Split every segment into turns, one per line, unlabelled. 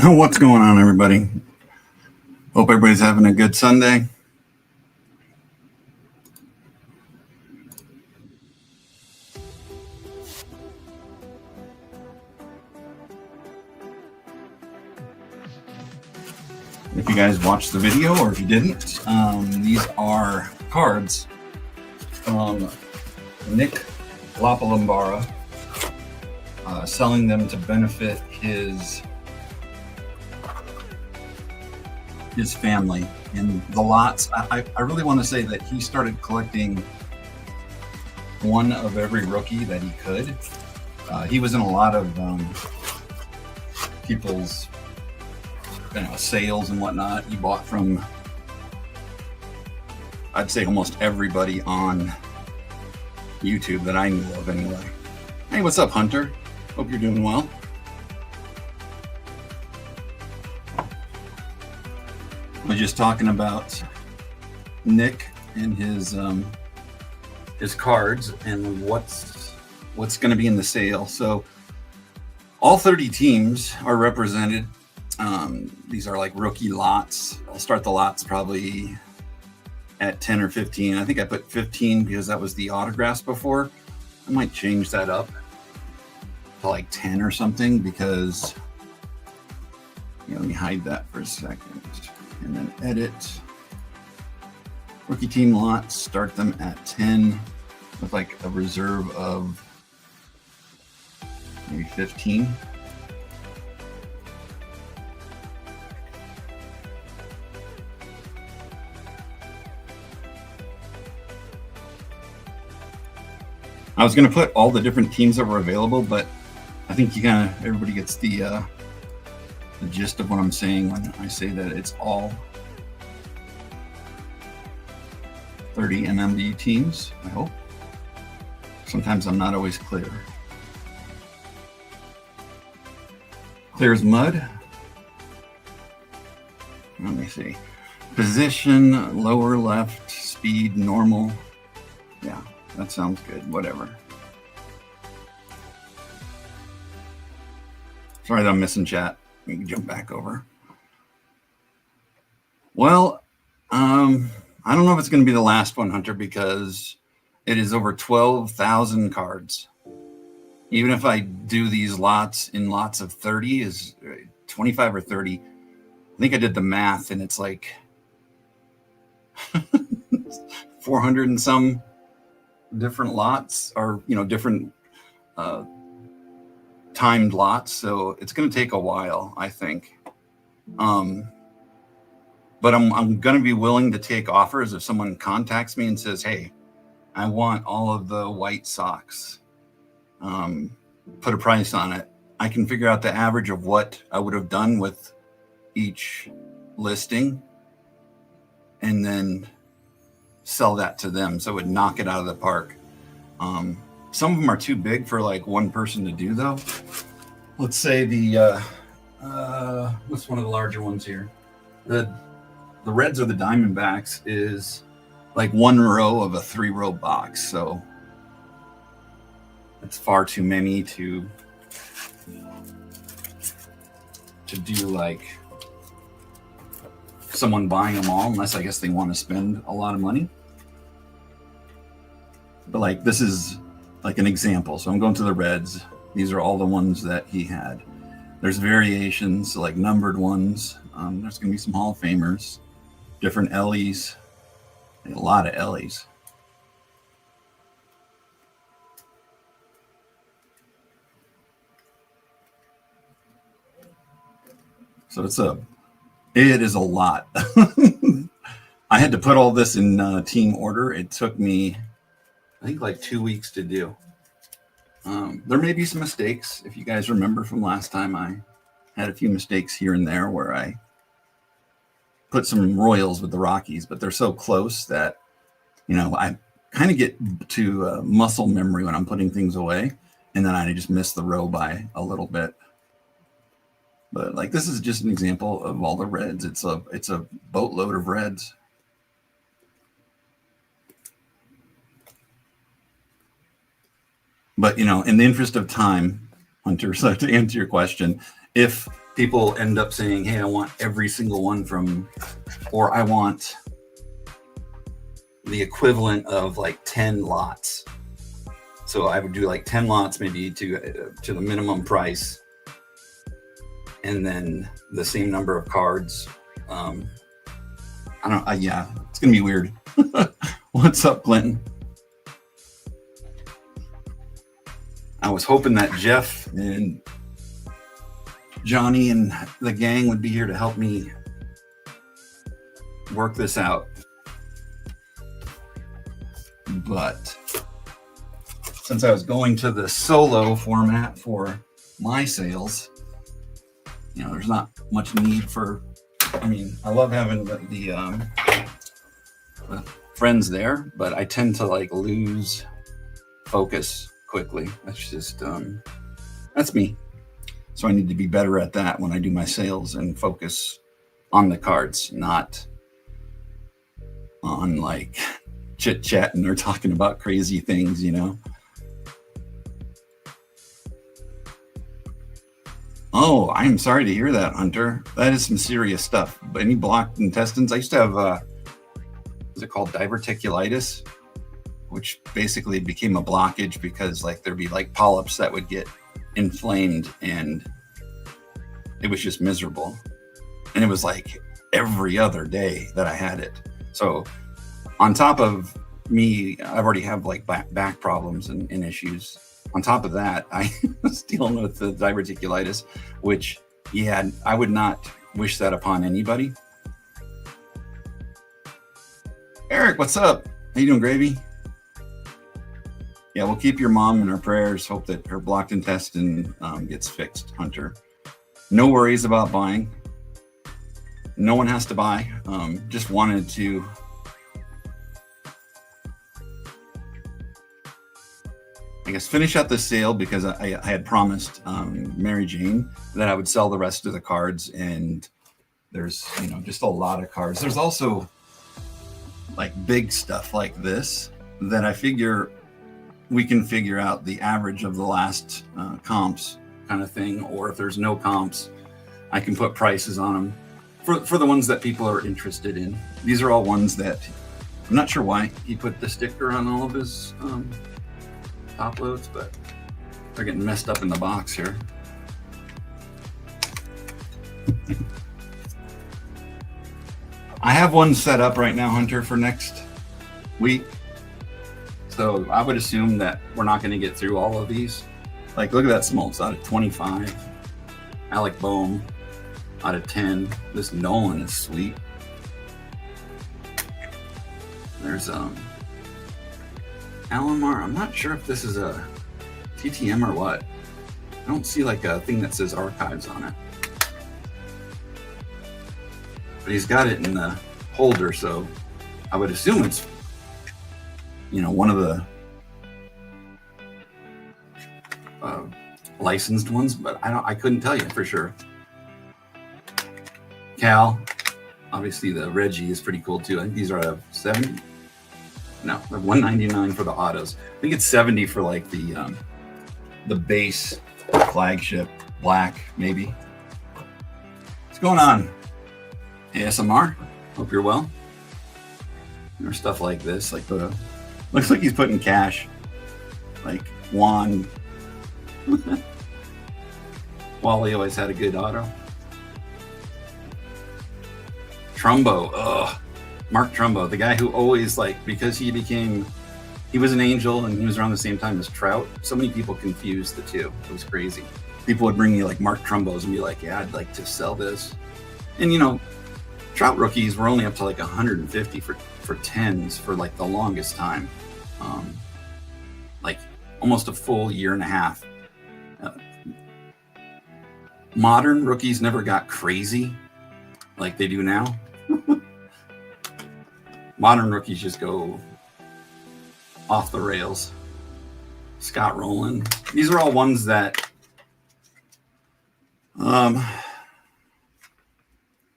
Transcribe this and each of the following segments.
What's going on, everybody? Hope everybody's having a good Sunday. If you guys watched the video, or if you didn't, these are cards from Nick Lapalombara, selling them to benefit his family. And the lots, I really want to say that he started collecting one of every rookie that he could. He was in a lot of people's sales and whatnot. He bought from, I'd say, almost everybody on YouTube that I knew of anyway. Hey, what's up, Hunter? Hope you're doing well. We're just talking about Nick and his cards and what's going to be in the sale. So all 30 teams are represented. These are like rookie lots. I'll start the lots probably at 10 or 15. I think I put 15 because that was the autographs before. I might change that up to like 10 or something because, let me hide that for a second. And then edit. Rookie team lots, start them at 10 with like a reserve of maybe 15. I was going to put all the different teams that were available, but I think everybody gets the gist of what I'm saying when I say that it's all 30 MMD teams, I hope. Sometimes I'm not always clear. Clear as mud. Let me see. Position, lower left, speed, normal. Yeah, that sounds good. Whatever. Sorry that I'm missing chat. We can jump back over. Well, I don't know if it's going to be the last one, Hunter, because it is over 12,000 cards. Even if I do these lots in lots of 30, is 25 or 30. I think I did the math, and it's like 400 and some different lots, or different timed lots, so it's going to take a while, I think. But I'm going to be willing to take offers if someone contacts me and says, hey, I want all of the white socks. Put a price on it. I can figure out the average of what I would have done with each listing and then sell that to them, so it would knock it out of the park. Some of them are too big for like one person to do, though. Let's say the what's one of the larger ones here? The Reds or the Diamondbacks is like one row of a 3-row box, so it's far too many to do like someone buying them all, unless I guess they want to spend a lot of money. But like this is like an example. So I'm going to the Reds. These are all the ones that he had. There's variations, like numbered ones. There's going to be some Hall of Famers, different Ellies, a lot of Ellies. So it is a lot. I had to put all this in team order. It took me, I think, like 2 weeks to do. There may be some mistakes. If you guys remember from last time, I had a few mistakes here and there where I put some Royals with the Rockies, but they're so close that, I kind of get to muscle memory when I'm putting things away, and then I just miss the row by a little bit. But like this is just an example of all the Reds. It's a boatload of Reds. But in the interest of time, Hunter, so to answer your question, if people end up saying, hey, I want every single one from, or I want the equivalent of like 10 lots. So I would do like 10 lots, maybe to the minimum price, and then the same number of cards. I don't. Yeah, it's gonna be weird. What's up, Clinton? I was hoping that Jeff and Johnny and the gang would be here to help me work this out, but since I was going to the solo format for my sales, there's not much need for, I love having the friends there, but I tend to like lose focus quickly. That's just, that's me. So I need to be better at that when I do my sales and focus on the cards, not on like chit chatting or talking about crazy things, Oh, I'm sorry to hear that, Hunter. That is some serious stuff. But any blocked intestines? I used to have, what's it called, diverticulitis, which basically became a blockage because like there'd be like polyps that would get inflamed, and it was just miserable. And it was like every other day that I had it. So on top of me, I've already have like back problems and issues. On top of that, I was dealing with the diverticulitis, which, yeah, I would not wish that upon anybody. Eric, what's up? How you doing, Gravy? Yeah, we'll keep your mom in our prayers. Hope that her blocked intestine gets fixed, Hunter. No worries about buying. No one has to buy. Just wanted to I guess finish out the sale because I had promised Mary Jane that I would sell the rest of the cards, and there's just a lot of cards. There's also like big stuff like this that I figure we can figure out the average of the last comps kind of thing, or if there's no comps, I can put prices on them for the ones that people are interested in. These are all ones that I'm not sure why he put the sticker on all of his top loads, but they're getting messed up in the box here. I have one set up right now, Hunter, for next week. So I would assume that we're not going to get through all of these. Like, look at that smoltz out of 25. Alec Boehm out of 10. This Nolan is sweet. There's Alomar. I'm not sure if this is a TTM or what. I don't see like a thing that says archives on it. But he's got it in the holder, so I would assume it's one of the licensed ones, but I couldn't tell you for sure. Cal, obviously the Reggie is pretty cool too. I think these are out of 70. No, they're 199 for the autos. I think it's 70 for like the base flagship black, maybe. What's going on? ASMR, hope you're well. There's stuff like this, like looks like he's putting cash, like Juan. Wally always had a good auto. Trumbo, Mark Trumbo, the guy who always because he was an Angel and he was around the same time as Trout. So many people confused the two. It was crazy. People would bring me like Mark Trumbos and be like, yeah, I'd like to sell this. And Trout rookies were only up to like 150 for 10s for like the longest time. Like almost a full year and a half. Modern rookies never got crazy like they do now. Modern rookies just go off the rails. Scott Rowland. These are all ones that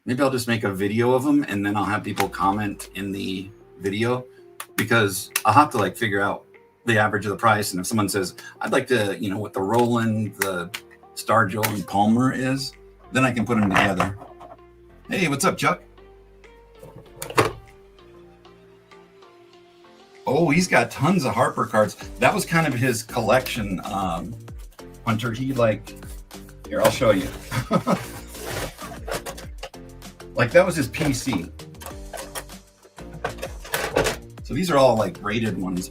maybe I'll just make a video of them and then I'll have people comment in the video, because I'll have to figure out the average of the price. And if someone says, I'd like to, what the Rowland, the Stargell, and Palmer is, Then I can put them together. Hey, what's up, Chuck? Oh, he's got tons of Harper cards. That was kind of his collection, Hunter. He here, I'll show you. Like that was his PC. So these are all like graded ones.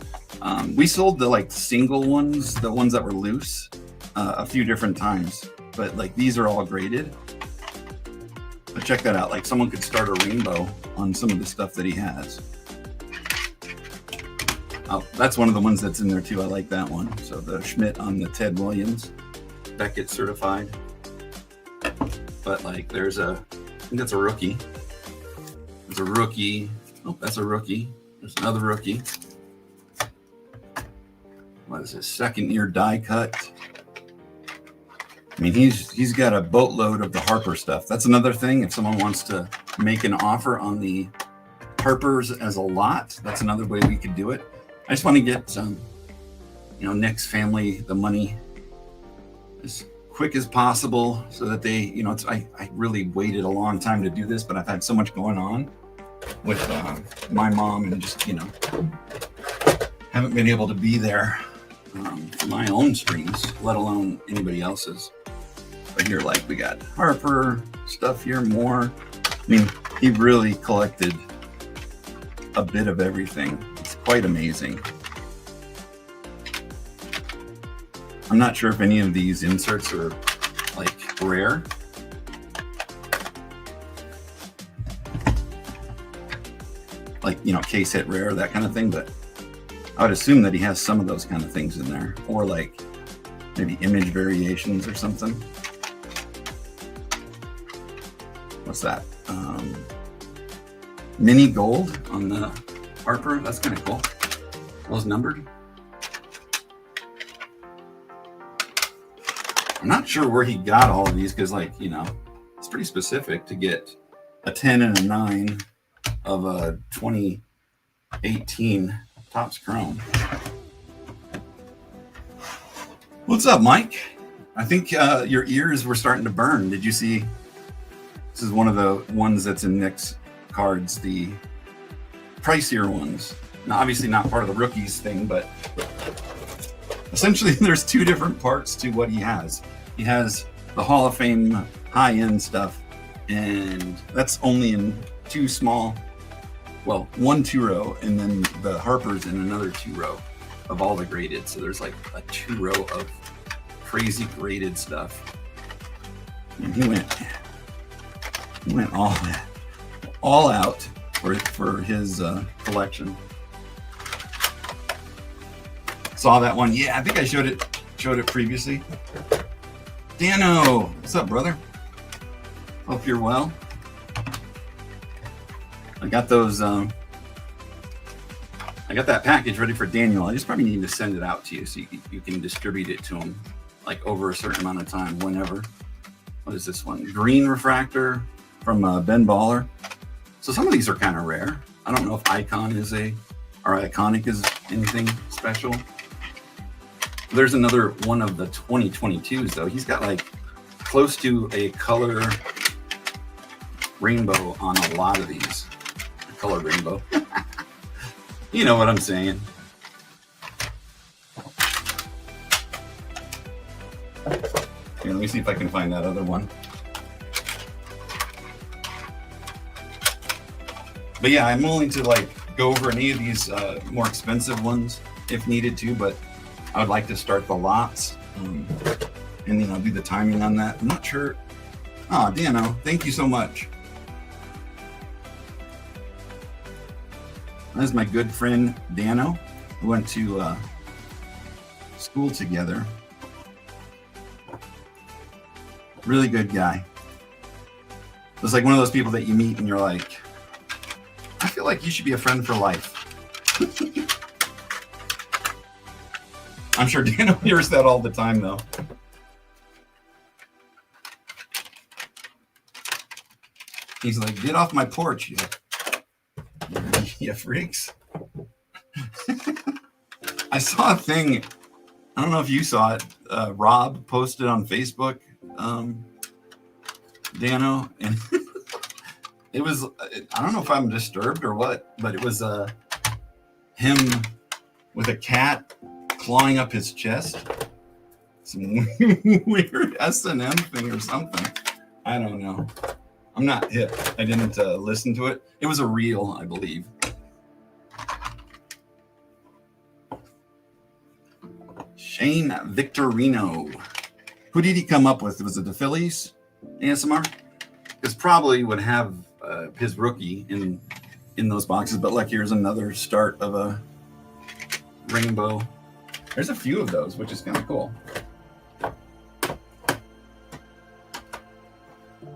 We sold the like single ones, the ones that were loose, a few different times, but like these are all graded. But check that out. Like someone could start a rainbow on some of the stuff that he has. Oh, that's one of the ones that's in there too. I like that one. So the Schmidt on the Ted Williams, Beckett certified. But like there's I think that's a rookie. There's a rookie. Oh, that's a rookie. There's another rookie. What is this? Second year die cut. I mean, he's got a boatload of the Harper stuff. That's another thing. If someone wants to make an offer on the Harpers as a lot, that's another way we could do it. I just want to get some, Nick's family the money as quick as possible so that they, I really waited a long time to do this, but I've had so much going on with my mom and just, haven't been able to be there for my own streams, let alone anybody else's. But here, like, we got Harper stuff here, more. I mean, he really collected a bit of everything. It's quite amazing. I'm not sure if any of these inserts are like rare. Like, case hit rare, that kind of thing, but I would assume that he has some of those kind of things in there, or like maybe image variations or something. What's that? Mini gold on the Harper. That's kind of cool. Those numbered. I'm not sure where he got all of these because, it's pretty specific to get a 10 and a 9 of a 2018 Topps Chrome. What's up, Mike? I think your ears were starting to burn. Did you see? This is one of the ones that's in Nick's cards, the pricier ones. Now, obviously not part of the rookies thing, but essentially there's two different parts to what he has. He has the Hall of Fame high-end stuff, and that's only in two small, well, one 2-row, and then the Harper's in another 2-row of all the graded. So there's like a 2-row of crazy graded stuff. And he went all out for his collection. Saw that one. Yeah, I think I showed it previously. Dano, what's up, brother? Hope you're well. I got those. I got that package ready for Daniel. I just probably need to send it out to you so you can distribute it to him, like over a certain amount of time, whenever. What is this one? Green refractor from Ben Baller. So some of these are kind of rare. I don't know if Iconic is anything special. There's another one of the 2022s though. He's got like close to a color rainbow on a lot of these. A color rainbow. You know what I'm saying. Here, let me see if I can find that other one. But yeah, I'm willing to like go over any of these more expensive ones if needed to, but I would like to start the lots and do the timing on that. I'm not sure. Oh, Dano, thank you so much. That's my good friend Dano. We went to school together. Really good guy. It's like one of those people that you meet and you're like, I feel like you should be a friend for life. I'm sure Dano hears that all the time though. He's like, get off my porch, you freaks. I saw a thing, I don't know if you saw it, Rob posted on Facebook. Dano, and it was, I don't know if I'm disturbed or what, but it was him with a cat clawing up his chest. Some weird S&M thing or something. I don't know. I'm not hip. I didn't listen to it. It was a reel, I believe. Shane Victorino. Who did he come up with? Was it the Phillies ASMR? Because probably would have his rookie in those boxes. But like, here's another start of a rainbow. There's a few of those, which is kind of cool.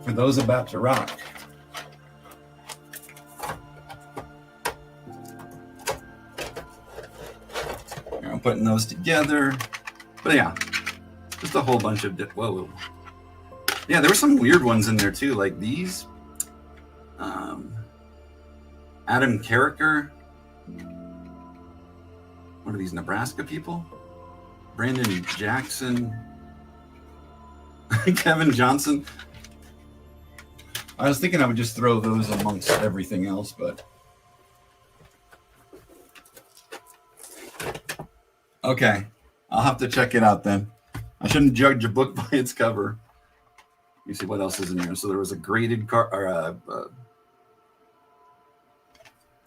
For those about to rock. I'm putting those together. But yeah, just a whole bunch of whoa. Yeah, there were some weird ones in there too, like these. Adam Carricker. What are these, Nebraska people? Brandon Jackson. Kevin Johnson. I was thinking I would just throw those amongst everything else, but okay, I'll have to check it out then. I shouldn't judge a book by its cover. Let me see what else is in here. So there was a graded card, or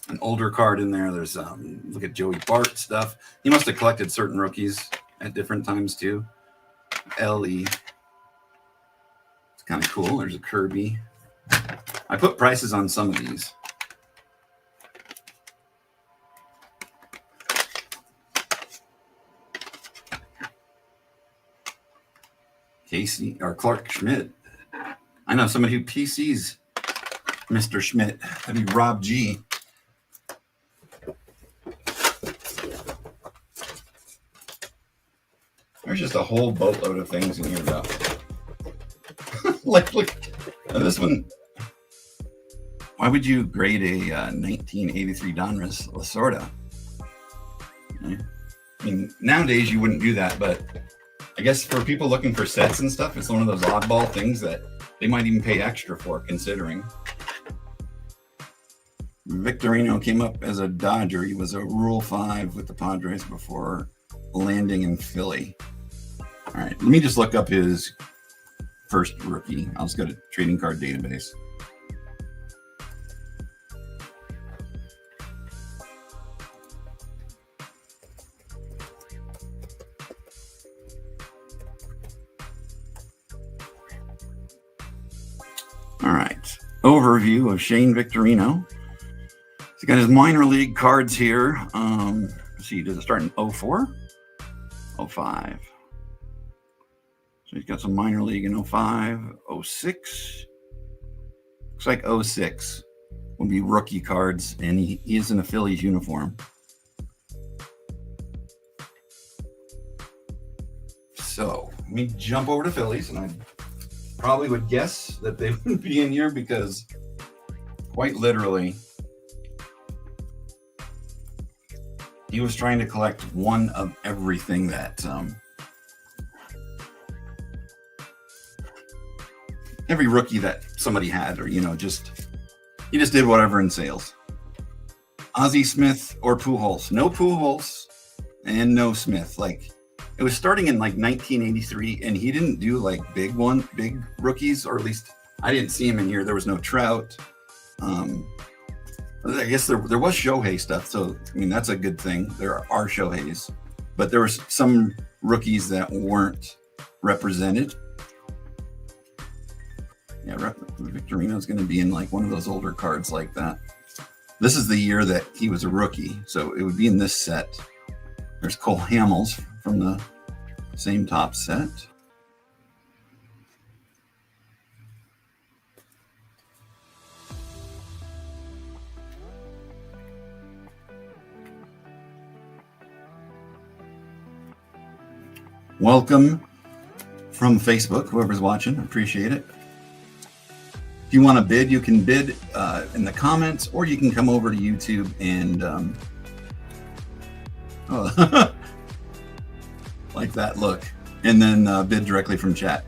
an older card in there. There's look at Joey Bart stuff. He must have collected certain rookies at different times too. Ellie, it's kind of cool. There's a Kirby. I put prices on some of these. Casey or Clark Schmidt. I know somebody who PCs Mr. Schmidt. That'd be Rob G. There's just a whole boatload of things in here, though. Like, look, this one. Why would you grade a 1983 Donruss Lasorda? I mean, nowadays you wouldn't do that, but I guess for people looking for sets and stuff, it's one of those oddball things that they might even pay extra for, considering. Victorino came up as a Dodger. He was a Rule 5 with the Padres before landing in Philly. All right, let me just look up his first rookie. I'll just go to trading card database. All right, overview of Shane Victorino. He's got his minor league cards here. Let's see, does it start in 04? 05. So he's got some minor league in 05, 06. Looks like 06 will be rookie cards, and he is in a Phillies uniform. So let me jump over to Phillies, and I probably would guess that they wouldn't be in here because quite literally he was trying to collect one of everything that every rookie that somebody had, or he just did whatever in sales. Ozzie Smith or Pujols. No Pujols and no Smith. Like, it was starting in like 1983, and he didn't do like big rookies, or at least I didn't see him in here. There was no Trout. I guess there was Shohei stuff, so I mean that's a good thing. There are Shoheis, but there were some rookies that weren't represented. Yeah, Victorino's going to be in like one of those older cards like that. This is the year that he was a rookie, so it would be in this set. There's Cole Hamels from the same top set. Welcome from Facebook, whoever's watching, appreciate it. If you want to bid, you can bid in the comments, or you can come over to YouTube and like that look, and then bid directly from chat.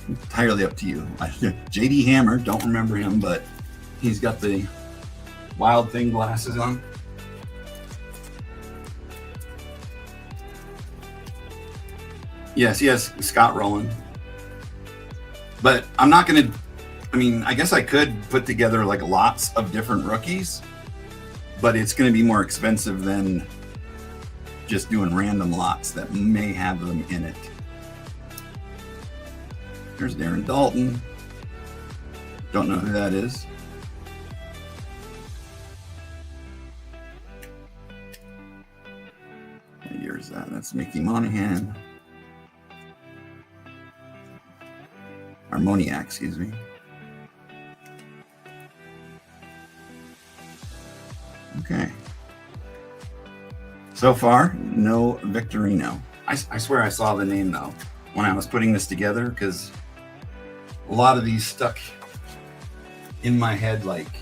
entirely up to you. JD Hammer, don't remember him, but he's got the Wild Thing glasses on. Yes, he has Scott Rowland. But I'm not going to, I mean, I guess I could put together like lots of different rookies, but it's going to be more expensive than just doing random lots that may have them in it. There's Darren Dalton. Don't know who that is. What year is that? That's Mickey Monahan. Moniac, excuse me. Okay. So far, no Victorino. I swear I saw the name though when I was putting this together, because a lot of these stuck in my head like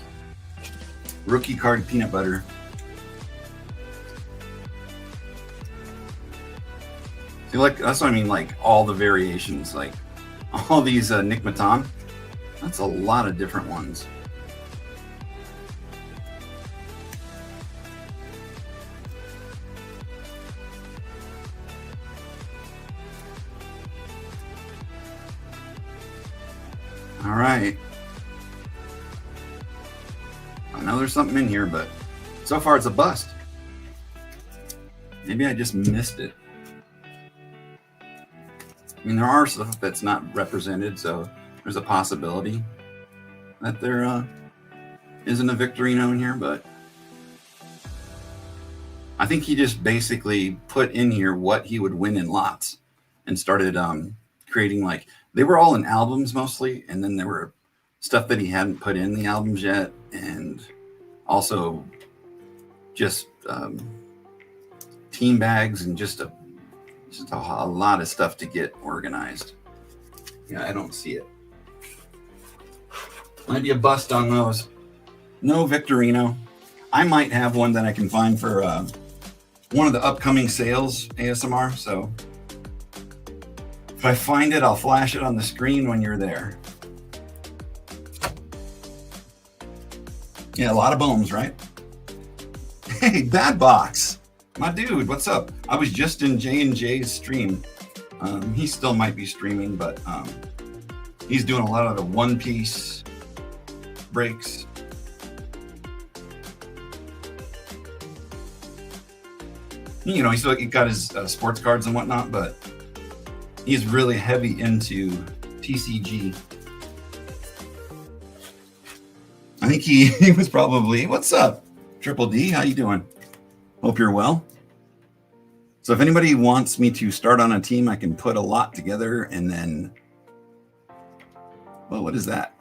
rookie card peanut butter. See, like that's what I mean, like all the variations, like all these Nick Maton. That's a lot of different ones. All right. I know there's something in here, but so far it's a bust. Maybe I just missed it. I mean, there are stuff that's not represented, so there's a possibility that there isn't a Victorino in here, but I think he just basically put in here what he would win in lots and started creating, like, they were all in albums mostly, and then there were stuff that he hadn't put in the albums yet, and also just team bags and just a lot of stuff to get organized. Yeah, I don't see it. Might be a bust on those. No Victorino. I might have one that I can find for one of the upcoming sales ASMR. So if I find it, I'll flash it on the screen when you're there. Yeah, a lot of bones, right? Hey, Bad Box. My dude, what's up? I was just in J&J's stream. He still might be streaming, but he's doing a lot of the One Piece breaks. You know, he's got his sports cards and whatnot, but he's really heavy into TCG. I think he was probably, what's up, Triple D? How you doing? Hope you're well. So if anybody wants me to start on a team, I can put a lot together and then, well, what is that?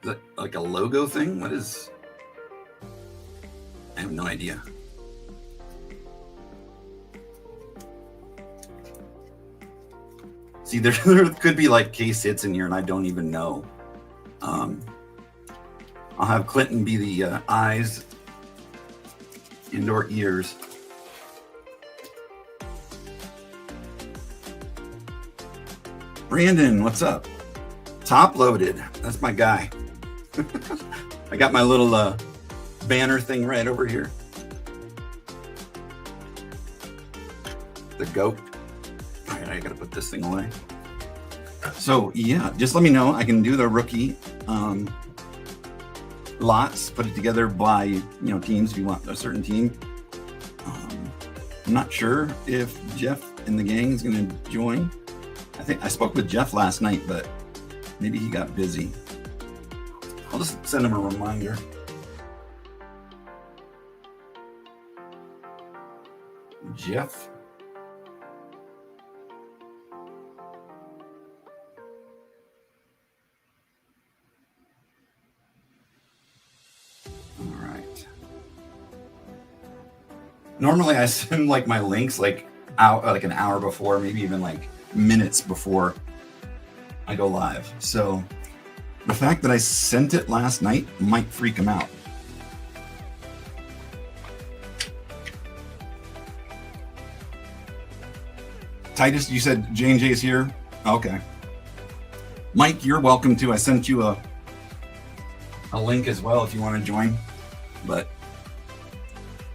Is that like a logo thing? What is, I have no idea. See, there could be like case hits in here and I don't even know. I'll have Clinton be the eyes and/or ears. Brandon, what's up? Top loaded. That's my guy. I got my little banner thing right over here. The goat. All right, I gotta put this thing away. So yeah, just let me know. I can do the rookie lots, put it together by teams if you want a certain team. I'm not sure if Jeff and the gang is going to join. I think I spoke with Jeff last night, but maybe he got busy. I'll just send him a reminder. Jeff. Normally I send like my links like an hour before, maybe even like minutes before I go live. So the fact that I sent it last night might freak him out. Titus, you said J&J's here? Okay. Mike, you're welcome to. I sent you a link as well if you want to join, but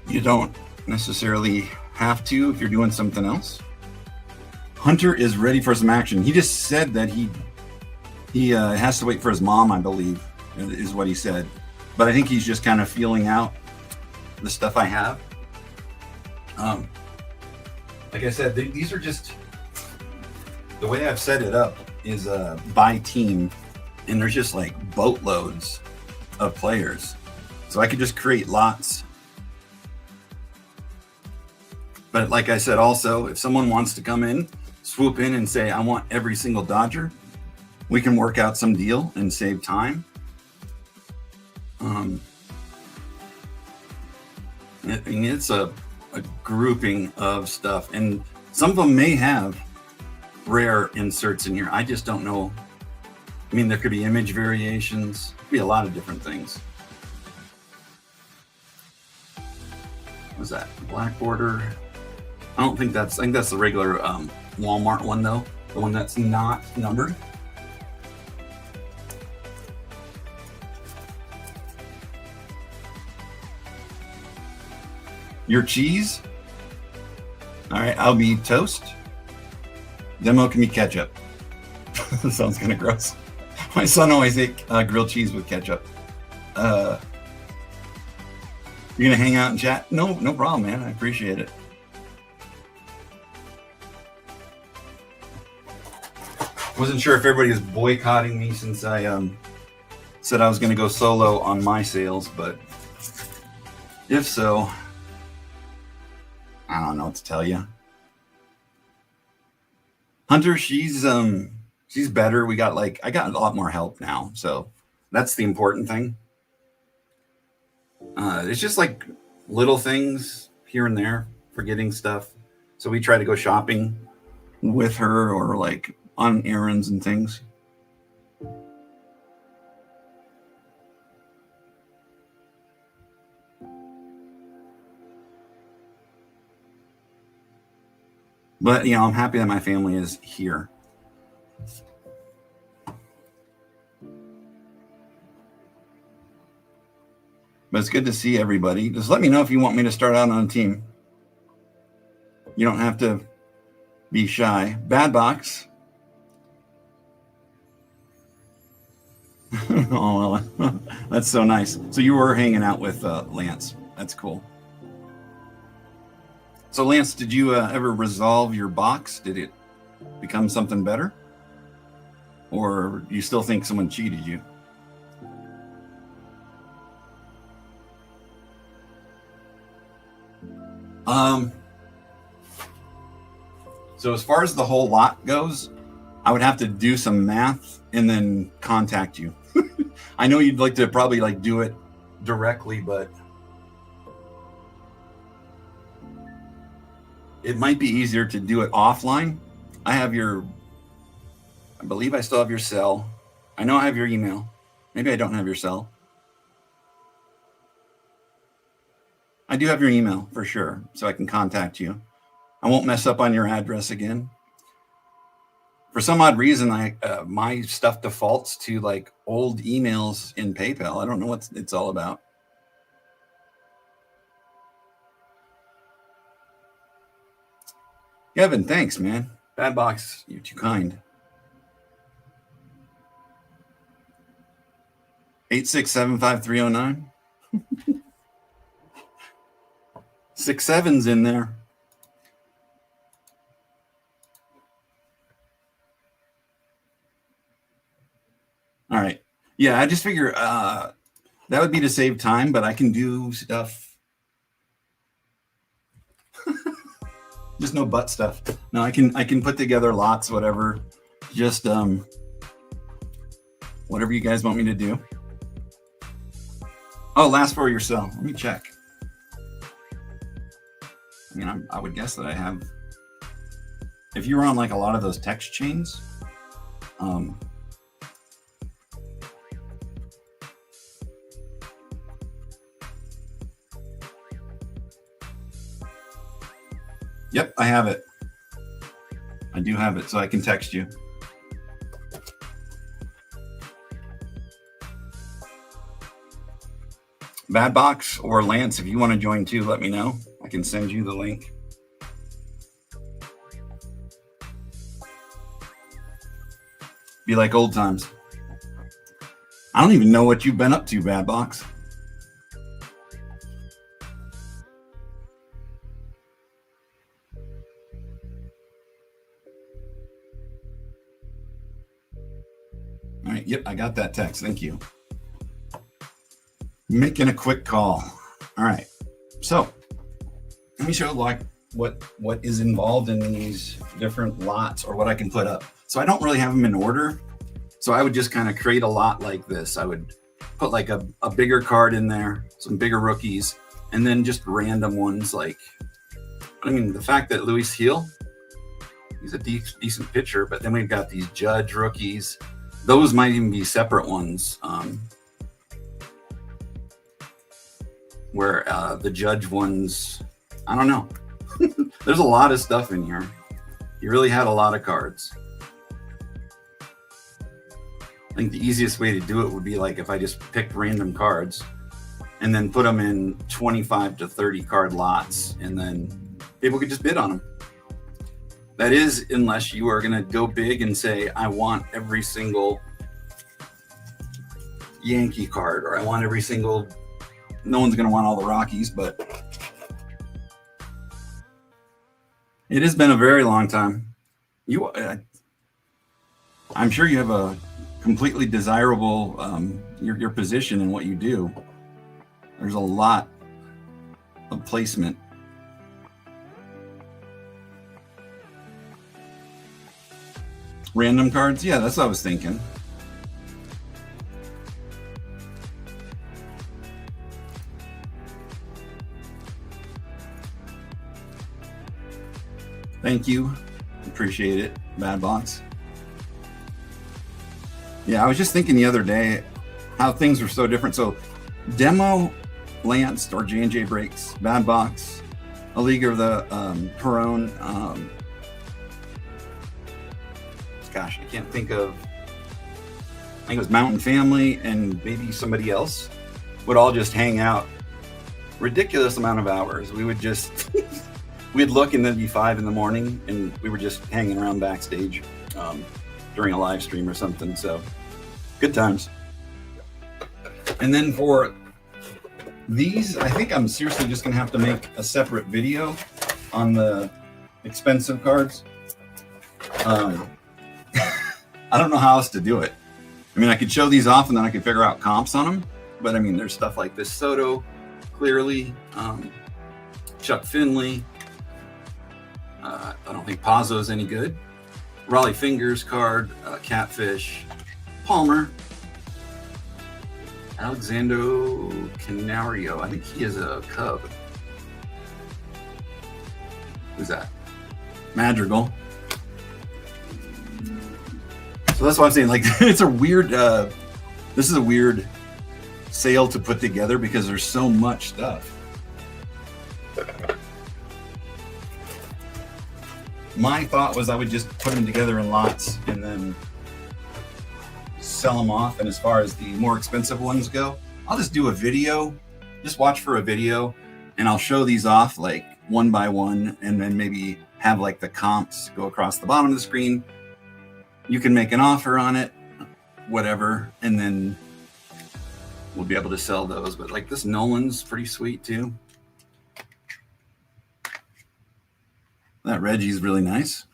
you don't necessarily have to if you're doing something else. Hunter is ready for some action. He just said that he has to wait for his mom, I believe, is what he said. But I think he's just kind of feeling out the stuff I have. Like I said, these are just, the way I've set it up is by team, and there's just like boatloads of players. So I could just create lots. But like I said, also, if someone wants to come in, swoop in and say, I want every single Dodger, we can work out some deal and save time. It's a grouping of stuff, and some of them may have rare inserts in here. I just don't know. I mean, there could be image variations, could be a lot of different things. What's that? Black border. I don't think that's, I think that's the regular Walmart one though, the one that's not numbered. Your cheese? All right, I'll be toast. Demo can be ketchup. That sounds kind of gross. My son always ate grilled cheese with ketchup. You're gonna hang out and chat? No problem, man. I appreciate it. Wasn't sure if everybody is boycotting me since I said I was gonna go solo on my sales, but if so, I don't know what to tell you. Hunter, she's better. I got a lot more help now, so that's the important thing. It's just like little things here and there, forgetting stuff. So we try to go shopping with her or like on errands and things. But, you know, I'm happy that my family is here. But it's good to see everybody. Just let me know if you want me to start out on a team. You don't have to be shy. Bad box. Oh, well, that's so nice. So you were hanging out with Lance. That's cool. So Lance, did you ever resolve your box? Did it become something better? Or you still think someone cheated you? So as far as the whole lot goes, I would have to do some math and then contact you. I know you'd like to probably like do it directly, but it might be easier to do it offline. I believe I still have your cell. I know I have your email. Maybe I don't have your cell. I do have your email for sure, so I can contact you. I won't mess up on your address again. For some odd reason, my stuff defaults to like old emails in PayPal. I don't know what it's all about. Kevin, thanks, man. Bad box, you're too kind. 8675309. 67's in there. All right. Yeah, I just figure that would be to save time, but I can do stuff. Just no butt stuff. No, I can put together lots, whatever. Just whatever you guys want me to do. Oh, last for your cell. Let me check. I mean, I would guess that I have. If you were on like a lot of those text chains, yep, I have it. do have it, so I can text you. Bad Box or Lance, if you want to join too, let me know. I can send you the link. Be like old times. I don't even know what you've been up to, Bad Box. All right, yep, I got that text. Thank you. Making a quick call. All right, so let me show like what is involved in these different lots, or what I can put up. So I don't really have them in order. So I would just kind of create a lot like this. I would put like a bigger card in there, some bigger rookies, and then just random ones. Like, I mean, the fact that Luis Heel, he's a decent pitcher, but then we've got these Judge rookies. Those might even be separate ones. Where the Judge ones, I don't know. There's a lot of stuff in here. You really had a lot of cards. I think the easiest way to do it would be like if I just picked random cards and then put them in 25 to 30 card lots, and then people could just bid on them. That is, unless you are going to go big and say, I want every single Yankee card, or I want every single, no one's going to want all the Rockies, but it has been a very long time. I'm sure you have a completely desirable, your position in what you do. There's a lot of placement. Random cards? Yeah, that's what I was thinking. Thank you. Appreciate it, Bad Box. Yeah, I was just thinking the other day how things were so different. So Demo, Lance, or J&J Breaks, Bad Box, A League of the Perone, gosh, I can't think of, I think it was Mountain Family and maybe somebody else, would all just hang out ridiculous amount of hours. We would just, we'd look and then be 5 in the morning and we were just hanging around backstage during a live stream or something. So good times. And then for these, I think I'm seriously just gonna have to make a separate video on the expensive cards. I don't know how else to do it. I mean, I could show these off and then I could figure out comps on them. But I mean, there's stuff like this Soto, clearly, Chuck Finley. I don't think Pazzo's any good. Raleigh Fingers card, Catfish, Palmer, Alexander Canario. I think he is a Cub. Who's that? Madrigal. So that's what I'm saying. Like, it's a weird, this is a weird sale to put together because there's so much stuff. My thought was I would just put them together in lots and then sell them off. And as far as the more expensive ones go, I'll just do a video, just watch for a video, and I'll show these off like one by one, and then maybe have like the comps go across the bottom of the screen. You can make an offer on it, whatever, and then we'll be able to sell those. But like this Nolan's pretty sweet too. That Reggie's really nice.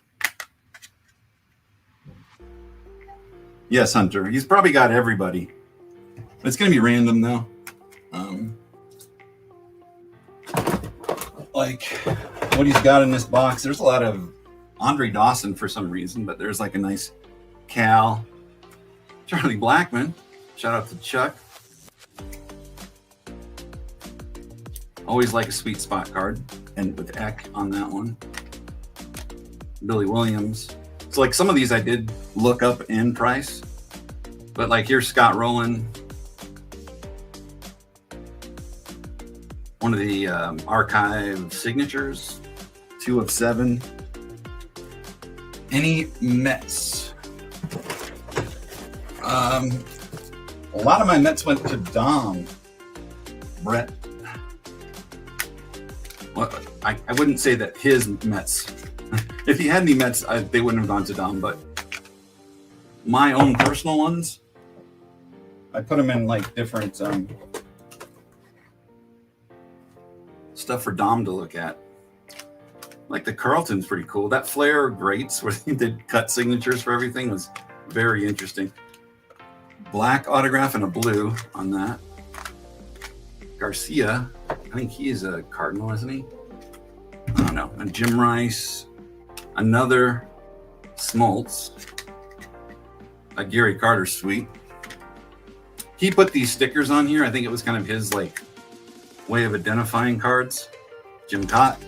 Yes, Hunter. He's probably got everybody. It's going to be random though. Like what he's got in this box. There's a lot of Andre Dawson for some reason, but there's like a nice Cal. Charlie Blackmon. Shout out to Chuck. Always like a sweet spot card. And with Eck on that one. Billy Williams. So like some of these I did look up in price. But like here's Scott Rowland. One of the archive signatures. 2 of 7. Any Mets? A lot of my Mets went to Dom. Brett. Well, I wouldn't say that his Mets. If he had any Mets, they wouldn't have gone to Dom. But my own personal ones, I put them in like different stuff for Dom to look at. Like the Carlton's pretty cool. That Flair Greats where they did cut signatures for everything was very interesting. Black autograph and a blue on that. Garcia, I think he's a Cardinal, isn't he? I don't know. And Jim Rice, another Smoltz. A Gary Carter suite. He put these stickers on here. I think it was kind of his like way of identifying cards. Jim Cott.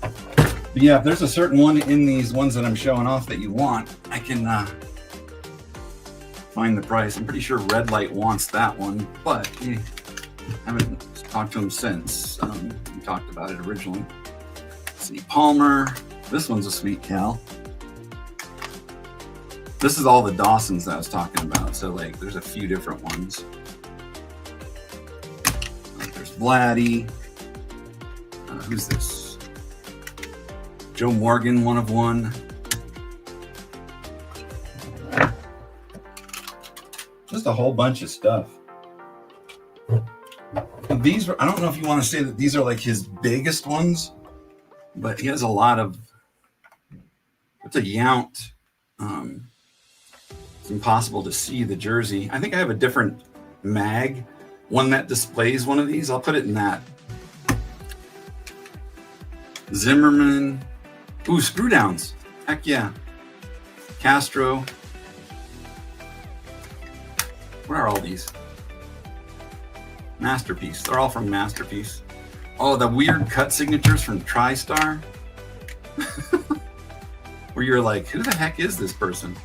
But yeah, if there's a certain one in these ones that I'm showing off that you want, I can find the price. I'm pretty sure Red Light wants that one, but I haven't talked to him since. We talked about it originally. Let's see, Palmer. This one's a sweet Cal. This is all the Dawsons that I was talking about. So like, there's a few different ones. There's Vladdy. Who's this? Joe Morgan, 1 of 1. Just a whole bunch of stuff. And these, I don't know if you want to say that these are like his biggest ones, but he has a lot of, it's a Yount. It's impossible to see the jersey. I think I have a different mag, one that displays one of these. I'll put it in that. Zimmerman. Ooh, screw downs. Heck yeah. Castro. Where are all these? Masterpiece. They're all from Masterpiece. Oh, the weird cut signatures from TriStar. Where you're like, who the heck is this person?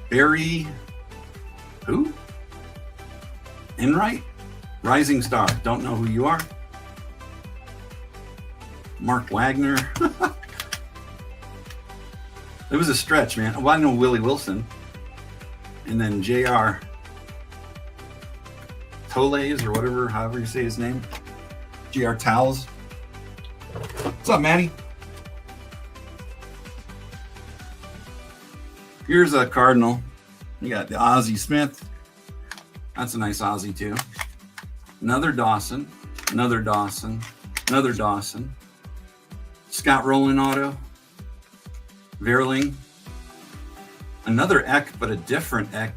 Barry. Who? Enright? Rising Star. Don't know who you are. Mark Wagner. It was a stretch, man. Well, I know Willie Wilson. And then JR Toles or whatever, however you say his name. JR Towles. What's up, Maddie? Here's a Cardinal. You got the Ozzie Smith. That's a nice Ozzie too. Another Dawson. Another Dawson. Another Dawson. Scott Rowland auto. Verling. Another Eck, but a different Eck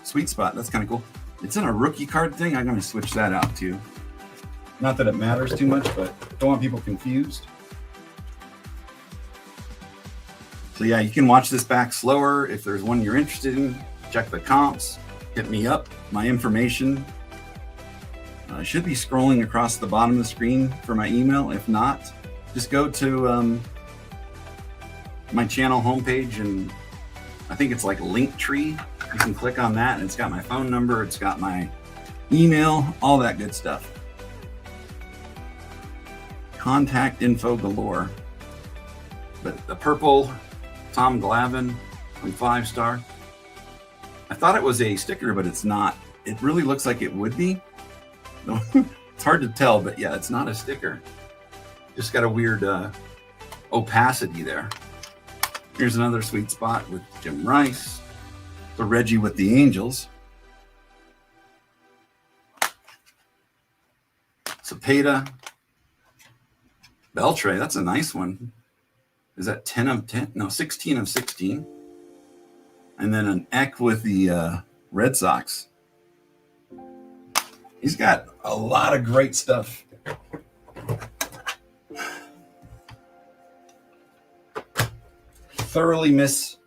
sweet spot. That's kind of cool. It's in a rookie card thing. I'm going to switch that out too. Not that it matters too much, but don't want people confused. So yeah, you can watch this back slower. If there's one you're interested in, check the comps. Hit me up. My information should be scrolling across the bottom of the screen for my email. If not, just go to my channel homepage, and I think it's like Linktree. You can click on that, and it's got my phone number, it's got my email, all that good stuff. Contact info galore. But the purple Tom Glavine from 5 Star. I thought it was a sticker, but it's not. It really looks like it would be. It's hard to tell, but yeah, it's not a sticker. Just got a weird opacity there. Here's another sweet spot with Jim Rice. The Reggie with the Angels. Cepeda. Beltre, that's a nice one. Is that 10 of 10? No, 16 of 16. And then an Eck with the Red Sox. He's got a lot of great stuff. Thoroughly miss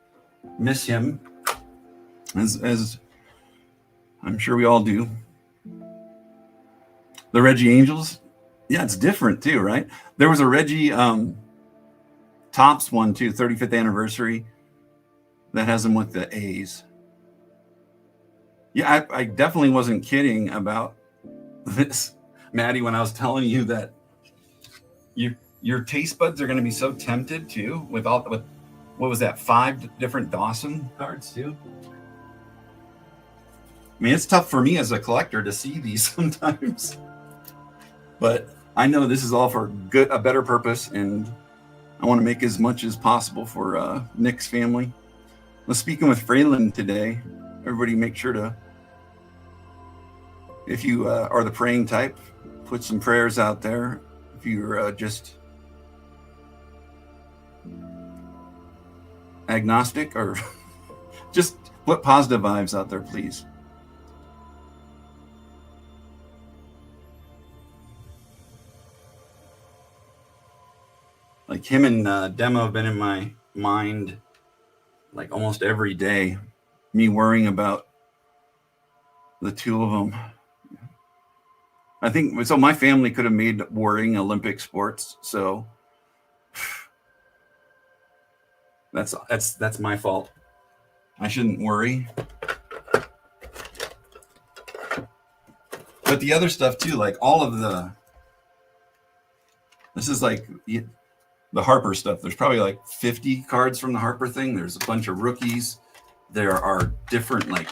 him, as I'm sure we all do. The Reggie Angels, yeah, it's different too, right? There was a Reggie Topps one too, 35th anniversary, that has him with the A's. Yeah, I definitely wasn't kidding about this, Maddie, when I was telling you that your taste buds are going to be so tempted too with what was that, 5 different Dawson cards too. I mean, it's tough for me as a collector to see these sometimes, but I know this is all for a better purpose, and I want to make as much as possible for Nick's family. I was speaking with Fralin today. Everybody make sure to, if you are the praying type, put some prayers out there. If you're just agnostic, or just put positive vibes out there, please. Like him and Demo have been in my mind like almost every day, me worrying about the two of them. I think so. My family could have made worrying Olympic sports, so that's my fault. I shouldn't worry. But the other stuff too, like all of this is like the Harper stuff. There's probably like 50 cards from the Harper thing. There's a bunch of rookies. There are different like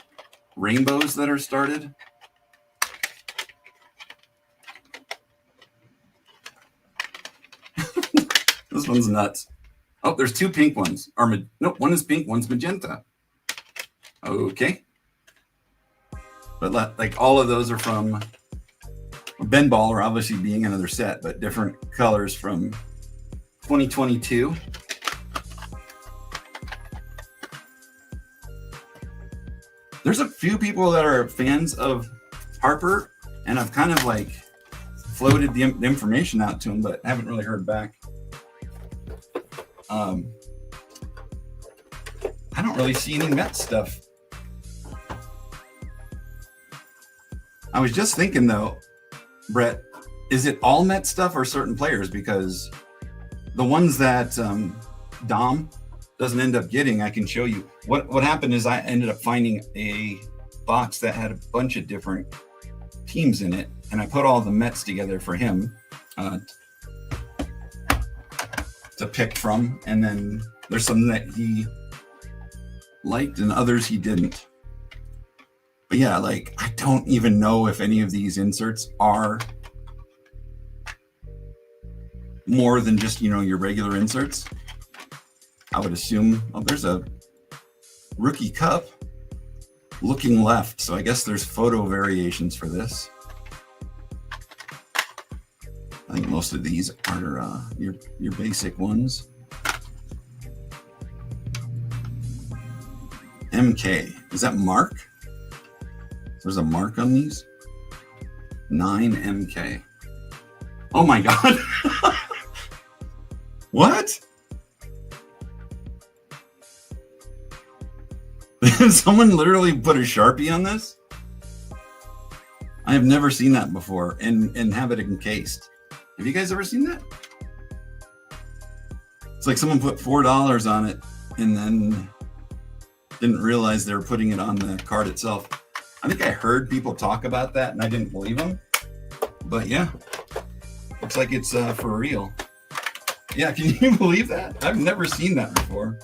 rainbows that are started. This one's nuts. Oh, there's 2 pink ones. No, one is pink, one's magenta. Okay. But like all of those are from Ben Baller, obviously being another set, but different colors from 2022. There's a few people that are fans of Harper, and I've kind of like floated the information out to them, but haven't really heard back. I don't really see any Mets stuff. I was just thinking though, Brett, is it all Mets stuff or certain players? Because the ones that Dom doesn't end up getting, I can show you. What happened is I ended up finding a box that had a bunch of different teams in it, and I put all the Mets together for him to pick from, and then there's some that he liked and others he didn't. But yeah, like I don't even know if any of these inserts are more than just, you know, your regular inserts. I would assume, oh, there's a rookie cup looking left, so I guess there's photo variations for this. I think most of these are your basic ones. MK, is that Mark? There's a mark on these. 9MK. Oh my God. What? Someone literally put a Sharpie on this? I have never seen that before, and have it encased. Have you guys ever seen that? It's like someone put $4 on it and then didn't realize they were putting it on the card itself. I think I heard people talk about that and I didn't believe them. But yeah, looks like it's for real. Yeah, can you believe that? I've never seen that before.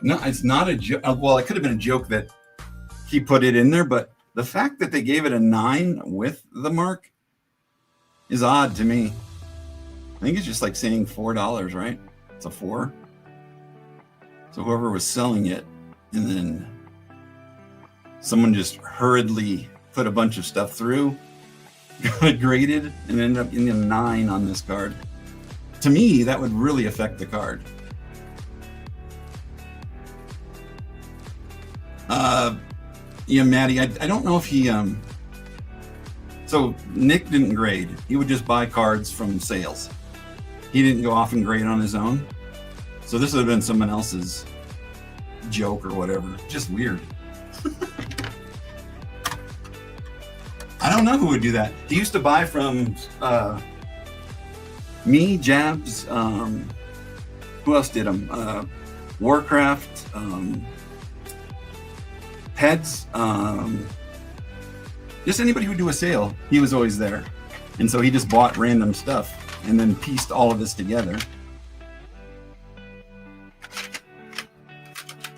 No, it's not a joke. Well, it could have been a joke that he put it in there, but the fact that they gave it a 9 with the mark is odd to me. I think it's just like saying $4, right? It's a 4. So whoever was selling it, and then someone just hurriedly put a bunch of stuff through, got it graded, and ended up getting a 9 on this card. To me, that would really affect the card. Yeah, Maddie, I don't know if he, so Nick didn't grade. He would just buy cards from sales. He didn't go off and grade on his own. So this would have been someone else's joke or whatever. Just weird. I don't know who would do that. He used to buy from me, Jabs, who else did them? Warcraft, Heads, just anybody who would do a sale, he was always there. And so he just bought random stuff. and then pieced all of this together.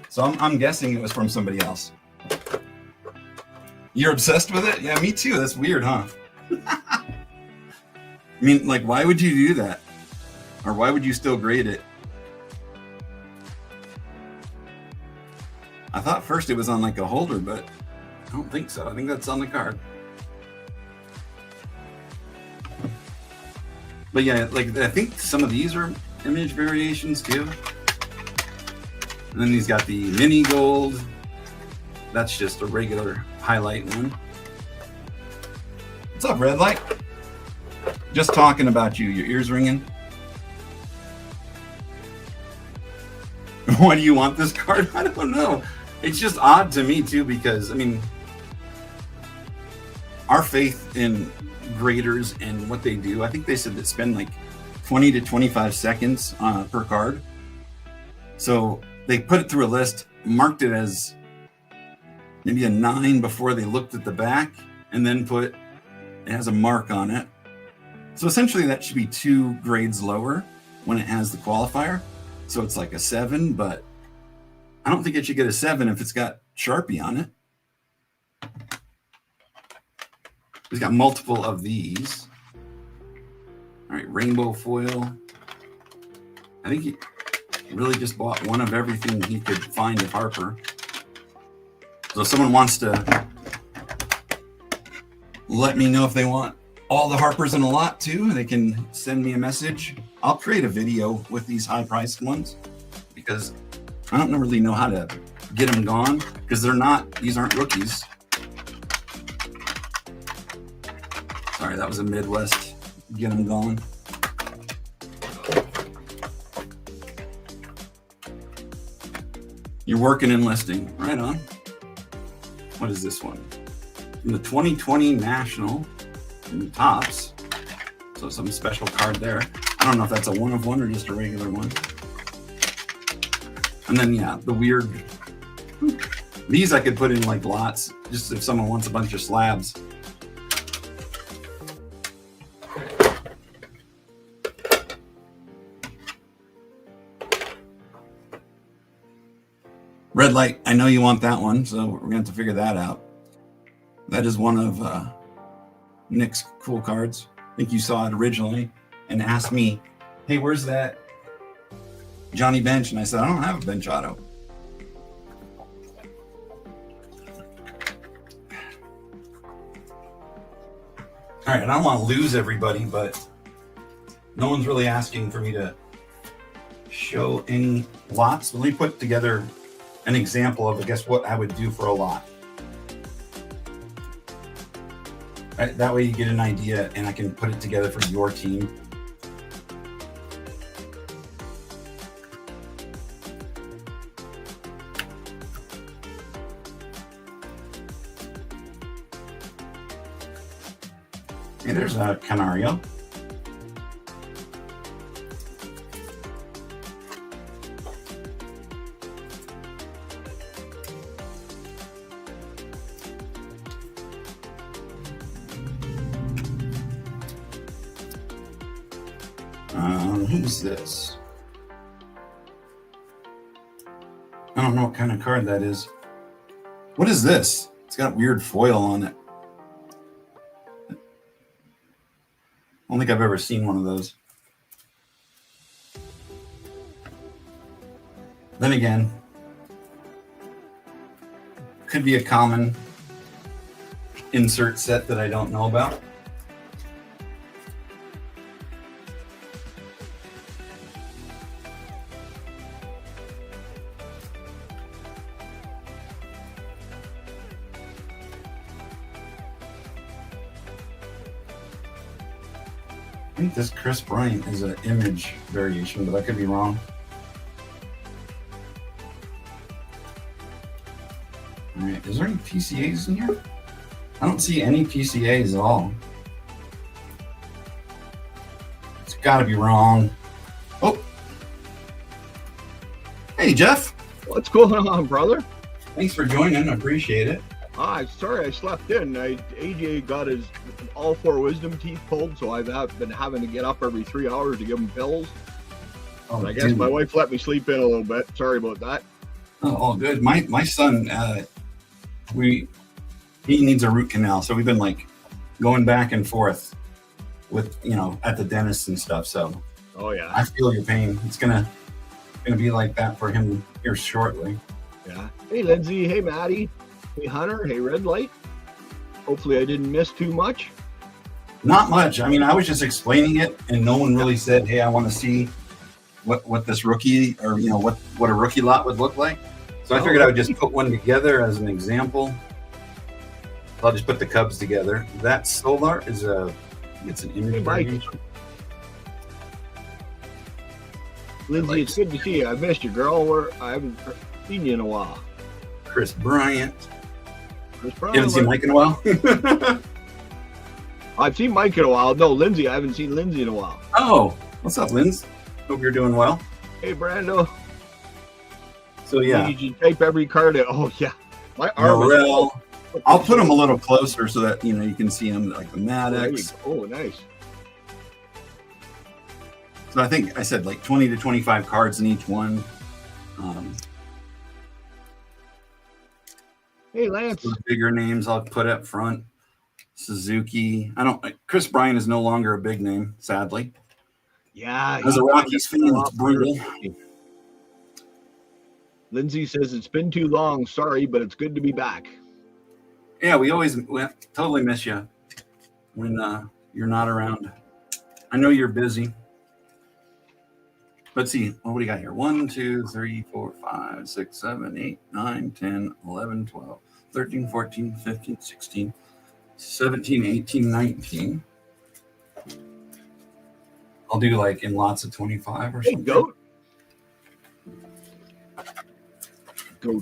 So I'm guessing it was from somebody else. You're obsessed with it? Yeah, me too. That's weird, huh? I mean, like, why would you do that? Or why would you still grade it? I thought first it was on like a holder, but I don't think so. I think that's on the card. But yeah, like I think some of these are image variations too. And then he's got the mini gold. That's just a regular highlight one. What's up, Red Light? Just talking about you. Your ears ringing? Why do you want this card? I don't know. It's just odd to me too, because I mean, our faith in graders and what they do, I think they said that spend like 20 to 25 seconds per card. So they put it through a list, marked it as maybe a 9 before they looked at the back, and then put it has a mark on it. So essentially that should be 2 grades lower when it has the qualifier. So it's like a 7, but I don't think it should get a 7 if it's got Sharpie on it. He's got multiple of these. All right, rainbow foil. I think he really just bought one of everything he could find of Harper. So if someone wants to let me know if they want all the Harpers in a lot too, they can send me a message. I'll create a video with these high-priced ones because I don't really know how to get them gone because these aren't rookies. Sorry, that was a Midwest get them gone. You're working and listing, right on. What is this one? From the 2020 National in the tops. So some special card there. I don't know if that's a 1 of 1 or just a regular one. And then yeah, the weird, these I could put in like lots, just if someone wants a bunch of slabs. Red Light, I know you want that one, so we're going to have to figure that out. That is one of Nick's cool cards. I think you saw it originally and asked me, hey, where's that Johnny Bench? And I said, I don't have a bench auto. All right, I don't want to lose everybody, but no one's really asking for me to show any lots. Let me put together an example of, I guess, what I would do for a lot. Right, that way you get an idea and I can put it together for your team. Okay, there's a Canario. Who's this? I don't know what kind of card that is. What is this? It's got weird foil on it. I don't think I've ever seen one of those. Then again, could be a common insert set that I don't know about. I think this Chris Bryant is an image variation, but I could be wrong. All right, is there any PCAs in here? I don't see any PCAs at all. It's got to be wrong. Oh, hey Jeff.
What's going on, brother?
Thanks for joining. I appreciate it.
Sorry, I slept in. AJ got his all 4 wisdom teeth pulled, so I've been having to get up every 3 hours to give him pills.
Oh,
I guess my wife let me sleep in a little bit. Sorry about that.
Oh, all good. My son, he needs a root canal, so we've been like going back and forth with at the dentist and stuff. So
oh yeah,
I feel your pain. It's gonna be like that for him here shortly.
Yeah. Hey Lindsay. Hey Maddie. Hey Hunter. Hey Red Light. Hopefully I didn't miss too much.
Not much. I mean, I was just explaining it, and no one really said, "Hey, I want to see what this rookie or what a rookie lot would look like." So I figured I would just put one together as an example. I'll just put the Cubs together. That Solar is it's an image.
Hey, Lindsay, it's good to see you. I missed you, girl. I haven't seen you in a while.
Chris Bryant.
You
haven't seen Mike in a while?
I've seen Mike in a while. No, Lindsay. I haven't seen Lindsay in a while.
Oh, what's up, Linz? Hope you're doing well.
Hey, Brando.
So yeah,
you tape every card in. Oh yeah, my arm.
Morel. I'll put them a little closer so that you can see them, like the Maddox.
Oh, nice.
So I think I said like 20 to 25 cards in each one.
Hey, Lance.
The bigger names I'll put up front. Suzuki. Chris Bryant is no longer a big name, sadly.
Yeah.
As a Rockies fan, it's brutal.
Lindsay says it's been too long. Sorry, but it's good to be back.
Yeah, we totally miss you when you're not around. I know you're busy. Let's see. What do we got here? 1, 2, 3, 4, 5, 6, 7, 8, 9, 10, 11, 12, 13, 14, 15, 16, 17, 18, 19. I'll do like in lots of 25 or something.
Go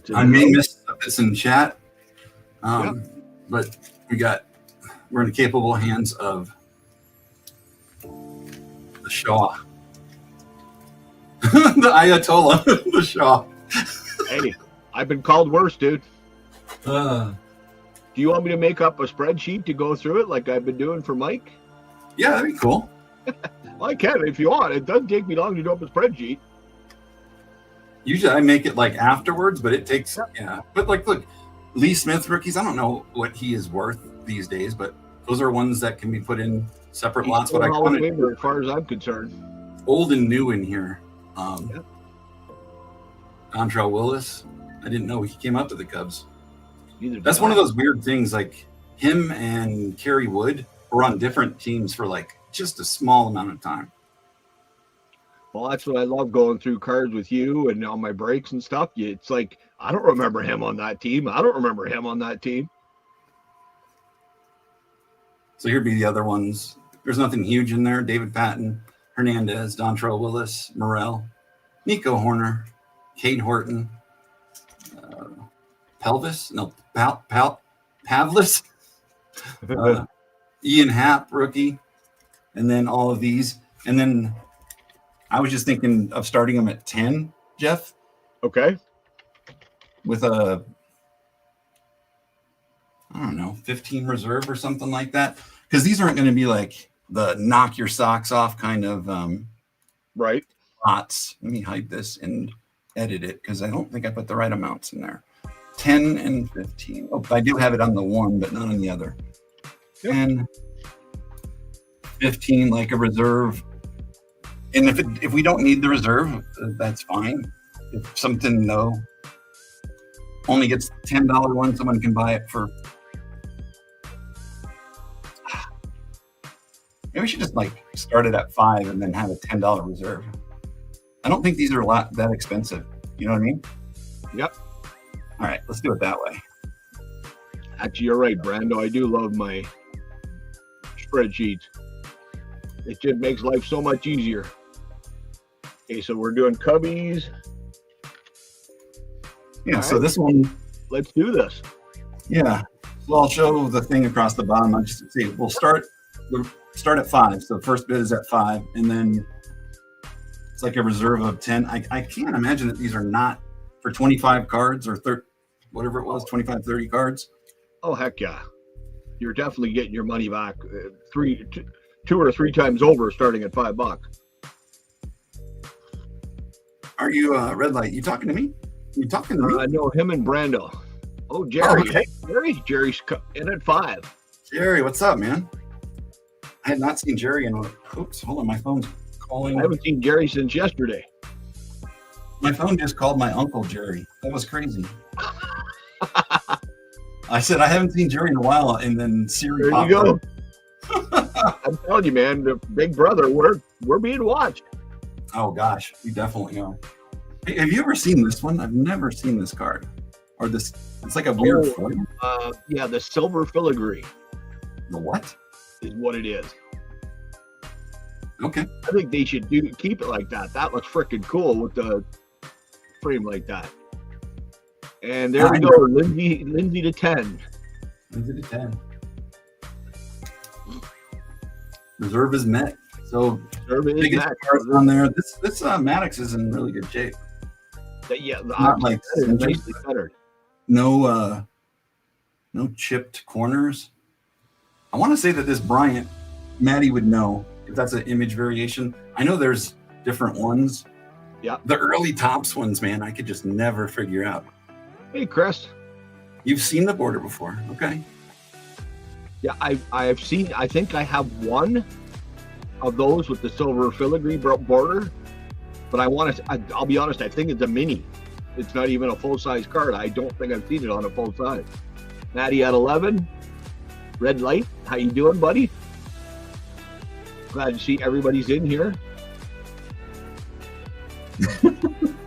to
I may miss this in chat. But we're in the capable hands of the Shah. The Ayatollah, the Shah.
Hey, I've been called worse, dude.
Do
you want me to make up a spreadsheet to go through it like I've been doing for Mike?
Yeah, that'd be cool.
I can if you want. It doesn't take me long to do up a spreadsheet.
Usually I make it like afterwards, but it takes, yeah. But like, look, Lee Smith rookies, I don't know what he is worth these days, but those are ones that can be put in separate lots. But I wanted,
as far as I'm concerned,
old and new in here. Dontrell Willis, I didn't know he came up to the Cubs. That's one of those weird things. Like him and Kerry Wood were on different teams for like just a small amount of time.
Well, that's what I love going through cards with you and on my breaks and stuff. It's like, I don't remember him on that team. I don't remember him on that team.
So here'd be the other ones. There's nothing huge in there. David Patton, Hernandez, Dontrell Willis, Morel, Nico Horner, Cade Horton, Pavlis, Ian Happ, rookie, and then all of these. And then I was just thinking of starting them at 10, Jeff.
Okay.
With a, I don't know, 15 reserve or something like that. Because these aren't going to be like the knock your socks off kind of
right
lots. Let me hide this and edit it because I don't think I put the right amounts in there. 10 and 15. Oh, I do have it on the one, but not on the other. Yep. 10, 15, like a reserve. And if we don't need the reserve, that's fine. If something only gets $10 one, someone can buy it for. Maybe we should just like start it at 5 and then have a $10 reserve. I don't think these are that expensive. You know what I mean?
Yep.
All right, let's do it that way.
Actually, you're right, Brando. I do love my spreadsheets. It just makes life so much easier. Okay, so we're doing Cubbies.
Yeah, so this one.
Let's do this.
Yeah. So I'll show the thing across the bottom. I'll just see. We'll start at 5. So the first bid is at 5, and then it's like a reserve of 10. I can't imagine that these are not for 25 cards or 30, whatever it was, 25, 30 cards.
Oh, heck yeah. You're definitely getting your money back two or three times over starting at $5.
Are you red light? You talking to me? You talking to me?
No, him and Brando. Oh, Jerry.
Oh, okay.
Jerry's in at 5.
Jerry, what's up, man? I had not seen Jerry in oops, hold on, my phone's calling.
I haven't seen Jerry since yesterday.
My phone just called my uncle Jerry. That was crazy. I said I haven't seen Jerry in a while, and then Siri.
There you go. I'm telling you, man, the Big Brother, we're being watched.
Oh gosh, we definitely are. Hey, have you ever seen this one? I've never seen this card, or this. It's like a weird foil.
Yeah, the silver filigree.
The what?
Is what it is.
Okay.
I think they should keep it like that. That looks freaking cool with the frame like that. And there we go, Lindsay to 10.
Lindsay to 10. Reserve is met. So biggest cards on there. This Maddox is in really good shape.
Yeah, the
not like
is nicely centered.
No chipped corners. I want to say that this Bryant, Maddie would know if that's an image variation. I know there's different ones.
Yeah.
The early Topps ones, man, I could just never figure out.
Hey, Chris.
You've seen the border before, okay?
Yeah, I've seen. I think I have one of those with the silver filigree border, but I'll be honest. I think it's a mini. It's not even a full size card. I don't think I've seen it on a full size. Maddie at 11. Red light. How you doing, buddy? Glad to see everybody's in here.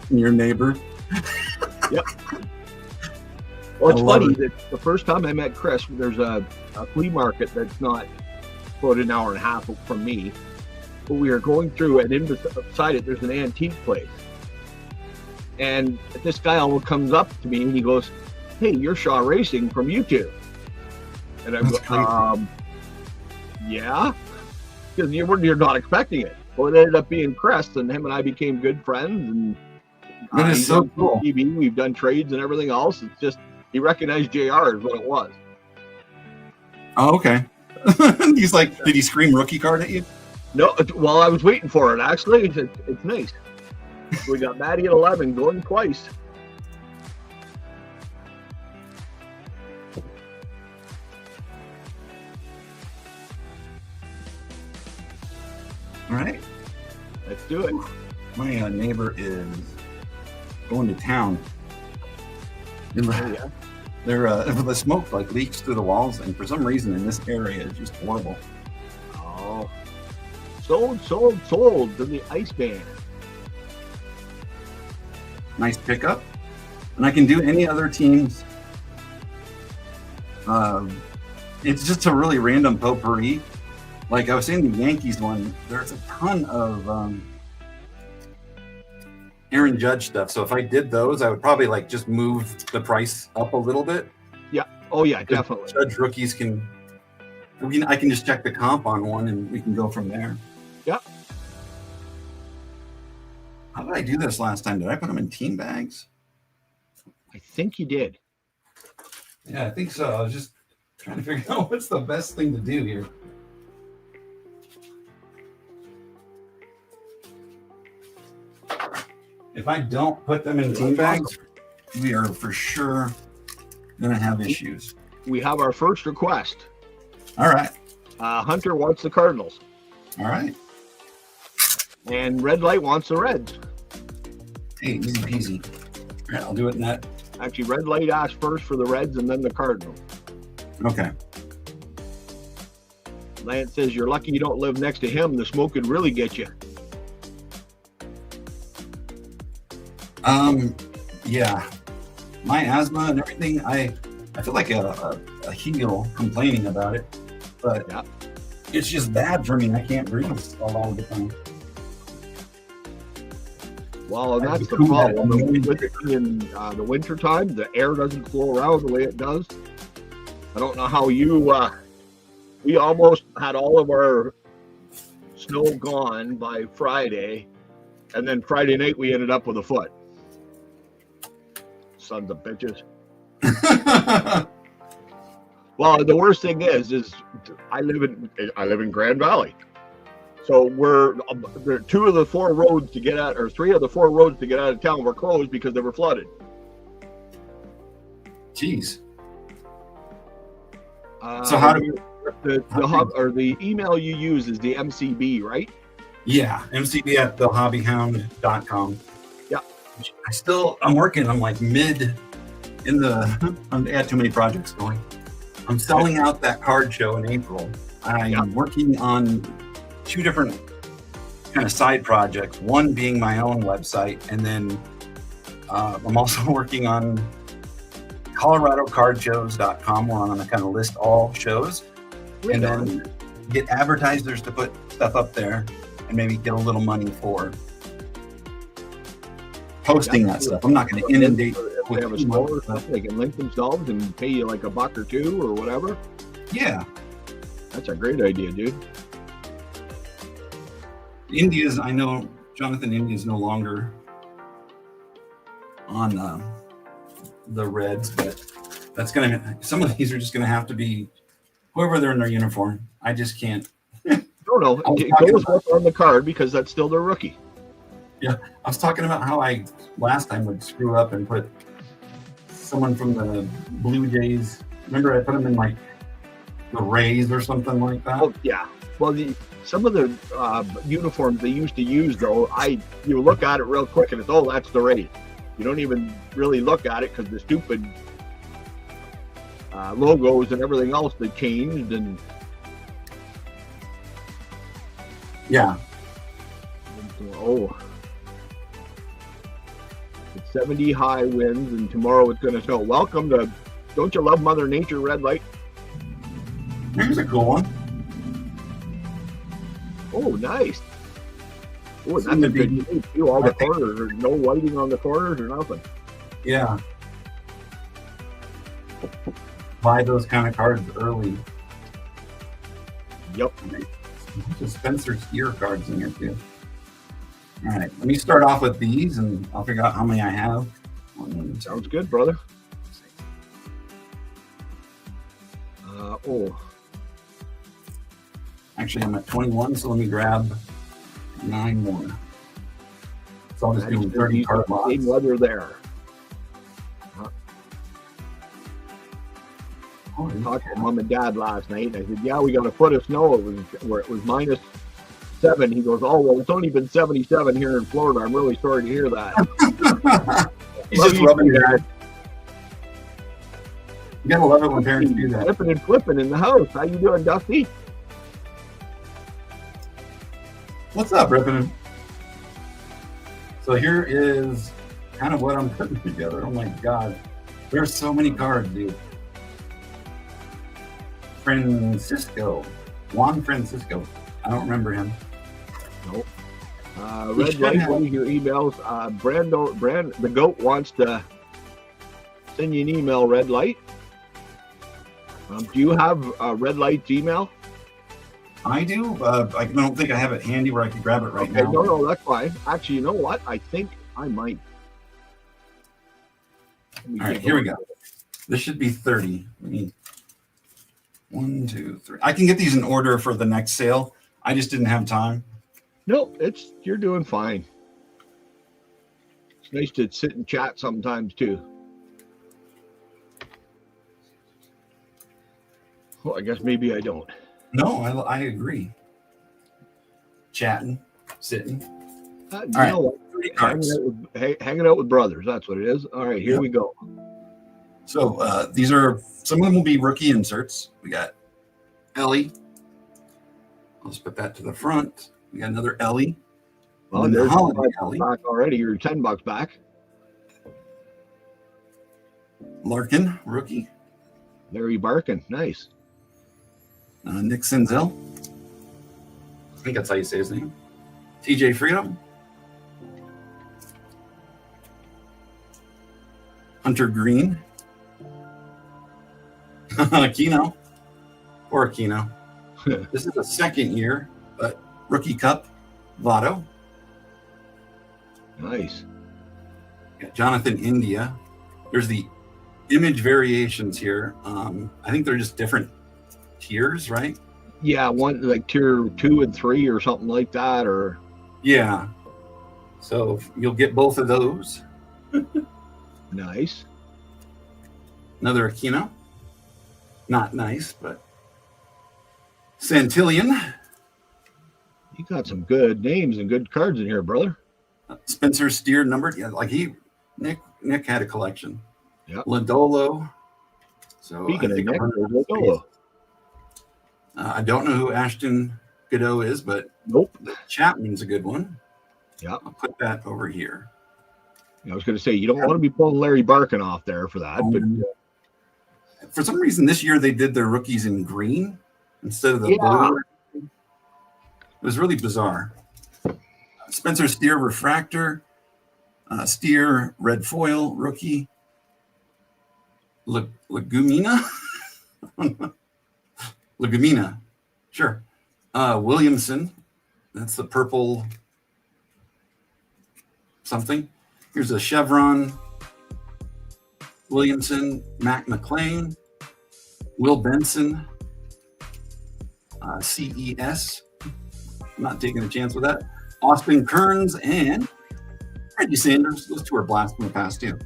Your neighbor.
Yep. Well, it's funny that the first time I met Chris, there's a flea market that's not about an hour and a half from me. But we are going through, and beside it, there's an antique place. And this guy almost comes up to me and he goes, "Hey, you're Shaw Racing from YouTube." And I go, yeah, because you're not expecting it. Well, it ended up being Chris, and him and I became good friends. And
that is so cool.
TV, we've done trades and everything else. It's just he recognized JR as what it was.
Oh, okay. He's like, did he scream rookie card at you?
No, well, I was waiting for it. Actually, it's nice. We got Maddie at 11 going twice.
All right.
Let's do it.
My neighbor is going to town.
Yeah.
The smoke like leaks through the walls, and for some reason in this area it's just horrible.
Oh, sold to the ice band.
Nice pickup, and I can do any other teams. It's just a really random potpourri. Like I was saying, the Yankees one, there's a ton of Aaron Judge stuff. So if I did those, I would probably like just move the price up a little bit.
Yeah. Oh yeah, definitely.
Judge rookies I can just check the comp on one and we can go from there.
Yep.
How did I do this last time? Did I put them in team bags?
I think you did.
Yeah, I think so. I was just trying to figure out what's the best thing to do here. If I don't put them in team bags, we are for sure going to have issues.
We have our first request.
All right.
Hunter wants the Cardinals.
All right.
And Red Light wants the Reds.
Hey, easy peasy. All right, I'll do it in that.
Actually, Red Light asked first for the Reds and then the Cardinals.
Okay.
Lance says, you're lucky you don't live next to him. The smoke could really get you.
Yeah. My asthma and everything, I feel like a heel complaining about it. But
yeah,
it's just bad for me. I can't breathe a lot of the time.
Well, and that's the problem. In the winter time, the air doesn't flow around the way it does. I don't know how you, we almost had all of our snow gone by Friday. And then Friday night, we ended up with a foot. Sons of bitches. Well, the worst thing is I live in Grand Valley, so there are 2 of the 4 roads to get out, or 3 of the 4 roads to get out of town were closed because they were flooded.
Jeez. So how do
the hub or the email you use is the MCB, right?
Yeah, MCB at thehobbyhound.com.
Yeah.
I'm working. I'm like mid in the. I had too many projects going. I'm selling out that card show in April. I'm working on 2 different kind of side projects. One being my own website, and then I'm also working on ColoradoCardShows.com, where I'm going to kind of list all shows, and then get advertisers to put stuff up there, and maybe get a little money for posting that stuff. I'm not going to inundate.
If they have a store or something, they can link themselves and pay you like $1 or $2 or whatever.
Yeah,
that's a great idea, dude.
I know Jonathan India is no longer on the Reds, but some of these are just gonna have to be whoever they're in their uniform. I just can't.
No, it goes on the card because that's still their rookie.
Yeah, I was talking about how I last time would screw up and put someone from the Blue Jays. Remember, I put them in like the Rays or something like that.
Oh yeah. Well, some of the uniforms they used to use, though, you look at it real quick and it's that's the Rays. You don't even really look at it because the stupid logos and everything else they changed and.
Yeah.
Oh. It's 70 high winds and tomorrow it's going to snow. Welcome to, don't you love Mother Nature, Red Light?
Here's a cool one.
Oh, nice. Oh, that's a good news too. All the corners, there's no whiting on the corners or nothing.
Yeah. Buy those kind of cards early.
Yep.
There's Spencer's ear cards in here too. All right, let me start off with these, and I'll figure out how many I have.
Sounds good, brother.
Actually, I'm at 21, so let me grab 9 more. So I'll just do 30 card lots.
Same weather there. I talked to Mom and Dad last night. I said, "Yeah, we got a foot of snow. It was -7." He goes, "Oh well, it's only been 77 here in Florida. I'm really sorry to hear that."
He's just rubbing your head. You gotta love it when parents do that.
Flipping and flipping in the house. How you doing, Dusty?
What's up, Rippin'? So here is kind of what I'm putting together. Oh my God, there's so many cards, dude. Juan Francisco. I don't remember him.
Nope. Red Light, what are your emails? The goat wants to send you an email, Red Light. Do you have Red Light's email?
I do. I don't think I have it handy where I can grab it right now.
No, that's fine. Actually, you know what? I think I might.
All right, here we go. This should be 30. Let me. 1, 2, 3. I can get these in order for the next sale. I just didn't have time.
No, you're doing fine. It's nice to sit and chat sometimes too. Well, I guess maybe I don't.
No, I agree. Chatting, sitting.
All right. Hanging out with brothers. That's what it is. All right, here we go.
So these are, some of them will be rookie inserts. We got Ellie. Let's put that to the front. We got another Ellie.
Well, there's Ellie back already. You're $10 back.
Larkin, rookie.
Larry Barkin, nice.
Nick Senzel. I think that's how you say his name. TJ Freedom. Hunter Green. Aquino. Or Aquino. This is the second year, but rookie cup. Votto.
Nice.
Got Jonathan India. There's the image variations here. I think they're just different tiers, right?
Yeah, one like tier 2 and 3 or something like that, or
Yeah. So you'll get both of those.
nice.
Another Aquino. Not nice, but Santillion.
You got some good names and good cards in here, brother.
Spencer Steer numbered. Yeah, like Nick had a collection.
Yep.
Lodolo. So
Speaking
I think
of Nick, there's Lodolo.
I don't know who Ashton Godot is, but
Nope.
the Chapman's a good one.
Yeah.
I'll put that over here.
I was going to say, you don't want to be pulling Larry Barkin off there for that. But
for some reason, this year they did their rookies in green instead of the blue. It was really bizarre. Spencer Steer Refractor, Steer Red Foil rookie, Legumina, Legumina, sure. Williamson, that's the purple something. Here's a Chevron. Williamson, Mac McLean, Will Benson, CES. I'm not taking a chance with that. Austin Kearns and Reggie Sanders. Those two are blast from the past too.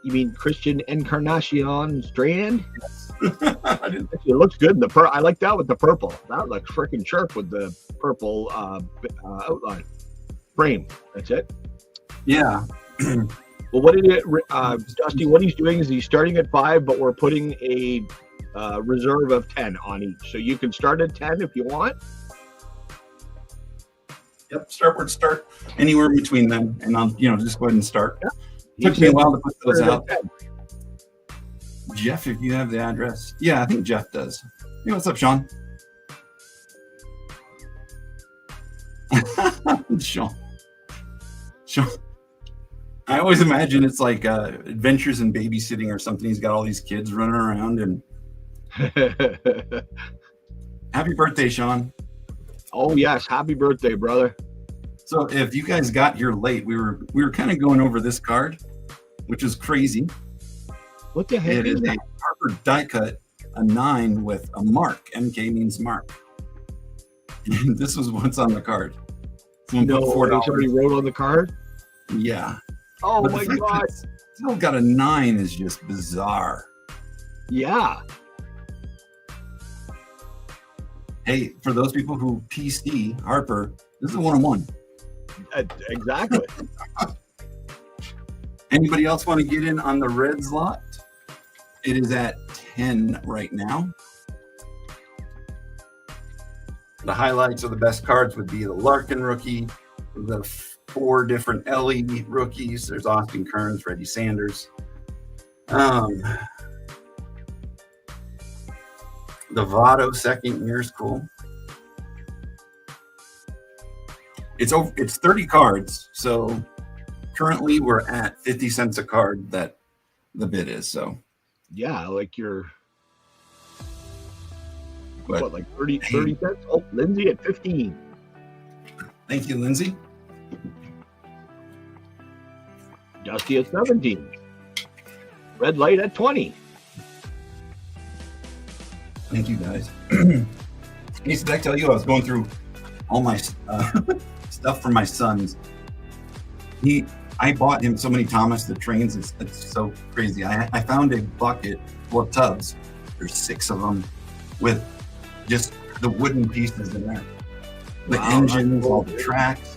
You mean Christian Encarnacion Strand?
Yes.
It looks good in the I like that with the purple. That looks freaking sharp with the purple outline frame. That's it.
Yeah.
Well, what did it, Dusty? What he's doing is he's starting at 5, but we're putting a reserve of 10 on each, so you can start at 10 if you want.
Yep. Start anywhere between them, and I'll just go ahead and start.
Yeah.
Took me a while to put those out. Jeff, if you have the address. Yeah, I think Jeff does. Hey, what's up, Sean? Sean. I always imagine it's like Adventures in Babysitting or something. He's got all these kids running around and happy birthday, Sean.
Oh yes, happy birthday, brother.
So if you guys got here late, we were kind of going over this card, which is crazy.
What the heck is
that? A Harper die cut, a 9 with a mark. MK means mark. And this was what's on the card.
Somebody wrote on the card?
Yeah.
Oh my God.
Still got a 9 is just bizarre.
Yeah.
Hey, for those people who PC Harper, this is a 1-on-1.
Exactly.
Anybody else want to get in on the Reds lot? It is at 10 right now. The highlights of the best cards would be the Larkin rookie, the 4 different LE rookies. There's Austin Kearns, Reggie Sanders. The Votto second year is cool. It's 30 cards, so currently we're at 50 cents a card that the bid is. So
yeah, like like 30 cents. Oh, Lindsay at 15.
Thank you, Lindsay.
Dusty at 17. Red Light at 20.
Thank you, guys. Did I tell you I was going through all my stuff for my sons? I bought him so many Thomas the Trains. It's so crazy. I found a bucket full of tubs. There's 6 of them with just the wooden pieces in there. The engines, all the tracks.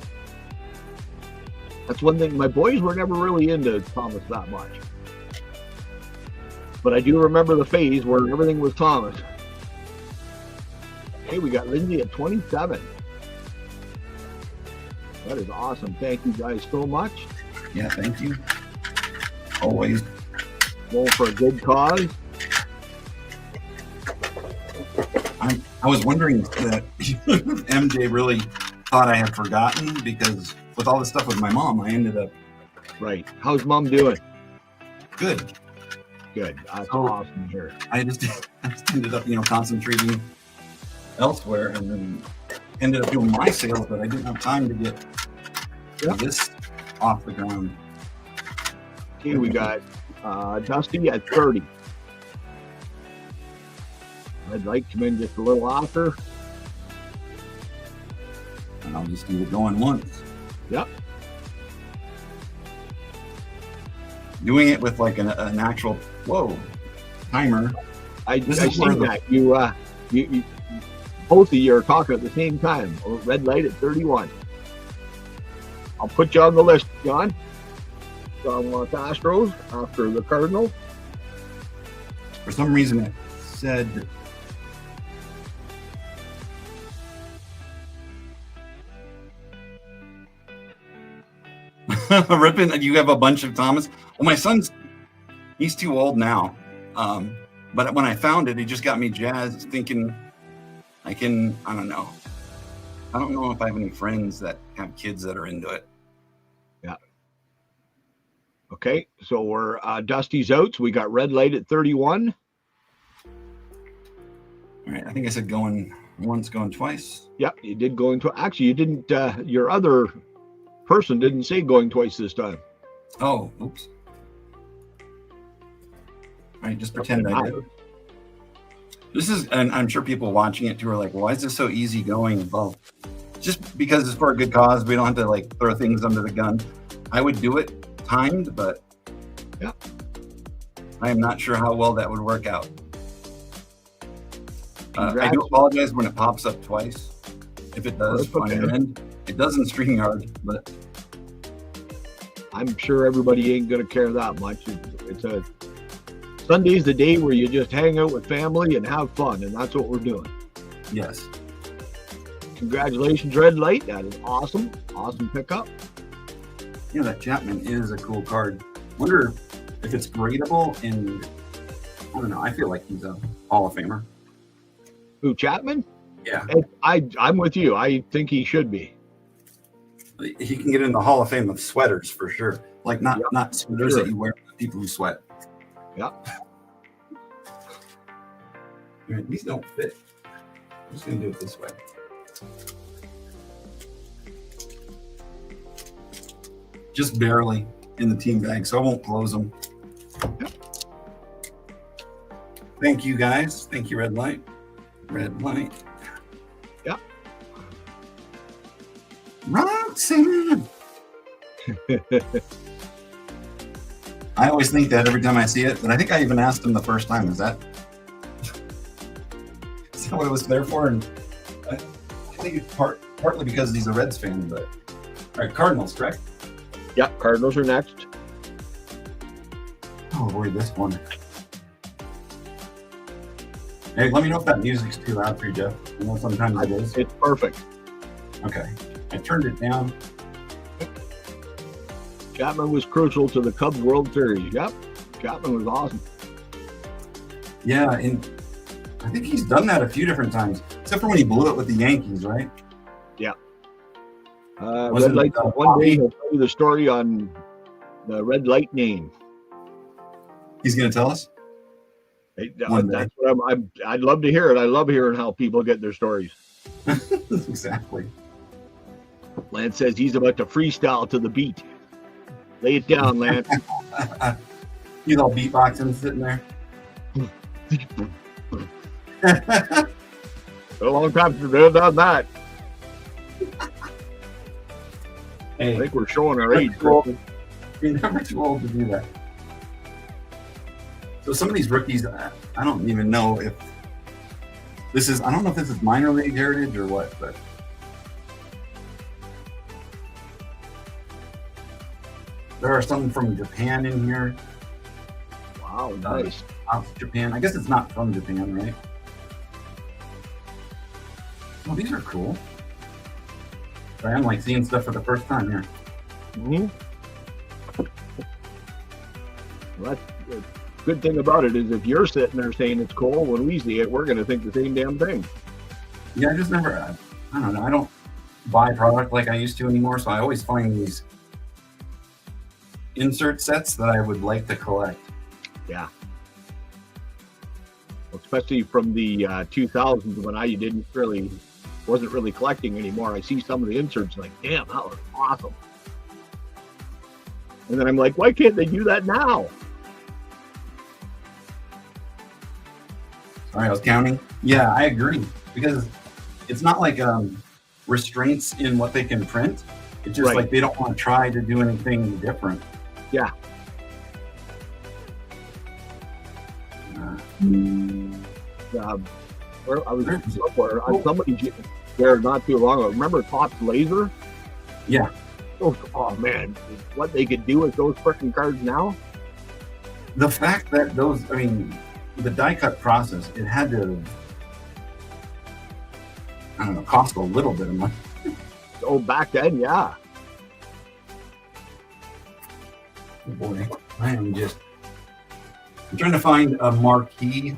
That's one thing. My boys were never really into Thomas that much. But I do remember the phase where everything was Thomas. Hey, we got Lindsay at 27. That is awesome. Thank you guys so much.
Yeah, thank you. Always.
Going for a good cause.
I was wondering that MJ really thought I had forgotten, because with all the stuff with my mom, I ended up.
Right. How's mom doing?
Good.
Good. That's awesome here.
I just ended up, concentrating elsewhere, and then ended up doing my sales, but I didn't have time to get this off the ground.
Okay, we got Dusty at 30. Red light come in just a little after.
And I'll just do it going once.
Yep.
Doing it with like an actual timer.
I see that you both of you are talking at the same time. Red light at 31. I'll put you on the list, John. John wants Astros after the Cardinals.
For some reason, it said Rippin, you have a bunch of Thomas. Well, my son's, he's too old now. But when I found it, it just got me jazzed thinking I don't know. I don't know if I have any friends that have kids that are into it.
Yeah. Okay, so we're Dusty's out. So we got red light at 31.
All right, I think I said going once, going twice.
Yep, you did going to. Actually, you didn't. Your other person didn't say going twice this time.
Oh, oops. All right, just pretend I did. This is, and I'm sure people watching it too are like, why is this so easy going? Well, just because it's for a good cause. We don't have to like throw things under the gun. I would do it timed, but
yeah,
I am not sure how well that would work out. I do apologize when it pops up twice. If it does on your end, it does in StreamYard, but
I'm sure everybody ain't gonna care that much. It's a Sunday's the day where you just hang out with family and have fun, and that's what we're doing.
Yes.
Congratulations, Red Light. That is awesome. Awesome pickup.
You know, that Chapman is a cool card. Wonder if it's gradable, and I don't know. I feel like he's a Hall of Famer.
Who, Chapman?
Yeah.
I'm with you. I think he should be.
He can get in the Hall of Fame of sweaters for sure. Like not sweaters that you wear for people who sweat.
Yep.
Right, these don't fit. I'm just gonna do it this way. Just barely in the team bag, so I won't close them. Yep. Thank you guys. Thank you, Red Light. Red Light.
Yep.
Roxanne. I always think that every time I see it, and I think I even asked him the first time, is that what it was there for? And I think it's partly because he's a Reds fan, but all right, Cardinals, correct?
Yep, Cardinals are next.
Oh, avoid this one. Hey, let me know if that music's too loud for you, Jeff. I know sometimes it is.
It's perfect.
Okay, I turned it down.
Chapman was crucial to the Cubs World Series. Yep, Chapman was awesome.
Yeah, and I think he's done that a few different times, except for when he blew it with the Yankees, right?
Yeah. Red Light. One day he'll tell you the story on the Red Light name.
He's going to tell us?
That's what I'd love to hear it. I love hearing how people get their stories.
Exactly.
Lance says he's about to freestyle to the beat. Lay it down, Lance.
He's all beatboxing, sitting there.
A long time since we've done that.
Hey,
I think we're showing our age.
You're never too old to do that. So some of these rookies, I don't even know if this is, I don't know if this is minor league heritage or what, but there are some from Japan in here.
Wow, nice.
Japan. I guess it's not from Japan, right? Oh, these are cool. I am like seeing stuff for the first time here.
Mm-hmm. Well, that's the good thing about it is if you're sitting there saying it's cool, when we see it, we're going to think the same damn thing.
Yeah, I just never, I don't know. I don't buy product like I used to anymore, so I always find these insert sets that I would like to collect.
Yeah. Especially from the 2000s when I wasn't really collecting anymore. I see some of the inserts like, damn, that was awesome. And then I'm like, why can't they do that now?
Sorry, I was counting. Yeah, I agree, because it's not like restraints in what they can print. It's just
Right.
like they don't want to try to do anything different.
Yeah. Where I was somewhere, somebody there not too long ago. Remember Topps Laser?
Yeah.
Oh man, what they could do with those freaking cards now?
The fact that those, I mean, the die cut process, it had to, I don't know, cost a little bit of money.
Oh, back then, yeah.
Oh boy, I'm trying to find a marquee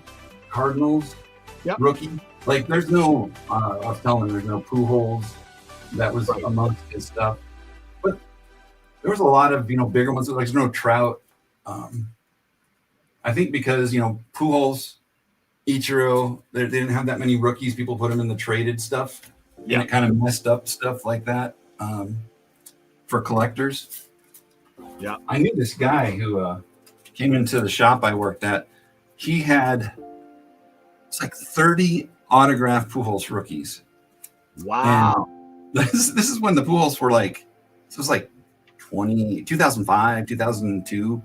Cardinals rookie. Like, there's no, I was telling him, there's no Pujols that was amongst his stuff. But there was a lot of, bigger ones. Like, there's no Trout. I think because, Pujols, Ichiro, they didn't have that many rookies. People put them in the traded stuff. Yeah. And it kind of messed up stuff like that for collectors.
Yeah.
I knew this guy who came into the shop I worked at. He had, it's like 30 autographed Pujols rookies.
Wow.
And this is when the Pujols were like, this was like 2005, 2002.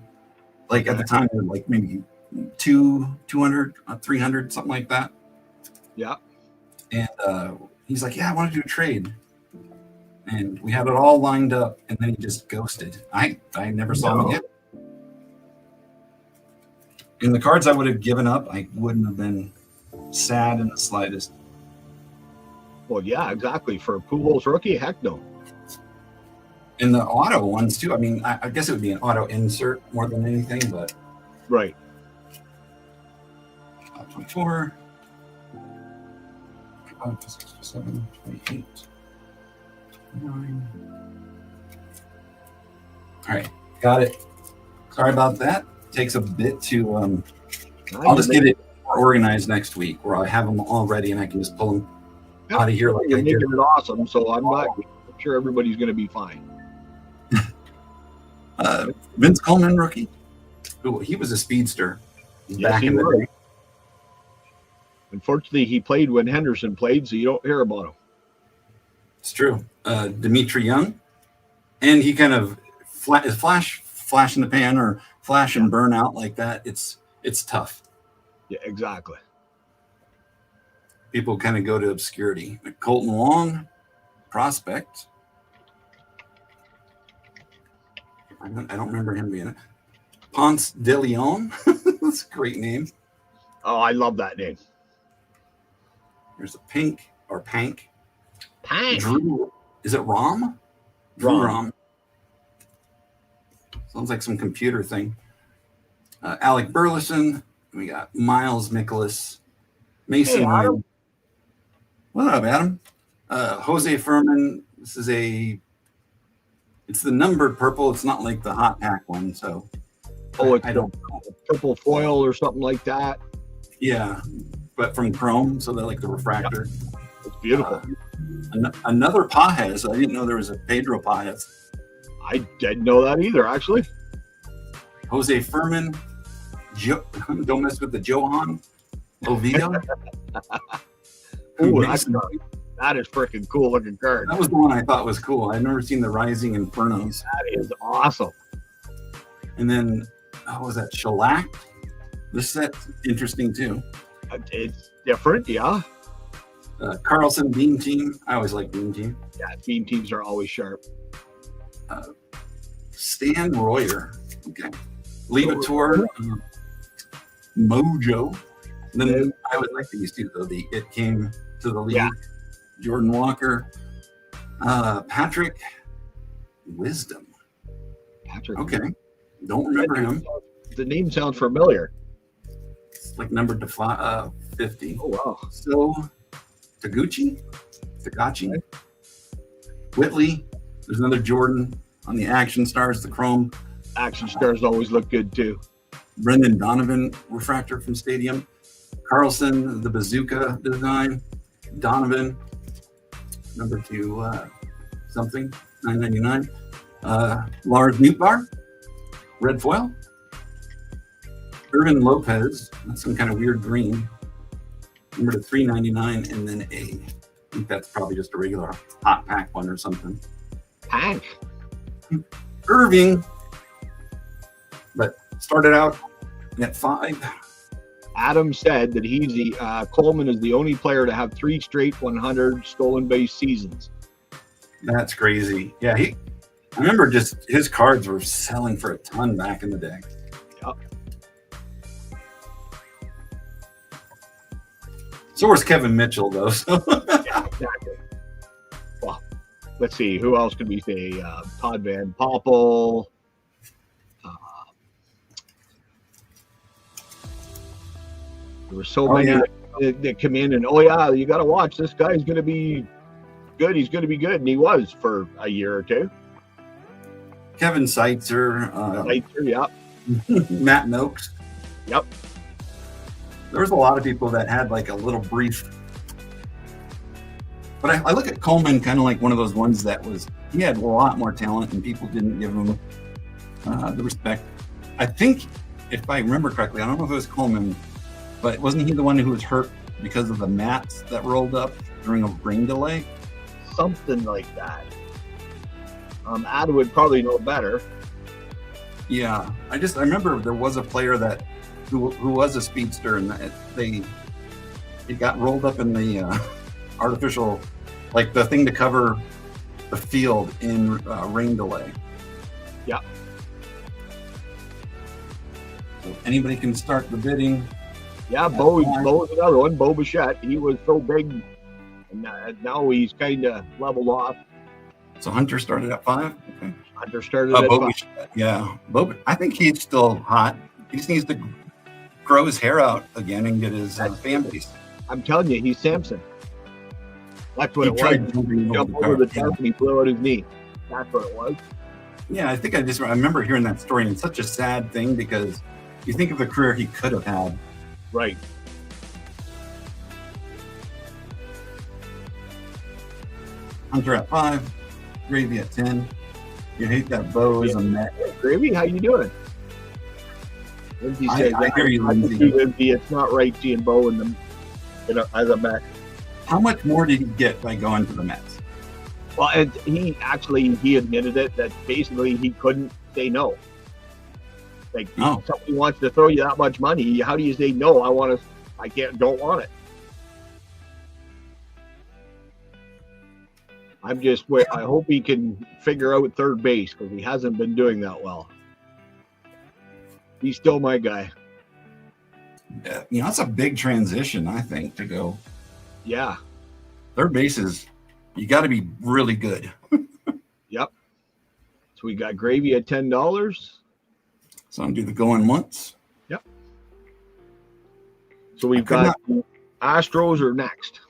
Like at the time, they were like maybe 200, 300, something like that.
Yeah.
And he's like, yeah, I want to do a trade. And we had it all lined up, and then he just ghosted. I never saw him again. In the cards I would have given up, I wouldn't have been sad in the slightest.
Well, yeah, exactly. For a Pujols rookie, heck no.
And the auto ones too. I mean, I guess it would be an auto insert more than anything, but
right.
24, 5, 6, 7, 28, 9. All right, got it. Sorry about that. Takes a bit to. I'll just get it more organized next week, where I have them all ready and I can just pull them out of here. Like
you're making it awesome, so I'm sure everybody's going to be fine.
Vince Coleman rookie. Ooh, he was a speedster back in the day.
Unfortunately, he played when Henderson played, so you don't hear about him.
It's true. Dimitri Young, and he kind of flash in the pan or flash and burn out like that. It's tough.
Yeah, exactly.
People kind of go to obscurity. Like Colton Long, prospect. I don't remember him being it. Ponce de Leon. That's a great name.
Oh, I love that name.
There's a Pink or Pank.
Pank.
Drew. Is it Rom? Drew Rom. Sounds like some computer thing. Alec Burleson. We got Miles Mikolas. Mason. Hey, what up, Adam? Jose Furman. This is it's the numbered purple. It's not like the hot pack one. So,
I don't know. Purple foil or something like that.
Yeah, but from chrome, so they're like the refractor.
Yeah. It's beautiful.
Another Pajes. I didn't know there was a Pedro Pajes. I
didn't know that either, actually.
Jose Furman. Don't mess with the Johan Oviedo.
Ooh, that is freaking cool looking card.
That was the one I thought was cool. I've never seen the Rising Infernos.
That is awesome.
And then, what was that? Shellac. This set's interesting too.
It's different, yeah.
Carlson Beam Team. I always like Beam Team.
Yeah, Beam Teams are always sharp.
Stan Royer. Okay. Levator. Mojo. And then I would like these two though. It came to the league. Yeah. Jordan Walker. Patrick Wisdom.
Patrick.
Okay. Don't remember him.
The name sounds familiar.
It's like numbered to 50.
Oh wow.
So Tagachi. Whitley. There's another Jordan on the Action Stars, the Chrome.
Action Stars always look good too.
Brendan Donovan refractor from Stadium. Carlson, the Bazooka design. Donovan, number 2 something, $9.99. Lars Newtbar, red foil. Irvin Lopez, that's some kind of weird green. number to 399, and then a, I think that's probably just a regular hot pack one or something.
Hank.
Irving, but started out at 5.
Adam said that he's the Coleman is the only player to have 3 straight 100 stolen base seasons.
That's crazy. Yeah, I remember just his cards were selling for a ton back in the day.
Yep.
So was Kevin Mitchell, though. So.
Yeah, exactly. Well, let's see. Who else could we say? Todd Van Poppel. There were so many that come in and, oh, yeah, you got to watch. This guy's going to be good. He's going to be good. And he was for a year or two.
Kevin Seitzer.
Yep.
Matt Noakes.
Yep.
There was a lot of people that had like a little brief. But I look at Coleman kind of like one of those ones that he had a lot more talent and people didn't give him the respect. I think, if I remember correctly, I don't know if it was Coleman, but wasn't he the one who was hurt because of the mats that rolled up during a rain delay?
Something like that. Adam would probably know better.
Yeah, I remember there was a player who was a speedster, and it got rolled up in the artificial, like the thing to cover the field in rain delay.
Yeah.
So anybody can start the bidding.
Yeah, Bo's another one. Bo Bichette. He was so big, and now he's kind of leveled off.
So Hunter started at 5. Okay.
Hunter started at 5.
Yeah, Bo. I think he's still hot. He just needs to grow his hair out again and get his fan base.
I'm telling you, he's Samson. That's what it was. Jump over the top and he blew out his knee. That's what it was.
Yeah, I think I remember hearing that story, and it's such a sad thing because you think of the career he could have had.
Right.
Hunter at 5, Gravy at 10. You hate that Bo is a Met.
Gravy, how you doing? Lindsay says,
I hear you, Lindsay.
It's not right seeing Bo as a Met.
How much more did he get by going to the Mets?
Well, and he admitted it, that basically he couldn't say no. Like, if somebody wants to throw you that much money, how do you say no? Don't want it. I hope he can figure out third base, because he hasn't been doing that well. He's still my guy.
Yeah, that's a big transition, I think, to go.
Yeah.
Third base you got to be really good.
Yep. So we got Gravy at $10.
So I'm do the going once.
Yep. So we've got Astros are next.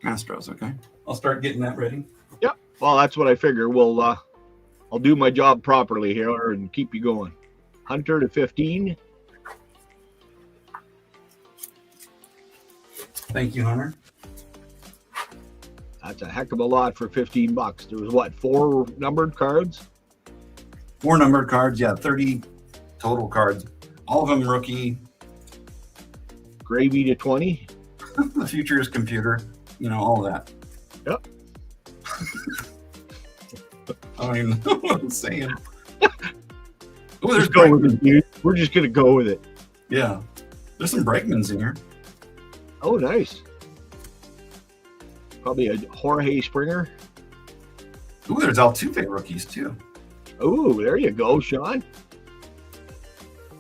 Astros, okay. I'll start getting that ready.
Yep. Well, that's what I figure. I'll do my job properly here and keep you going. Hunter to 15.
Thank you, Hunter.
That's a heck of a lot for $15. There was 4 numbered cards?
4 numbered cards, yeah, 30 total cards. All of them rookie.
Gravy to 20.
The Futures computer, all of that.
Yep.
I don't even know what I'm saying.
Let's go with it, dude. We're just going to go with it.
Yeah. There's some Bregmans in here.
Oh, nice. Probably a Jorge Springer.
Ooh, there's Altuve rookies, too.
Ooh, there you go, Sean.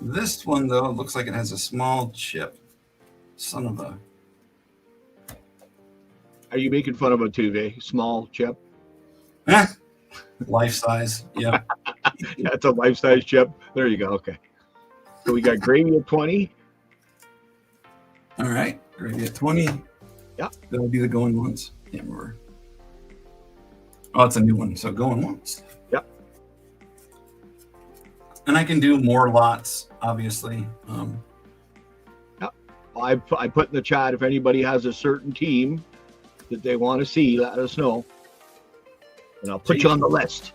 This one, though, looks like it has a small chip. Son of a...
Are you making fun of Altuve? Small chip?
Life size, yeah.
That's a life-size chip. There you go, okay. So we got Gravy at 20.
All right, Gravy at 20.
Yep.
That'll be the going once. Can't remember. Oh, it's a new one, so going once.
Yep.
And I can do more lots, obviously.
Yep. I put in the chat, if anybody has a certain team that they want to see, let us know. And I'll put you on the list.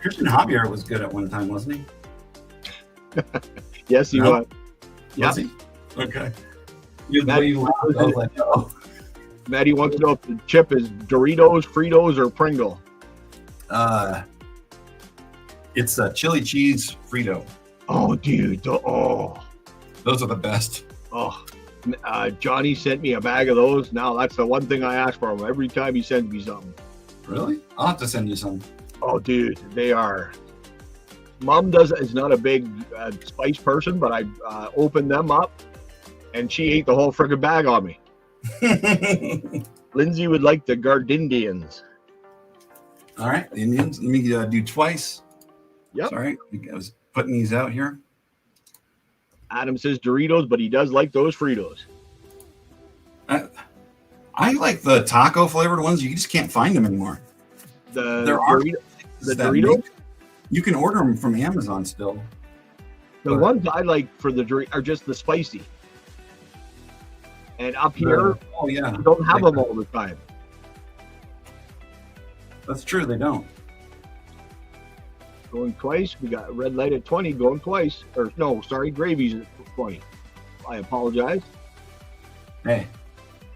Christian Javier was good at one time, wasn't he?
Yes, he was.
Was he? Okay. The way you laughed, I was like, oh.
Maddie wants to know if the chip is Doritos, Fritos, or Pringle.
It's a chili cheese Frito.
Oh, dude.
Those are the best.
Oh, Johnny sent me a bag of those. Now that's the one thing I ask for him every time he sends me something.
Really? I'll have to send you some.
Oh, dude, they are. Mom is not a big spice person, but I opened them up, and she ate the whole freaking bag on me. Lindsay would like the Gardindians.
All right, the Indians. Let me do twice.
Yep.
Sorry, I was putting these out here.
Adam says Doritos, but he does like those Fritos.
I like the taco flavored ones. You just can't find them anymore.
The Doritos?
You can order them from Amazon still.
The ones I like for the Doritos are just the spicy. And up here,
you
don't have them all the time.
That's true, they don't.
Going twice. We got red light at 20, going twice. Or no, sorry, gravy's at 20. I apologize.
Hey,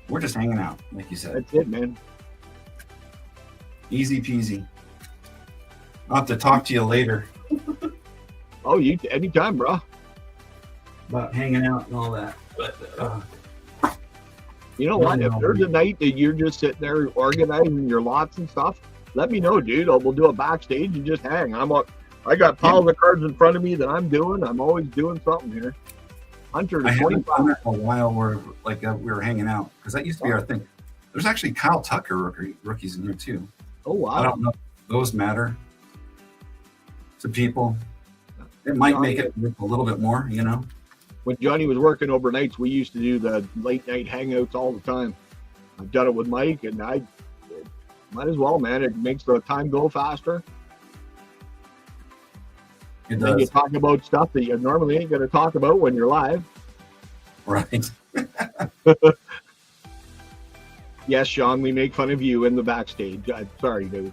we're just hanging out, like you said.
That's it, man.
Easy peasy. I'll have to talk to you later.
Oh, you anytime, bro.
About hanging out and all that. But
you know what? If there's a night that you're just sitting there organizing your lots and stuff, let me know, dude. We'll do a backstage and just hang. I got piles of cards in front of me that I'm doing. I'm always doing something here. Hunter,
I haven't done it a while where we were hanging out because that used to be our thing. There's actually Kyle Tucker rookies in here too.
Oh wow!
I don't know if those matter to people. It might make it a little bit more, you know.
When Johnny was working overnights, we used to do the late night hangouts all the time. I've done it with Mike, and I might as well, man. It makes the time go faster. And then you talk about stuff that you normally ain't going to talk about when you're live.
Right.
Yes, Sean, we make fun of you in the backstage. I'm sorry, dude.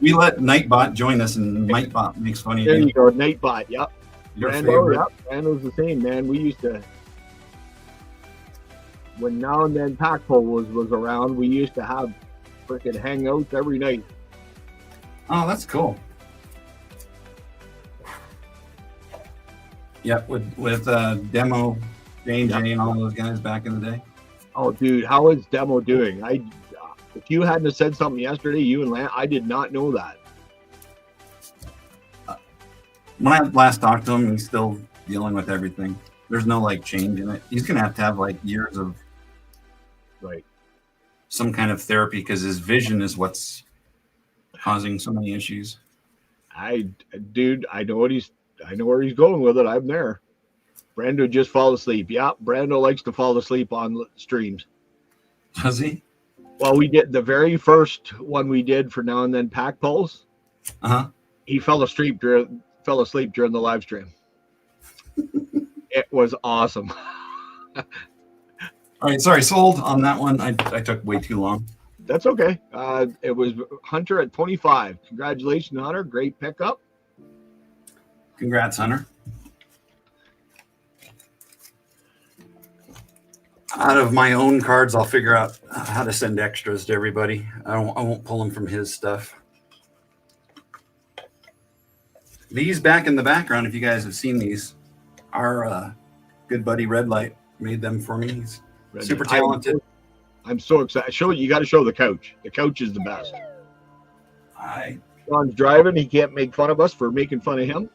we let Nightbot join us, and Nightbot makes fun of you.
There you go, Nightbot. Yep.
Your favorite.
Yep. Brando's the same, man. We used to, when Now and Then Packpole was around, we used to have freaking hangouts every night.
Oh, that's cool. Yep, with Demo, J&J, and all those guys back in the day.
Oh, dude, how is Demo doing? If you hadn't said something yesterday, you and Lance, I did not know that.
When I last talked to him, he's still dealing with everything. There's no change in it. He's gonna have to have years of some kind of therapy because his vision is what's causing so many issues.
Dude, I know where he's going with it. I'm there. Brando just fall asleep. Yeah, Brando likes to fall asleep on streams.
Does he?
Well, we did the very first one we did for Now and Then Pack Pulls. He fell asleep during the live stream. It was awesome.
All right, sorry, sold on that one. I took way too long.
That's okay. It was Hunter at 25. Congratulations, Hunter. Great pickup.
Congrats, Hunter. Out of my own cards, I'll figure out how to send extras to everybody. I won't pull them from his stuff. These back in the background, if you guys have seen these, our good buddy Red Light made them for me. He's super talented.
I'm so excited. You got to show the couch. The couch is the best. Sean's driving. He can't make fun of us for making fun of him.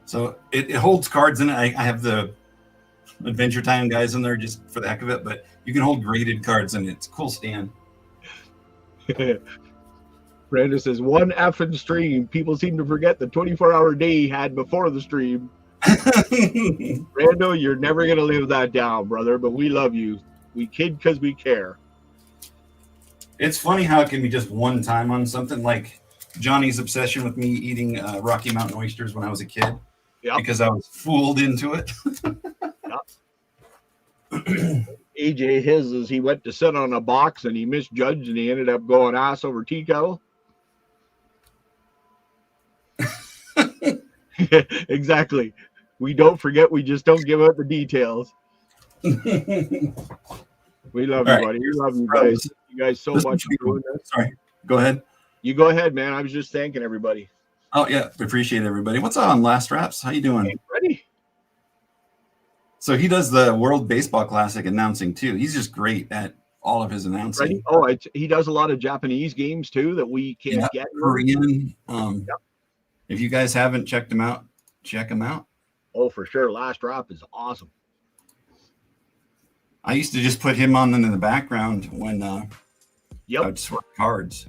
So it holds cards in it. I have the Adventure Time guys in there just for the heck of it, but you can hold graded cards in it. It's a cool stand.
Brandon says, one effing stream. People seem to forget the 24-hour day he had before the stream. Brando, you're never going to live that down, brother, but we love you. We kid because we care.
It's funny how it can be just one time on something, like Johnny's obsession with me eating Rocky Mountain oysters when I was a kid. Yep. Because I was fooled into it.
AJ, his is he went to sit on a box and he misjudged and he ended up going ass over tea kettle. Exactly. We don't forget. We just don't give out the details. We love you,
right.
buddy. We love you guys. Thank you guys so much for doing this.
Sorry, go ahead.
You go ahead, man. I was just thanking everybody.
Oh yeah, appreciate everybody. What's on Last Raps? How you doing?
Hey, ready?
So he does the World Baseball Classic announcing too. He's just great at all of his announcing.
Ready? Oh, he does a lot of Japanese games too that we can't get.
Korean. If you guys haven't checked him out, check him out.
Oh, for sure. Last Rap is awesome.
I used to just put him on in the background when I would sort cards.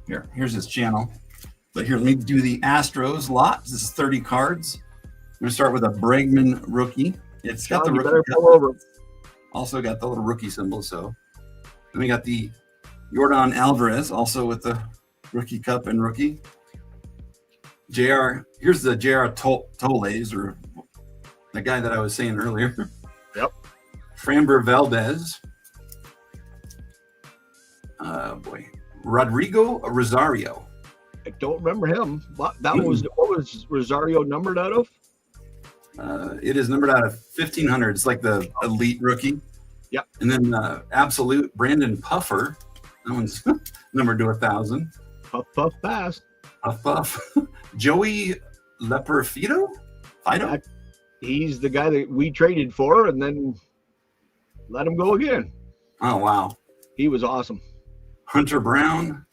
Here's his channel. But here, let me do the Astros lot. This is 30 cards. I'm going to start with a Bregman rookie. It's got the rookie. Also got the little rookie symbol. So then we got the Yordan Alvarez, also with the rookie cup and rookie. Here's the JR Toles, or the guy that I was saying earlier.
Yep.
Framber Valdez. Rodrigo Rosario.
I don't remember him. What was Rosario numbered out of?
It is numbered out of 1,500. It's like the elite rookie.
Yep.
And then absolute Brandon Puffer. That one's numbered to 1,000.
Puff, puff, pass.
Puff, puff. Joey Leperfido? Fido?
He's the guy that we traded for and then let him go again.
Oh, wow.
He was awesome.
Hunter Brown,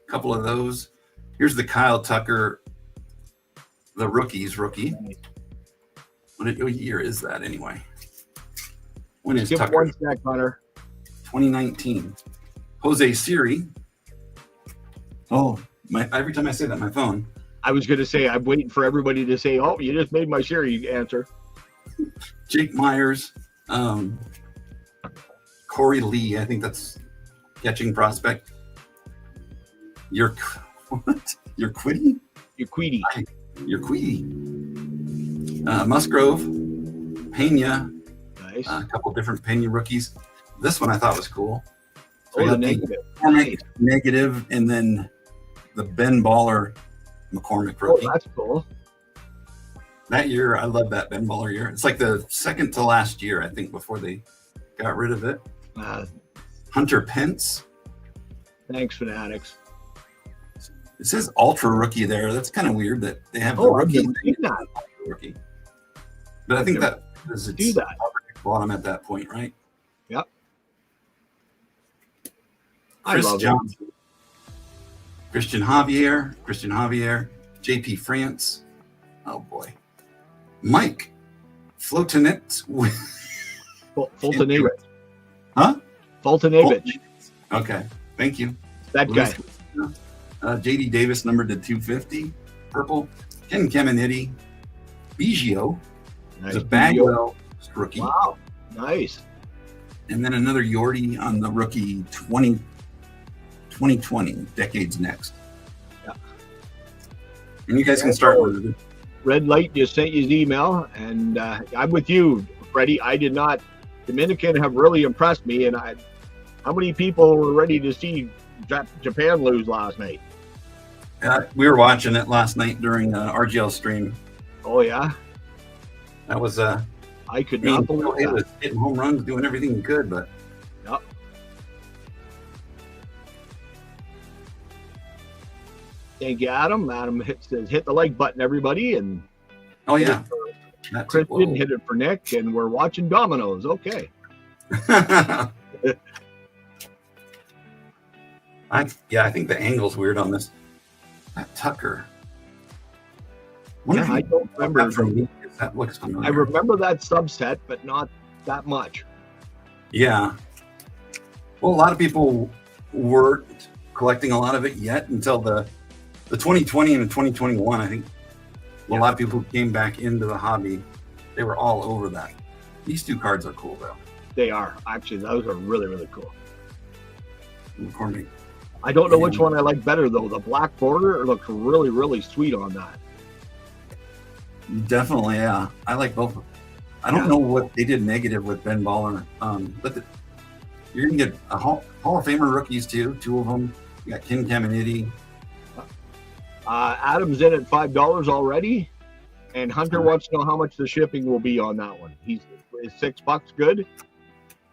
a couple of those. Here's the Kyle Tucker, the rookie. What year is that anyway? When is Tucker?
One sec, Hunter.
2019. Jose Siri. Oh, every time I say that, my phone.
I was going to say, I'm waiting for everybody to say, oh, you just made my Siri answer.
Jake Myers. Corey Lee, I think that's catching prospect. You're Quiddy?
You're Queedy.
Musgrove, Pena.
Nice.
A couple different Pena rookies. This one I thought was cool. So
the negative.
Negative, and then the Ben Baller McCormick rookie.
Oh, that's cool.
That year, I love that Ben Baller year. It's like the second to last year, I think, before they got rid of it. Hunter Pence.
Thanks, Fanatics.
It says Ultra Rookie there. That's kind of weird that they have the rookie. Rookie. But I think that is
do that.
Bottom at that point, right?
Yep.
Chris Johnson. Christian Javier, JP France. Oh boy. Mike Flotanet.
Fultonavich.
Huh?
Fultonavich.
Okay. Thank you.
That guy.
JD Davis numbered to 250. Purple. Ken Caminiti. Biggio.
Nice.
The Bagwell rookie.
Wow. Nice.
And then another Yordi on the rookie 2020. Decades Next.
Yeah.
And you guys can start with it.
Red Light just sent you his email, and I'm with you, Freddie. I did not. Dominican have really impressed me, and how many people were ready to see Japan lose last night?
We were watching it last night during RGL stream.
Oh yeah,
that was
I could not believe
it. Was hitting home runs, doing everything he could, but
yep. Thank you, Adam. Adam says hit the like button, everybody, and
yeah,
Kristen hit it for Nick, and we're watching dominoes. Okay.
I think the angle's weird on this. That Tucker.
I don't remember.
That looks familiar.
I remember that subset, but not that much.
Yeah. Well, a lot of people weren't collecting a lot of it yet until the 2020 and the 2021. I think a lot of people who came back into the hobby, they were all over that. These two cards are cool, though.
They are. Actually, those are really, really cool.
McCormick.
I don't know which one I like better, though. The black border looks really, really sweet on that.
Definitely, yeah. I like both of them. I don't know what they did negative with Ben Baller, but you're going to get a Hall of Famer rookies, too. Two of them. You got Ken Caminiti.
Adam's in at $5 already. And Hunter wants to know how much the shipping will be on that one. Is $6 good?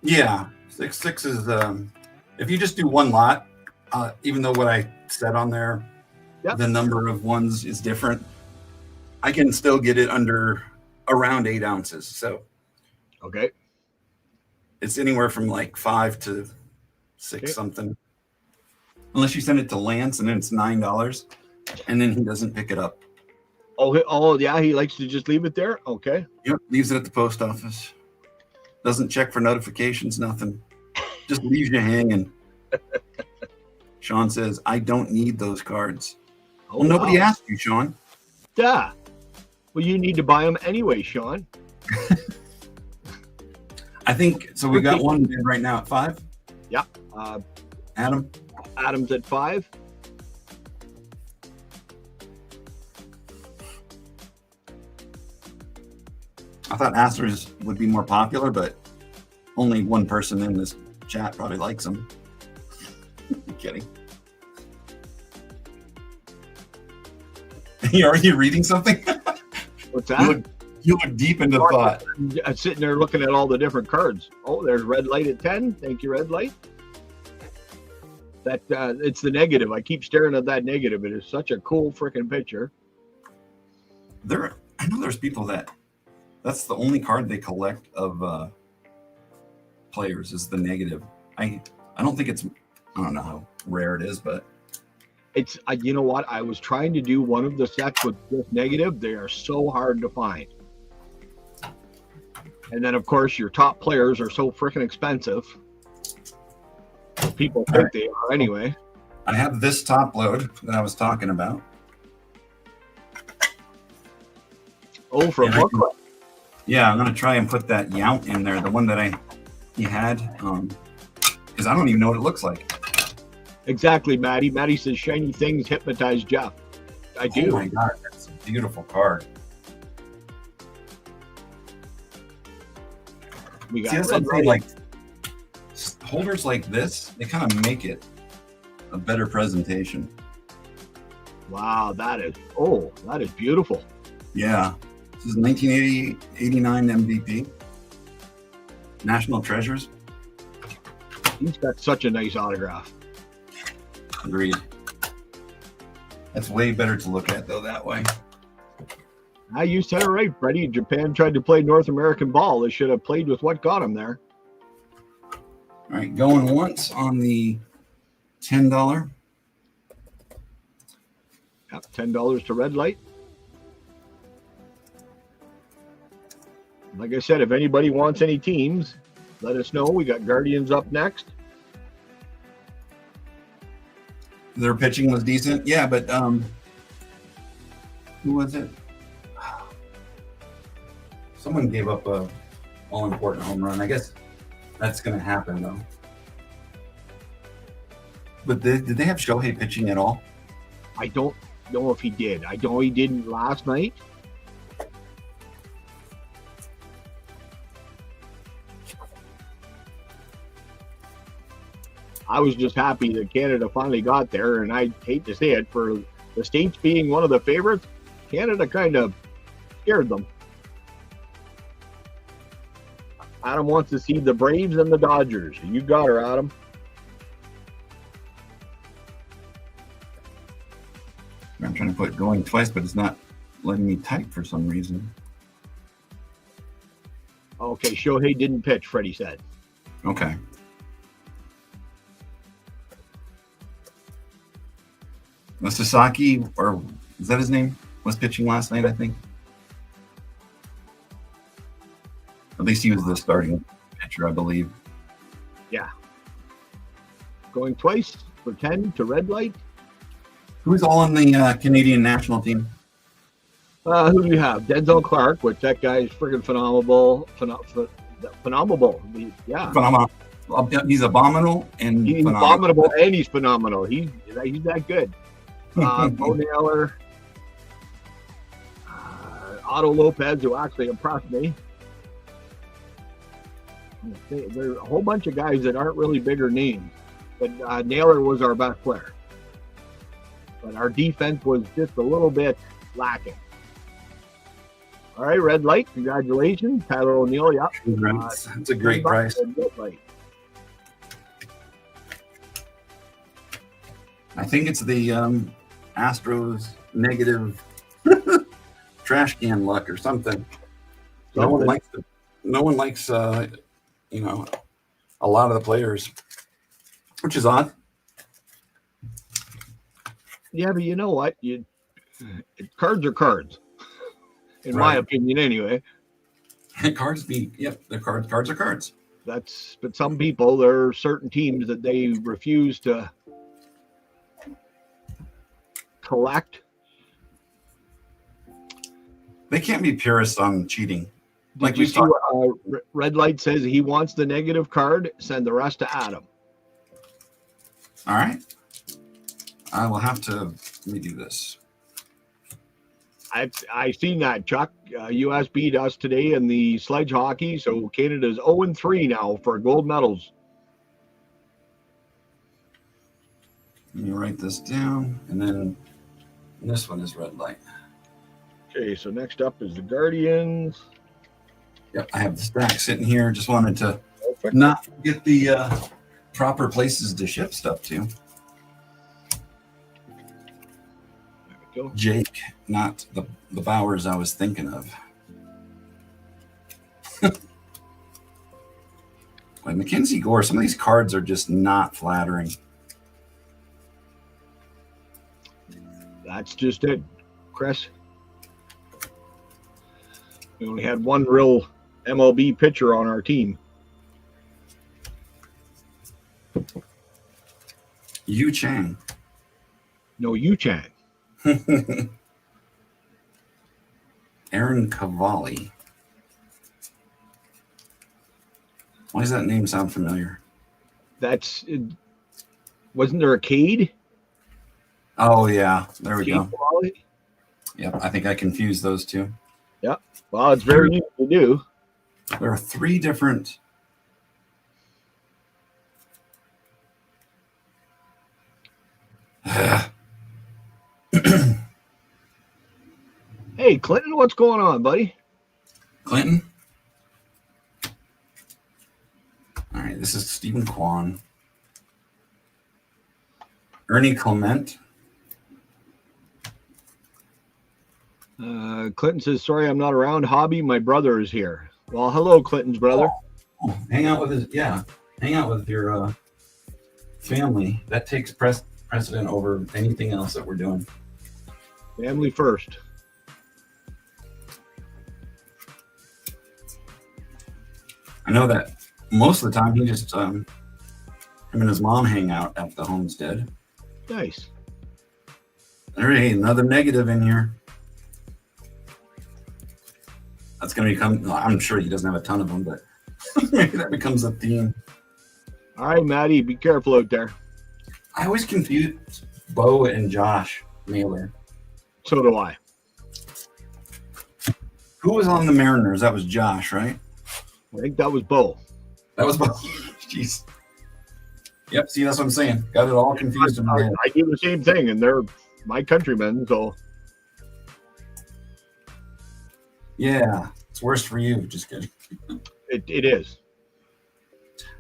Yeah, six is if you just do one lot, even though what I said on there,
yep,
the number of ones is different, I can still get it under around 8 ounces. So
okay,
it's anywhere from like 5 to 6 something, unless you send it to Lance and then it's $9 and then he doesn't pick it up.
Oh yeah, he likes to just leave it there. Okay.
Yep, leaves it at the post office. Doesn't check for notifications, nothing. Just leaves you hanging. Sean says, I don't need those cards. Well, nobody asked you, Sean.
Yeah. Well, you need to buy them anyway, Sean.
I think so. We got one right now at 5.
Yeah. Adam's at 5.
I thought Asters would be more popular, but only one person in this chat probably likes them. I'm kidding. Are you reading something?
What's that?
You look deep into thought.
I'm sitting there looking at all the different cards. Oh, there's red light at 10. Thank you, red light. That it's the negative. I keep staring at that negative. It is such a cool freaking picture.
I know there's people that's the only card they collect of players is the negative. I don't think I don't know how rare it is, but
it's you know what? I was trying to do one of the sets with this negative. They are so hard to find. And then of course your top players are so freaking expensive. People think they are anyway.
I have this top load that I was talking about.
Oh, from booklet.
Yeah, I'm gonna try and put that Yount in there, the one that he had, because I don't even know what it looks like.
Exactly, Maddie. Maddie says shiny things hypnotize Jeff. I do.
Oh my God, that's a beautiful card.
We got
that's something like holders like this, they kind of make it a better presentation.
Wow, that is beautiful.
Yeah. This is 1989 MVP. National Treasures.
He's got such a nice autograph.
Agreed. That's way better to look at though that way.
You said it right, Freddie. Japan tried to play North American ball. They should have played with what got them there.
All right, going once on the $10.
Yep, $10 to red light. Like I said, if anybody wants any teams, let us know. We got Guardians up next.
Their pitching was decent. Yeah, but who was it? Someone gave up a all-important home run. I guess that's going to happen, though. But did they have Shohei pitching at all?
I don't know if he did. I know he didn't last night. I was just happy that Canada finally got there, and I hate to say it, for the States being one of the favorites, Canada kind of scared them. Adam wants to see the Braves and the Dodgers. You got her, Adam.
I'm trying to put going twice, but it's not letting me type for some reason.
Okay, Shohei didn't pitch, Freddie said.
Okay. Sasaki, or is that his name? Was pitching last night, I think. At least he was the starting pitcher, I believe.
Yeah. Going twice for 10 to red light.
Who's all on the Canadian national team?
Who do we have? Denzel Clark, which that guy is friggin' phenomenal. Phenomenal. Yeah.
Phenomenal. He's abominable and
he's
phenomenal.
Abominable and he's phenomenal. He's that good. Bo Naylor, Otto Lopez, who actually impressed me. There's a whole bunch of guys that aren't really bigger names, but Naylor was our best player. But our defense was just a little bit lacking. All right, red light. Congratulations, Tyler O'Neill. Yeah,
Congrats. That's a great price.
Red light.
I think it's the Astros negative trash can luck or something. No one likes you know, a lot of the players, which is odd.
Yeah, but you know what? Cards are cards, in my opinion, anyway.
Cards they're cards. Cards are cards.
But some people, there are certain teams that they refuse to collect.
They can't be purists on cheating.
Like you see, red light says he wants the negative card. Send the rest to Adam.
All right. I will have to redo this.
I've seen that, Chuck. US beat us today in the sledge hockey, so Canada's 0-3 now for gold medals.
Let me write this down, and then this one is red light.
Okay, so next up is the Guardians.
Yep, I have the stack sitting here. Just wanted to not get the proper places to ship stuff to. Jake, not the Bowers I was thinking of. Like Mackenzie Gore, some of these cards are just not flattering.
That's just it, Chris. We only had one real MLB pitcher on our team.
Yu Chang.
No, Yu Chang.
Aaron Cavalli. Why does that name sound familiar?
Wasn't there a Cade?
Oh, yeah. There we go.
Cavalli?
Yep, I think I confused those two.
Yep. Well, it's very easy to do.
There are three different.
Hey, Clinton, what's going on, buddy?
Clinton. All right, this is Stephen Kwan. Ernie Clement.
Clinton says, sorry, I'm not around. Hobby, my brother is here. Well, hello, Clinton's brother.
Oh, hang out with your family. That takes precedent over anything else that we're doing.
Family first.
I know that most of the time he just him and his mom hang out at the homestead.
Nice.
Hey, another negative in here. That's going to become, I'm sure he doesn't have a ton of them, but maybe that becomes a theme.
All right, Maddie, be careful out there.
I always confuse Bo and Josh Naylor.
So do I.
Who was on the Mariners? That was Josh, right?
I think that was Bo.
That was Bo. Jeez. Yep, see, that's what I'm saying. Got it all confused in my head.
I do the same thing, and they're my countrymen, so.
Yeah, it's worse for you. Just kidding.
It is.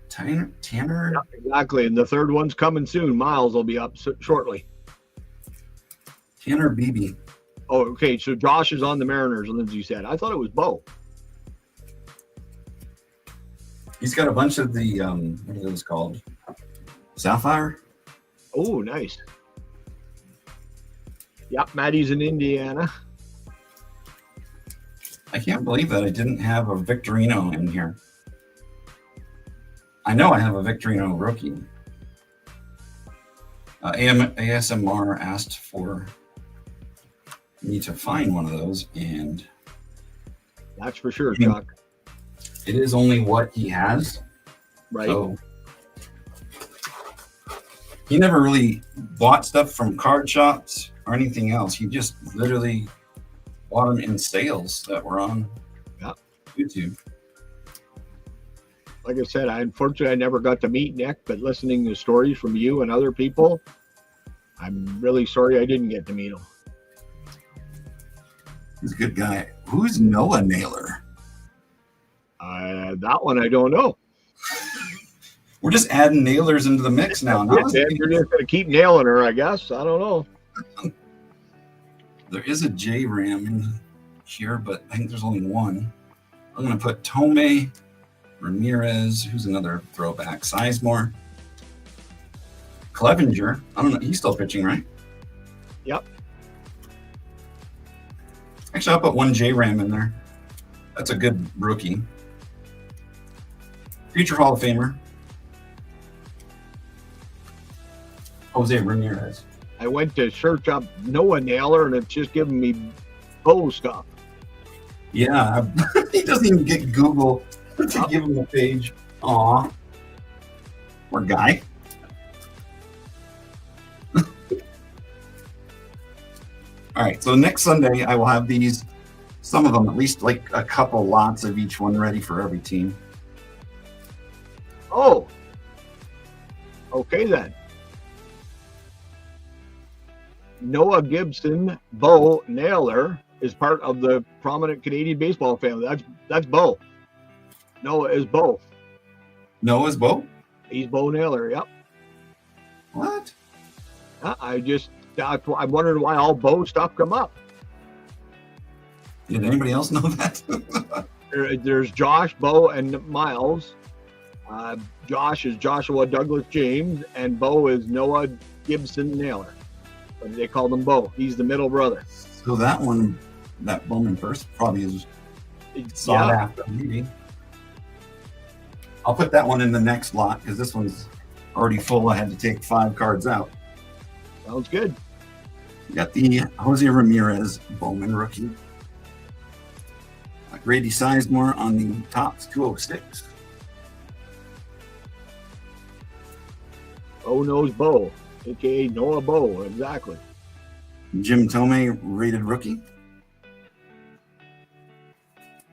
Tanner?
Yeah, exactly, and the third one's coming soon. Miles will be up shortly.
Tanner Beebe.
Oh, okay, so Josh is on the Mariners, Lindsay said. I thought it was Bo.
He's got a bunch of the, what are those called? Sapphire?
Oh, nice. Yep, Maddie's in Indiana.
I can't believe that I didn't have a Victorino in here. I know I have a Victorino rookie. ASMR asked for me to find one of those, and
that's for sure, Chuck.
It is only what he has.
Right.
So he never really bought stuff from card shops or anything else. He just literally bought them in sales that were on YouTube.
Like I said, unfortunately I never got to meet Nick, but listening to stories from you and other people, I'm really sorry I didn't get to meet him.
He's a good guy. Who's Noah Naylor?
That one I don't know.
We're just adding nailers into the mix now.
Yeah, Dan, you're just going to keep nailing her, I guess. I don't know.
There is a J Ram in here, but I think there's only one. I'm going to put Tome, Ramirez, who's another throwback, Sizemore, Clevenger. I don't know. He's still pitching, right?
Yep.
Actually, I'll put one J Ram in there. That's a good rookie. Future Hall of Famer, Jose Ramirez.
I went to search up Noah Naylor, and it's just giving me Bo stuff.
Yeah, he doesn't even get Google to give him a page. Aw, poor guy. All right, so next Sunday I will have these, some of them, at least like a couple lots of each one ready for every team.
Oh, okay then. Noah Gibson, Bo Naylor is part of the prominent Canadian baseball family. That's Bo. Noah is Bo.
Noah's Bo?
He's Bo Naylor. Yep.
What?
I'm wondering why all Bo stuff come up.
Did anybody else know that?
There's Josh, Bo, and Miles. Josh is Joshua Douglas James, and Bo is Noah Gibson Naylor. But they call him Bo. He's the middle brother.
So that one, that Bowman first, probably is sought after. Maybe. I'll put that one in the next lot because this one's already full. I had to take 5 cards out.
Sounds good.
We got the Jose Ramirez Bowman rookie. Grady Sizemore on the tops, 206.
Bo knows Bo, aka Noah Bo, exactly.
Jim Thome rated rookie.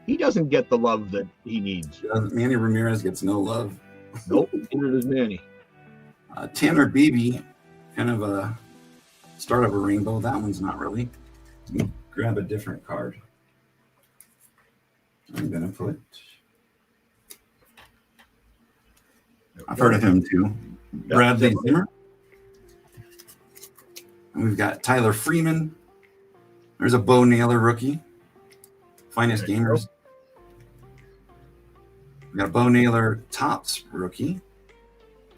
He doesn't get the love that he needs.
Manny Ramirez gets no love.
Nope, neither does Manny.
Tanner Beebe, kind of a start of a rainbow. That one's not really. Let me grab a different card. I'm gonna put. I've heard of him too. Bradley Zimmer. And we've got Tyler Freeman. There's a Bo Naylor rookie. Finest Gamers. We got a Bo Naylor Tops rookie.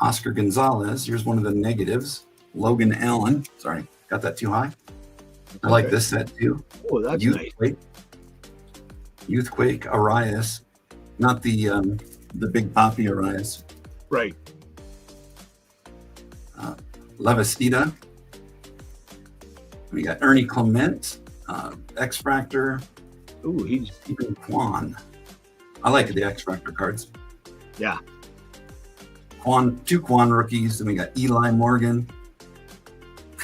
Oscar Gonzalez. Here's one of the negatives. Logan Allen. Sorry, got that too high. I like this set too.
Oh, that's
Youthquake.
nice.
Youthquake Arias. Not the big poppy Arias.
Right.
Levestida. We got Ernie Clement, X Factor.
Ooh, he's
even Quan. I like the X Factor cards.
Yeah.
Two Quan rookies. Then we got Eli Morgan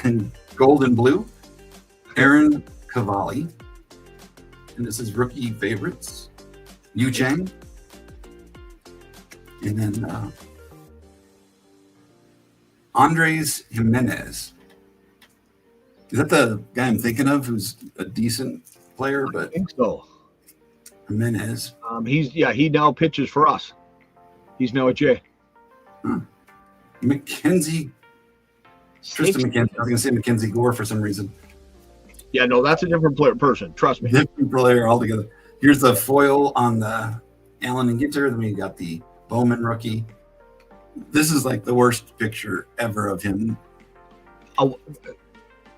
and Gold and Blue, Aaron Cavalli. And this is rookie favorites. Yu Chang. And then Andres Jimenez. Is that the guy I'm thinking of who's a decent player? But
I think so.
Jimenez.
He now pitches for us. He's now a J.
Mackenzie. Tristan McKenzie. I was going to say Mackenzie Gore for some reason.
Yeah, no, that's a different person. Trust me.
Different player altogether. Here's the foil on the Allen and Ginter. Then we got the Bowman rookie. This is like the worst picture ever of him.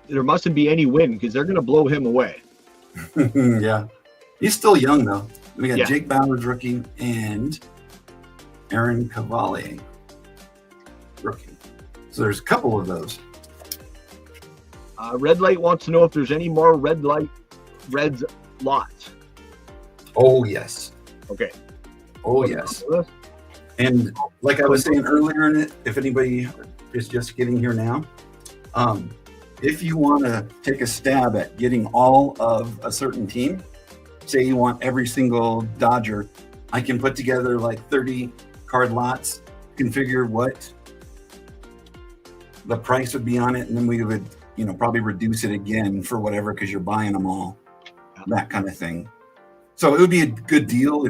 There mustn't be any win because they're going to blow him away.
Yeah. He's still young, though. We got Jake Bowers rookie and Aaron Cavalli rookie. So there's a couple of those.
Red Light wants to know if there's any more Reds lots.
Oh, yes.
Okay.
Oh, yes. And like I was saying earlier in it, if anybody is just getting here now, if you want to take a stab at getting all of a certain team, say you want every single Dodger, I can put together like 30 card lots, configure what the price would be on it, and then we would, probably reduce it again for whatever because you're buying them all. that kind of thing. So it would be a good deal.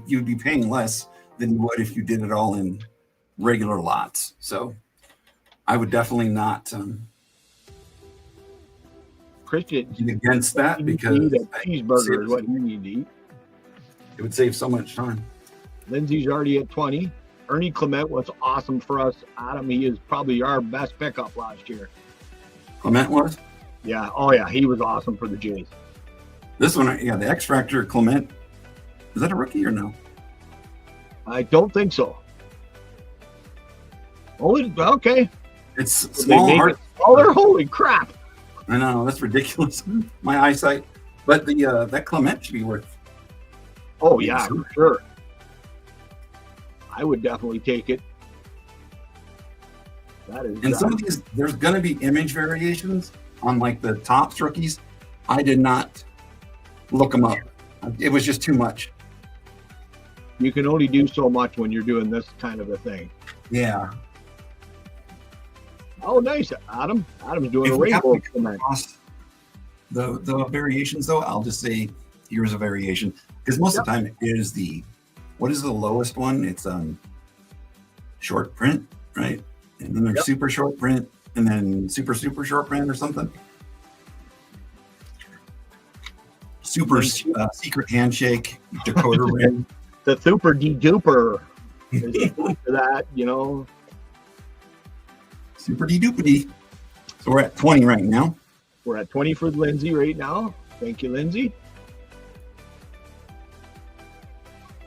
You'd be paying less than you would if you did it all in regular lots. So I would definitely not
Christian,
be against that, because
a cheeseburger is what you need to eat.
It would save so much time.
Lindsay's already at 20. Ernie Clement was awesome for us. Adam, he is probably our best pickup last year.
Clement was?
Yeah. Oh, yeah. He was awesome for the Jays.
This one, yeah, the X Factor Clement. Is that a rookie or no?
I don't think so. Only, okay.
It's small, hard.
Smaller? Holy crap.
I know, that's ridiculous. My eyesight. But the that Clement should be worth.
Oh, yeah, for sure. I would definitely take it. That is.
And some of these, there's going to be image variations on like the Topps rookies. I did not look them up. It was just too much.
You can only do so much when you're doing this kind of a thing.
Yeah.
Oh, nice, Adam. Adam's doing
If
a
we have
rainbow
to come
tonight.
across the variations, though, I'll just say here's a variation, because most of the time it is what is the lowest one? It's short print, right? And then there's super short print, and then super short print or something. Super secret handshake, decoder ring.
The super de-duper is that, you know.
Super de-doopity. So we're at 20 right now.
We're at 20 for Lindsay right now. Thank you, Lindsay.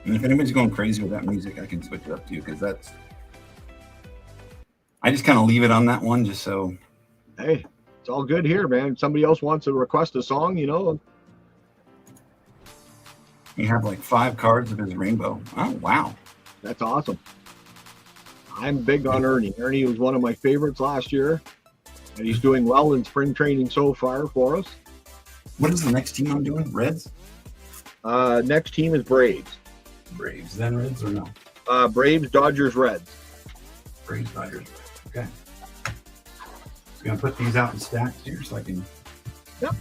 And if anybody's going crazy with that music, I can switch it up too, because I just kind of leave it on that one just so.
Hey, it's all good here, man. Somebody else wants to request a song, you know.
You have like 5 cards of his rainbow. Oh, wow.
That's awesome. I'm big on Ernie. Ernie was one of my favorites last year, and he's doing well in spring training so far for us.
What is the next team I'm doing? Reds?
Next team is Braves.
Braves, then Reds or no?
Braves, Dodgers, Reds.
Braves, Dodgers. Okay. So I'm going to put these out in stacks here so I can.
Yep.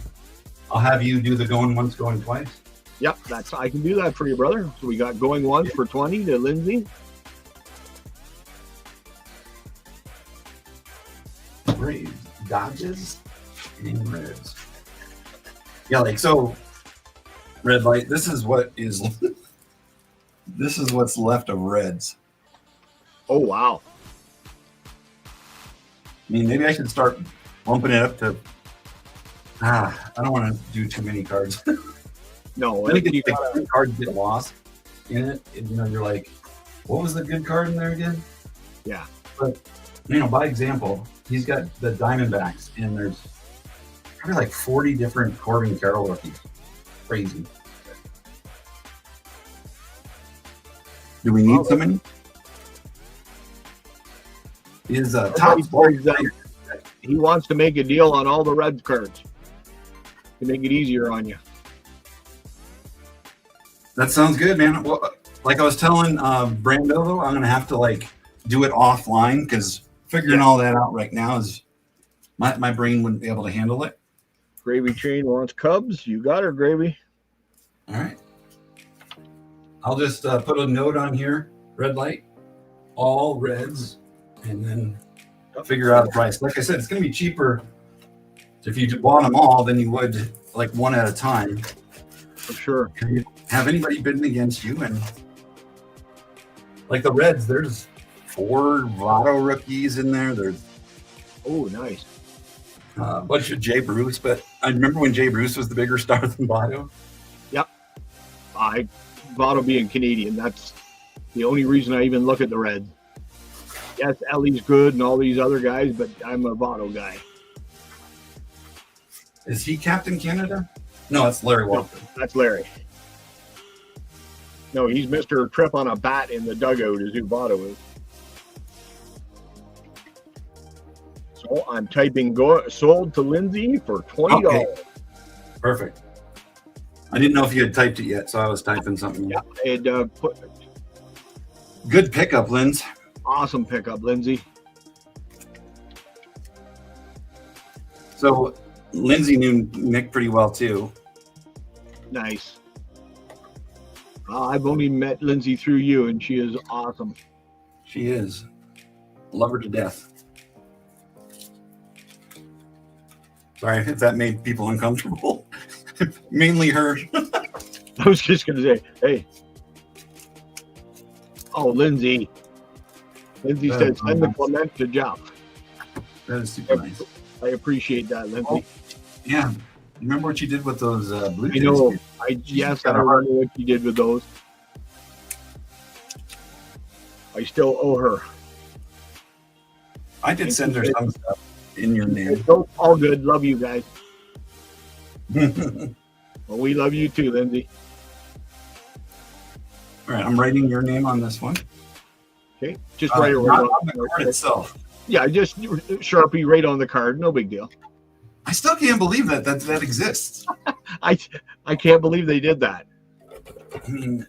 I'll have you do the going once, going twice.
Yep, I can do that for you, brother. So we got going once for 20 to Lindsay.
Braves, Dodgers, and Reds. Yeah, like so. Red light. This is what is. This is what's left of Reds.
Oh wow.
I mean, maybe I should start bumping it up to. I don't want to do too many cards.
No,
I think the cards get lost in it. And, you know, you're like, what was the good card in there again?
Yeah.
But, you know, by example, he's got the Diamondbacks, and there's probably like 40 different Corbin Carroll rookies. Crazy. Do we need so many? Is Topps
he wants to make a deal on all the Reds cards to make it easier on you.
That sounds good, man. Well, like I was telling Brando, though, I'm gonna have to like do it offline, because figuring all that out right now is my brain wouldn't be able to handle it.
Gravy Chain wants Cubs. You got her, Gravy.
All right. I'll just put a note on here, red light, all Reds, and then figure out a price. Like I said, it's going to be cheaper if you bought them all than you would like one at a time.
For sure.
Can you have anybody bidding against you? And like the Reds, there's 4 Votto rookies in there. There's
nice.
A bunch of Jay Bruce, but I remember when Jay Bruce was the bigger star than Votto.
Yep. Votto being Canadian, that's the only reason I even look at the Reds. Yes, Ellie's good and all these other guys, but I'm a Votto guy.
Is he Captain Canada? No, it's Larry Walker.
No, that's Larry. No, he's Mr. Trip on a bat in the dugout is who Votto is. So I'm typing sold to Lindsay for $20.
Okay. Perfect. I didn't know if you had typed it yet, so I was typing something.
Yeah, and
good pickup, Linz.
Awesome pickup, Lindsay.
So Lindsay knew Nick pretty well too.
Nice. I've only met Lindsay through you, and she is awesome.
She is. Love her to death. Sorry if that made people uncomfortable. Mainly her.
I was just going to say, hey. Oh, Lindsay. Lindsay said, send the Clement to Jeff.
That is super nice.
I appreciate that, Lindsay.
Oh, yeah. Remember what you did with those blue
I know. Yes, I remember what you did with those. I still owe her.
I did send her some stuff in your name.
All good. Love you guys. Well, we love you too, Lindsay.
All right, I'm writing your name on this one.
Okay, just write it
not on the card itself.
Yeah, just Sharpie right on the card. No big deal.
I still can't believe that exists.
I can't believe they did that.
I mean,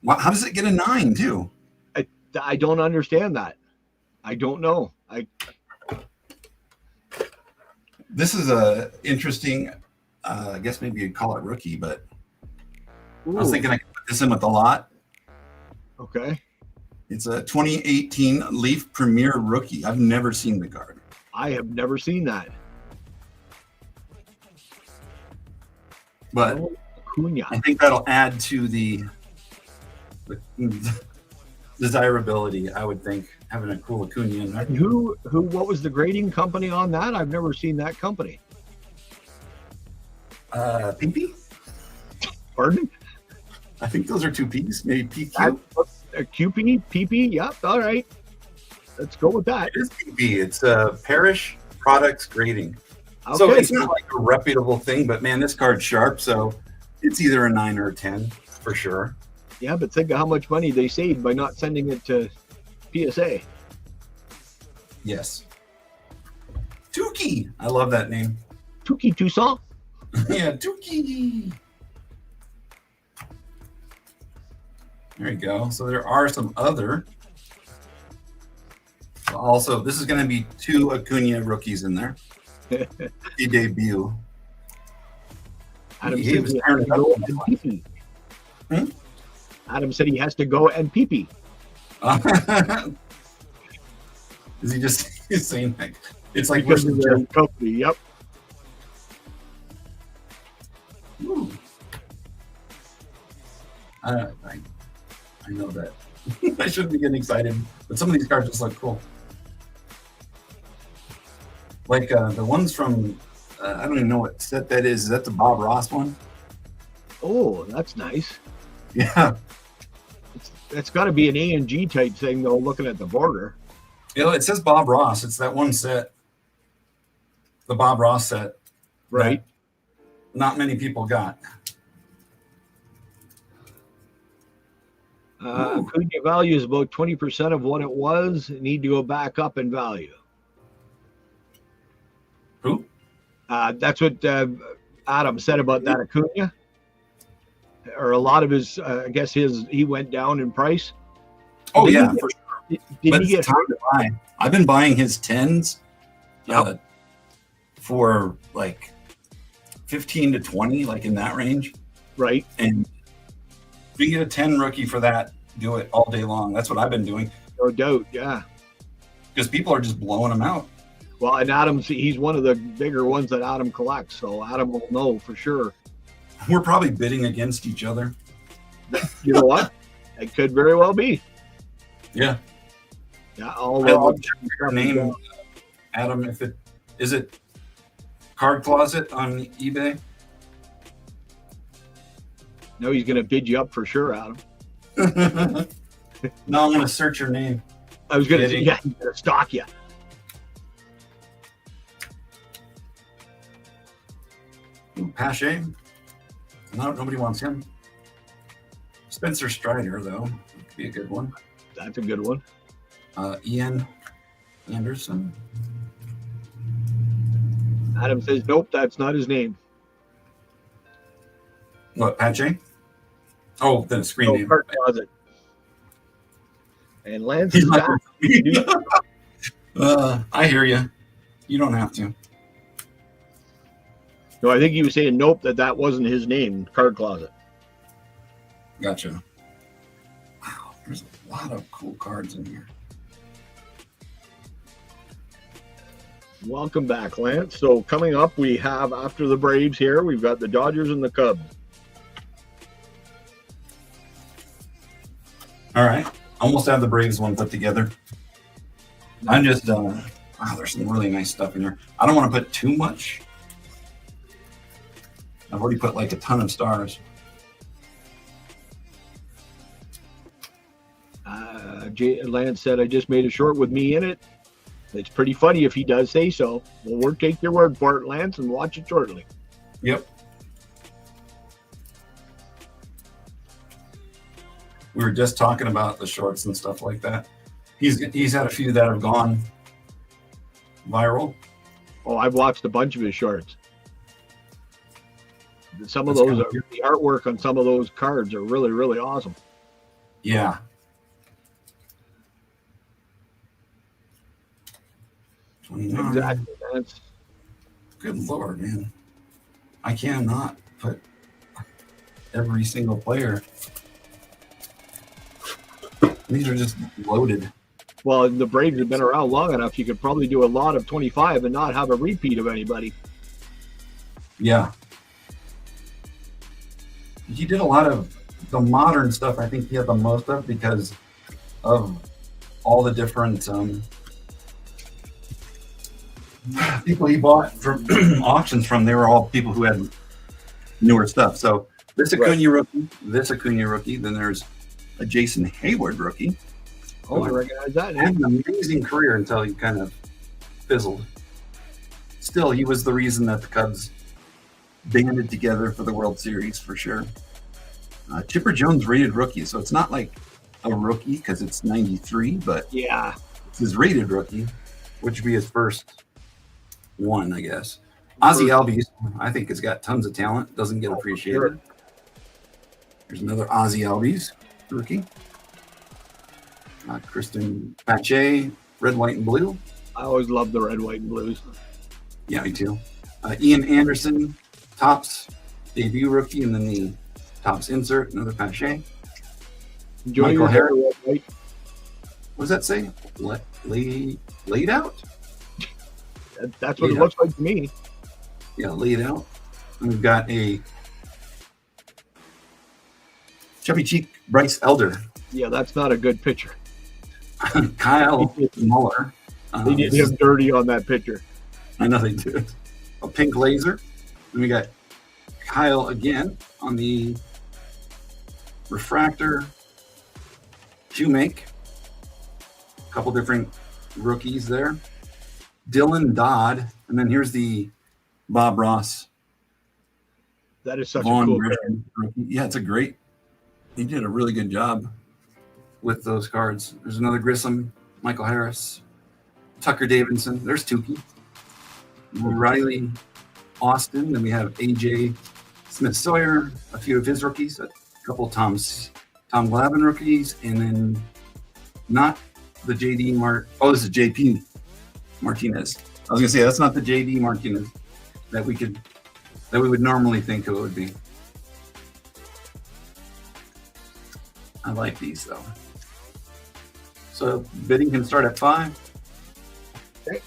how does it get a 9 too?
I don't understand that. I don't know.
This is a interesting. I guess maybe you'd call it rookie, but I was thinking I could put this in with the lot.
Okay.
It's a 2018 Leaf Premier Rookie. I've never seen the card.
I have never seen that.
But
Cunha.
I think that'll add to the desirability, I would think, having a cool Acuna in there.
And what was the grading company on that? I've never seen that company.
PP?
Pardon?
I think those are two P's, maybe PQ.
QP, PP, yep, all right. Let's go with that.
It is PP. It's Parish Products Grading.
Okay.
So it's not like a reputable thing, but man, this card's sharp, so it's either a 9 or a 10 for sure.
Yeah, but think of how much money they saved by not sending it to PSA.
Yes. Tukey. I love that name.
Tukey Toussaint.
Yeah, Tukey. There you go. So there are some other. Also, this is going to be 2 Acuna rookies in there. The debut.
Adam said he has to go and pee-pee. Adam said he has to go and pee-pee.
Is he just saying that? It's like
because of the company. Yep.
Ooh. I know that. I shouldn't be getting excited, but some of these cards just look cool. Like the ones from, I don't even know what set that is. Is that the Bob Ross one?
Oh, that's nice.
Yeah.
It's got to be an A&G type thing, though, looking at the border.
You know, it says Bob Ross. It's that one set. The Bob Ross set.
Right.
Not many people got.
Acuna value is about 20% of what it was. It need to go back up in value.
Who?
That's what Adam said about that Acuna. Or a lot of his, I guess he went down in price.
Oh, yeah, for sure.
Did he get
time to buy? I've been buying his 10s for like 15 to 20, like in that range.
Right.
And if you get a 10 rookie for that, do it all day long. That's what I've been doing.
No doubt, yeah.
Because people are just blowing them out.
Well, and he's one of the bigger ones that Adam collects, so Adam will know for sure.
We're probably bidding against each other.
You know what? It could very well be.
Yeah.
Yeah.
I'll check your name, Adam. Is it Card Closet on eBay?
No, he's going to bid you up for sure, Adam.
No, I'm going to search your name.
I was going to say, yeah, he's going to stalk you.
Pache. No, nobody wants him. Spencer Strider, though, would be a good one.
That's a good one.
Ian Anderson.
Adam says, nope, that's not his name.
What, Pache? Oh, the screen name.
Card Closet. And Lance is back.
I hear you. You don't have to.
No, I think he was saying nope, that wasn't his name. Card closet.
Gotcha. Wow, there's a lot of cool cards in here.
Welcome back, Lance. So coming up, we have after the Braves here, we've got the Dodgers and the Cubs.
All right, almost have the Braves one put together. I'm just wow, there's some really nice stuff in here. I don't want to put too much. I've already put like a ton of stars.
Lance said, I just made a short with me in it. It's pretty funny if he does say so. Well, we'll take your word for it, Lance, and watch it shortly.
Yep. We were just talking about the shorts and stuff like that. He's had a few that have gone viral.
Oh, I've watched a bunch of his shorts. Some of those, the artwork on some of those cards are really, really awesome.
Yeah.
Exactly. That's
good Lord, man. I cannot put every single player. These are just loaded.
Well, the Braves have been around long enough. You could probably do a lot of 25 and not have a repeat of anybody.
Yeah. He did a lot of the modern stuff. I think he had the most of because of all the different people he bought from auctions from. They were all people who had newer stuff. So this Acuna rookie, this Acuna rookie. Then there's a Jason Hayward rookie.
Oh, I recognize that.
Had an amazing career until he kind of fizzled. Still, he was the reason that the Cubs banded together for the World Series for sure. Chipper Jones rated rookie, so it's not like a rookie because it's 93, but
yeah,
it's his rated rookie, which would be his first one, I guess. Ozzie Albies, I think, has got tons of talent. Doesn't get appreciated. Sure. There's another Ozzie Albies rookie. Kristen Pache, red, white, and blue.
I always love the red, white, and blues.
Yeah, me too. Ian Anderson, Topps debut rookie, and then the Topps insert, another Pache.
Enjoy your hair, red, white.
What does that say? Laid out?
That's what it looks like to me.
Yeah, laid out. And we've got a chubby cheek Bryce Elder.
Yeah, that's not a good picture.
Kyle Muller.
They did him dirty on that picture.
I know they did. A pink laser. And we got Kyle again on the refractor shoemake. A couple different rookies there. Dylan Dodd. And then here's the Bob Ross.
That is such a cool
rookie. Yeah, it's a great. He did a really good job with those cards. There's another Grissom, Michael Harris, Tucker Davidson. There's Tukey. Riley Austin. Then we have AJ Smith Sawyer, a few of his rookies, a couple of Tom Glavine rookies, and then not the JD this is JP Martinez. I was gonna say that's not the JD Martinez that we would normally think it would be. I like these though. So bidding can start at 5.
Okay.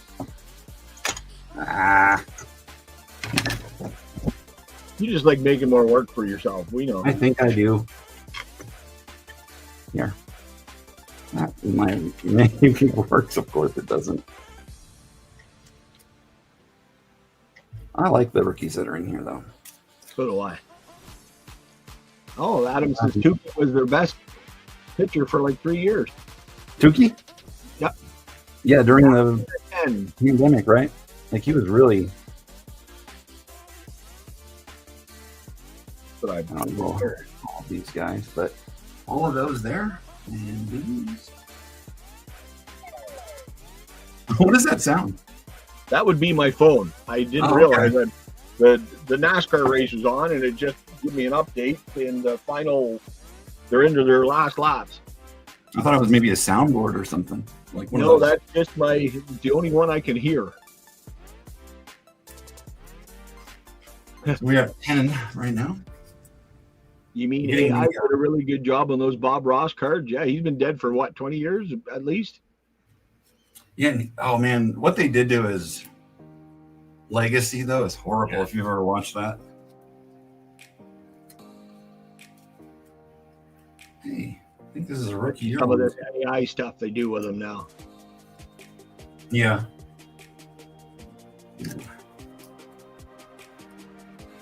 You just like making more work for yourself. We know.
I think I do. Here. Not making it works, of course it doesn't. I like the rookies that are in here though.
So do I. Oh, Adams says Tukey was their best pitcher for like 3 years.
Tukey?
Yep.
Yeah, during the pandemic, right? Like he was really.
But I
don't know all these guys, but all of those there. And these. What does that sound?
That would be my phone. I didn't realize that the NASCAR race is on, and it just gave me an update in the final. They're into their last laps.
I thought it was maybe a soundboard or something. Like one
no,
of those.
that's just the only one I can hear.
So we have 10 right now.
You mean
Getting
AI
the,
did a really good job on those Bob Ross cards? Yeah, he's been dead for what, 20 years at least?
Yeah. Oh man, what they did to his legacy though is horrible.
Yeah.
If you've ever watched that. Hey, I think this is a rookie year.
Some of this AI stuff they do with them now.
Yeah.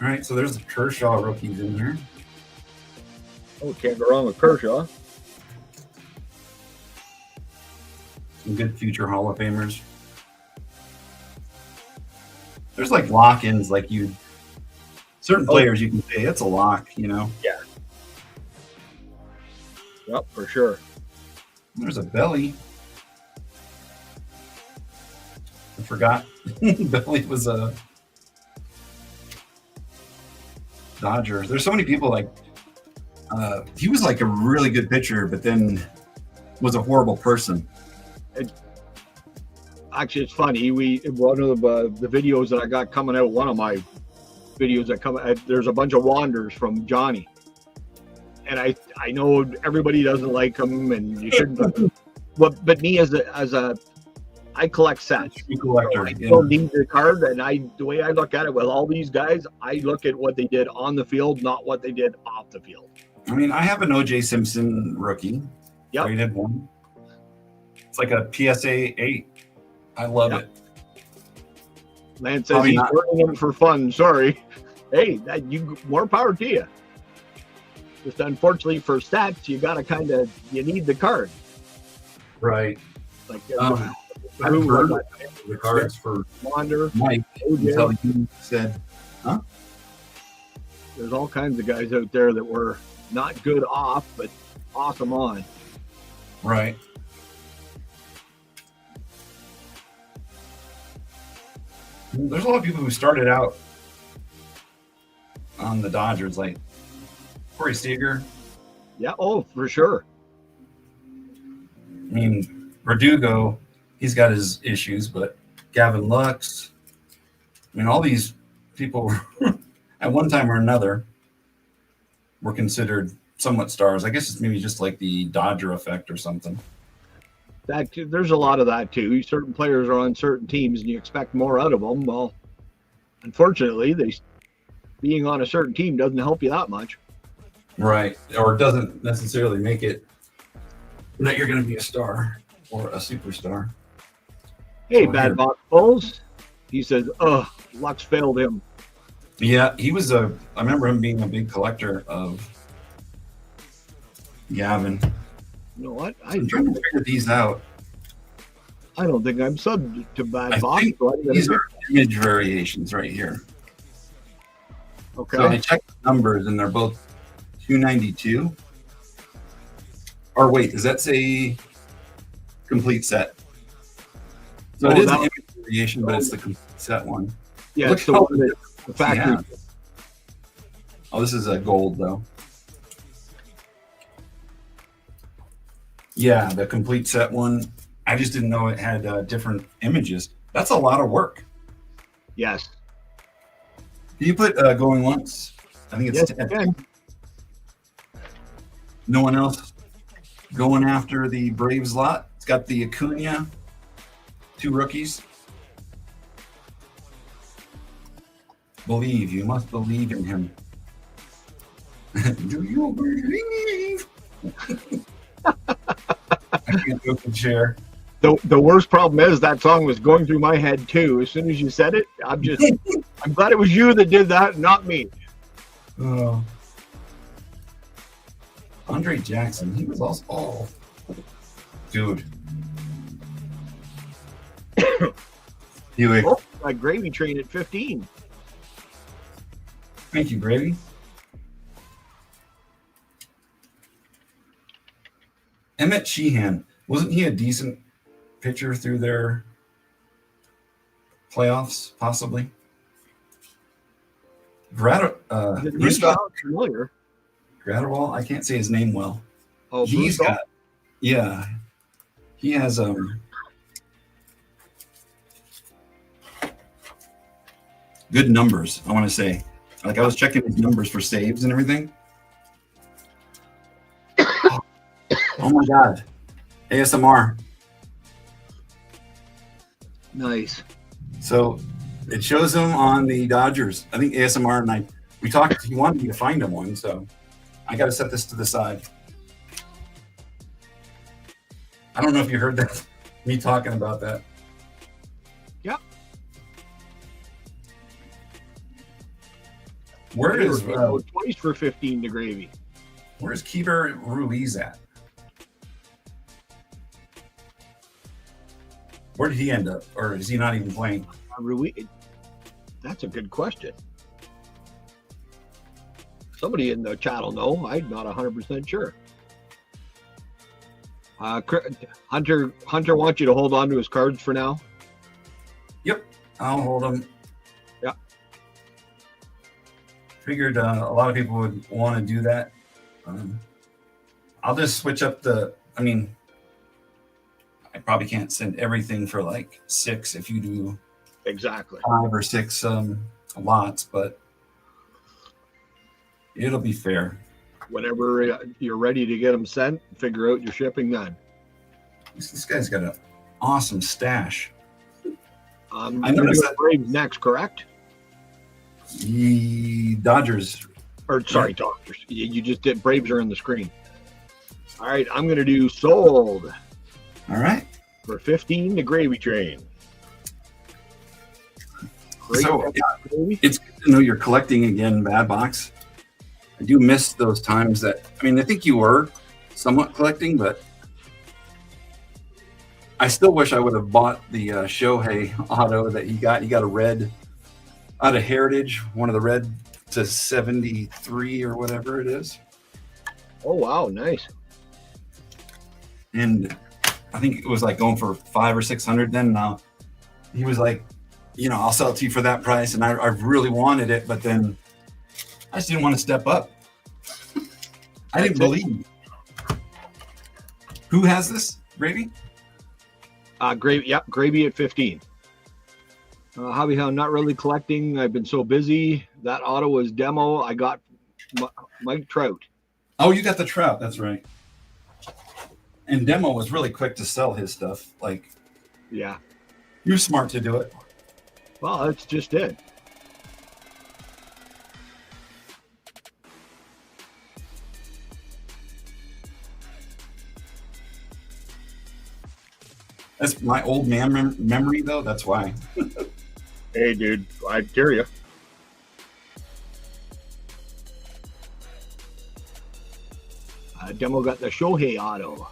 All right, so there's the Kershaw rookies in here.
Oh, can't go wrong with Kershaw.
Some good future Hall of Famers. There's like lock-ins, like certain players you can say it's a lock, you know.
Yeah. Yep, for sure.
There's a Belly. I forgot. Belly was a Dodger. There's so many people like he was like a really good pitcher, but then was a horrible person.
Actually, it's funny. One of the videos that I got coming out, one of my videos that come out, there's a bunch of wanders from Johnny, and I know everybody doesn't like him, and you shouldn't. but me as a I collect sets.
Collector.
I don't need the card, and the way I look at it with all these guys, I look at what they did on the field, not what they did off the field.
I mean, I have an OJ Simpson rookie.
Yep.
Rated 1. It's like a PSA 8. I love it.
Man says he's burning them for fun. Sorry. Hey, more power to you. Just unfortunately for stats, you need the card.
Right.
Like
I've heard the cards for
Wander,
Mike until you said, huh?
There's all kinds of guys out there that were not good off, but awesome on.
Right. There's a lot of people who started out on the Dodgers, like Corey Seager.
Yeah, oh, for sure.
I mean, Verdugo, he's got his issues, but Gavin Lux, I mean, all these people at one time or another were considered somewhat stars. I guess it's maybe just like the Dodger effect or something.
There's a lot of that too. Certain players are on certain teams, and you expect more out of them. Well, unfortunately, being on a certain team doesn't help you that much.
Right, or it doesn't necessarily make it that you're going to be a star or a superstar.
Hey, Bad Box Bulls. He says, Lux failed him.
Yeah, he was I remember him being a big collector of Gavin.
You know what?
I'm trying to figure these out.
I don't think I'm subject to Bad Box.
These are image variations right here.
Okay.
So I checked the numbers, and they're both 292. Or wait, does that say complete set? So it is an image variation, but it's the complete set one.
Yeah, it's the one that the factory.
Yeah. Oh, this is a gold though. Yeah, the complete set one. I just didn't know it had different images. That's a lot of work.
Yes.
Do you put going once? I think it's 10.
Okay.
No one else going after the Braves lot. It's got the Acuna, 2 rookies. Believe. You must believe in him. Do you believe? I can't go to chair.
The worst problem is that song was going through my head too. As soon as you said it, I'm glad it was you that did that, not me.
Oh. Andre Jackson, he was also dude. Buick.
Oh, my gravy train at 15.
Thank you, Gravy. Emmett Sheehan, wasn't he a decent pitcher through their playoffs, possibly?
Familiar.
Gradwell, I can't say his name well.
Oh,
he's got, yeah, he has good numbers, I want to say. Like I was checking his numbers for saves and everything. Oh my God. ASMR.
Nice.
So it shows him on the Dodgers. I think ASMR and we talked, he wanted me to find him one, so I got to set this to the side. I don't know if you heard that, me talking about that.
Yep.
Where is
twice for 15 to gravy?
Where's Keeper Ruiz at? Where did he end up, or is he not even playing?
Ruiz. That's a good question. Somebody in the chat will know. I'm not 100% sure. Hunter wants you to hold on to his cards for now.
Yep, I'll hold them.
Yeah.
Figured a lot of people would want to do that. I'll just switch up I mean, I probably can't send everything for like 6 if you do
exactly
5 or 6 lots, but it'll be fair.
Whenever you're ready to get them sent, figure out your shipping then.
This guy's got an awesome stash.
I noticed that Braves next, correct?
The Dodgers.
Or sorry, Dodgers. You just did. Braves are on the screen. All right, I'm going to do sold.
All right.
For 15, the gravy train. Great.
So yeah, it's good to know you're collecting again, Bad Box. I do miss those times that, I mean, I think you were somewhat collecting, but I still wish I would have bought the Shohei auto that he got. He got a red out of Heritage, one of the red to 73 or whatever it is.
Oh, wow. Nice.
And I think it was like going for 500 or 600 then. Now he was like, you know, I'll sell it to you for that price. And I really wanted it, but then I just didn't want to step up. I didn't believe. Who has this? Gravy?
Gravy. Yep, Gravy at 15. Hobby Hound, not really collecting. I've been so busy. That auto was demo. I got Mike Trout.
Oh, you got the Trout. That's right. And Demo was really quick to sell his stuff. Like,
yeah,
you're smart to do it.
Well, that's just it.
That's my old man memory, though. That's why.
Hey, dude, I hear you. Demo got the Shohei auto.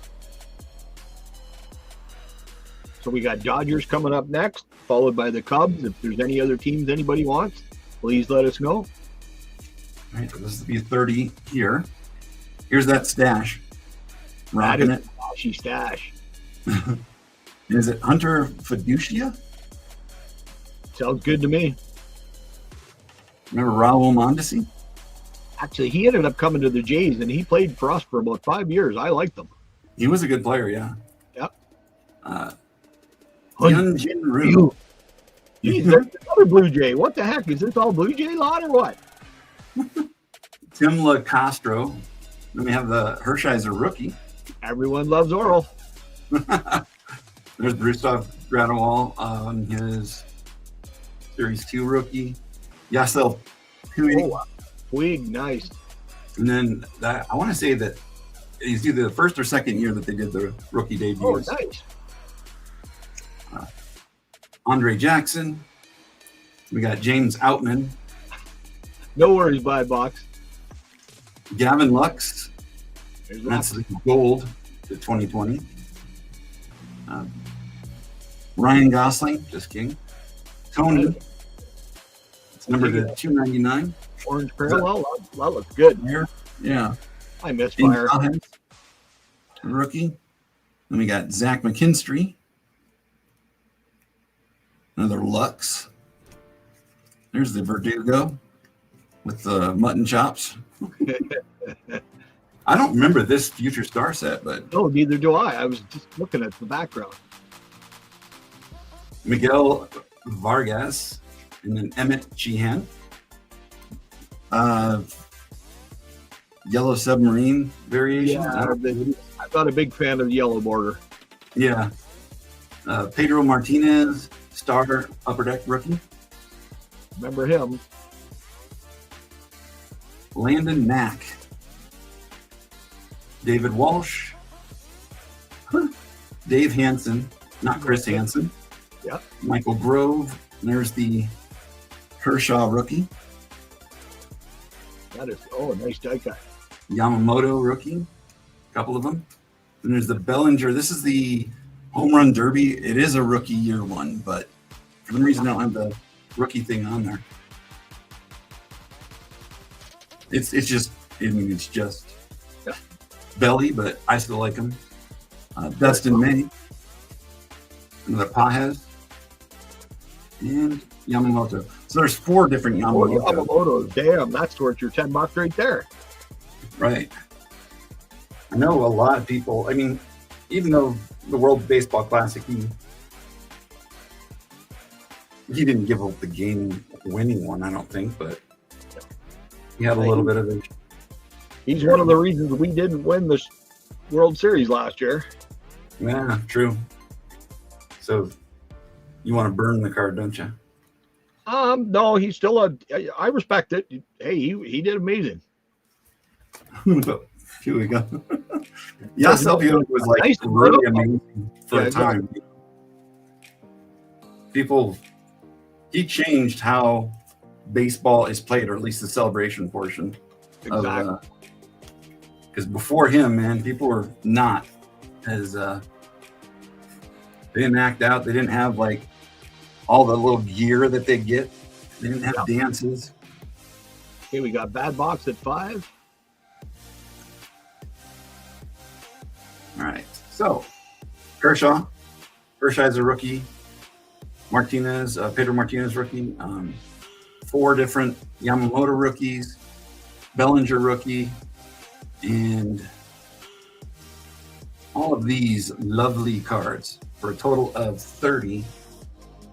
So we got Dodgers coming up next, followed by the Cubs. If there's any other teams anybody wants, please let us know.
All right, so this will be 30 here. Here's that stash. Rocking it.
Flashy stash.
Is it Hunter Fiducia?
Sounds good to me.
Remember Raul Mondesi?
Actually, he ended up coming to the Jays, and he played for us for about 5 years. I liked him.
He was a good player, yeah.
Yep.
Hyunjin Ryu.
Geez, there's another Blue Jay. What the heck? Is this all Blue Jay lot or what?
Tim LaCastro. Then we have the Hershiser rookie.
Everyone loves Oral.
There's Brusov Gradwall on his Series 2 rookie. Yasel Puig.
Oh, Puig, nice.
And then I want to say that it's either the first or second year that they did the rookie debuts.
Oh, nice.
Andre Jackson. We got James Outman.
No worries, buy box.
Gavin Lux.
That's
the gold to 2020. Ryan Gosling, just kidding. Tony. It's numbered to 299.
Orange parallel. That looks good.
Yeah.
I miss Fire.
Rookie. Then we got Zach McKinstry. Another Lux. There's the Verdugo with the mutton chops. I don't remember this Future Star set, but
no, neither do I. I was just looking at the background.
Miguel Vargas and then Emmett Sheehan. Uh, Yellow Submarine variation.
Yeah, I'm not a big fan of the yellow border.
Yeah. Pedro Martinez, starter upper deck rookie.
Remember him?
Landon Mack. David Walsh. Dave Hansen, not Chris Hansen.
Yep.
Michael Grove. And there's the Kershaw rookie.
That is, nice die cut.
Yamamoto rookie. A couple of them. And there's the Bellinger. This is the Home Run Derby. It is a rookie year one, but for some reason I don't have the rookie thing on there. It's just Belly, but I still like him. Dustin May, another Pajes, and Yamamoto. So there's 4 different Yamamoto.
Yamamoto, damn, that's worth your $10 right there.
Right. I know a lot of people. I mean, even though the World Baseball Classic, he didn't give up the game-winning one, I don't think, but he had a little bit of it.
He's one of the reasons we didn't win the World Series last year.
Yeah, true. So you want to burn the card, don't you?
No, he's still I respect it. Hey, he did amazing.
Here we go. Yeah, Selvio was like nice, really amazing for a time. People, he changed how baseball is played, or at least the celebration portion.
Exactly.
Because before him, man, people were not as they didn't act out. They didn't have like all the little gear that they get. They didn't have dances.
Okay, we got Bad Box at 5.
All right. So Kershaw is a rookie. Martinez, Pedro Martinez rookie. 4 different Yamamoto rookies. Bellinger rookie. And all of these lovely cards for a total of 30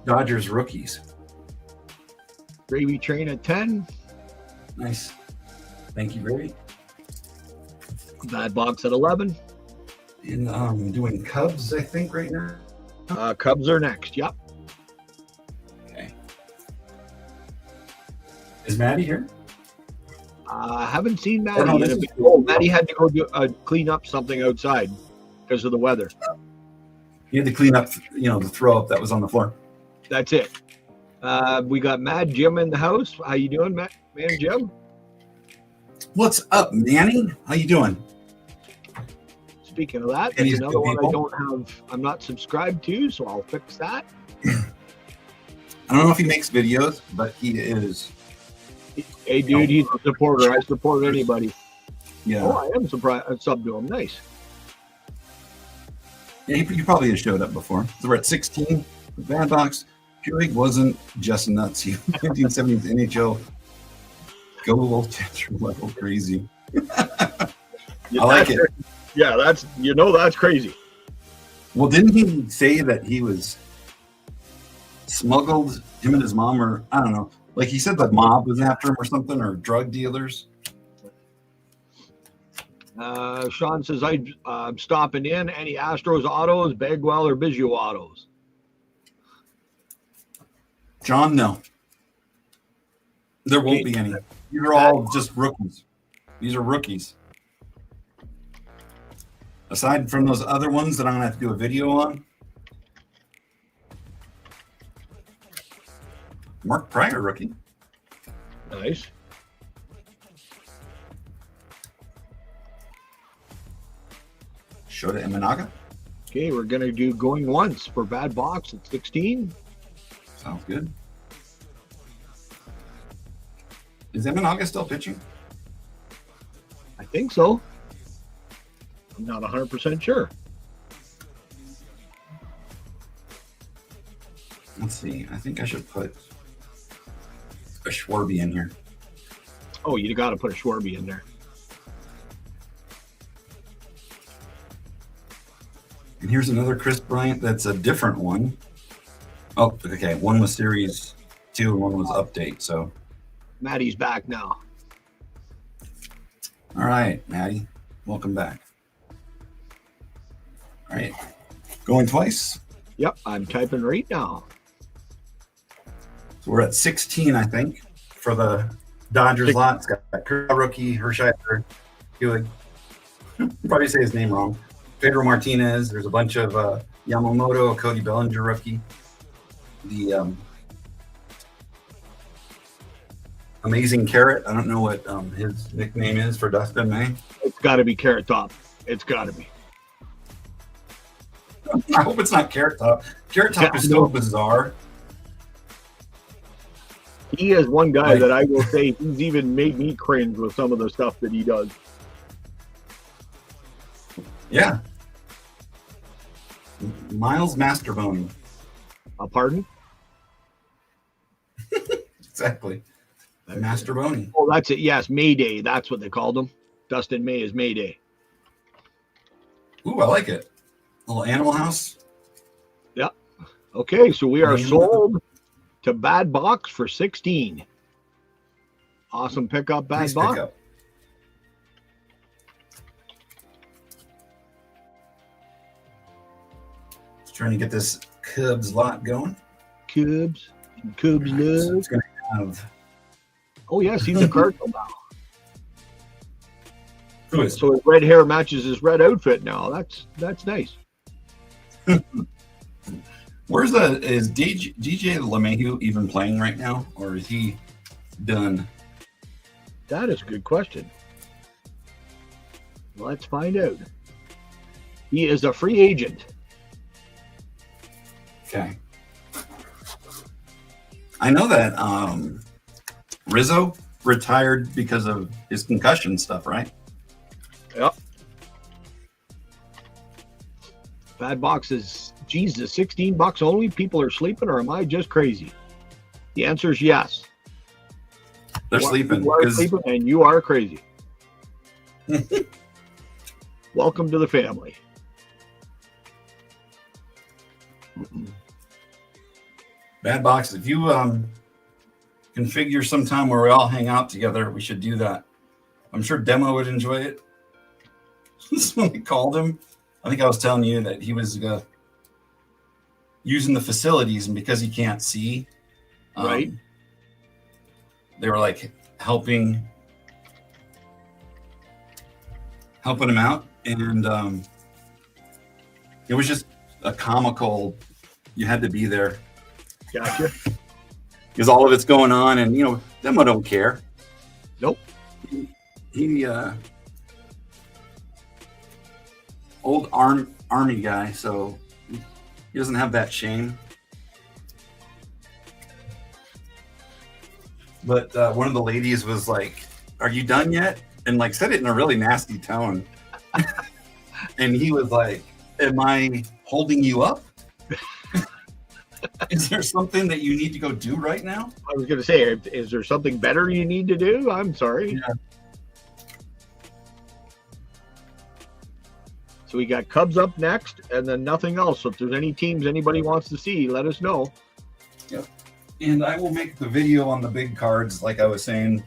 Dodgers rookies.
Gravy Train at 10.
Nice. Thank you, Gravy.
Bad Box at 11.
And doing Cubs, I think, right now.
Cubs are next. Yep.
Okay. Is Maddie here?
I haven't seen Maddie. Maddie had to go clean up something outside because of the weather.
He had to clean up, the throw up that was on the floor.
That's it. We got Mad Jim in the house. How you doing, Man Jim?
What's up, Manny? How you doing?
Speaking of that, there's another one I'm not subscribed to, so I'll fix that.
I don't know if he makes videos, but he is.
Hey, dude, he's a supporter. I support anybody.
Yeah.
Oh, I am surprised. I subbed to him. Nice.
Yeah, he probably has showed up before. So we're at 16. Bad Box. Puig wasn't just nuts. He 1970s NHL goal catcher level crazy. I like it.
Yeah, that's crazy.
Well, didn't he say that he was smuggled, him and his mom, or I don't know. Like he said the mob was after him or something, or drug dealers.
Sean says, I'm stopping in. Any Astros autos, Bagwell or Biggio autos?
John, no. There won't be any. These are all just rookies. These are rookies. Aside from those other ones that I'm going to have to do a video on. Mark Pryor rookie.
Nice.
Shota Imanaga.
Okay, we're going to do going once for Bad Box at 16.
Sounds good. Is Imanaga still pitching?
I think so. I'm not 100% sure.
Let's see. I think I should put a Schwarby in here.
Oh, you got to put a Schwarby in there.
And here's another Chris Bryant that's a different one. Oh, okay. One was Series 2 and one was Update. So
Maddie's back now.
All right, Maddie, welcome back. All right, going twice.
Yep, I'm typing right now.
So we're at 16, I think, for the Dodgers lot. It's got rookie, Hershiser, Hewig. Probably say his name wrong. Pedro Martinez. There's a bunch of Yamamoto, Cody Bellinger rookie. The Amazing Carrot. I don't know what his nickname is for Dustin May.
It's got to be Carrot Top. It's got to be.
I hope it's not Carrot Top. Carrot Top is so bizarre.
He is one guy that I will say he's even made me cringe with some of the stuff that he does.
Yeah. Miles Masterbone.
Pardon?
Exactly. Masterbone.
Oh, that's it. Yes, Mayday. That's what they called him. Dustin May is Mayday.
Ooh, I like it. Little Animal House.
Yeah. Okay, so we are sold to Bad Box for 16. Awesome pickup, Bad
Nice
Box.
pickup. Just trying to get this Cubs lot going.
Cubs. Cubs
So
love.
it's going to have.
Oh, yes, he's a Cardinal now.
Who is?
So his red hair matches his red outfit now. That's nice.
Where's is DJ LeMahieu even playing right now, or is he done?
That is a good question. Let's find out. He is a free agent.
Okay. I know that Rizzo retired because of his concussion stuff, right?
Yep. Bad Box is, Jesus, $16 only? People are sleeping, or am I just crazy? The answer is yes.
They're sleeping.
You are sleeping, and you are crazy. Welcome to the family.
Bad Box, if you can figure some time where we all hang out together, we should do that. I'm sure Demo would enjoy it. When we called him, I think I was telling you that he was using the facilities, and because he can't see,
Right.
They were like helping him out, and it was just a comical. You had to be there.
Gotcha.
Because all of it's going on, and Demo don't care.
Nope.
He old army guy, so he doesn't have that shame. But one of the ladies was like, "Are you done yet?" And like said it in a really nasty tone. And he was like, "Am I holding you up? Is there something that you need to go do right now?"
I was going to say, is there something better you need to do? I'm sorry.
Yeah.
So we got Cubs up next, and then nothing else. So if there's any teams anybody wants to see, let us know.
Yep. And I will make the video on the big cards, like I was saying.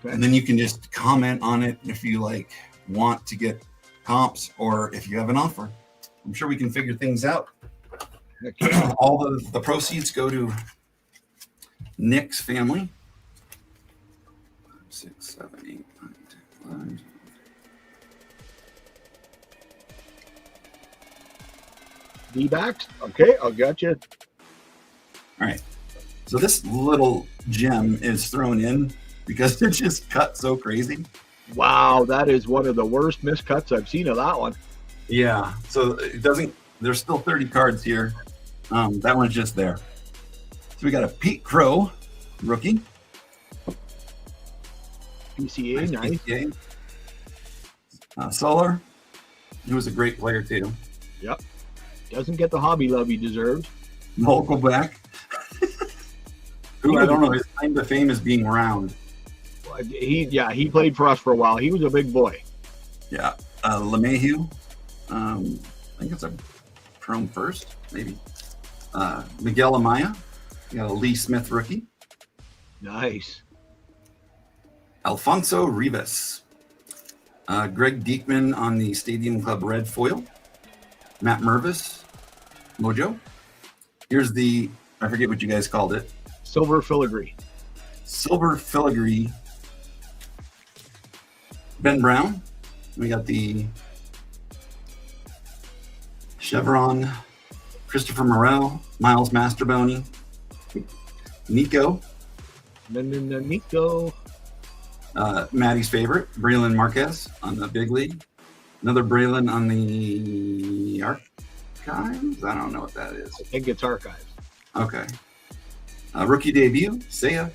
Okay.
And then you can just comment on it if you want to get comps, or if you have an offer. I'm sure we can figure things out.
Okay.
All the proceeds go to Nick's family. 5, 6, 7, 8, 9, 10, 11.
D-backs? Okay, I'll got you.
All right. So this little gem is thrown in because it just cut so crazy.
Wow, that is one of the worst miscuts I've seen of that one.
Yeah. So it doesn't. There's still 30 cards here. That one's just there. So we got a Pete Crow rookie.
PCA, nice.
PCA. Solar. He was a great player too.
Yep. Doesn't get the hobby love he deserves.
Vogelback. Who I don't know. His claim to fame is being round.
He played for us for a while. He was a big boy.
Yeah. LeMahieu. I think it's a Chrome first, maybe. Miguel Amaya. You got a Lee Smith rookie.
Nice.
Alfonso Rivas. Greg Diekman on the Stadium Club Red foil. Matt Mervis, Mojo. Here's the, I forget what you guys called it.
Silver filigree.
Silver filigree. Ben Brown. We got the Chevron. Christopher Morel, Miles Masterboni, Nico.
Nico.
Maddie's favorite, Braylon Marquez on the big league. Another Braylon on the archives. I don't know what that is.
I think it's archives.
Okay. Rookie debut, Saya.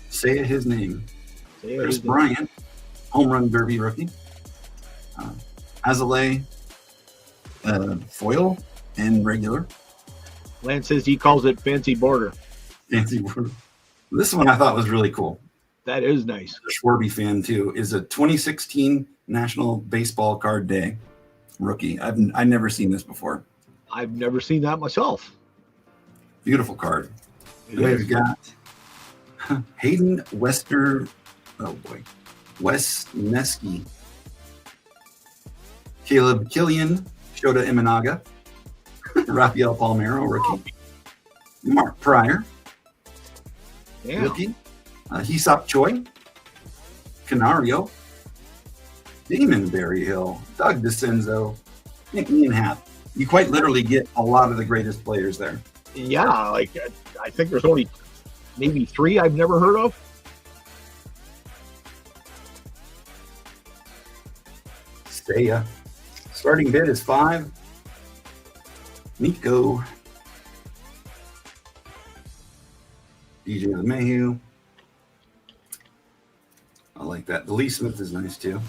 Saya his name. Chris Bryant, home run derby rookie. Azalea, foil and regular.
Lance says he calls it fancy border.
Fancy border. This one I thought was really cool.
That is nice.
A Schwarby fan too. Is a 2016 National Baseball Card Day rookie. I've never seen this before.
I've never seen that myself.
Beautiful card. We've got Hayden Westnesky, Caleb Killian, Shota Imanaga, Rafael Palmeiro, rookie. Mark Pryor, rookie. Hesop Choi, Canario, Damon Berryhill, Doug DeCenzo, Nick Ian Happ. You quite literally get a lot of the greatest players there.
Yeah, like I think there's only maybe 3 I've never heard of.
Stay. Starting bid is 5. Nico. DJ LeMahieu. I like that. The Lee Smith is nice too.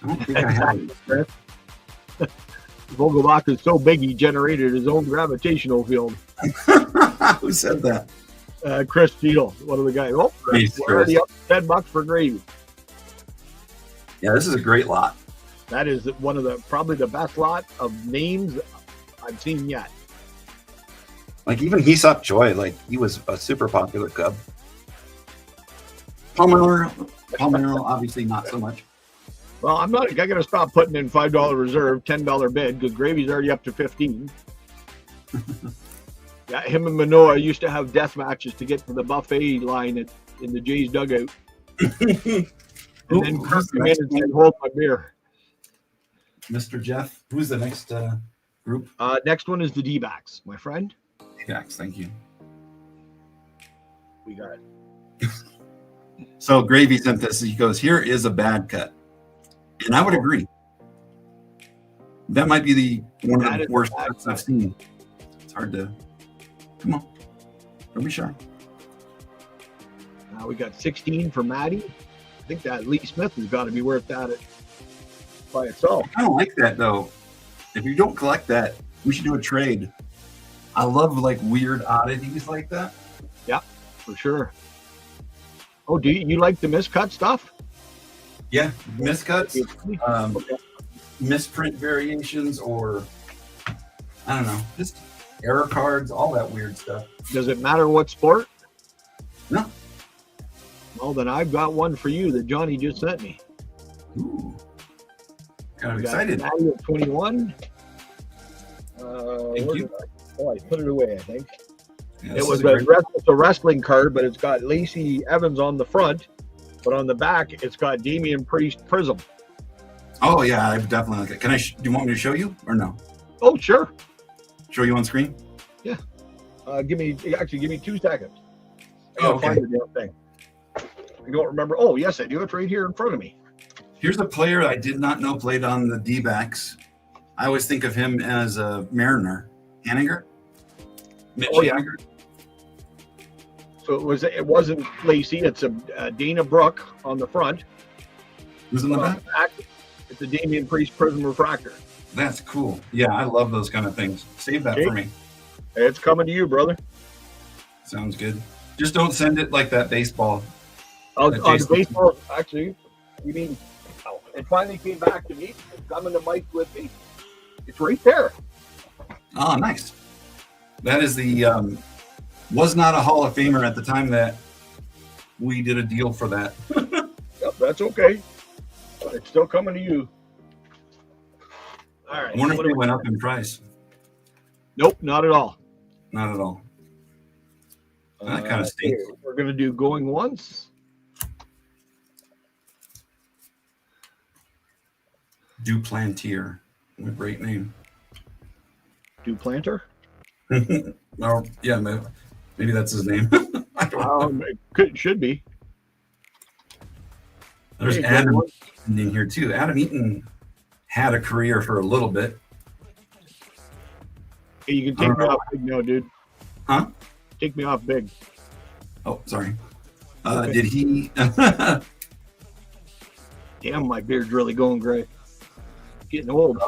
I don't think I have it.
Vogelbach is so big he generated his own gravitational field.
Who said that?
Chris Steele, one of the guys. Oh, we're already up $10 for gravy.
Yeah, this is a great lot.
That is one of the probably the best lot of names I've seen yet.
Like even Hesop Choi, like he was a super popular Cub. Palmeiro, obviously not so much.
Well, I got to stop putting in $5 reserve, $10 bid because gravy's already up to 15. Yeah, him and Manoa used to have death matches to get to the buffet line in the Jays dugout. And then Kirk came in and said, "Hold my beer."
Mr. Jeff, who's the next group?
Next one is the D-backs, my friend.
D-backs, thank you.
We got it.
So Gravy sent this. He goes, "Here is a bad cut," and I would agree. That might be one of the worst cuts I've seen. It's hard to. Come on, don't be shy.
Now we got 16 for Maddie. I think that Lee Smith has got to be worth that by itself.
I don't like that though. If you don't collect that, we should do a trade. I love like weird oddities like that.
Yeah, for sure. Oh, do you like the miscut stuff?
Yeah, miscuts, misprint variations, or I don't know, just error cards, all that weird stuff.
Does it matter what sport?
No.
Well, then I've got one for you that Johnny just sent me.
Ooh, kind of excited.
Maddie at 21.
Thank you.
I put it away, I think.
Yeah,
it's a wrestling card, but it's got Lacey Evans on the front, but on the back it's got Damian Priest Prism.
Oh yeah, I've definitely like it. Can I? Do you want me to show you or no?
Oh sure.
Show you on screen?
Yeah. Give me 2 seconds. I
gotta
find the damn thing. I don't remember. Oh yes, I do. It's right here in front of me.
Here's a player I did not know played on the D-backs. I always think of him as a Mariner. Hanninger? Mitch Haniger.
So it wasn't Lacey. It's a Dana Brooke on the front.
Who's in the back?
It's a Damian Priest Prism Refractor.
That's cool. Yeah, I love those kind of things. Save that for me.
It's coming to you, brother.
Sounds good. Just don't send it like that baseball.
On the baseball, actually, you mean it finally came back to me. It's coming to Mike with me. It's right there.
Oh, nice. That is the was not a Hall of Famer at the time that we did a deal for that.
that's okay. It's still coming to you. All right.
I wonder if it went up in price.
Nope, not at all.
Not at all. That kind of stinks.
We're going to do going once.
Duplantier. What a great name.
Duplanter?
Oh, yeah, maybe that's his name. I don't know.
Should be.
There's Adam Eaton in here too. Adam Eaton had a career for a little bit.
Hey, you can take me off big now, dude.
Huh?
Take me off big.
Oh, sorry. Did he?
Damn, my beard's really going gray. Getting old.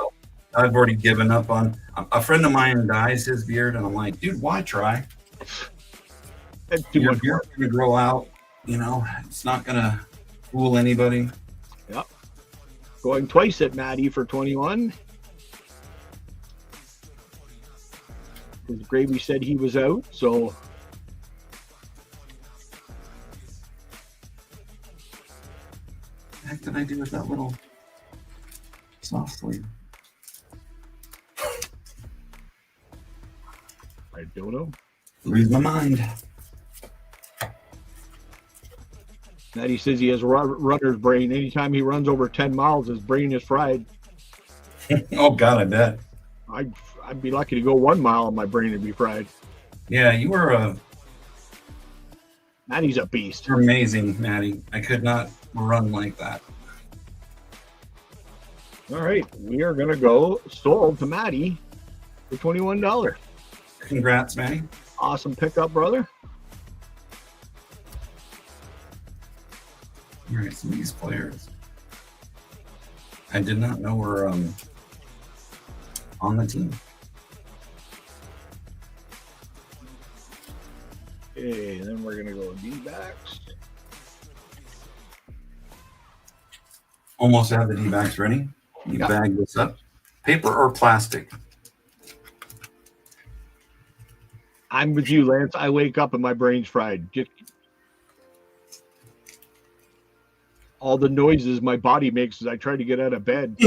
I've already given up on. A friend of mine dyes his beard, and I'm like, dude, why try?
That's too
Your
much
beard's
work.
gonna grow out. You know, it's not gonna fool anybody.
Yep. Going twice at Maddie for 21. Because Gravy said he was out, so.
What the heck did I do with that little soft sleeve?
I don't know.
Lose my mind.
Maddie says he has a runner's brain. Anytime he runs over 10 miles, his brain is fried.
Oh God, I bet.
I'd be lucky to go 1 mile and my brain would be fried.
Yeah, you were
Maddie's a beast.
you're amazing, Maddie. I could not run like that.
All right, we are going to go sold to Maddie for $21.
Congrats, Maddie.
Awesome pickup, brother.
All right, some of these players I did not know were on the team.
Okay, then we're going to go D-backs.
Almost have the D-backs ready. You bag this up. Paper or plastic?
I'm with you, Lance. I wake up and my brain's fried. Just all the noises my body makes as I try to get out of bed.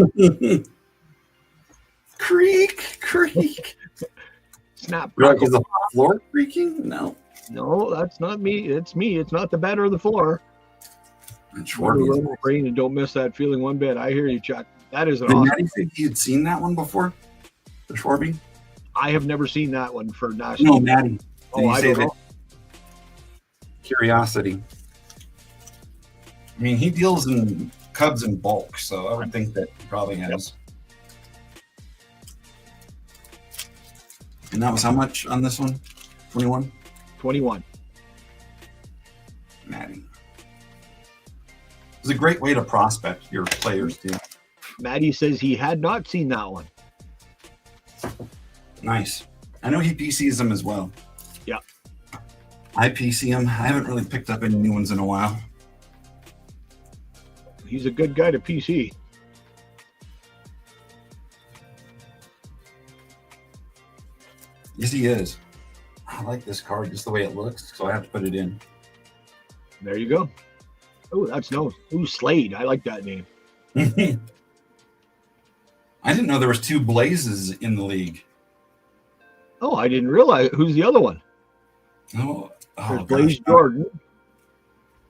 Creak, creak.
Snap.
Is the floor creaking? No.
No, that's not me. It's me. It's not the bed or the floor.
It's
My brain, and don't miss that feeling one bit. I hear you, Chuck. That is an
Did
awesome.
Maddie think you'd seen that one before? The Schwarby?
I have never seen that one for national.
No, Maddie. Did
I
say
don't
that?
know.
Curiosity. I mean, he deals in Cubs in bulk, so I would think that he probably has. And that was how much on this one? 21?
21.
Maddie. It's a great way to prospect your players, too.
Maddie says he had not seen that one.
Nice. I know he PCs them as well.
Yeah.
I PC them. I haven't really picked up any new ones in a while.
He's a good guy to PC.
Yes, he is. I like this card just the way it looks, so I have to put it in.
There you go. Oh, that's no. Ooh, Slade. I like that name.
I didn't know there was two Blazes in the league.
Oh, I didn't realize. Who's the other one? There's Blaze Jordan.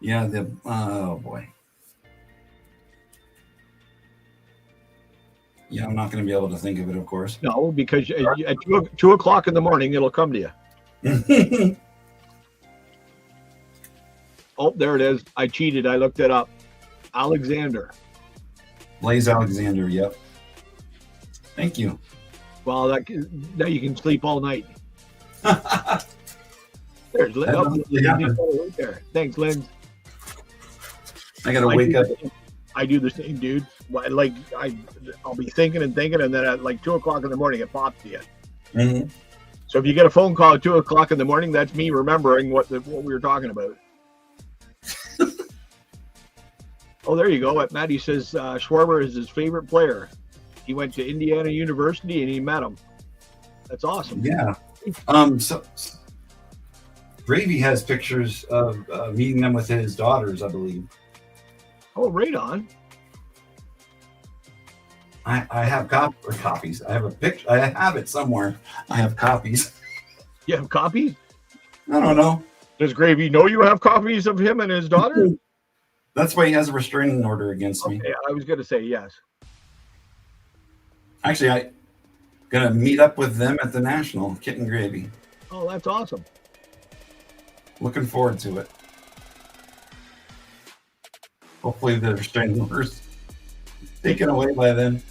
Yeah, oh boy. Yeah, I'm not going to be able to think of it, of course.
No, because at 2 o'clock in the morning, it'll come to you. Oh, there it is. I cheated. I looked it up. Alexander.
Blaze Alexander, yep. Thank you.
Well, now you can sleep all night. There's right there. Thanks, Lynn.
I got to wake up.
I do the same, dude. I'll be thinking, and then at like 2 o'clock in the morning, it pops to you.
Mm-hmm.
So if you get a phone call at 2 o'clock in the morning, that's me remembering what we were talking about. Oh, there you go. Maddie says Schwarber is his favorite player. He went to Indiana University and he met him. That's awesome.
Yeah. So Gravy has pictures of meeting them with his daughters, I believe.
Oh, right on.
I have copies. I have a picture. I have it somewhere. I have copies.
You have copies?
I don't know.
Does Gravy know you have copies of him and his daughter?
That's why he has a restraining order against me.
Okay, I was going to say yes.
Actually, I gonna meet up with them at the National, Kit and Gravy.
Oh, that's awesome.
Looking forward to it. Hopefully the restraining order's taken away by then.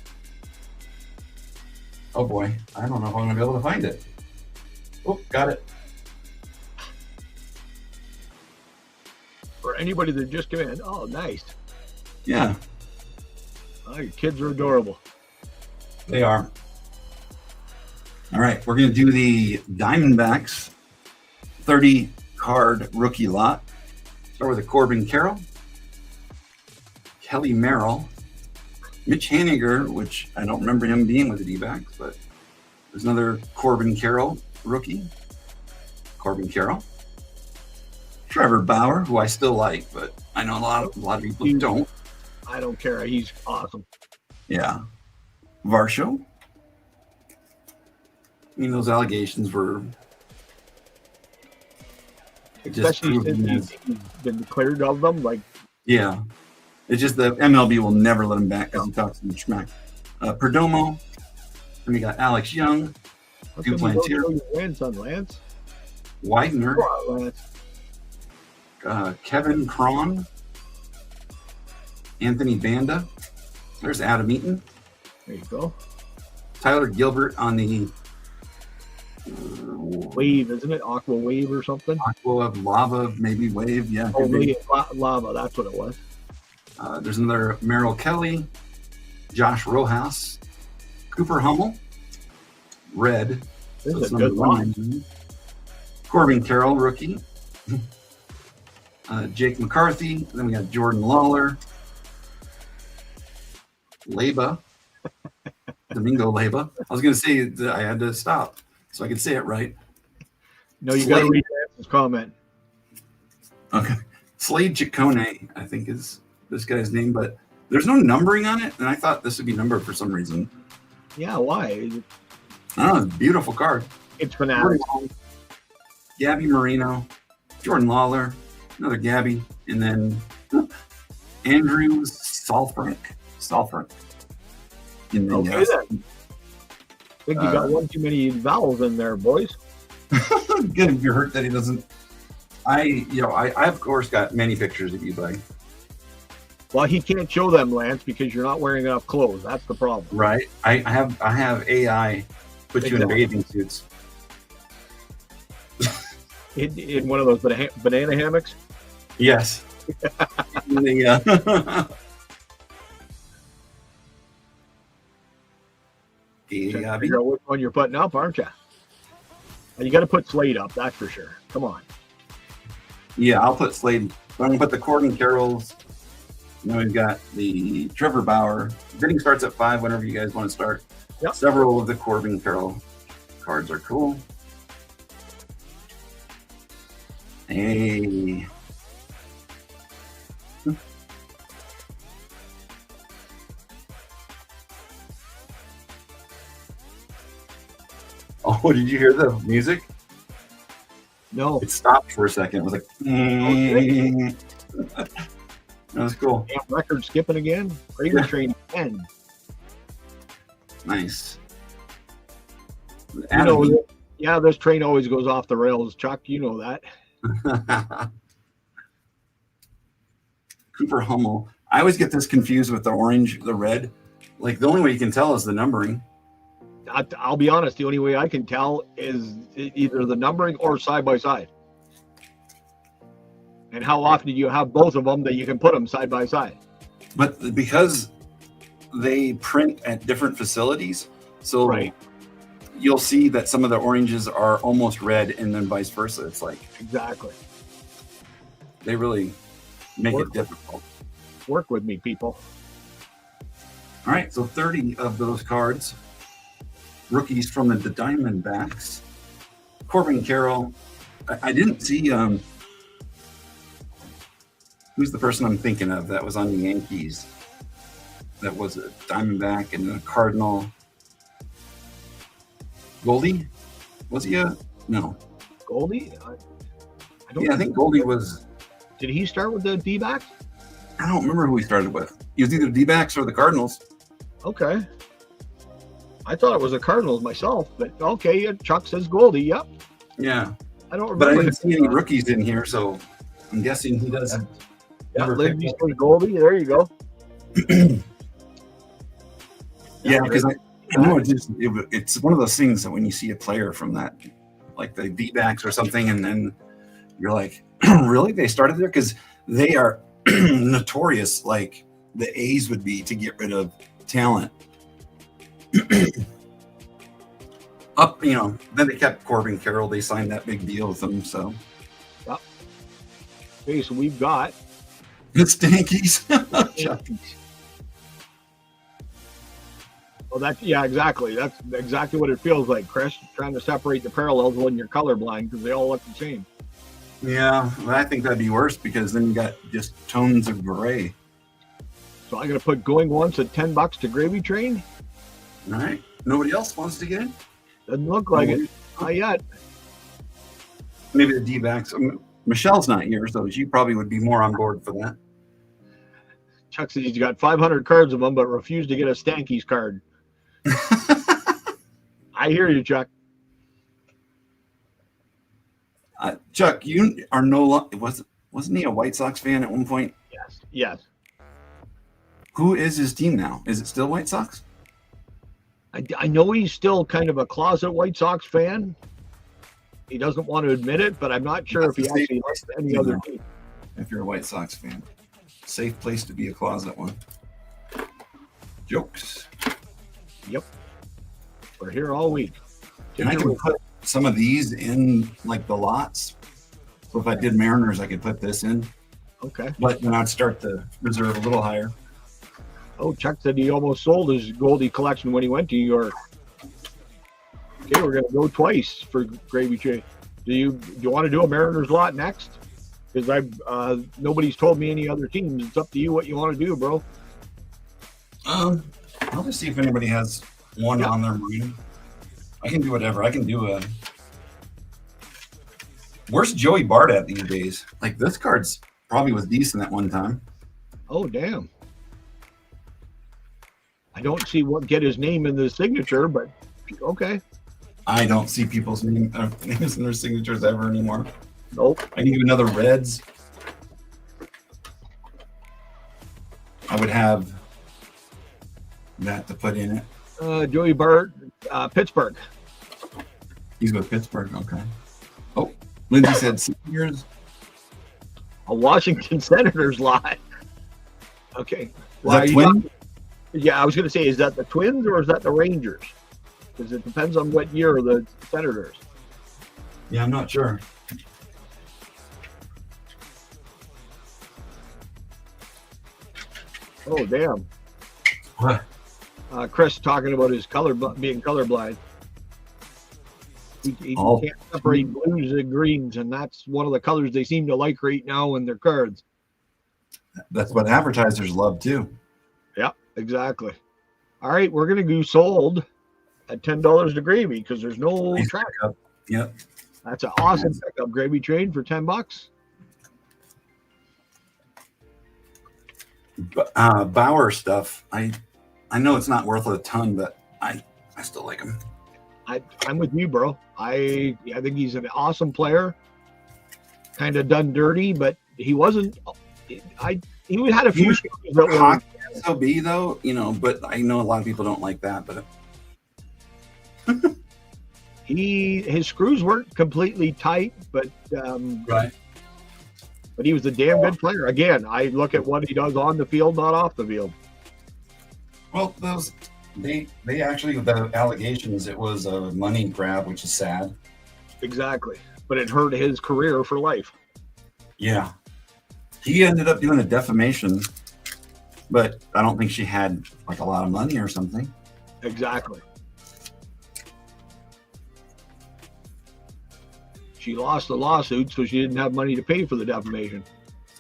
Oh boy, I don't know if I'm gonna be able to find it. Oh, got it.
For anybody that just came in. Oh, nice.
Yeah,
Oh, your kids are adorable.
they are. All right, we're gonna do the Diamondbacks 30 card rookie lot. Start with a Corbin Carroll, Kelly Merrill, Mitch Haniger, which I don't remember him being with the D-backs, but there's another Corbin Carroll rookie. Corbin Carroll. Trevor Bauer, who I still like, but I know a lot of people who don't.
I don't care. He's awesome.
Yeah. Varsho. I mean, those allegations were just
Especially since
proven
he's been cleared of them. Like,
yeah. It's just the MLB will never let him back because he talks so much smack. Perdomo. And we got Alex Young.
how come you don't
Duplantier.
show your grandson, Lance?
Widener.
Come on, Lance.
Kevin Cron. Anthony Banda. There's Adam Eaton.
There you go.
Tyler Gilbert on the
Wave, isn't it? Aqua Wave or something?
Aqua Lava, maybe Wave. Yeah.
Oh,
could be.
lava. That's what it was.
There's another Merrill Kelly, Josh Rojas, Cooper Hummel, Red.
This is a
number
good one.
1. Corbin Carroll, rookie. Jake McCarthy. Then we got Jordan Lawler, Leba, Domingo Leba. I was going to say that I had to stop so I could say it right.
No, you got to read Lance's comment.
Okay. Slade Ciccone, I think is this guy's name, but there's no numbering on it, and I thought this would be numbered for some reason.
Yeah, why?
I don't know, it's a beautiful card.
It's Fanatic.
Gabby Marino, Jordan Lawler, another Gabby, and then Andrew Salfrank. And then,
Okay, then. I think you got one too many vowels in there, boys.
Good if you're hurt that he doesn't. I of course got many pictures of you, buddy.
Well, he can't show them, Lance, because you're not wearing enough clothes. That's the problem.
Right? I have AI put you in bathing suits.
In one of those banana hammocks?
Yes.
Figure out which one you're putting up, aren't you? And you got to put Slade up, that's for sure. Come on.
Yeah, I'll put Slade. I'm going to put the Corbin Carrolls. Then we've got the Trevor Bauer. Bidding starts at 5 whenever you guys want to start.
Yep.
Several of the Corbin Carroll cards are cool. Hey. Oh, did you hear the music?
No.
It stopped for a second. It was like, that was cool.
Damn record skipping again. Prager Train 10.
Nice.
You know, yeah, this train always goes off the rails, Chuck. You know that.
Cooper Hummel. I always get this confused with the orange, the red. Like the only way you can tell is the numbering.
I'll be honest. The only way I can tell is either the numbering or side by side. And how often do you have both of them that you can put them side by side?
But because they print at different facilities, so
right.
You'll see that some of the oranges are almost red and then vice versa. It's like
exactly.
They really make it difficult.
Work with me, people.
All right, so 30 of those cards. Rookies from the Diamondbacks. Corbin Carroll. I didn't see Who's the person I'm thinking of that was on the Yankees? That was a Diamondback and a Cardinal. Goldie? Was he a no?
Goldie? I don't.
Yeah, I think Goldie was.
Did he start with the D-backs?
I don't remember who he started with. He was either D-backs or the Cardinals.
Okay. I thought it was the Cardinals myself, but okay. Chuck says Goldie. Yep.
Yeah.
I don't remember.
But I didn't see any rookies in here, so I'm guessing he doesn't.
Yeah, Lindsay says Goldie. There you go.
Yeah, because I know it's one of those things that when you see a player from that, like the D-backs or something, and then you're like, really? They started there? Because they are notorious, like the A's would be, to get rid of talent. Then they kept Corbin Carroll. They signed that big deal with them. So,
yep. Okay, so we've got
the Stankies.
Well, exactly. That's exactly what it feels like, Chris. Trying to separate the parallels when you're colorblind because they all look the same.
Yeah, well, I think that'd be worse because then you got just tones of gray.
So I'm going to put going once at $10 to Gravy Train.
All right. Nobody else wants to get in?
Doesn't look like it. Not yet.
Maybe the D-backs. Michelle's not here, so she probably would be more on board for that.
Chuck says he's got 500 cards of them, but refused to get a Stankies card. I hear you, Chuck.
Chuck, you are no longer, wasn't he a White Sox fan at one point?
Yes.
Who is his team now? Is it still White Sox?
I know he's still kind of a closet White Sox fan. He doesn't want to admit it, but I'm not sure if he actually likes any other team.
If you're a White Sox fan, safe place to be a closet one. Jokes.
Yep. We're here all week.
And I can put some of these in like the lots. So if I did Mariners, I could put this in.
Okay.
But then I'd start the reserve a little higher.
Oh, Chuck said he almost sold his Goldie collection when he went to New York. Okay, we're going to go twice for Gravy Train. Do you want to do a Mariners lot next? Because nobody's told me any other teams. It's up to you what you want to do, bro.
I'll just see if anybody has one on their mind. I can do whatever. I can do a. Where's Joey Bart at these days? Like this card's probably was decent at one time.
Oh damn! I don't see what get his name in the signature, but okay.
I don't see people's names in their signatures ever anymore.
Nope.
I can do another Reds. I would have that to put in it.
Joey Bart, Pittsburgh.
He's with Pittsburgh. Okay. Oh, Lindsay said seniors.
A Washington Senators lot. Okay.
Well, is that Twin?
Yeah, I was going to say, is that the Twins or is that the Rangers? Because it depends on what year of the Senators.
Yeah, I'm not sure.
Oh, damn.
What?
Chris talking about his being colorblind. He can't separate blues and greens, and that's one of the colors they seem to like right now in their cards.
That's what advertisers love too.
Yeah, exactly. All right, we're going to do sold at $10 to Gravy because there's no track.
Yep.
That's an awesome pickup, Gravy Train, for $10.
Bauer stuff. I know it's not worth a ton, but I still like him.
I'm with you, bro. I think he's an awesome player. Kind of done dirty, but he wasn't. He had a few shows that were
SOB though, but I know a lot of people don't like that. But
his screws weren't completely tight, but
right.
But he was a damn good player. Again, I look at what he does on the field, not off the field.
Well, they actually, the allegations, it was a money grab, which is sad.
Exactly. But it hurt his career for life.
Yeah. He ended up doing a defamation, but I don't think she had like a lot of money or something.
Exactly. She lost the lawsuit, so she didn't have money to pay for the defamation.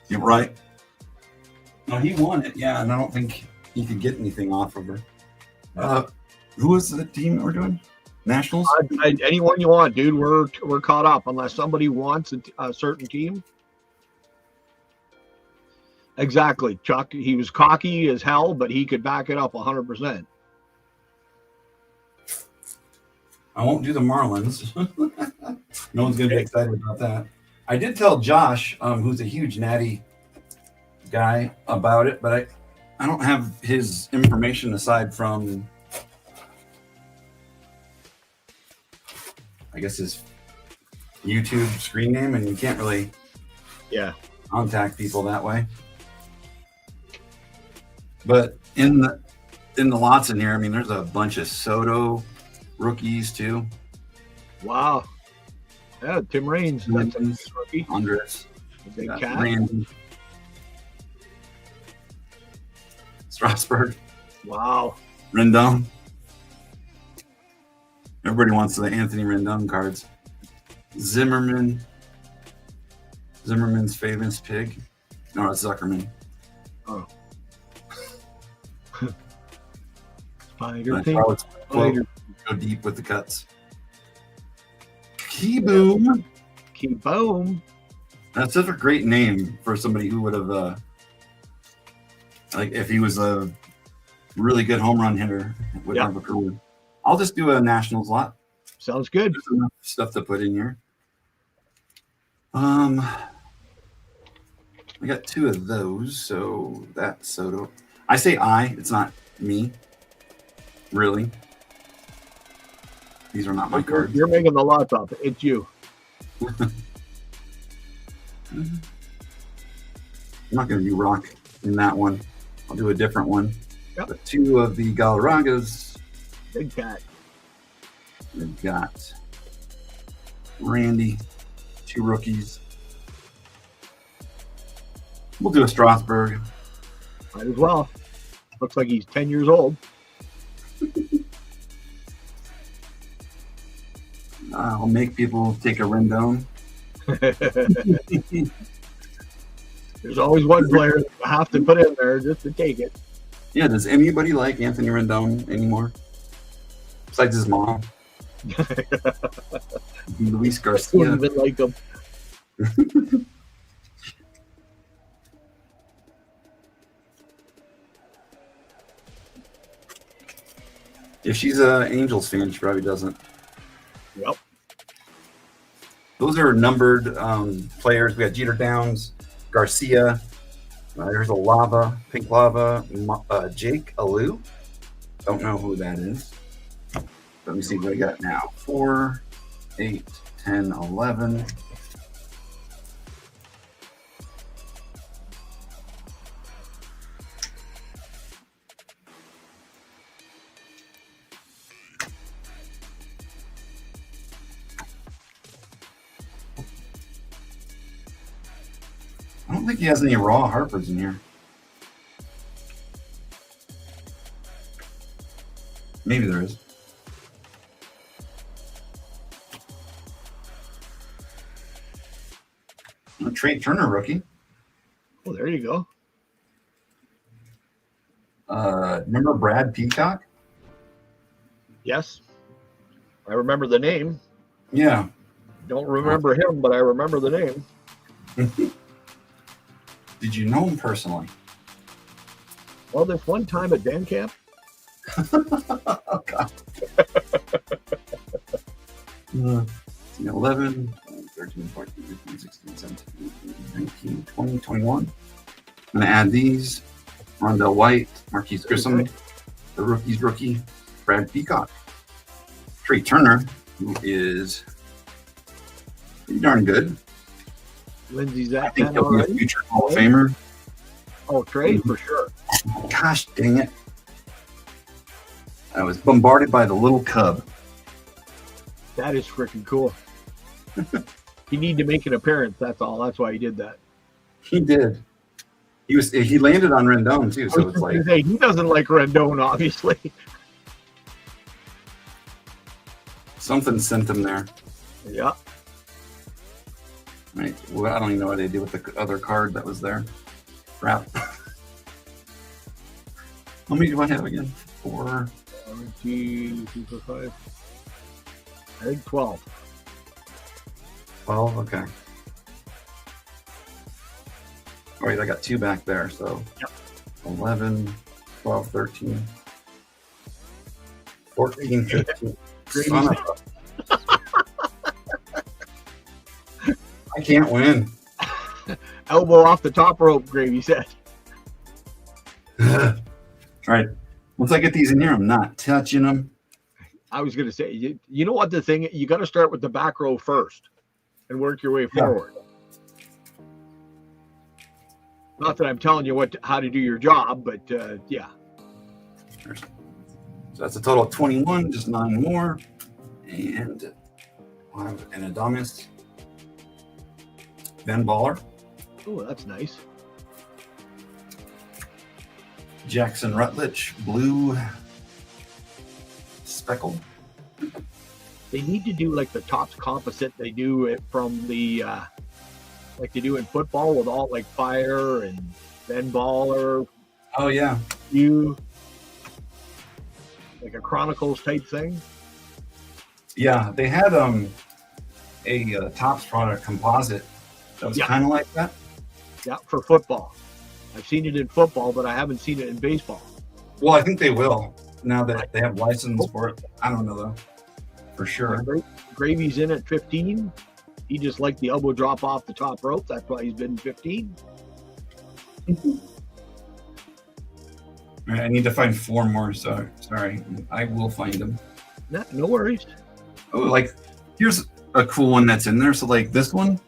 You're right. Oh, he won it, yeah, and I don't think he could get anything off of her. Who was the team that we're doing? Nationals?
Anyone you want, dude. We're caught up unless somebody wants a certain team. Exactly, Chuck. He was cocky as hell, but he could back it up 100%.
I won't do the Marlins. No one's going to be excited about that. I did tell Josh, who's a huge Natty guy, about it, but I don't have his information aside from, I guess, his YouTube screen name, and you can't really contact people that way. But in the lots in here, I mean, there's a bunch of Soto rookies too.
Wow. Yeah, Tim Raines. That's a rookie.
Andres.
Big cat.
Randy. Strasburg.
Wow.
Rendon. Everybody wants the Anthony Rendon cards. Zimmerman's famous pig. No, it's Zuckerman.
Oh.
Spider. Go deep with the cuts. Keyboom.
Keyboom.
That's such a great name for somebody who would have, like, if he was a really good home run hitter, would have a career. I'll just do a Nationals lot.
Sounds good.
There's enough stuff to put in here. I got 2 of those, so that's Soto. I say it's not me. Really. These are not my cards.
You're making the lots up. It's you.
I'm not going to do rock in that one. I'll do a different one.
Yep.
But 2 of the Galarragas.
Big cat.
We've got Randy, 2 rookies. We'll do a Strasburg.
Might as well. Looks like he's 10 years old.
I'll make people take a Rendon.
There's always one player that you have to put in there just to take it.
Yeah, does anybody like Anthony Rendon anymore? Besides his mom. Luis Garcia.
Wouldn't even like him.
If she's an Angels fan, she probably doesn't.
Yep.
Those are numbered players. We got Jeter Downs, Garcia. There's a Lava, Pink Lava, Jake Alou. Don't know who that is. Let me see what I got now. 4, 8, 10, 11. I don't think he has any raw Harpers in here. Maybe there is. A Trey Turner rookie.
Oh, there you go.
Remember Brad Peacock?
Yes. I remember the name.
Yeah.
Don't remember him, but I remember the name.
Did you know him personally?
Well, this one time at band camp.
Oh, God. 11, 13, 14, 15, 16, 17, 18, 19, 20, 21. I'm going to add these. Rondell White, Marquise Grissom, the rookie's rookie, Brad Peacock. Trey Turner, who is pretty darn good.
Lindsay's
I
at
think
10
he'll be a
already.
future Hall of Famer.
Oh, trade for sure.
Gosh dang it. I was bombarded by the little cub.
That is freaking cool. He needed to make an appearance. That's all. That's why he did that.
He did. He landed on Rendon too, so it's like
he doesn't like Rendon, obviously.
something sent him there.
Yeah.
Right. Well, I don't even know what they did with the other card that was there. Crap. How many do I have again? 4.
2, 3, 4, 5. I think 12.
12. Okay. All right, I got 2 back there, so
Yep.
11, 12, 13, 14, 15. Son of a... I can't win.
Elbow off the top rope, Gravy said.
All right. Once I get these in here, I'm not touching them.
I was going to say, you know what the thing, you got to start with the back row first and work your way forward. Not that I'm telling you how to do your job, but yeah.
So that's a total of 21, just 9 more. And an Adamus. Van Baller.
Oh, that's nice.
Jackson Rutledge, blue speckle.
They need to do like the tops composite they do it from the like they do in football with all like fire and Ben Baller.
Oh yeah,
like a Chronicles type thing.
Yeah, they had a Topps product composite that was kind of like that.
Yeah, for football. I've seen it in football, but I haven't seen it in baseball.
Well, I think they will now that they have license for it. I don't know though, for sure.
Gravy's in at 15. He just liked the elbow drop off the top rope. That's why he's been 15.
All right, I need to find 4 more. So sorry, I will find them.
No worries.
Oh, like here's a cool one that's in there. So like this one.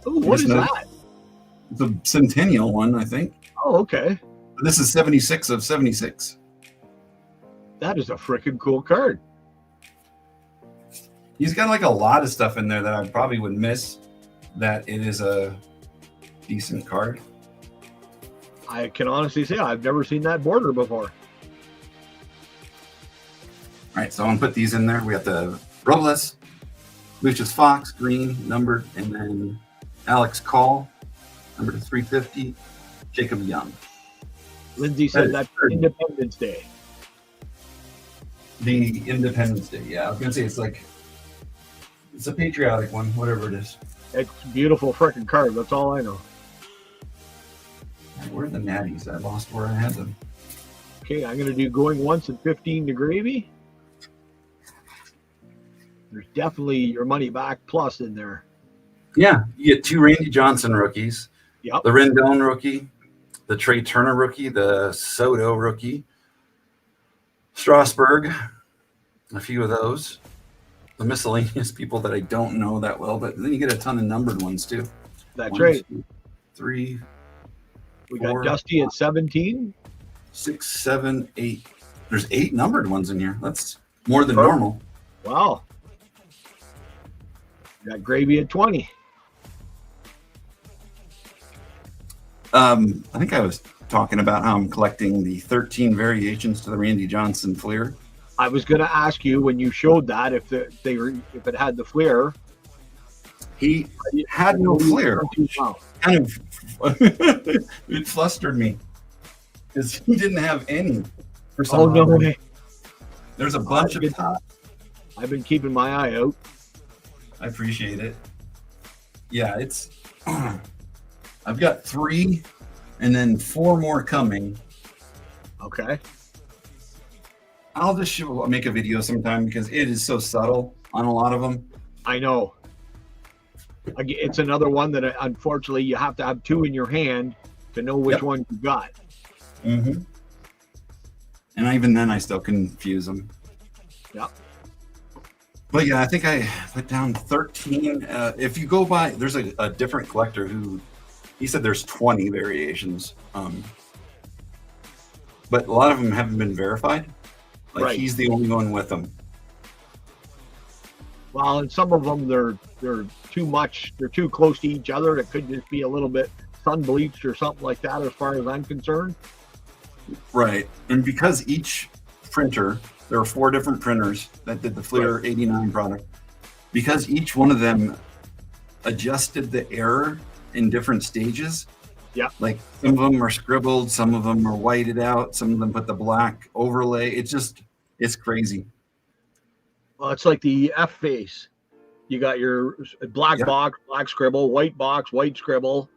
Oh, what is that?
It's a Centennial one, I think.
Oh, okay.
This is 76 of 76.
That is a freaking cool card.
He's got like a lot of stuff in there that I probably would miss. That it is a decent card.
I can honestly say I've never seen that border before.
All right, so I'm gonna put these in there. We got the Robles, Lucius Fox, green, numbered, and then Alex Call, number to 350, Jacob Young.
Lindsay said that's Independence Day.
The Independence Day, yeah. I was gonna say it's a patriotic one, whatever it is.
It's a beautiful freaking card. That's all I know.
Where are the natties? I lost where I had them.
Okay, I'm gonna do going once and 15 to Gravy. There's definitely your money back plus in there.
Yeah, you get 2 Randy Johnson rookies.
Yep.
The Rendon rookie, the Trey Turner rookie, the Soto rookie, Strasburg, a few of those. The miscellaneous people that I don't know that well, but then you get a ton of numbered ones too.
That's
1,
right.
2, 3.
We
4,
got Dusty at 17.
6, 7, 8. There's 8 numbered ones in here. That's more than normal.
Wow. We got Gravy at 20.
I think I was talking about how I'm collecting the 13 variations to the Randy Johnson Fleer.
I was going to ask you when you showed that if it had the Fleer.
He had no Fleer. Kind of it flustered me because he didn't have any. For some
no way.
There's a bunch of top.
I've been keeping my eye out.
I appreciate it. Yeah, it's. I've got 3, and then 4 more coming.
Okay.
I'll just make a video sometime because it is so subtle on a lot of them. I
know. It's another one that unfortunately you have to have 2 in your hand to know which one you got.
Mm-hmm. And even then, I still confuse them.
Yep.
But yeah, I think I put down 13. If you go by, there's a different collector who he said there's 20 variations. But a lot of them haven't been verified. Like he's the only one with them.
Well, and some of them they're too much. They're too close to each other. It could just be a little bit sun bleached or something like that, as far as I'm concerned.
Right, and because each printer, there are 4 different printers that did the Fleer 89 product. Because each one of them adjusted the error in different stages,
Yeah.
Like some of them are scribbled, some of them are whited out, some of them put the black overlay. It's crazy.
Well, it's like the F face. You got your black
Yeah.
box, black scribble, white box, white scribble.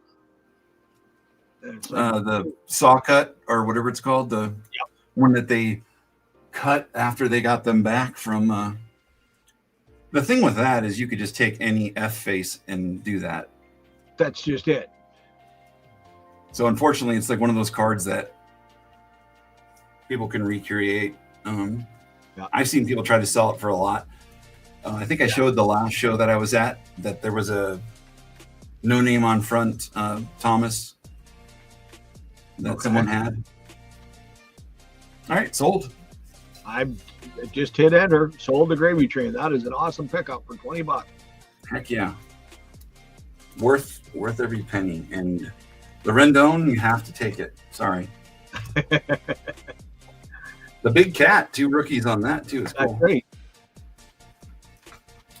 And it's like,
The saw cut or whatever it's called, the one that they cut after they got them back from. The thing with that is you could just take any F face and do that.
that's just it.
So unfortunately, it's like one of those cards that people can recreate. I've seen people try to sell it for a lot. I think I showed the last show that I was at that there was a no name on front Thomas that someone had. All right, sold.
I just hit enter, sold the gravy train. That is an awesome pickup for $20.
Heck yeah. Worth every penny. And the Rendon, you have to take it. Sorry. The big cat, 2 rookies on that too. It's cool.
That's great.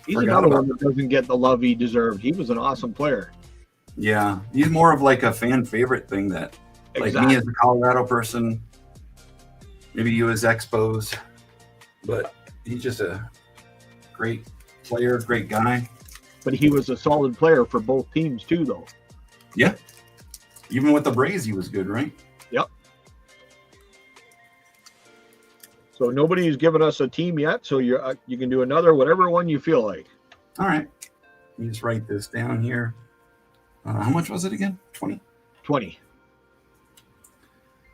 He's another one that doesn't get the love he deserved. He was an awesome player.
Yeah, he's more of like a fan favorite thing that, like me as a Colorado person, maybe you as Expos, but he's just a great player, great guy.
But he was a solid player for both teams too, though.
Yeah, even with the Braves, he was good, right?
Yep. So nobody's given us a team yet, so you can do another, whatever one you feel like.
All right, let me just write this down here. How much was it again? 20?
20.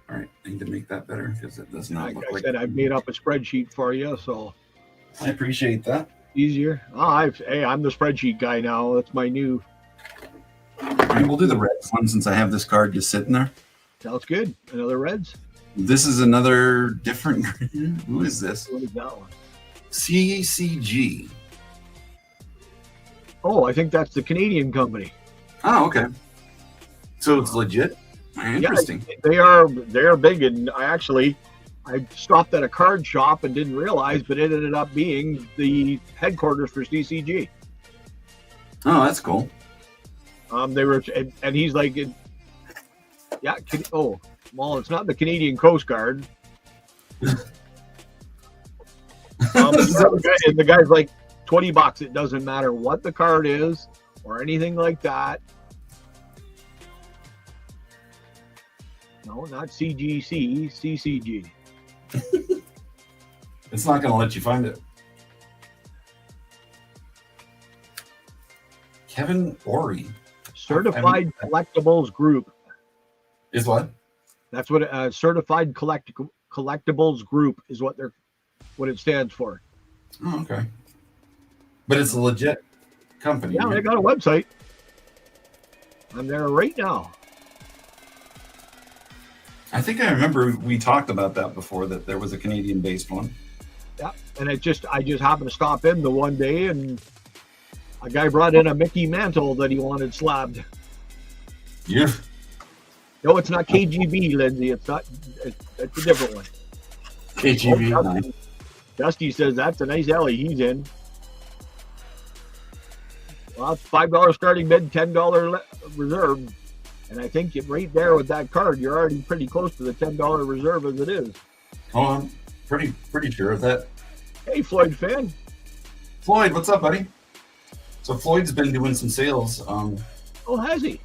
All right, I need to make that better because it does not look
like
like...
I said, I've made up a spreadsheet for you, so...
I appreciate that.
Easier. Hey, I'm the spreadsheet guy now. That's my new...
All right, we'll do the Reds one since I have this card just sitting there.
Sounds good. Another Reds?
This is another different... Who is this?
What is that one?
CCG.
Oh, I think that's the Canadian company.
Oh, okay. So it's legit? Interesting.
Yeah, they're big, and I stopped at a card shop and didn't realize, but it ended up being the headquarters for CCG.
Oh, that's cool.
They were, and he's like, yeah. Oh, well, it's not the Canadian Coast Guard. And the guy's like, $20. It doesn't matter what the card is or anything like that. No, not CGC, CCG.
It's not going to let you find it. Kevin Ori.
Certified Collectibles Group.
Is what?
That's what Certified Collectibles Group is what it stands for.
Oh, okay. But it's a legit company.
Yeah,
right?
they got a website. I'm there right now.
I think I remember we talked about that before, that there was a Canadian-based one.
Yeah, and I just happened to stop in the one day, and a guy brought in a Mickey mantle that he wanted slabbed.
Yeah.
No, it's not KGB, Lindsay. It's not. It's a different one.
KGB.
Oh, Dusty says that's a nice alley he's in. Well, it's $5 starting bid, $10 reserve. And I think right there with that card, you're already pretty close to the $10 reserve as it is.
Oh, I'm pretty sure of that.
Hey, Floyd fan.
Floyd, what's up, buddy? So Floyd's been doing some sales.
Oh, has he?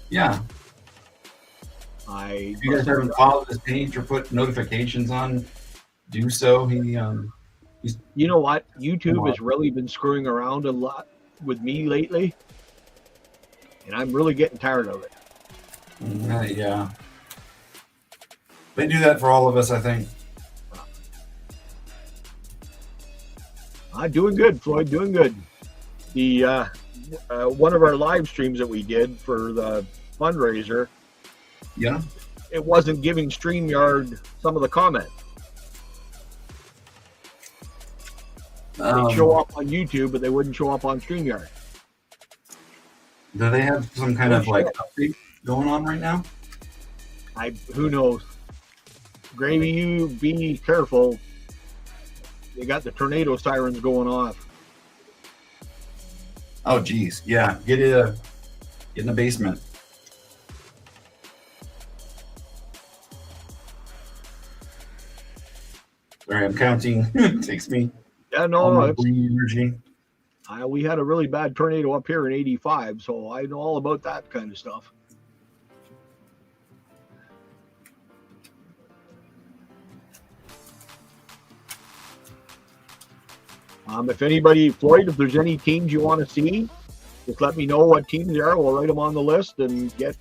Yeah. If you guys haven't followed his page or put notifications on, do so. He's.
You know what? YouTube has really been screwing around a lot with me lately. And I'm really getting tired of it.
Yeah. They do that for all of us, I think.
Doing good, Floyd. Doing good. The one of our live streams that we did for the fundraiser.
Yeah.
It wasn't giving StreamYard some of the comments. They'd show up on YouTube, but they wouldn't show up on StreamYard.
Do they have some kind of like update going on right now?
Who knows? Gravy, you be careful. They got the tornado sirens going off.
Oh, geez. Yeah. Get in the basement. Sorry, I'm counting. It takes me
Yeah,
all
no,
my
it's,
bleed energy.
we had a really bad tornado up here in '85, so I know all about that kind of stuff. If anybody, Floyd, if there's any teams you want to see, just let me know what teams they are. We'll write them on the list and get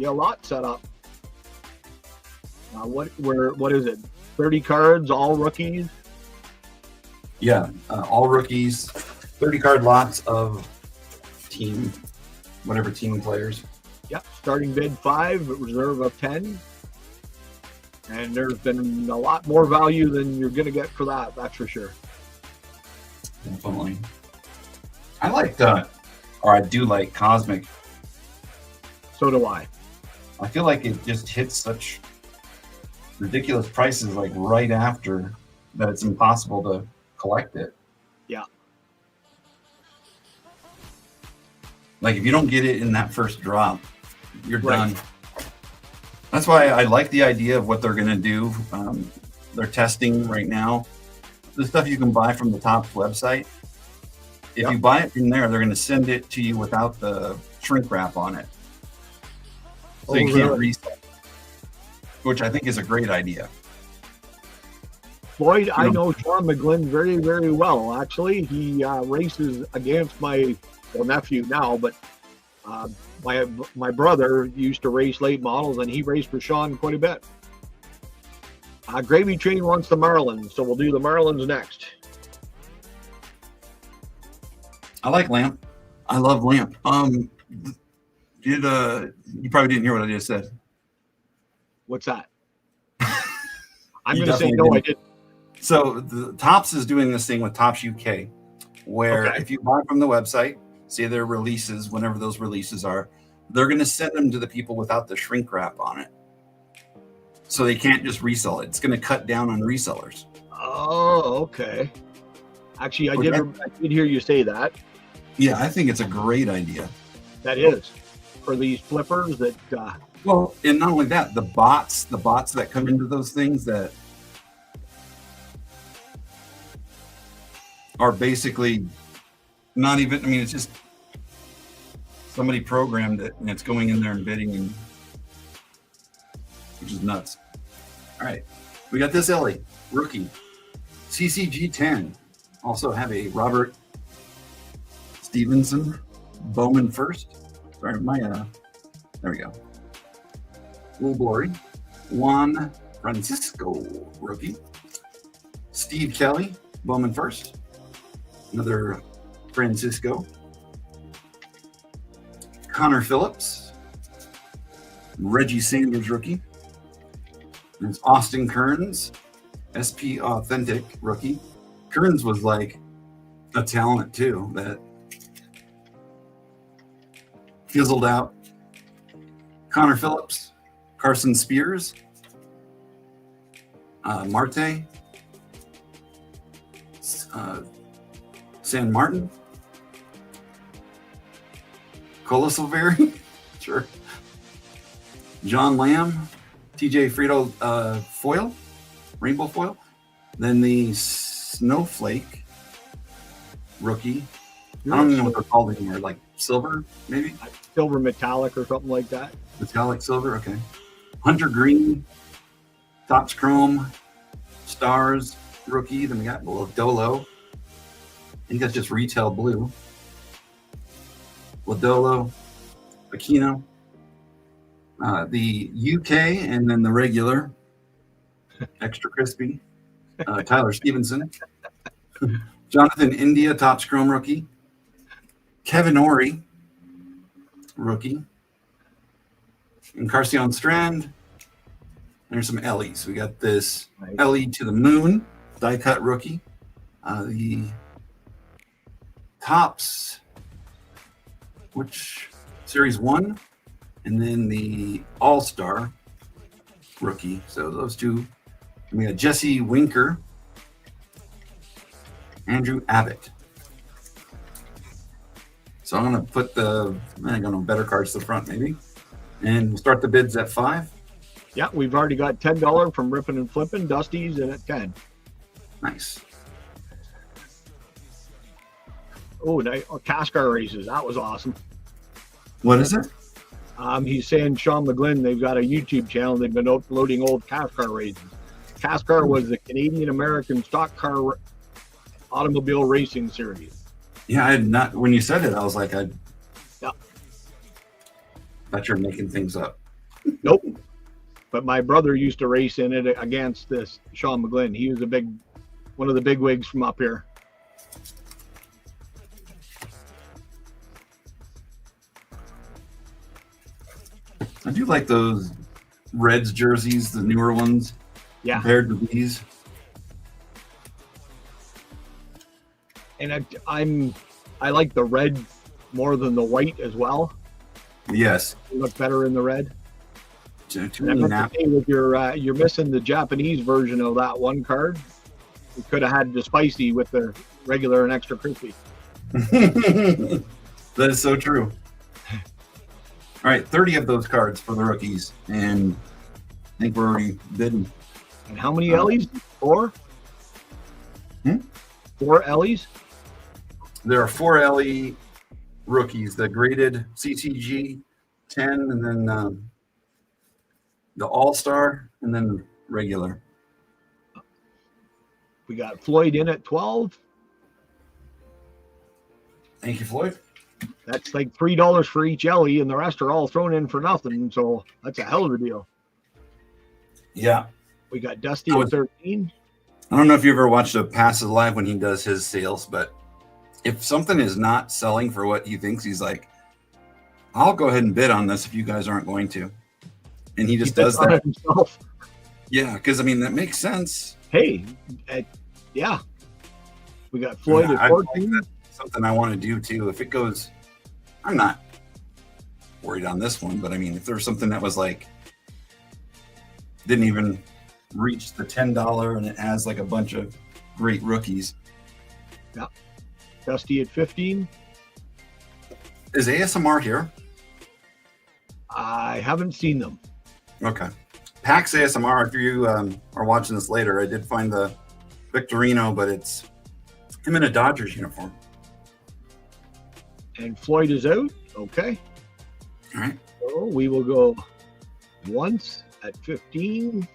a lot set up. What is it? 30 cards, all rookies?
Yeah, all rookies, 30 card lots of team, whatever team players.
Yep, starting bid 5, reserve of 10. And there's been a lot more value than you're going to get for that, that's for sure.
Definitely. I like that, or I do like Cosmic.
So do I.
I feel like it just hits such ridiculous prices like right after that it's impossible to collect it.
Yeah.
Like if you don't get it in that first drop, you're
Right.
done. That's why I like the idea of what they're going to do. They're testing right now the stuff you can buy from the Topps website. If
Yep.
you buy it from there, they're going to send it to you without the shrink wrap on it. So you can't resell, which I think is a great idea.
Floyd, I know Sean McGlynn very, very well, actually. He races against my nephew now, but my brother used to race late models, and he raced for Sean quite a bit. Gravy Train wants the Marlins, so we'll do the Marlins next.
I like Lamp. I love Lamp. You probably didn't hear what I just said.
What's that? I'm
You
going to say
definitely
no, I
didn't.
didn't.
So the Topps is doing this thing with Topps UK, where
Okay.
if you buy from the website, see their releases, whenever those releases are, they're going to send them to the people without the shrink wrap on it. So they can't just resell it. It's going to cut down on resellers.
Oh, okay. Actually, I did hear you say that.
Yeah, I think it's a great idea.
That is for these flippers that.
Well, and not only that, the bots that come into those things that are basically not even, I mean, it's just somebody programmed it and it's going in there and bidding, and which is nuts. All right, we got this Ellie rookie CCG 10. Also have a Robert Stevenson Bowman first. Sorry, there we go. Little blurry. Juan Francisco rookie. Steve Kelly Bowman first. Another Francisco. Connor Phillips. Reggie Sanders rookie. There's Austin Kearns, SP Authentic rookie. Kearns was like a talent too that fizzled out. Connor Phillips, Carson Spears, Marte, San Martin, Cola Silveri, sure, John Lamb, TJ Frito foil, rainbow foil, then the Snowflake rookie. I don't even know what they're called anymore, like silver, maybe?
Silver metallic or something like that.
Metallic silver, okay. Hunter Green, Topps Chrome, Stars rookie. Then we got Lodolo. I think that's just retail blue. Lodolo, Aquino, the UK, and then the regular, extra crispy, Tyler Stevenson, Jonathan India, Topps Chrome rookie, Kevin Ory, rookie, and Carcion Strand. There's some Ellies. We got this Ellie to the Moon, die cut rookie, the Topps, which Series 1, and then the All-Star rookie. So those two. And we got Jesse Winker, Andrew Abbott. So I'm going to put better cards to the front maybe. And we'll start the bids at 5.
Yeah, we've already got $10 from Rippin' and Flippin', Dusty's, and at 10.
Nice.
Oh, nice. Oh, Cascar races. That was awesome.
What is it?
He's saying Sean McGlynn, they've got a YouTube channel. They've been uploading old Cascar races. Cascar was the Canadian-American stock car automobile racing series.
Yeah, I had not. When you said it, I was like, I
Yeah.
thought you're making things up.
Nope. But my brother used to race in it against this Sean McGlynn. He was one of the big wigs from up here.
I do like those Reds jerseys, the newer ones,
Yeah.
compared to these.
And I like the red more than the white as well.
Yes.
They look better in the red.
Too
And I
many
meant to say with you're missing the Japanese version of that one card. You could have had the spicy with the regular and extra crispy.
That is so true. All right, 30 of those cards for the rookies, and I think we're already bidding.
And how many Ellies? 4? 4 Ellies?
There are 4 LE rookies, the graded CTG 10, and then the All-Star, and then regular.
We got Floyd in at 12.
Thank you, Floyd.
That's like $3 for each Ellie, and the rest are all thrown in for nothing. So that's a hell of a deal.
Yeah.
We got Dusty at 13.
I don't know if you ever watched a Pass It Live when he does his sales, but if something is not selling for what he thinks, he's like, I'll go ahead and bid on this if you guys aren't going to. And he just does that
himself.
Yeah, because I mean, that makes sense.
Hey, yeah. We got Floyd at 14.
That's something I want to do too. If it goes, I'm not worried on this one, but I mean, if there's something that was like, didn't even reach the $10 and it has like a bunch of great rookies.
Yeah. Dusty at 15.
Is ASMR here?
I haven't seen them.
Okay. PAX ASMR, if you are watching this later, I did find the Victorino, but it's him in a Dodgers uniform.
And Floyd is out. Okay.
All right.
So we will go once at 15.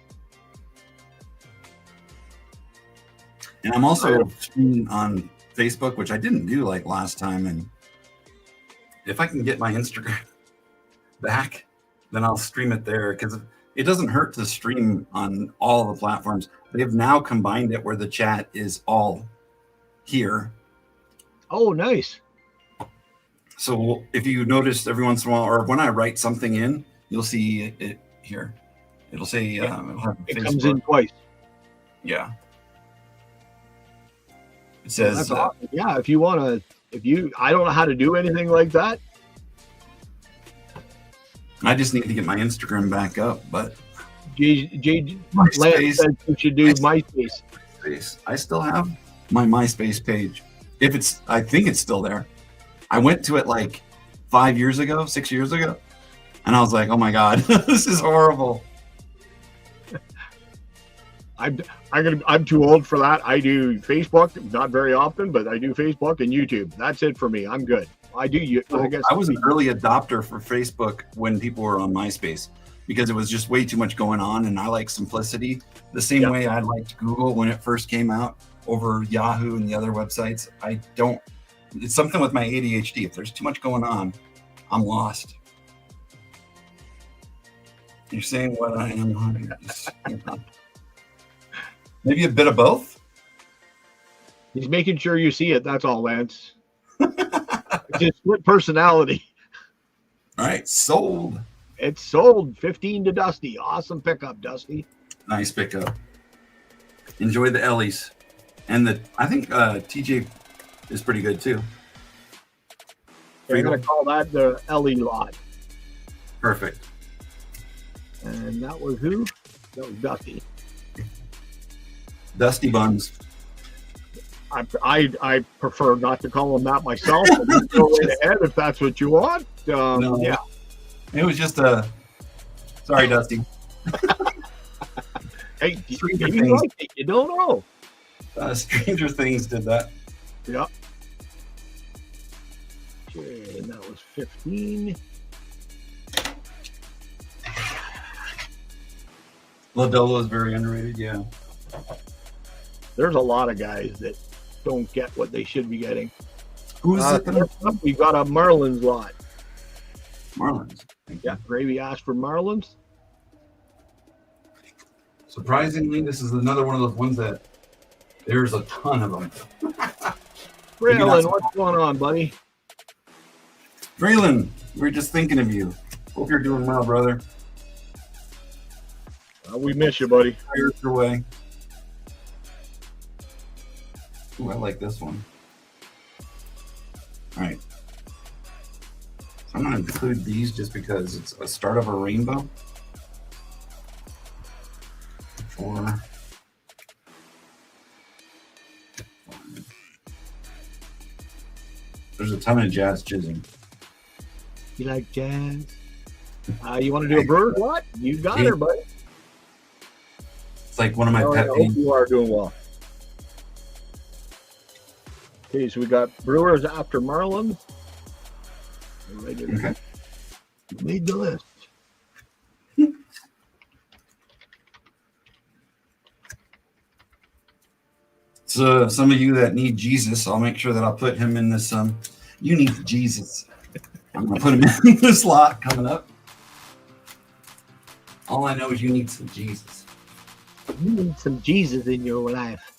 And I'm also streaming on Facebook, which I didn't do like last time. And if I can get my Instagram back, then I'll stream it there, because it doesn't hurt to stream on all the platforms. They've now combined it where the chat is all here.
Oh, nice.
So if you notice every once in a while, or when I write something in, you'll see it here. It'll say
it comes in twice.
Yeah. It says,
that's awesome. Yeah, if you want to, I don't know how to do anything like that.
I just need to get my Instagram back up, but
Lance said you should do MySpace.
I still have my MySpace page. I think it's still there. I went to it like 6 years ago, and I was like, oh my God, this is horrible.
I'm too old for that. I do Facebook, not very often, but I do Facebook and YouTube. That's it for me. I'm good. I guess
I was an early adopter for Facebook when people were on MySpace, because it was just way too much going on, and I like simplicity. The same way I liked Google when it first came out over Yahoo and the other websites. It's something with my ADHD. If there's too much going on, I'm lost. You're saying what I am. Maybe a bit of both.
He's making sure you see it. That's all, Lance. It's a split personality.
All right, sold.
It's sold. 15 to Dusty. Awesome pickup, Dusty.
Nice pickup. Enjoy the Ellies. And I think TJ is pretty good too.
We're going to call that the Ellie lot.
Perfect.
And that was who? That was Dusty.
Dusty Buns.
I prefer not to call him that myself. But you go right ahead if that's what you want.
No,
yeah.
It was just sorry, Dusty.
Hey, you don't know.
Stranger Things did that.
Yep. Okay, and that was 15.
Ladolo is very underrated, yeah.
There's a lot of guys that don't get what they should be getting.
Who is it?
We've got a Marlins lot.
Marlins.
Yeah, Gravy asked for Marlins.
Surprisingly, this is another one of those ones that there's a ton of them.
Braylon, what's going on, buddy?
Braylon, we're just thinking of you. Hope you're doing well, brother.
We miss you, buddy.
Fires your way. Ooh, I like this one. All right. So I'm going to include these just because it's a start of a rainbow. 4. There's a ton of jazz jizzing.
You like jazz? You want to do a bird? What? You got her, buddy.
It's like one of my pet
I hope
peeves.
you are doing well. Okay, so we got Brewers after Marlins.
Okay.
Made the list.
So some of you that need Jesus, I'll make sure that I'll put him in this. You need Jesus. I'm gonna put him in this lot coming up. All I know is you need some Jesus.
You need some Jesus in your life.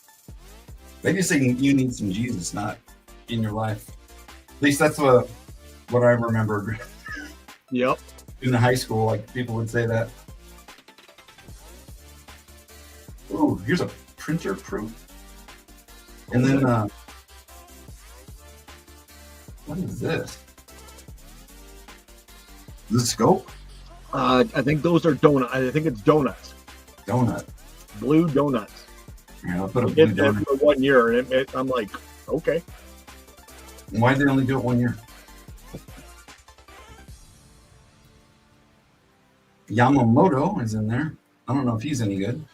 They just say you need some Jesus, not in your life. At least that's what I remembered
Yep.
in the high school. Like people would say that. Ooh, here's a printer proof. And then, what is this? Is this scope?
I think those are donuts. I think it's donuts.
Donut.
Blue donuts.
Yeah, I'll put a blue
Did that
donut.
for 1 year, and I'm like, okay.
Why did they only do it 1 year? Yamamoto is in there. I don't know if he's any good.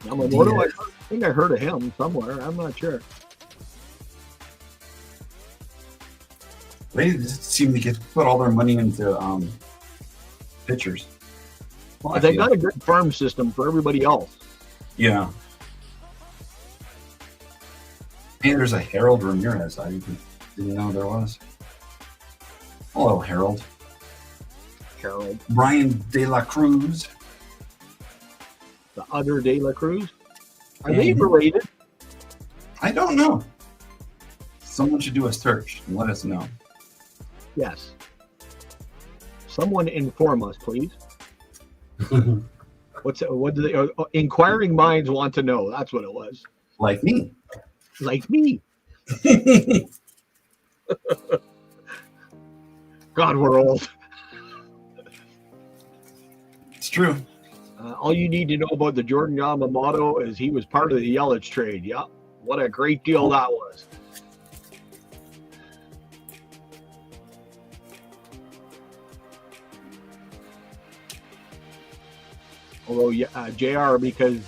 Yamamoto,
Yeah.
I think I heard of him somewhere. I'm not sure.
They just seem to put all their money into pitchers. Well,
They got a good farm system for everybody else.
Yeah. And there's a Harold Ramirez. I didn't know there was. Hello, Harold.
Harold.
Brian De La Cruz.
The other De La Cruz. Are they related?
I don't know. Someone should do a search and let us know.
Yes. Someone inform us, please. What do they? Inquiring minds want to know. That's what it was.
Like me.
Like me. God, we're old.
It's true.
All you need to know about the Jordan Yamamoto is he was part of the Yelich trade. Yeah, what a great deal that was. Although JR, because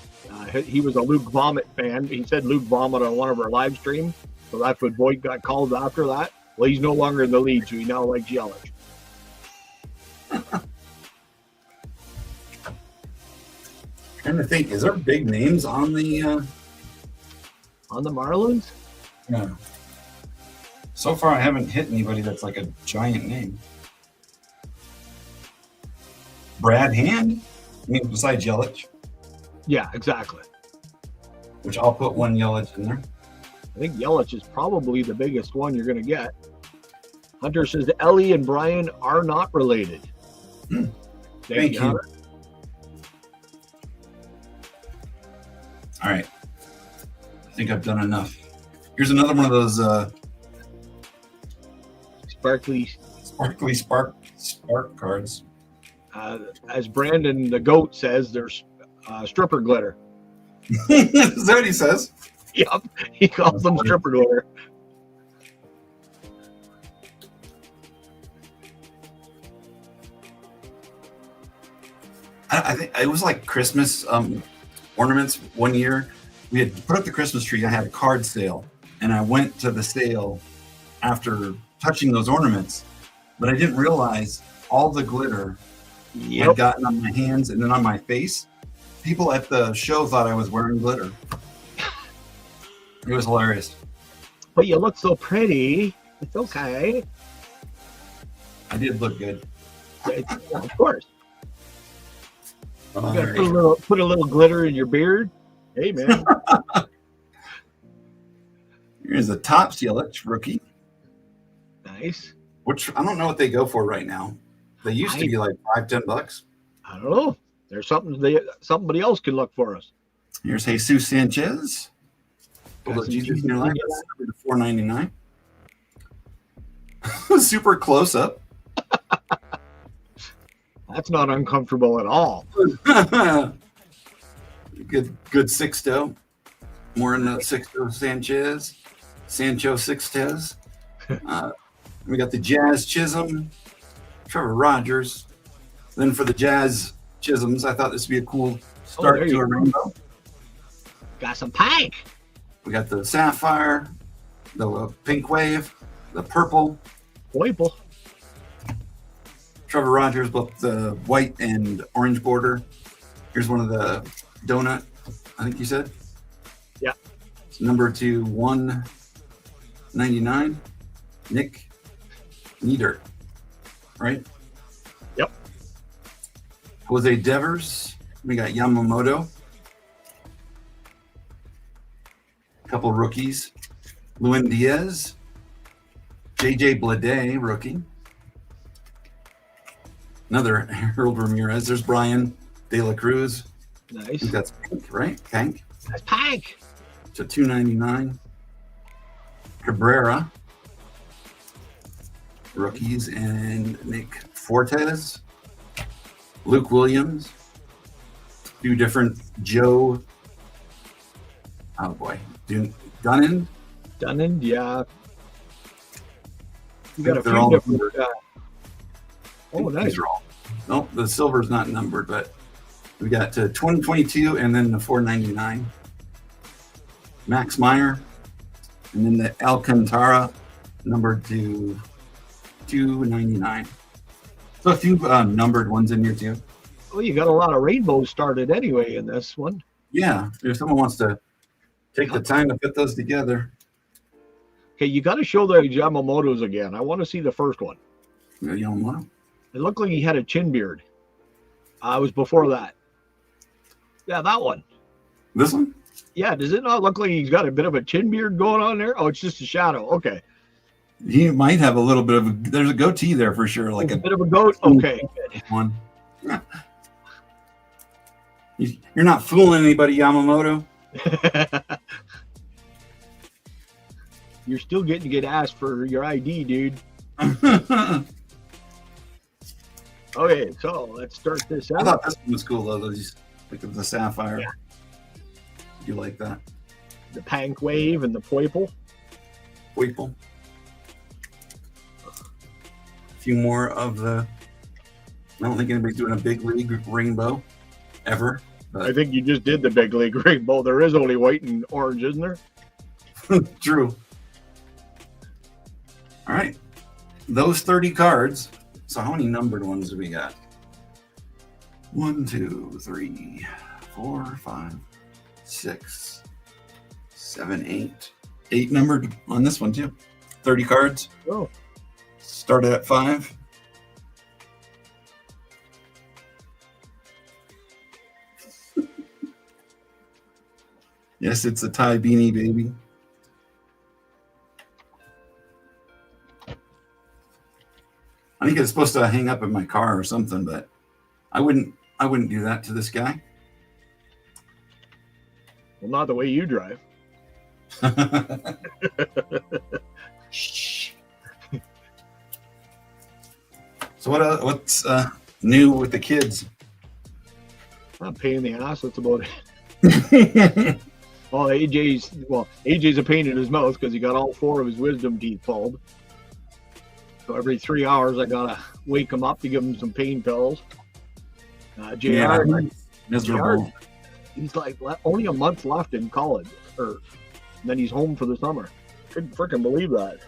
he was a Luke Vomit fan, he said Luke Vomit on one of our live streams, so that's what Boyd got called after that. Well, he's no longer in the league, so he now likes Yelich.
Trying to think, is there big names on the
Marlins?
Yeah. So far I haven't hit anybody that's like a giant name. Brad Hand? I mean, besides Yelich,
Yeah, exactly.
which I'll put one Yelich in there.
I think Yelich is probably the biggest one you're going to get. Hunter says Ellie and Brian are not related.
Thank you.
Hunter.
All right. I think I've done enough. Here's another one of those
Sparkly.
spark cards.
As Brandon the Goat says, there's stripper glitter.
Is that what he says?
Yep, he calls them stripper glitter.
I think it was like Christmas ornaments one year. We had put up the Christmas tree. I had a card sale, and I went to the sale after touching those ornaments, but I didn't realize all the glitter had gotten on my hands and then on my face. People at the show thought I was wearing glitter. It was hilarious.
But you look so pretty. It's okay.
I did look good.
Of course. You gotta
Right.
put a little glitter in your beard. Hey, man.
Here's a Topps Yelich rookie,
Nice.
which I don't know what they go for right now. They used to be like $5-10.
I don't know. There's somebody else can look for us.
Here's Jesus Sanchez.
Got some
Jesus in your
Jesus
life. That's $4.99. Super close up.
That's not uncomfortable at all.
Good Sixto. More in the Sixto Sanchez. Sancho Sixtez. We got the Jazz Chisholm. Trevor Rogers. Then for the Jazz Chisholms, I thought this would be a cool start
there
to
you
a
go.
rainbow.
Got some pink.
We got the Sapphire, the Pink Wave, the Purple.
Purple.
Trevor Rogers, both the white and orange border. Here's one of the donut, I think you said.
Yeah.
It's number 199. Nick Nieder, right?
Yep.
Jose Devers. We got Yamamoto. A couple rookies. Luis Diaz. JJ Bleday, rookie. Another Harold Ramirez. There's Brian De La Cruz. I
Nice.
think that's pink, right? Pink.
That's pink.
To $2.99. Cabrera. Rookies and Nick Fortes. Luke Williams. Two different Joe. Oh boy. Dunnan.
Dunnan, yeah. You got a
They're
few
all
different.
numbered.
Oh, nice.
These are all. Nope, the silver's not numbered, but we got to 2022 and then the $4.99. Max Meyer, and then the Alcantara, numbered to $2.99. So a few numbered ones in here too.
Well, you got a lot of rainbows started anyway in this one.
Yeah, if someone wants to take the time to put those together.
Okay, you got to show the Yamamoto's again. I want to see the first one.
You don't want
It looked like he had a chin beard. I was before that. Yeah, that one.
this one?
Yeah, does it not look like he's got a bit of a chin beard going on there? Oh, it's just a shadow. Okay.
He might have a little bit of there's a goatee there for sure, like
a bit of a goat. Okay.
one. You're not fooling anybody, Yamamoto.
You're still getting to get asked for your ID, dude. Okay, so let's start this out.
I thought this one was cool though. Those like the sapphire.
Yeah.
You like that?
The Pink Wave and the Purple.
Weeple. A few more of the. I don't think anybody's doing a big league rainbow ever. But
I think you just did the big league rainbow. There is only white and orange, isn't there?
True. All right. Those 30 cards. So how many numbered ones do we got? 1, 2, 3, 4, 5, 6, 7, 8. 8 numbered on this one too. 30 cards.
Oh.
Started at 5. Yes, it's a Ty Beanie baby. I think it's supposed to hang up in my car or something, but I wouldn't do that to this guy.
Well, not the way you drive.
Shh. So what's new with the kids?
Not a pain in the ass. That's about it. Well, AJ's a pain in his mouth because he got all 4 of his wisdom teeth pulled. So every 3 hours, I gotta wake him up to give him some pain pills. JR,
Miserable.
He's like only a month left in college, and then he's home for the summer. Couldn't freaking believe that.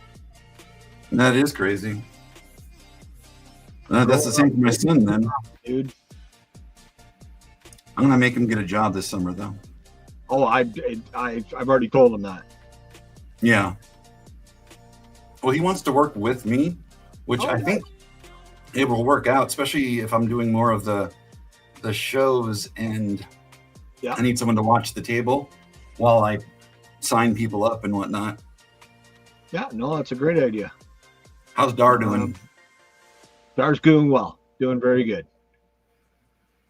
That is crazy. That's the same for my son then.
Dude.
I'm gonna make him get a job this summer though.
Oh, I've already told him that.
Yeah. Well, he wants to work with me, which I think it will work out, especially if I'm doing more of the shows and I need someone to watch the table while I sign people up and whatnot.
Yeah, no, that's a great idea.
How's Dar doing?
Dar's doing well, doing very good.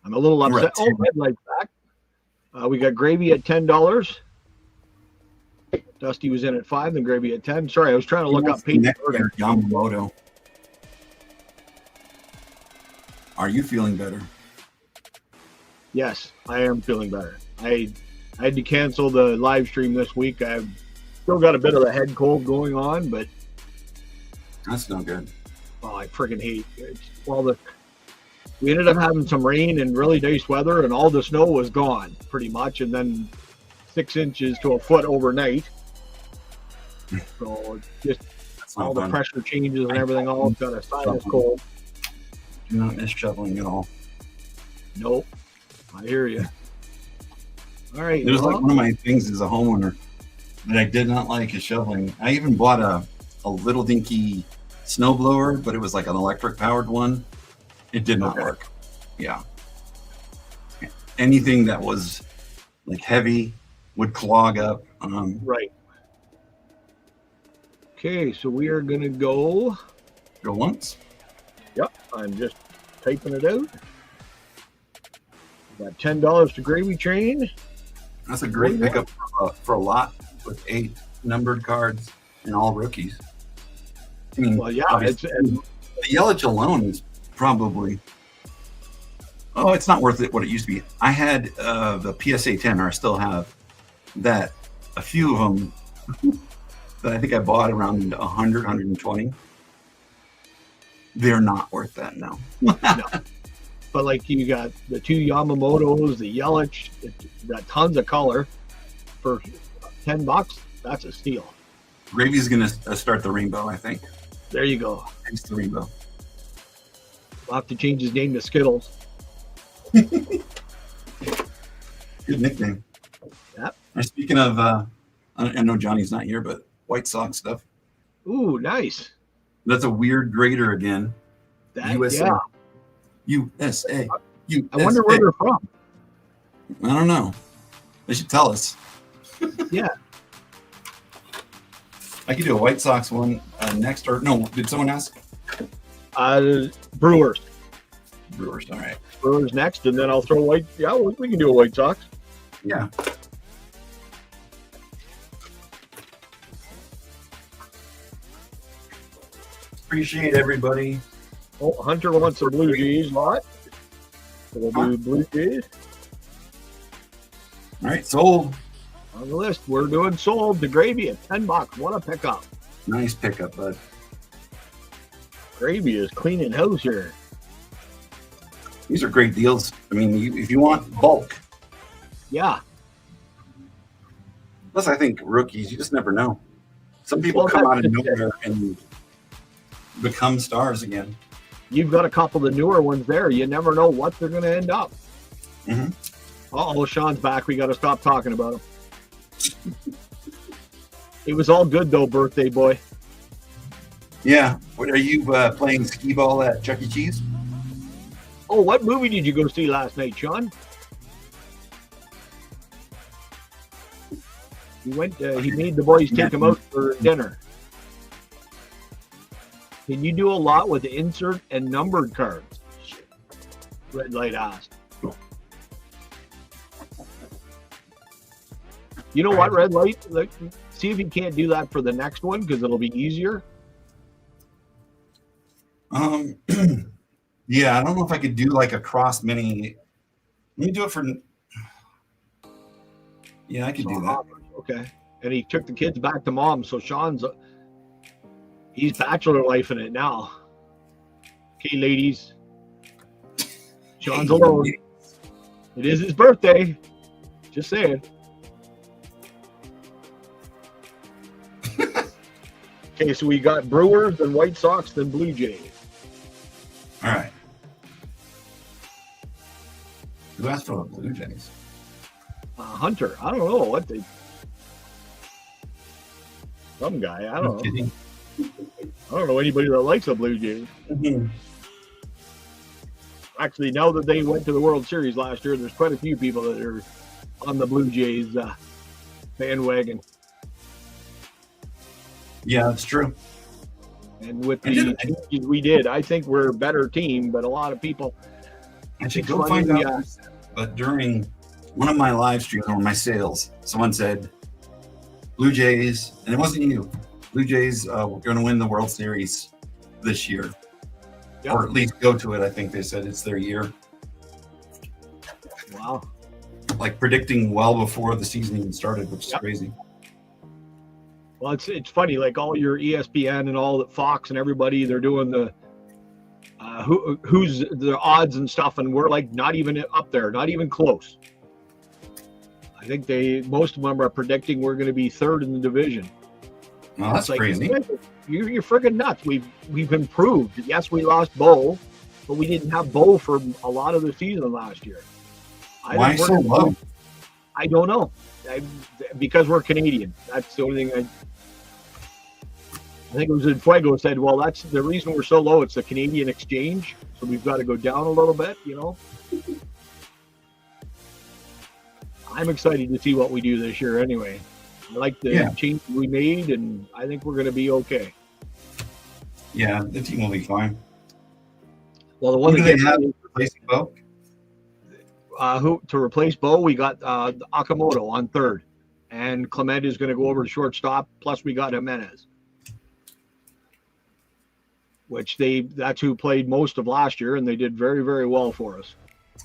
I'm a little upset. Oh, red light's back. We got gravy at $10. Dusty was in at 5, then gravy at 10. Sorry, I was trying to look up Pete
Yamamoto. Are you feeling better?
Yes, I am feeling better. I had to cancel the live stream this week. I've still got a bit of a head cold going on, but
that's not good.
Oh, I freaking hate it. Well, we ended up having some rain and really nice weather, and all the snow was gone pretty much, and then 6 inches to a foot overnight. So just all the pressure changes and everything, all got a sinus cold.
Do not miss shoveling at all.
Nope. I hear you. All right.
There's like one of my things as a homeowner that I did not like is shoveling. I even bought a little dinky snowblower, but it was like an electric powered one. It did not work. Yeah. Anything that was like heavy would clog up.
Right. Okay, so we are going to go
once.
Yep, I'm just typing it out. Got $10 to gravy train.
That's a great pickup for a lot with 8 numbered cards and all rookies. I mean,
well, yeah,
the Yelich alone is probably, it's not worth it what it used to be. I had the PSA 10, or I still have that, a few of them that I think I bought around 100, 120. They're not worth that now.
No. But like you got the 2 Yamamotos, the Yelich, got tons of color for $10. That's a steal.
Gravy's gonna start the rainbow, I think.
There you go.
Thanks to Rainbow.
We'll have to change his name to Skittles.
Good nickname.
Yep.
Speaking of, I know Johnny's not here, but White Sox stuff.
Ooh, nice.
That's a weird grader again. USA.
Yeah.
USA.
I wonder where they're from.
I don't know. They should tell us.
Yeah.
I could do a White Sox one next, or no? Did someone ask?
Brewers.
Brewers. All right.
Brewers next, and then I'll throw White. Yeah, we can do a White Sox.
Yeah. Appreciate everybody.
Oh, Hunter wants a Blue Jays lot. So we'll do Blue Jays.
All right, sold.
On the list, we're doing sold to Gravy at $10. What a pickup.
Nice pickup, bud.
Gravy is cleaning house here.
These are great deals. I mean, if you want bulk.
Yeah.
Plus, I think rookies, you just never know. Some people come out of nowhere and become stars again.
You've got a couple of the newer ones there. You never know what they're going to end up.
Mm-hmm.
Uh-oh, Sean's back. We got to stop talking about him. It was all good, though, birthday boy.
Yeah. What, are you playing skee ball at Chuck E. Cheese?
Oh, what movie did you go see last night, Sean? He went. He made the boys take him out for dinner. Can you do a lot with the insert and numbered cards? Red light asked. You know what, Red Light? Like, see if you can't do that for the next one, because it'll be easier.
Yeah, I don't know if I could do like a cross mini. Let me do it for. Yeah, I could do that.
Okay. And he took the kids back to mom, so Sean's he's bachelor life in it now. Okay, ladies. Sean's alone. It is his birthday. Just saying. Okay, so we got Brewers, then White Sox, then Blue Jays.
All right. Who asked for the Blue Jays?
Hunter. I don't know what they. Some guy. I don't know.
Kidding.
I don't know anybody that likes the Blue Jays.
Mm-hmm.
Actually, now that they went to the World Series last year, there's quite a few people that are on the Blue Jays bandwagon.
Yeah, that's true.
And with the changes we did, I think we're a better team, but a lot of people.
I should go find out. But during one of my live streams or my sales, someone said, Blue Jays, and it wasn't you, Blue Jays were going to win the World Series this year. Yep. Or at least go to it. I think they said it's their year.
Wow.
Like predicting well before the season even started, which is crazy.
Well, it's funny, like all your ESPN and all that Fox and everybody, they're doing the who's the odds and stuff, and we're like not even up there, not even close. I think most of them are predicting we're going to be third in the division.
Oh, that's like, crazy.
You're friggin' nuts. We've improved. Yes, we lost Bo, but we didn't have Bo for a lot of the season last year.
Why so low?
I don't know. Because we're Canadian. That's the only thing I think it was in Fuego said, well, that's the reason we're so low. It's the Canadian exchange. So we've got to go down a little bit, you know. I'm excited to see what we do this year anyway. I like the change we made, and I think we're going to be okay.
Yeah, the team will be fine.
Well, the one
who do they have replacing Bo?
Who to replace Bo? We got Akamoto on third, and Clement is going to go over to shortstop. Plus, we got Jimenez, which that's who played most of last year, and they did very, very well for us.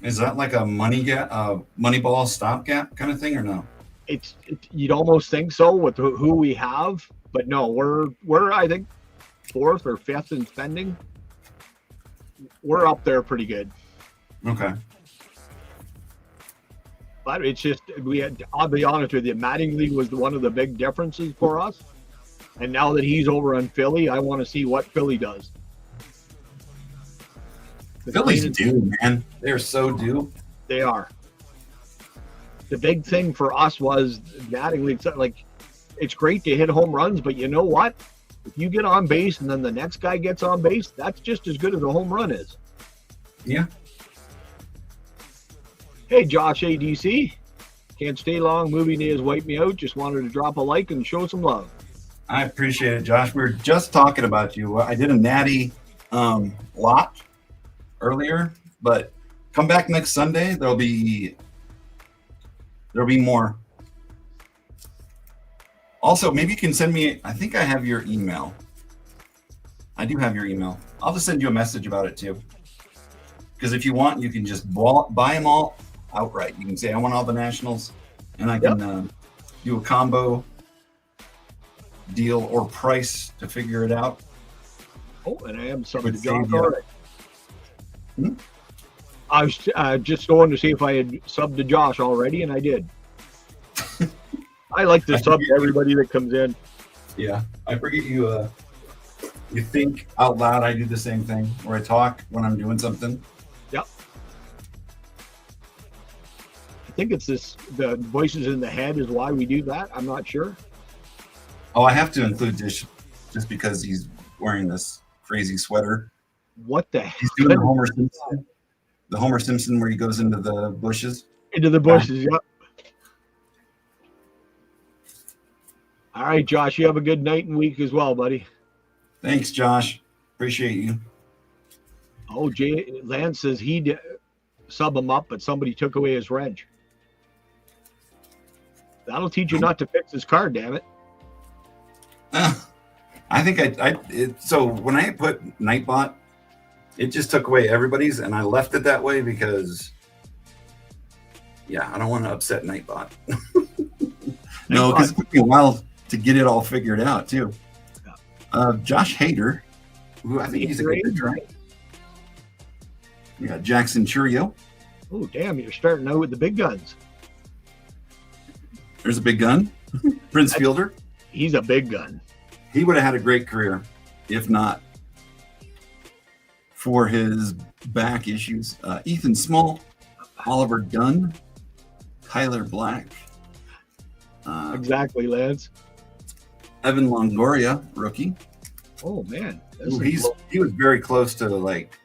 Is that like a Moneyball stopgap kind of thing, or no?
You'd almost think so with who we have, but no, we're I think fourth or fifth in spending. We're up there pretty good.
Okay.
But it's just I'll be honest with you, Mattingly was one of the big differences for us. And now that he's over on Philly, I want to see what Philly does.
Philly's due, man. They're so due.
They are. The big thing for us was Mattingly. Like, it's great to hit home runs, but you know what? If you get on base and then the next guy gets on base, that's just as good as a home run is.
Yeah.
Hey, Josh ADC. Can't stay long. Movie day has wiped me out. Just wanted to drop a like and show some love.
I appreciate it, Josh. We were just talking about you. I did a natty lot earlier, but come back next Sunday. There'll be more. Also, maybe you can send me, I think I have your email. I do have your email. I'll just send you a message about it too. Because if you want, you can just buy them all outright. You can say, I want all the Nationals, and I can do a combo deal or price to figure it out.
Oh, and I am subbing to John already. I was just going to see if I had subbed to Josh already, and I did. I like to sub to everybody that comes in.
Yeah, I forget you think out loud. I do the same thing where I talk when I'm doing something.
Yep. I think it's the voices in the head is why we do that. I'm not sure.
Oh, I have to include Dish just because he's wearing this crazy sweater.
What the heck?
He's doing the Homer Simpson where he goes into the bushes.
Into the bushes, yep. All right, Josh, you have a good night and week as well, buddy.
Thanks, Josh. Appreciate you.
Oh, Lance says he'd sub him up, but somebody took away his wrench. That'll teach you not to fix his car, damn it.
I think so when I put Nightbot, it just took away everybody's, and I left it that way because, I don't want to upset Nightbot. No, because it took me a while to get it all figured out too. Josh Hader, who I think he's a good pitcher, right? We got Jackson Churio.
Oh, damn, you're starting out with the big guns.
There's a big gun. Prince Fielder.
He's a big gun.
He would have had a great career if not for his back issues. Ethan Small, Oliver Dunn, Tyler Black.
Exactly, Lance.
Evan Longoria, rookie.
Oh, man.
He was very close to like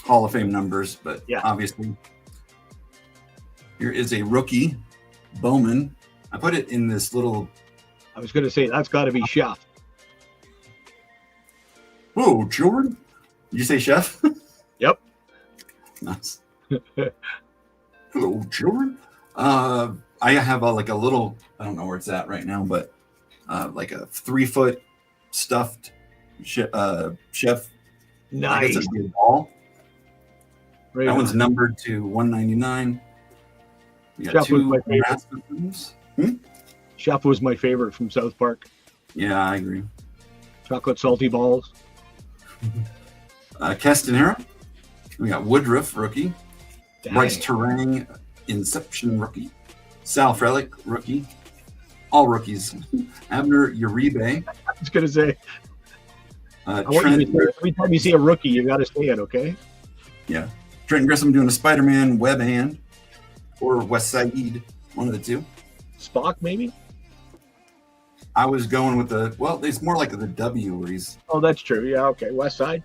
Hall of Fame numbers, but
yeah,
obviously here is a rookie, Bowman. I put it in this little.
I was going to say that's got to be Chef.
Whoa, children! Did you say Chef?
Yep.
Nice. Hello, children. I have a little. I don't know where it's at right now, but like a 3-foot stuffed chef.
Nice.
It's a big ball.
Right
That
on.
one's numbered to 199. We got
Chef was
2
my favorite.
Rasmussens.
Chef was my favorite from South Park.
Yeah, I agree.
Chocolate salty balls.
Castanera. We got Woodruff, rookie.
Dang.
Bryce Terang, Inception, rookie. Sal Frelick, rookie. All rookies. Abner Uribe.
I was going to say, I want
Trent.
you to say, every time you see a rookie, you got to say it, okay?
Yeah. Trent Grissom doing a Spider-Man web hand. Or West Side, one of the two.
Spock, maybe?
I was going with it's more like the W where he's
Oh, that's true. Yeah, okay. West Side.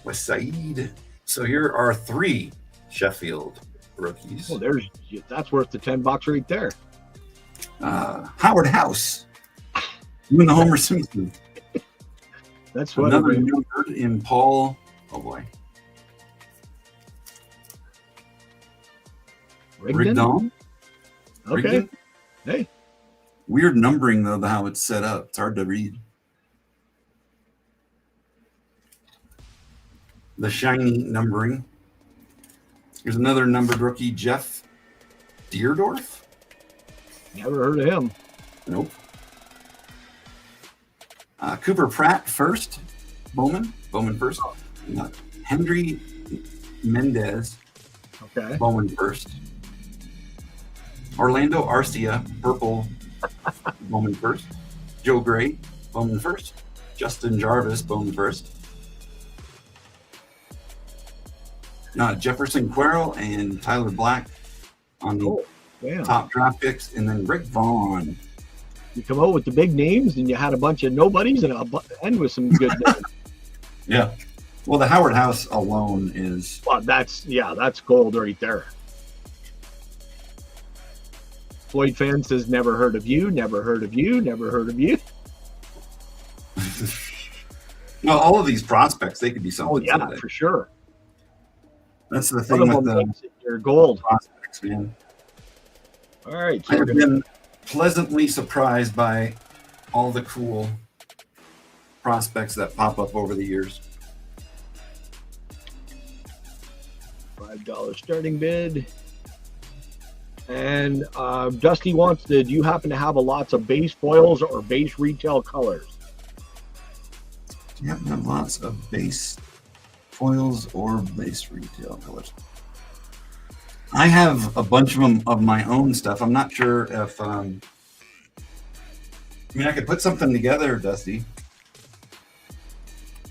West Side. So here are 3 Sheffield rookies.
Oh, that's worth the $10 right there.
Howard House doing the Homer Simpson.
That's what
Another numbered in Paul. Oh boy.
Rigdon? Okay.
Rigdon?
Hey.
Weird numbering though, how it's set up. It's hard to read. The shiny numbering. Here's another numbered rookie, Jeff Deerdorf.
Never heard of him.
Nope. Cooper Pratt first. Bowman first. Henry Mendez.
Okay.
Bowman first. Orlando Arcia, purple. Bowman first. Joe Gray, Bowman first. Justin Jarvis, Bowman first. Jefferson Quero and Tyler Black on the top draft picks, and then Rick Vaughn.
You come out with the big names, and you had a bunch of nobodies, and end with some good names.
Yeah. Well, the Howard House alone is.
Well, that's gold right there. Floyd fan says, never heard of you, never heard of you, never heard of you.
No, all of these prospects, they could be something.
Oh, yeah, for sure.
That's the thing with the
your gold
prospects, man.
All right.
So I've been pleasantly surprised by all the cool prospects that pop up over the years.
$5 starting bid. And Dusty wants do you happen to have lots of base foils or base retail colors?
Do you happen to have lots of base foils or base retail colors? I have a bunch of them of my own stuff. I'm not sure if I could put something together, Dusty.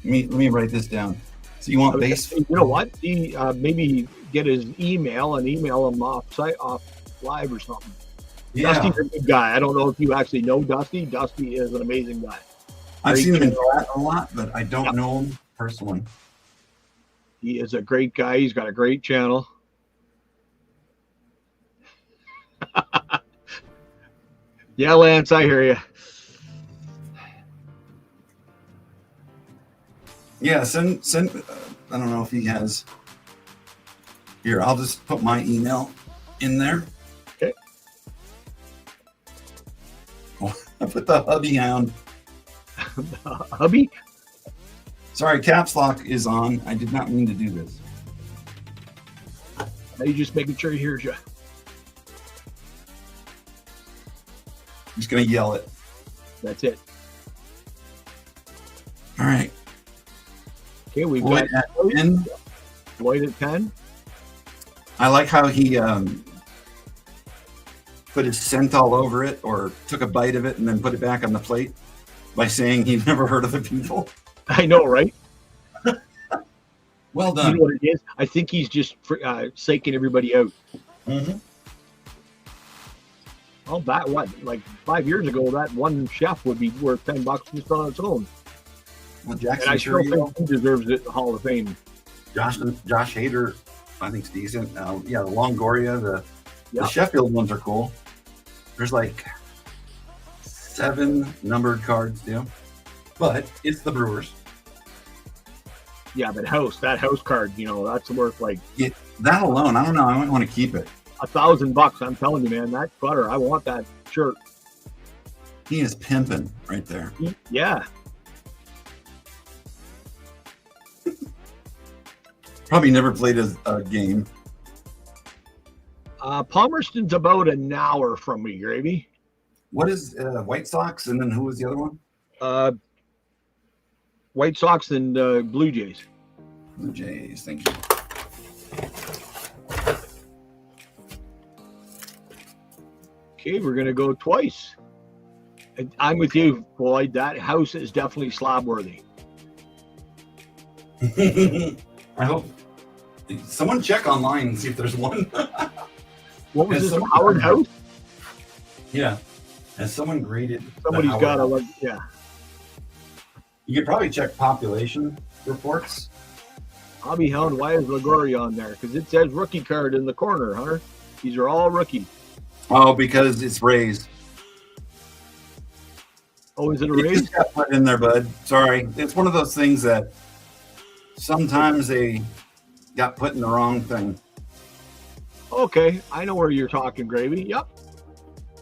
Let me write this down. So you want base?
You know what? Maybe get his email and email him off live or something.
Yeah.
Dusty's a good guy. I don't know if you actually know Dusty. Dusty is an amazing guy.
I've seen him in chat a lot, but I don't know him personally.
He is a great guy. He's got a great channel. Yeah, Lance, I hear you.
Yeah, send. I don't know if he has. Here, I'll just put my email in there.
Okay.
Oh, I put the hubby hound.
Hubby?
Sorry, caps lock is on. I did not mean to do this.
He's just making sure he hears you.
I'm just gonna yell it.
That's it.
All right.
Okay, we've
Floyd
got
at 10.
Floyd at 10.
I like how he put his scent all over it or took a bite of it and then put it back on the plate by saying he'd never heard of the people.
I know, right?
Well
You
done.
know what it is? I think he's just psyching everybody out.
Mm-hmm.
I'll bet like 5 years ago, that one chef would be worth $10 just on its own.
Well,
And
Jackson
I still think he deserves it in the Hall of Fame.
Josh Hader, I think's decent. Yeah, the Longoria, the Sheffield ones are cool. There's like 7 numbered cards too, but it's the Brewers.
Yeah, but that house card, that's worth like
That alone, I don't know. I might want to keep it.
$1,000. I'm telling you, man, that butter. I want that shirt.
He is pimping right there.
Yeah.
Probably never played a game.
Palmerston's about an hour from me, Gravy.
What is White Sox, and then who was the other one?
White Sox and Blue Jays.
Blue Jays, thank you.
Okay, we're gonna go twice. And I'm with you, Floyd. That house is definitely slab worthy.
I hope someone check online and see if there's one.
What was this, Howard House?
Yeah. Has someone graded?
Somebody's got to, yeah.
You could probably check population reports.
Hobby Hound, why is Lagoria on there? Because it says rookie card in the corner, Hunter. These are all rookies.
Oh, because it's raised.
Oh, is it a
It
raise?
just got put in there, bud. Sorry. It's one of those things that sometimes they got put in the wrong thing.
Okay, I know where you're talking, Gravy. Yep.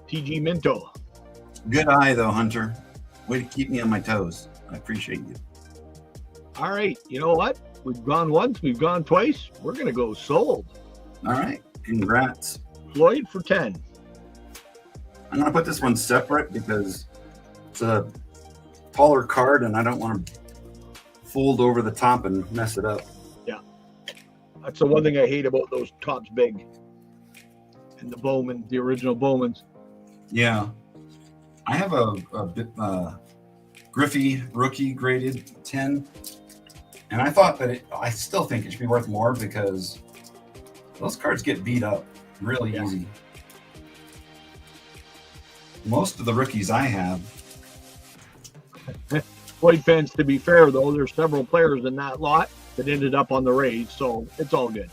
TG Minto.
Good eye, though, Hunter. Way to keep me on my toes. I appreciate you.
All right, you know what? We've gone once, we've gone twice. We're going to go sold.
All right. Congrats.
Floyd for 10.
I'm going to put this one separate because it's a taller card and I don't want to fold over the top and mess it up.
Yeah. That's the one thing I hate about those tops big. And the Bowman, the original Bowmans.
Yeah. I have a Griffey rookie graded 10. And I thought that I still think it should be worth more because those cards get beat up really easy. Most of the rookies I have.
Floyd fans, to be fair, though, there's several players in that lot that ended up on the Rays, so it's all good.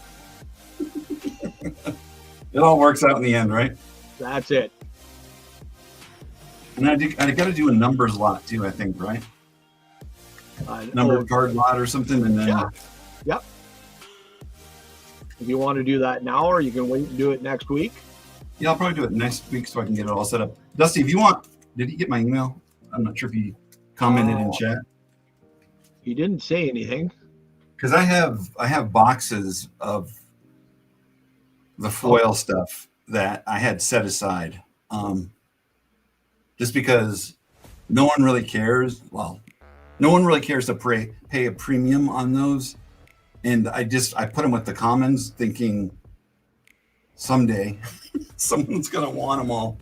It all works out in the end, right?
That's it.
And I got to do a numbers lot too, I think, right? Numbered card lot or something, and then.
Yeah. Yep. If you want to do that now, or you can wait and do it next week.
Yeah, I'll probably do it next week so I can get it all set up. Dusty, if you want, did he get my email? I'm not sure if he commented in chat.
He didn't say anything.
Because I have boxes of the foil stuff that I had set aside. Just because no one really cares. Well, no one really cares to pay a premium on those. And I put them with the commons thinking someday someone's going to want them all.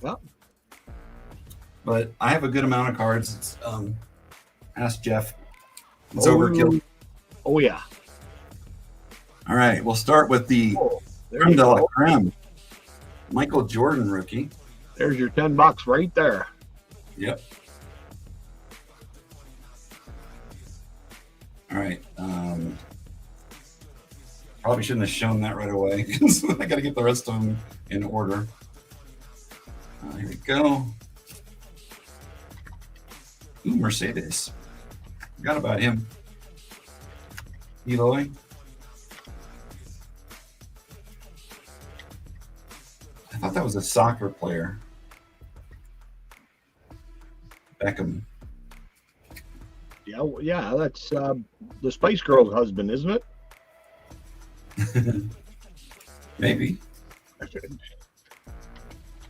Well,
but I have a good amount of cards. It's, ask Jeff. It's overkill.
Oh, yeah.
All right. We'll start with the creme de la creme. Michael Jordan rookie.
There's your $10 right there.
Yep. All right. Probably shouldn't have shown that right away because I got to get the rest of them in order. Here we go. Ooh, Mercedes. Forgot about him. Eloy. I thought that was a soccer player. Beckham.
Yeah, that's the Spice Girls' husband, isn't it?
Maybe.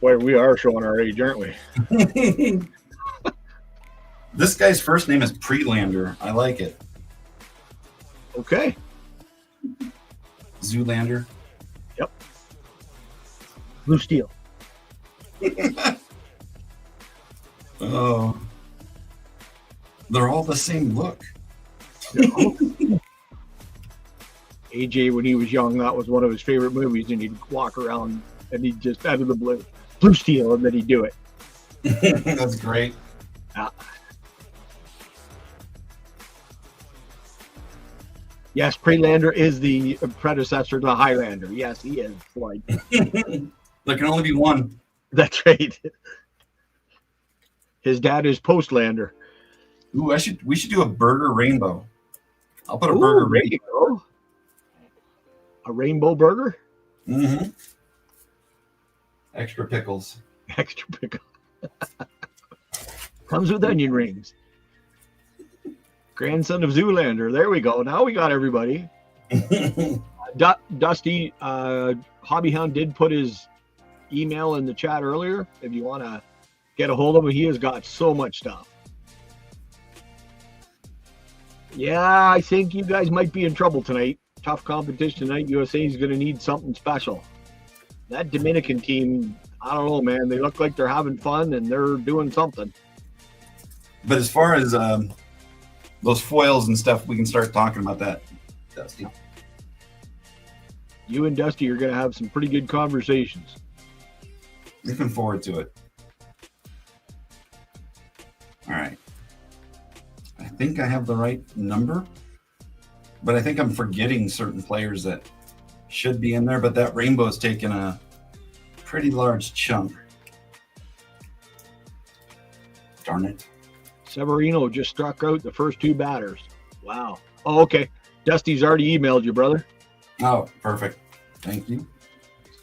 Boy, we are showing our age, aren't we?
This guy's first name is Prelander. I like it.
Okay.
Zoolander.
Yep. Blue Steel.
Oh, they're all the same look.
AJ, when he was young, that was one of his favorite movies, and he'd walk around and he'd just out of the blue steel, and then he'd do it.
That's great.
Yes, Prelander is the predecessor to Highlander. Yes, he is. Like,
there can only be one.
That's right. His dad is Postlander.
Ooh, we should do a burger rainbow. I'll put a burger rainbow.
A rainbow burger?
Mm-hmm. Extra pickles.
Extra pickles. Comes with onion rings. Grandson of Zoolander. There we go. Now we got everybody. Dusty, Hobbyhound did put his email in the chat earlier. If you want to get a hold of him, he has got so much stuff. Yeah, I think you guys might be in trouble tonight. Tough competition tonight. USA is going to need something special. That Dominican team, I don't know, man. They look like they're having fun and they're doing something.
But as far as those foils and stuff, we can start talking about that, Dusty.
You and Dusty are going to have some pretty good conversations.
Looking forward to it. All right. I think I have the right number, but I think I'm forgetting certain players that should be in there, but that rainbow's taken a pretty large chunk. Darn it.
Severino just struck out the first two batters. Wow. Oh, okay. Dusty's already emailed you, brother.
Oh, perfect. Thank you.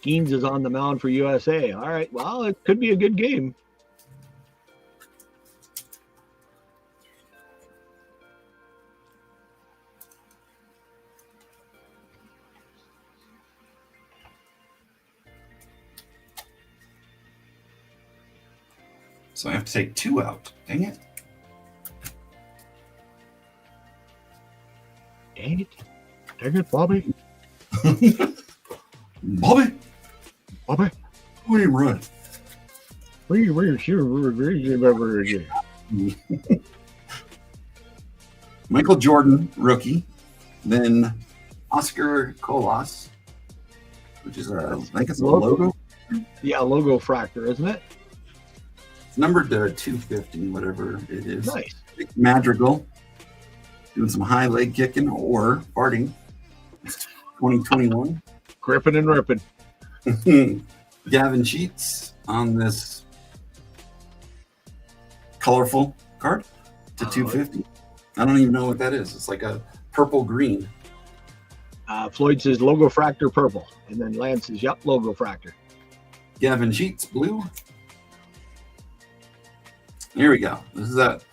Skeens is on the mound for USA. All right. Well, it could be a good game.
So I have to take two out. Dang it.
Dang it. Dang it, Bobby.
Bobby.
Bobby.
Who do you run? Michael Jordan, rookie. Then Oscar Colas, which is I think it's a logo.
Yeah, logo fractor, isn't it?
It's numbered to 250, whatever it is.
Nice.
Madrigal, doing some high leg kicking or farting. It's 2021.
Gripping and ripping.
Gavin Sheets on this colorful card to 250. I don't even know what that is. It's like a purple green.
Floyd says logo fractor purple. And then Lance says, yep, logo fractor.
Gavin Sheets blue. Here we go. This is that.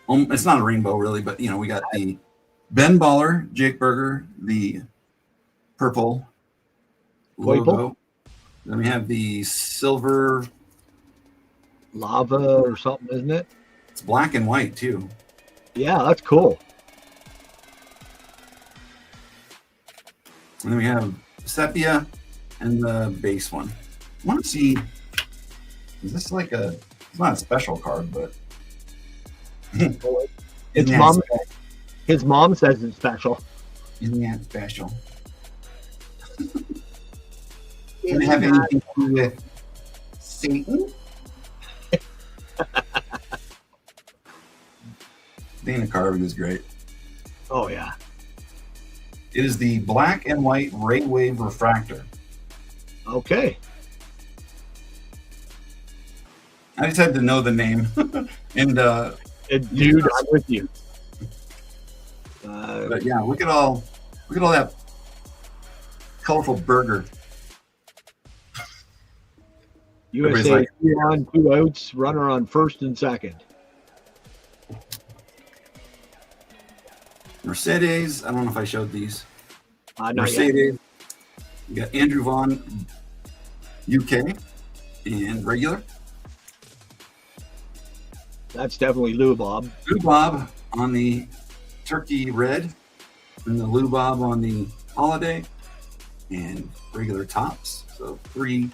It's not a rainbow really, but you know, we got the Ben Baller, Jake Berger, the purple logo. Then we have the silver
lava or something, isn't it?
It's black and white too.
Yeah, that's cool.
And then we have sepia and the base one. I want to see, is this like it's not a special card, but
his mom says it's special.
Isn't that special? Does it have anything to do with Satan? Dana Carvin is great.
Oh, yeah.
It is the black and white ray wave refractor.
Okay.
I just had to know the name. and
dude, I'm with you.
But yeah, look at all that colorful burger.
USA like, 3 on, 2 outs, runner on first and second.
Mercedes, I don't know if I showed these.
Mercedes.
You got Andrew Vaughn, UK, and regular.
That's definitely Lou Bob.
Lou Bob on the turkey red, and the Lou Bob on the holiday, and regular tops. So 3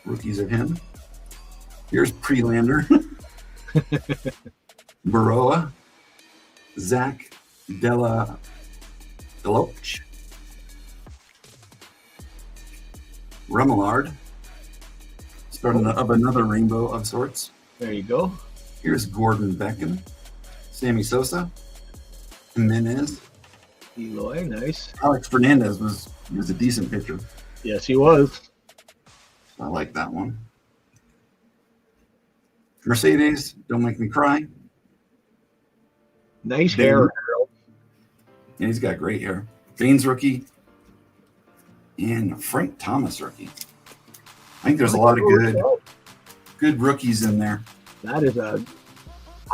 rookies of him. Here's Prelander, Baroa, Zach Deloach, Remillard, starting of another rainbow of sorts.
There you go.
Here's Gordon Beckham, Sammy Sosa, Jimenez.
Eloy, nice.
Alex Fernandez was a decent pitcher.
Yes, he was.
I like that one. Mercedes, don't make me cry.
Nice hair.
Yeah, he's got great hair. Baines rookie and Frank Thomas rookie. I think there's a lot of good rookies in there.
That is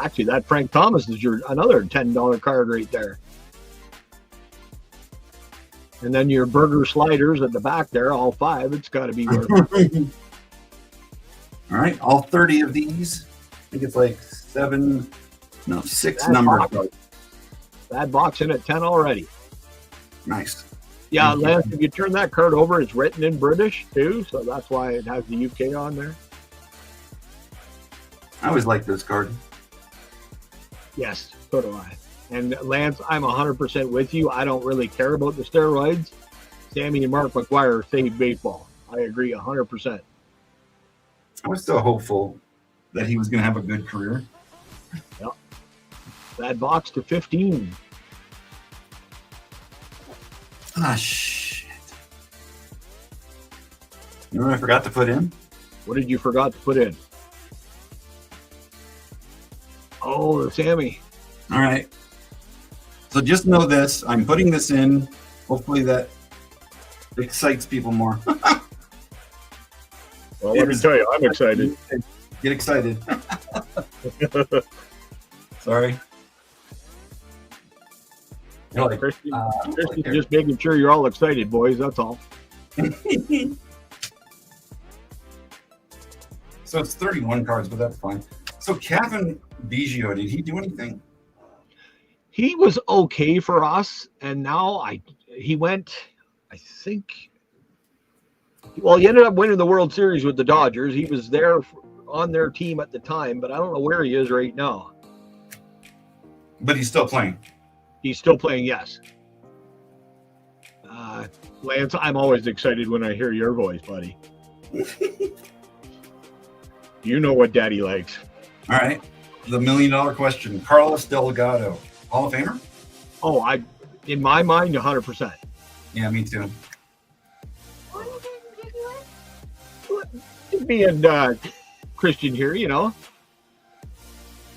actually that Frank Thomas is another $10 card right there. And then your burger sliders at the back there, all 5. It's got to be worth it.
All right, all 30 of these. I think it's like 6 numbers.
That box in at 10 already.
Nice.
Yeah, Lance, if you turn that card over, it's written in British too, so that's why it has the UK on there.
I always like this card.
Yes, so do I. And Lance, I'm 100% with you. I don't really care about the steroids. Sammy and Mark McGuire saved baseball. I agree 100%.
I was still hopeful that he was going to have a good career.
Yep. That box to 15.
Ah, shit. You know what I forgot to put in?
What did you forgot to put in? Oh, Sammy.
All right. So just know this. I'm putting this in. Hopefully that excites people more.
Well, let me tell you, I'm excited.
Get excited. Sorry. You're like,
Christian's just making sure you're all excited, boys. That's all.
So it's 31 cards, but that's fine. So Kevin Biggio, did he do anything?
He was okay for us, and now he went, I think. Well, he ended up winning the World Series with the Dodgers. He was there on their team at the time, but I don't know where he is right now.
But he's still playing.
He's still playing, yes. Lance, I'm always excited when I hear your voice, buddy. You know what Daddy likes.
All right. The $1 million question. Carlos Delgado, Hall of Famer?
Oh, in my mind, 100%.
Yeah, me too.
Me and Christian here, you know.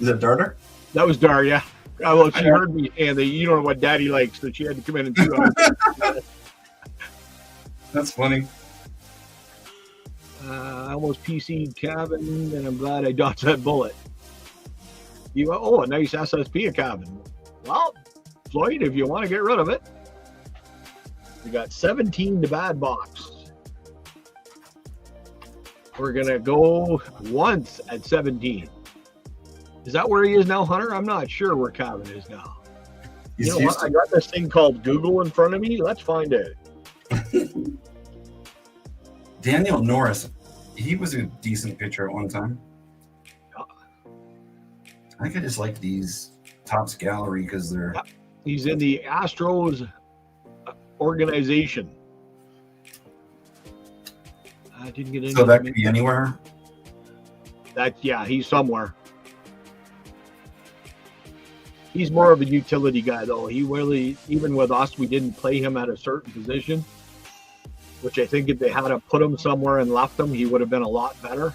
Is it Darter?
That was Daria. Well, she heard me, and you don't know what Daddy likes, so she had to come in and do it.
That's funny.
I almost PC'd Cabin, and I'm glad I dodged that bullet. A nice SSP of Cabin. Well, Floyd, if you want to get rid of it, we got 17 to bad box. We're going to go once at 17. Is that where he is now, Hunter? I'm not sure where Cabin is now. You know what? I got this thing called Google in front of me. Let's find it.
Daniel Norris, he was a decent pitcher at one time. I think I just like these Topps Gallery because they're...
Yep. He's in the Astros organization. I didn't get any.
So that could be anywhere?
He's somewhere. He's more of a utility guy, though. He really, even with us, we didn't play him at a certain position, which I think if they had to put him somewhere and left him, he would have been a lot better.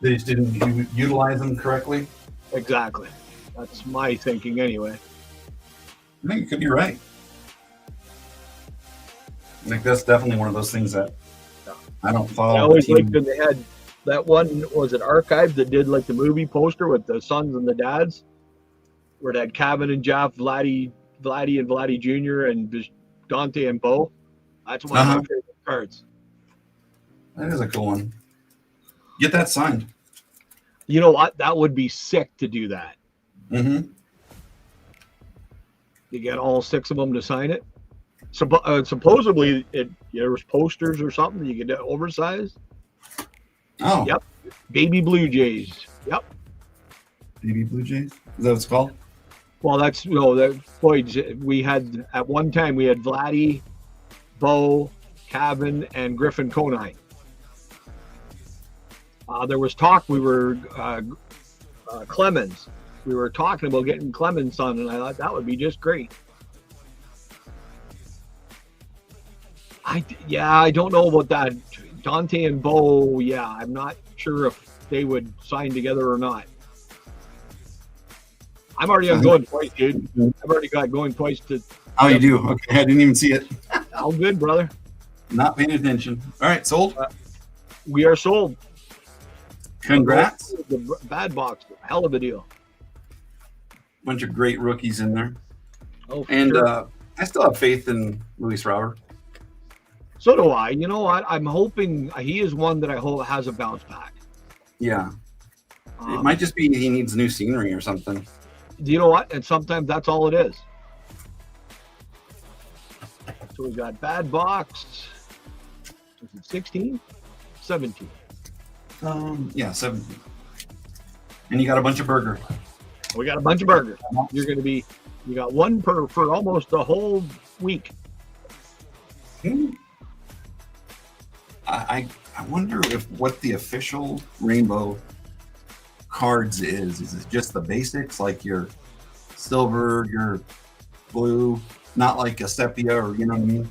They just didn't utilize him correctly?
Exactly. That's my thinking anyway.
I think you could be right. Like, that's definitely one of those things that I don't follow.
I always liked when they had that one, was it Archives, that did like the movie poster with the sons and the dads, where it had Cabin and Jeff, Vladdy and Vladdy Jr. and Dante and Bo. That's one of my favorite cards.
That is a cool one. Get that signed.
You know what? That would be sick to do that.
Mm-hmm.
You get all 6 of them to sign it. Supposedly, there was posters or something. You get oversized.
Oh,
Yep. Baby Blue Jays. Yep.
Baby Blue Jays. Is that what it's called?
Well, that's that Floyd's. We had at one time we had Vladdy, Bo, Cavan, and Griffin Conine. There was talk. We were Clemens. We were talking about getting Clemens on, and I thought that would be just great. I don't know about that. Dante and Bo, yeah, I'm not sure if they would sign together or not. I'm already on going twice, dude. I've already got going twice to.
Oh, you do? Okay, I didn't even see it.
All good, brother.
Not paying attention. All right, sold.
We are sold.
Congrats.
The bad box, hell of a deal.
Bunch of great rookies in there.
Oh,
and
sure.
I still have faith in Luis Robert.
So do I. You know what? I'm hoping he is one that I hope has a bounce back.
Yeah. It might just be he needs new scenery or something.
You know what? And sometimes that's all it is. So we got bad box. Is it 16? 17.
Yeah, 17. And you got a bunch of burger.
We got a bunch of burgers. You got one for almost the whole week.
I wonder what the official rainbow cards is. Is it just the basics, like your silver, your blue, not like a sepia, or you know what I mean?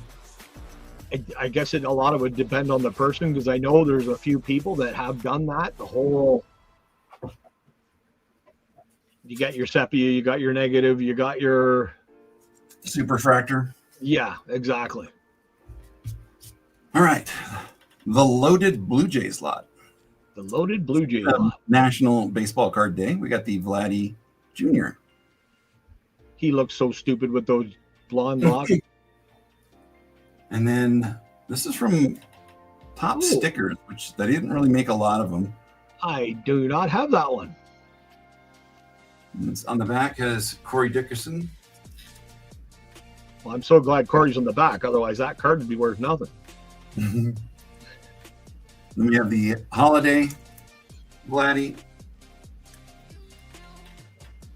I guess a lot of it would depend on the person, because I know there's a few people that have done that. The whole, you got your sepia, you got your negative, you got your
superfractor.
Yeah, exactly.
All right, the loaded Blue Jays lot.
The loaded Blue Jays lot.
National Baseball Card Day. We got the Vladdy Jr.
He looks so stupid with those blonde locks.
And then this is from Top Stickers, which they didn't really make a lot of them.
I do not have that one.
And it's on the back has Corey Dickerson.
Well, I'm so glad Corey's on the back. Otherwise, that card would be worth nothing.
Then we have the Holiday Vladdy.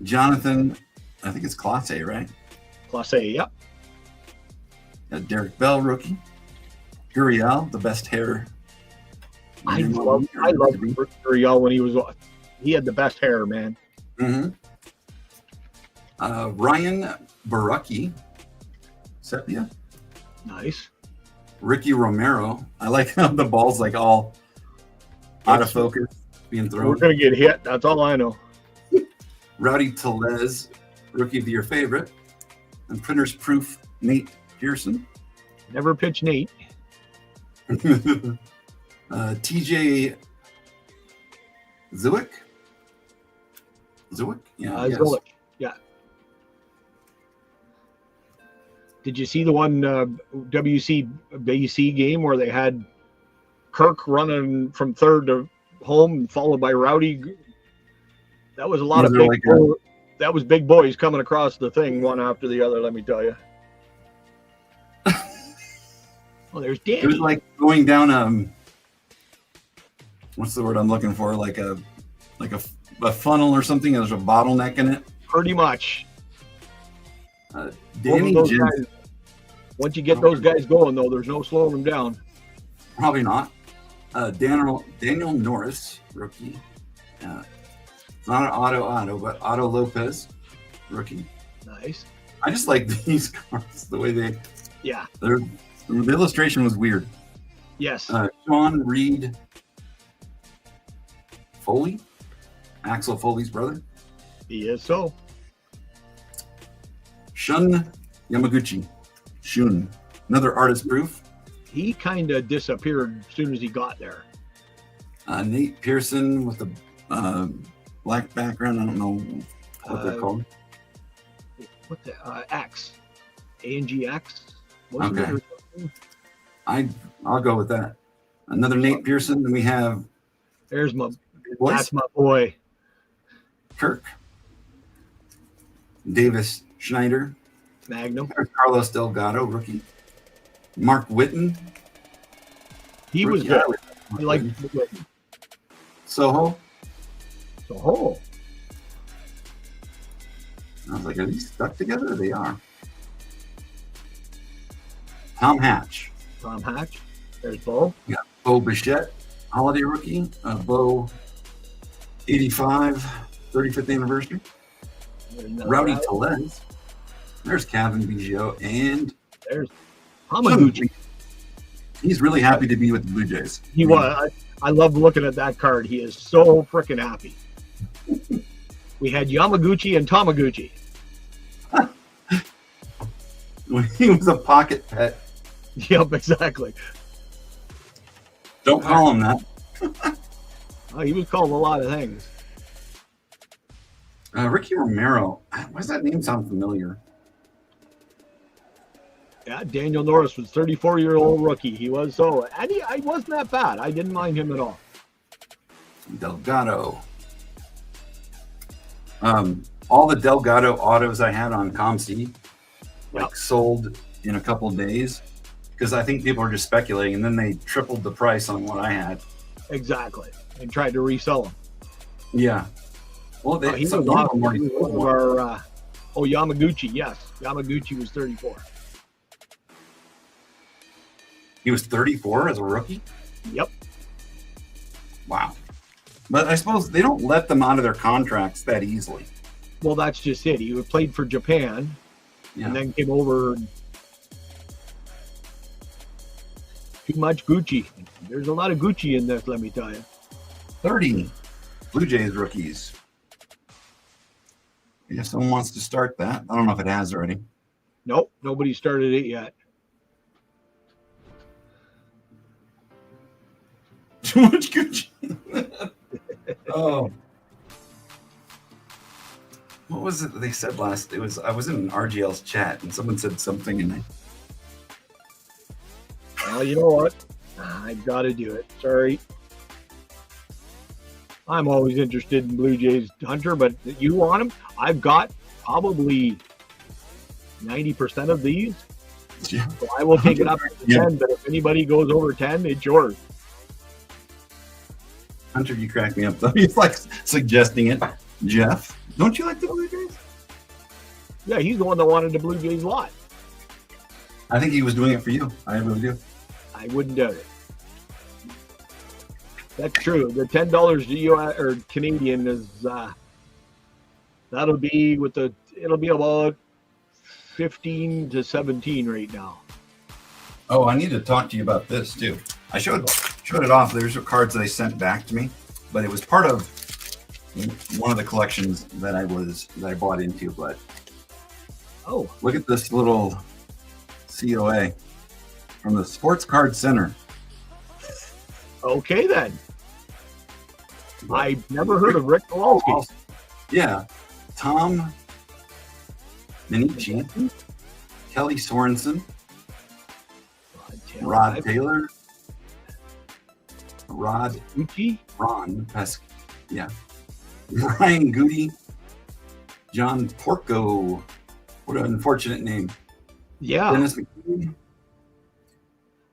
Jonathan, I think it's Class A, right?
Class A, yep.
Derek Bell, rookie. Gurriel, the best hair.
I love Gurriel when he had the best hair, man.
Mm-hmm. Ryan Barucki, sepia.
Nice.
Ricky Romero. I like how the ball's like all out of focus being thrown.
We're gonna get hit. That's all I know.
Rowdy Tellez, rookie of the year favorite. And Printer's Proof, Nate Pearson.
Never pitch Nate.
TJ Zwick. Yeah.
Zwick. Yeah. Did you see the one WCBC game where they had Kirk running from third to home, followed by Rowdy? That was a lot of big. That was big boys coming across the thing one after the other. Let me tell you. Well, there's Danny.
It was like going down what's the word I'm looking for? Like a funnel or something. There's a bottleneck in it.
Pretty much.
Danny
guys, once you get those guys going, though, there's no slowing them down.
Probably not. Daniel Norris, rookie. It's not an auto, but Otto Lopez, rookie.
Nice.
I just like these cards, the way they.
Yeah.
The illustration was weird.
Yes.
Sean Reed Foley, Axel Foley's brother.
He is so.
Shun Yamaguchi. Shun. Another artist proof.
He kind of disappeared as soon as he got there.
Nate Pearson with the black background. I don't know what they're called.
What the X? ANGX?
Okay. I'll go with that. Another Nate Pearson. Then we have.
That's my boy.
Kirk. Davis Schneider.
Magnum.
There's Carlos Delgado, rookie. Mark Whitten.
He was
rookie.
good. I like
Soho.
Soho.
I was like, are these stuck together? They are. Tom Hatch.
Tom Hatch. There's Bo.
Yeah. Bo Bichette, holiday rookie. Bo 85, 35th anniversary. Rowdy Tellez. There's Kevin Biggio. And
there's Hamaguchi.
He's really happy to be with the Blue Jays.
He was. I love looking at that card. He is so freaking happy. We had Yamaguchi and Tamaguchi.
He was a pocket pet.
Yep, exactly.
Don't call him that.
He was called a lot of things.
Ricky Romero. Why does that name sound familiar?
Yeah, Daniel Norris was 34-year-old rookie. He was so, and I wasn't that bad. I didn't mind him at all.
Delgado. All the Delgado autos I had on ComC sold in a couple of days because I think people are just speculating, and then they tripled the price on what I had.
Exactly, and tried to resell them.
Yeah. Well,
he was awesome. One of our, Yamaguchi. Yes, Yamaguchi was 34.
He was 34 as a rookie?
Yep.
Wow. But I suppose they don't let them out of their contracts that easily.
Well, that's just it. He played for Japan and then came over. Too much Gucci. There's a lot of Gucci in this, let me tell you.
30 Blue Jays rookies. If someone wants to start that. I don't know if it has already.
Nope, nobody started it yet.
Too much Gucci. Oh. What was it they said last? I was in RGL's chat and someone said something and
Well, you know what? I've got to do it. Sorry. I'm always interested in Blue Jays, Hunter, but you want them? I've got probably 90% of these.
Yeah.
So I will take it up to 10, but if anybody goes over 10, it's yours.
Hunter, you crack me up though. He's like suggesting it. Jeff, don't you like the Blue Jays?
Yeah, he's the one that wanted the Blue Jays lot.
I think he was doing it for you. I really do.
I wouldn't doubt it. That's true. The $10 US or Canadian is that'll be it'll be about 15 to 17 right now.
Oh, I need to talk to you about this too. I showed it off. There's cards that they sent back to me, but it was part of one of the collections that I bought into. But look at this little COA from the Sports Card Center.
Okay then. I've never heard of Rick Kowalski.
Yeah, Tom Minichi, Kelly Sorensen, Rod Taylor, Ron Pesk, Ryan Goody, John Porco. What an unfortunate name.
Yeah.
Dennis McKean.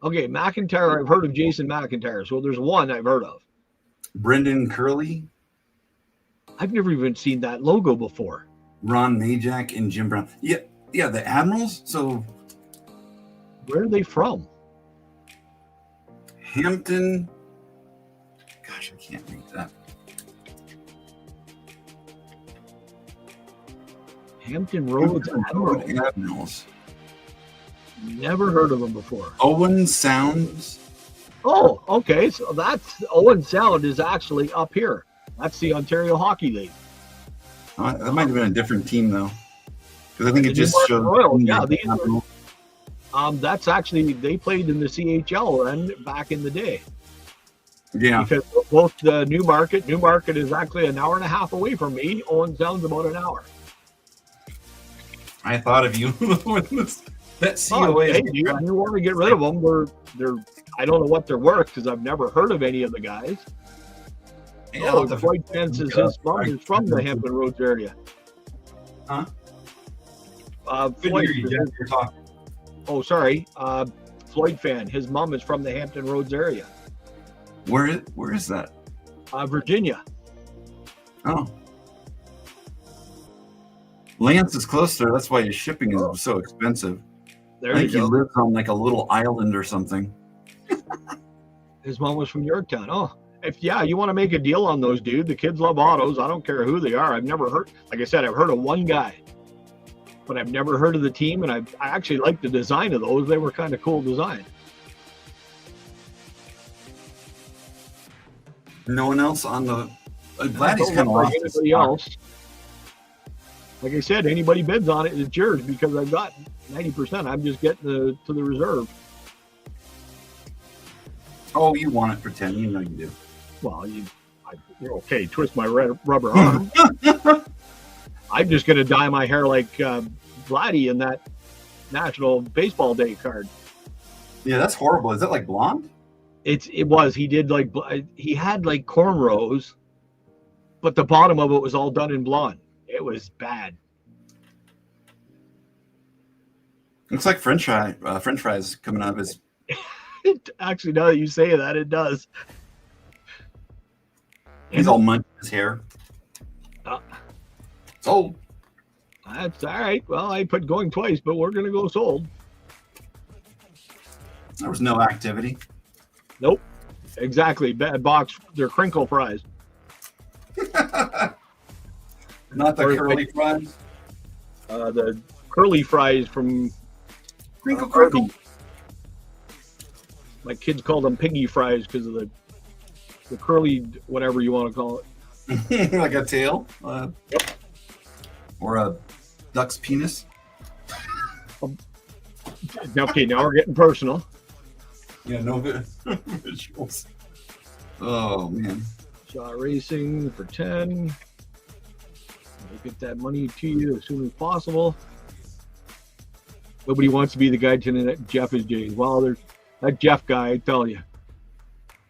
Okay, McIntyre. I've heard of Jason McIntyre. So there's one I've heard of.
Brendan Curley.
I've never even seen that logo before.
Ron Majak and Jim Brown. Yeah, the Admirals. So
where are they from?
Hampton. Gosh, I can't read that.
Hampton Roads
Admirals.
Never heard of them before.
Owen Sounds.
Oh, okay. So that's Owen Sound is actually up here. That's the Ontario Hockey League.
That might have been a different team though, because I think it just showed.
Royals. Yeah, that's actually they played in the CHL and back in the day.
Yeah,
because both the Newmarket is actually an hour and a half away from me. Owen Sound's about an hour.
I thought of you. That COA.
Hey, you want to get rid of them? They're I don't know what they're worth because I've never heard of any of the guys.
Yeah,
Floyd Pence is from the Hampton Roads area.
Huh? Good to
Floyd.
hear you, Jeff. You're talking.
Oh, sorry. Floyd fan. His mom is from the Hampton Roads area.
Where is that?
Virginia.
Oh. Lance is close there. That's why his shipping is so expensive.
There
I
you
think he
go.
lives on like a little island or something.
His mom was from Yorktown. Oh, if you want to make a deal on those, dude. The kids love autos. I don't care who they are. I've never heard. Like I said, I've heard of one guy, but I've never heard of the team. And I actually like the design of those. They were kind of cool design.
No one else on the. I'm glad he's kind of
like
off
anybody else. Like I said, anybody bids on it, it's yours because I've got 90%. I'm just getting to the reserve.
Oh, you want it for 10? You know you do.
Well, you're okay. Twist my rubber arm. I'm just gonna dye my hair like Vladdy in that National Baseball Day card.
Yeah, that's horrible. Is that like blonde?
It was. He did he had like cornrows, but the bottom of it was all done in blonde. It was bad.
Looks like French fries coming out of his.
Actually, now that you say that, it does.
He's all munching his hair. Sold.
That's all right. Well, I put going twice, but we're gonna go sold.
There was no activity.
Nope. Exactly. Bad box. They're crinkle fries.
Not the curly fries.
The curly fries from
Crinkle.
My kids call them piggy fries because of the curly, whatever you want to call it.
Like a tail?
Yep.
Or a duck's penis?
Okay, now we're getting personal.
Yeah, no visuals. Oh, man.
Shot racing for 10. We'll get that money to you as soon as possible. Nobody wants to be the guy that Jeff is doing. Well, there's that Jeff guy, I tell you.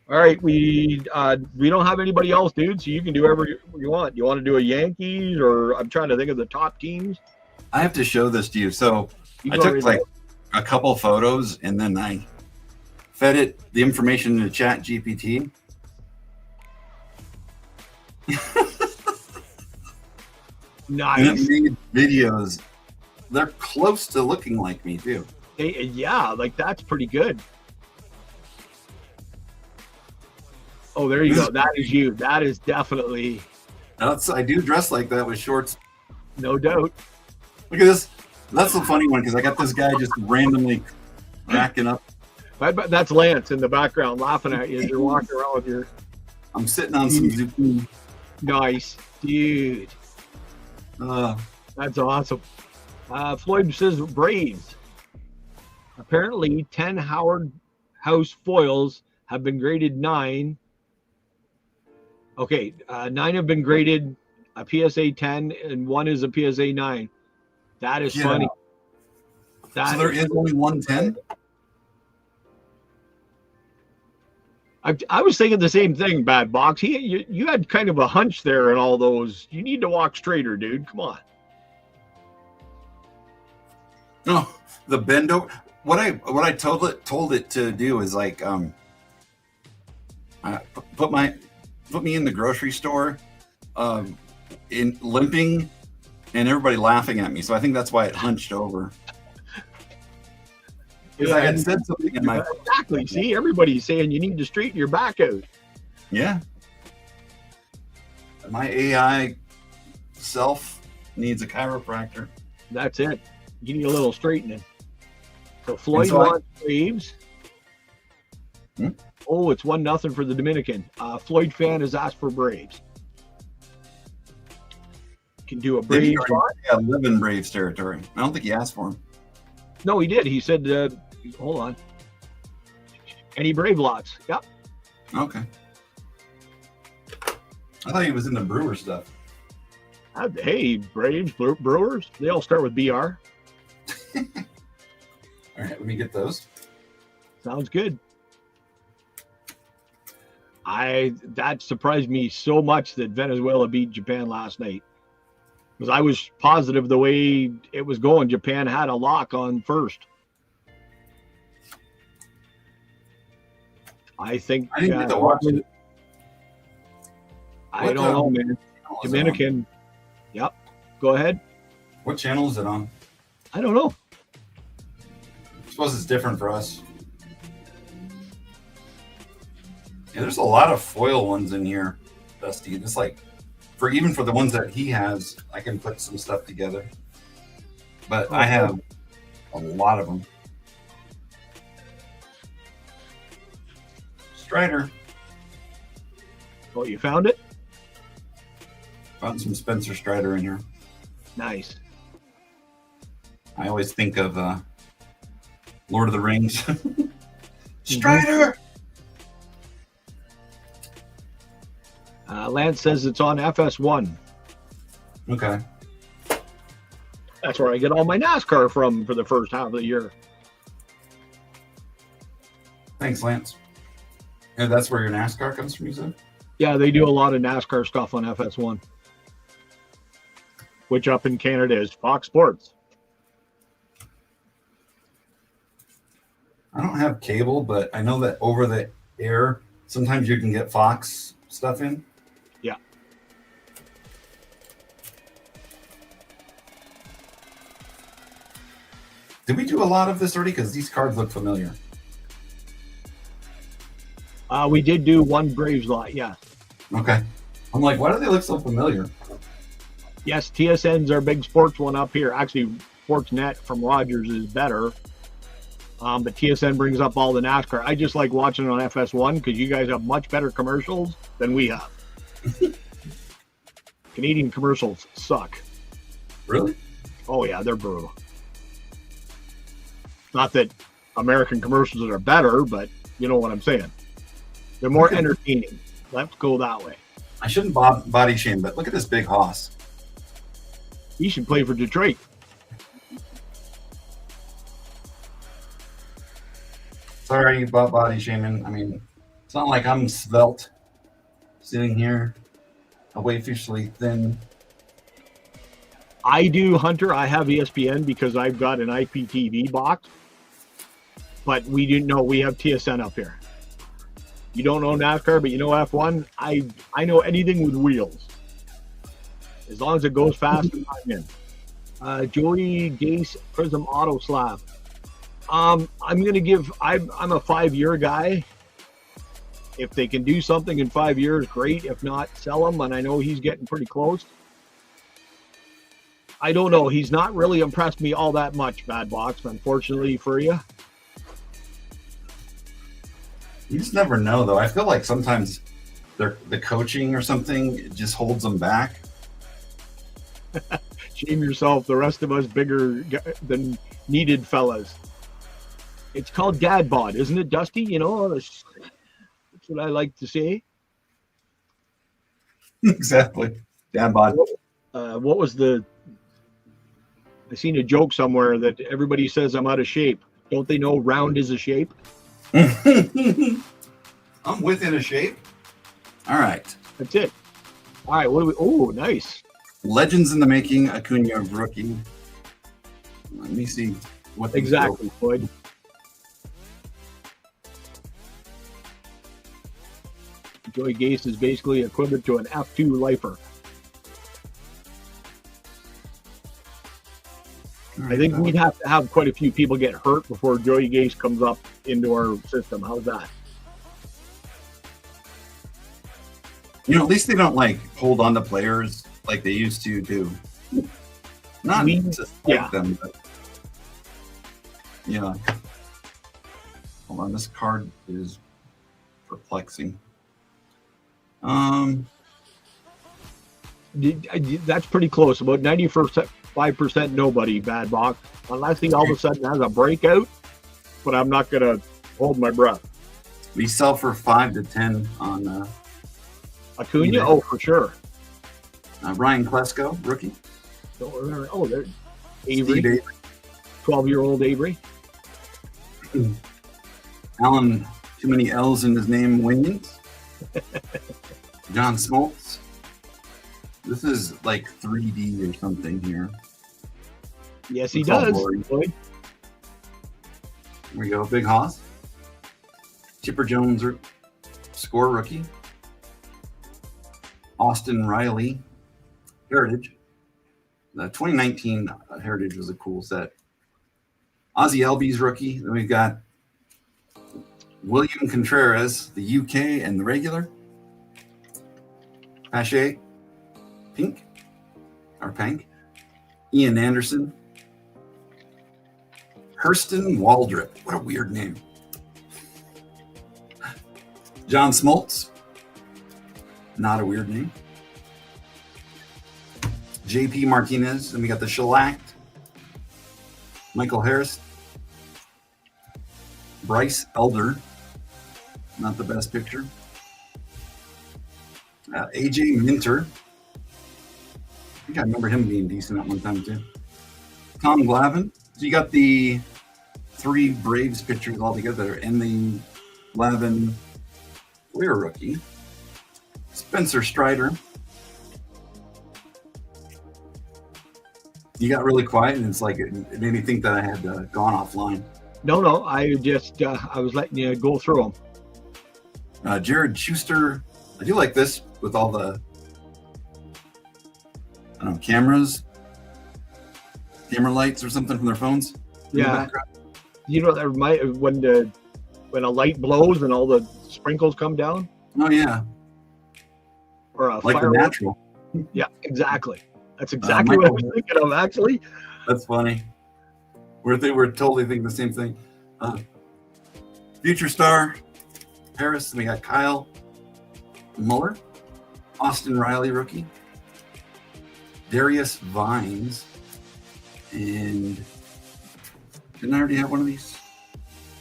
All right, we don't have anybody else, dude, so you can do whatever you want. You want to do a Yankees, or I'm trying to think of the top teams.
I have to show this to you. So I took like a couple photos and then I fed it the information into Chat GPT.
Nice.
And it made videos. They're close to looking like me too.
Yeah, like that's pretty good. Oh, there you go. That is you. That is definitely.
I do dress like that with shorts.
No doubt.
Look at this. That's the funny one because I got this guy just randomly cracking up.
But that's Lance in the background laughing at you as you're walking around with your.
I'm sitting on some zucchini.
Nice, dude. That's awesome. Floyd says Braves. Apparently, 10 Howard House foils have been graded 9. Okay, 9 have been graded a PSA 10, and 1 is a PSA 9. That is funny.
So there is only 110?
I was thinking the same thing, Bad Box. You had kind of a hunch there in all those. You need to walk straighter, dude. Come on.
No, the bend over. What I told it to do is like put me in the grocery store, in limping, and everybody laughing at me. So I think that's why it hunched over. Because I had said something in my
exactly. See, everybody's saying you need to straighten your back out.
Yeah. My AI self needs a chiropractor.
That's it. You need a little straightening. So Floyd wants Braves. Oh, it's 1-0 for the Dominican. Floyd fan has asked for Braves. Can do a Braves.
Yeah, live in Braves territory. I don't think he asked for him.
No, he did. He said, hold on. Any Brave lots? Yep.
Okay. I thought he was into Brewer stuff.
Hey, Braves, Brewers, they all start with BR.
All right, let me get those.
Sounds good. That surprised me so much that Venezuela beat Japan last night. Because I was positive the way it was going, Japan had a lock on first. I think.
I didn't get to watch it.
I don't know, man. Dominican. Yep. Go ahead.
What channel is it on?
I don't know.
I suppose it's different for us. Yeah, there's a lot of foil ones in here, Dusty. It's like, even for the ones that he has, I can put some stuff together. But I have a lot of them. Strider.
Oh, you found it?
Found some Spencer Strider in here.
Nice.
I always think of Lord of the Rings. Strider!
Lance says it's on FS1.
Okay.
That's where I get all my NASCAR from for the first half of the year.
Thanks, Lance. And that's where your NASCAR comes from, you said?
Yeah, they do a lot of NASCAR stuff on FS1. Which up in Canada is Fox Sports.
I don't have cable, but I know that over the air, sometimes you can get Fox stuff in.
Yeah.
Did we do a lot of this already? Because these cards look familiar.
We did do one Braves lot, yeah.
Okay. I'm like, why do they look so familiar?
Yes, TSN's our big sports one up here. Actually, Sportsnet from Rogers is better. But TSN brings up all the NASCAR. I just like watching it on FS1 because you guys have much better commercials than we have. Canadian commercials suck.
Really?
Oh, yeah, they're brutal. Not that American commercials are better, but you know what I'm saying. They're more entertaining. Let's go that way.
I shouldn't body shame, but look at this big hoss.
He should play for Detroit.
Sorry about body shaming. I mean, it's not like I'm svelte, sitting here, away-fishly thin.
I do, Hunter. I have ESPN because I've got an IPTV box. But we didn't know we have TSN up here. You don't know NASCAR, but you know F1. I know anything with wheels. As long as it goes fast, I'm in. Joey Gase Prism Auto Slab. I'm gonna give. I'm a 5-year guy. If they can do something in 5 years, great. If not, sell him. And I know he's getting pretty close. I don't know. He's not really impressed me all that much, Bad Box, unfortunately for you.
You just never know, though. I feel like sometimes the coaching or something, it just holds them back.
Shame yourself. The rest of us bigger than needed fellas. It's called dad bod, isn't it, Dusty? You know, that's what I like to say.
Exactly. Dad bod.
What was the... I seen a joke somewhere that everybody says I'm out of shape. Don't they know round is a shape?
I'm within a shape. All right.
That's it. All right. What do we... Oh, nice.
Legends in the making, Acuna rookie. Let me see what
exactly, Floyd. Joey Gase is basically equivalent to an F2 lifer. I think we'd have to have quite a few people get hurt before Joey Gase comes up into our system. How's that?
You know, at least they don't like hold on to players like they used to do. Not to spike them, but yeah. Hold on, this card is perplexing.
That's pretty close. About 95% nobody, Bad Box. Unless he all of a sudden has a breakout, but I'm not going to hold my breath.
We sell for 5 to 10 on
Acuna? Oh, for sure.
Ryan Klesko, rookie.
Oh, there. Avery. 12-year-old Avery.
Alan, too many L's in his name, Winions. John Smoltz. This is like 3D or something here.
Yes, he
It's all
does.
blurry.
Floyd.
Here we go. Big Hoss. Chipper Jones score rookie. Austin Riley Heritage. The 2019 Heritage was a cool set. Ozzy Albies rookie. Then we've got William Contreras, the UK and the regular. Pache, pink, or pink. Ian Anderson. Hurston Waldrip. What a weird name. John Smoltz. Not a weird name. JP Martinez. And we got the Shellacked. Michael Harris. Bryce Elder. Not the best picture. AJ Minter. I think I remember him being decent at one time too. Tom Glavine. So you got the 3 Braves pitchers all together, and the Glavine Flair rookie. Spencer Strider. You got really quiet, and it's like it made me think that I had gone offline.
No, I just I was letting you go through them.
Jared Schuster. I do like this with all the cameras, camera lights or something from their phones.
Yeah, you know that when a light blows and all the sprinkles come down.
Oh yeah,
or a
like
firework.
the natural.
Yeah, exactly. That's exactly what I was thinking of. Actually,
that's funny. We're totally thinking the same thing. Future star Harris. We got Kyle Muller, Austin Riley rookie, Darius Vines, and didn't I already have one of these?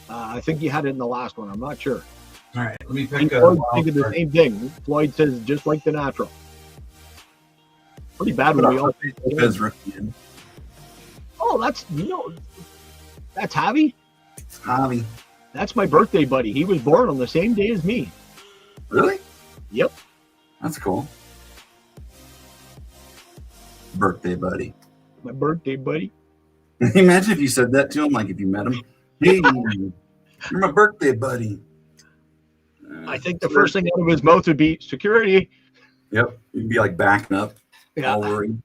I think you had it in the last one. I'm not sure.
All right, let me pick
Floyd thinking the same thing. Floyd says just like the natural. Pretty bad when we all.
Rookie.
Oh, that's Javi.
Javi.
That's my birthday buddy. He was born on the same day as me.
Really?
Yep.
That's cool. Birthday buddy.
My birthday buddy.
Imagine if you said that to him, like if you met him. Hey, you're my birthday buddy.
I think the first thing out of his mouth would be security.
Yep. You'd be like backing up.
Yeah.
All worried.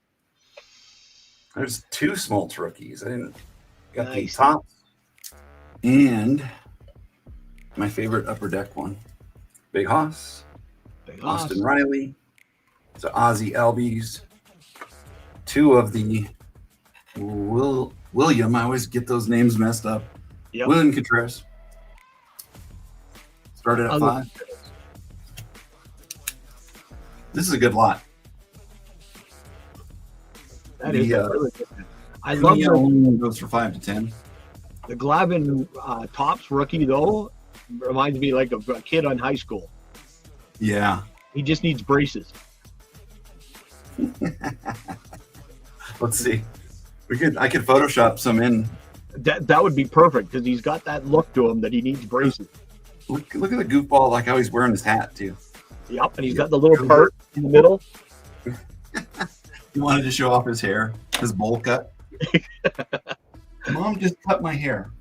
There's 2 Smoltz rookies. I didn't got
Nice.
the top and my favorite upper deck one. Big Hoss. Austin Riley. So Ozzy Albies. 2 of the William. I always get those names messed up.
Yep.
William Contreras. Started at 5. This is a good lot.
That is really good. I love
the goes for 5 to 10.
The Glavine Tops rookie though reminds me like of a kid on high school.
Yeah.
He just needs braces.
Let's see. I could Photoshop some in.
That would be perfect because he's got that look to him that he needs braces.
Look at the goofball, like how he's wearing his hat too.
Yep, and he's got the little part in the middle.
He wanted to show off his hair, his bowl cut. Mom just cut my hair.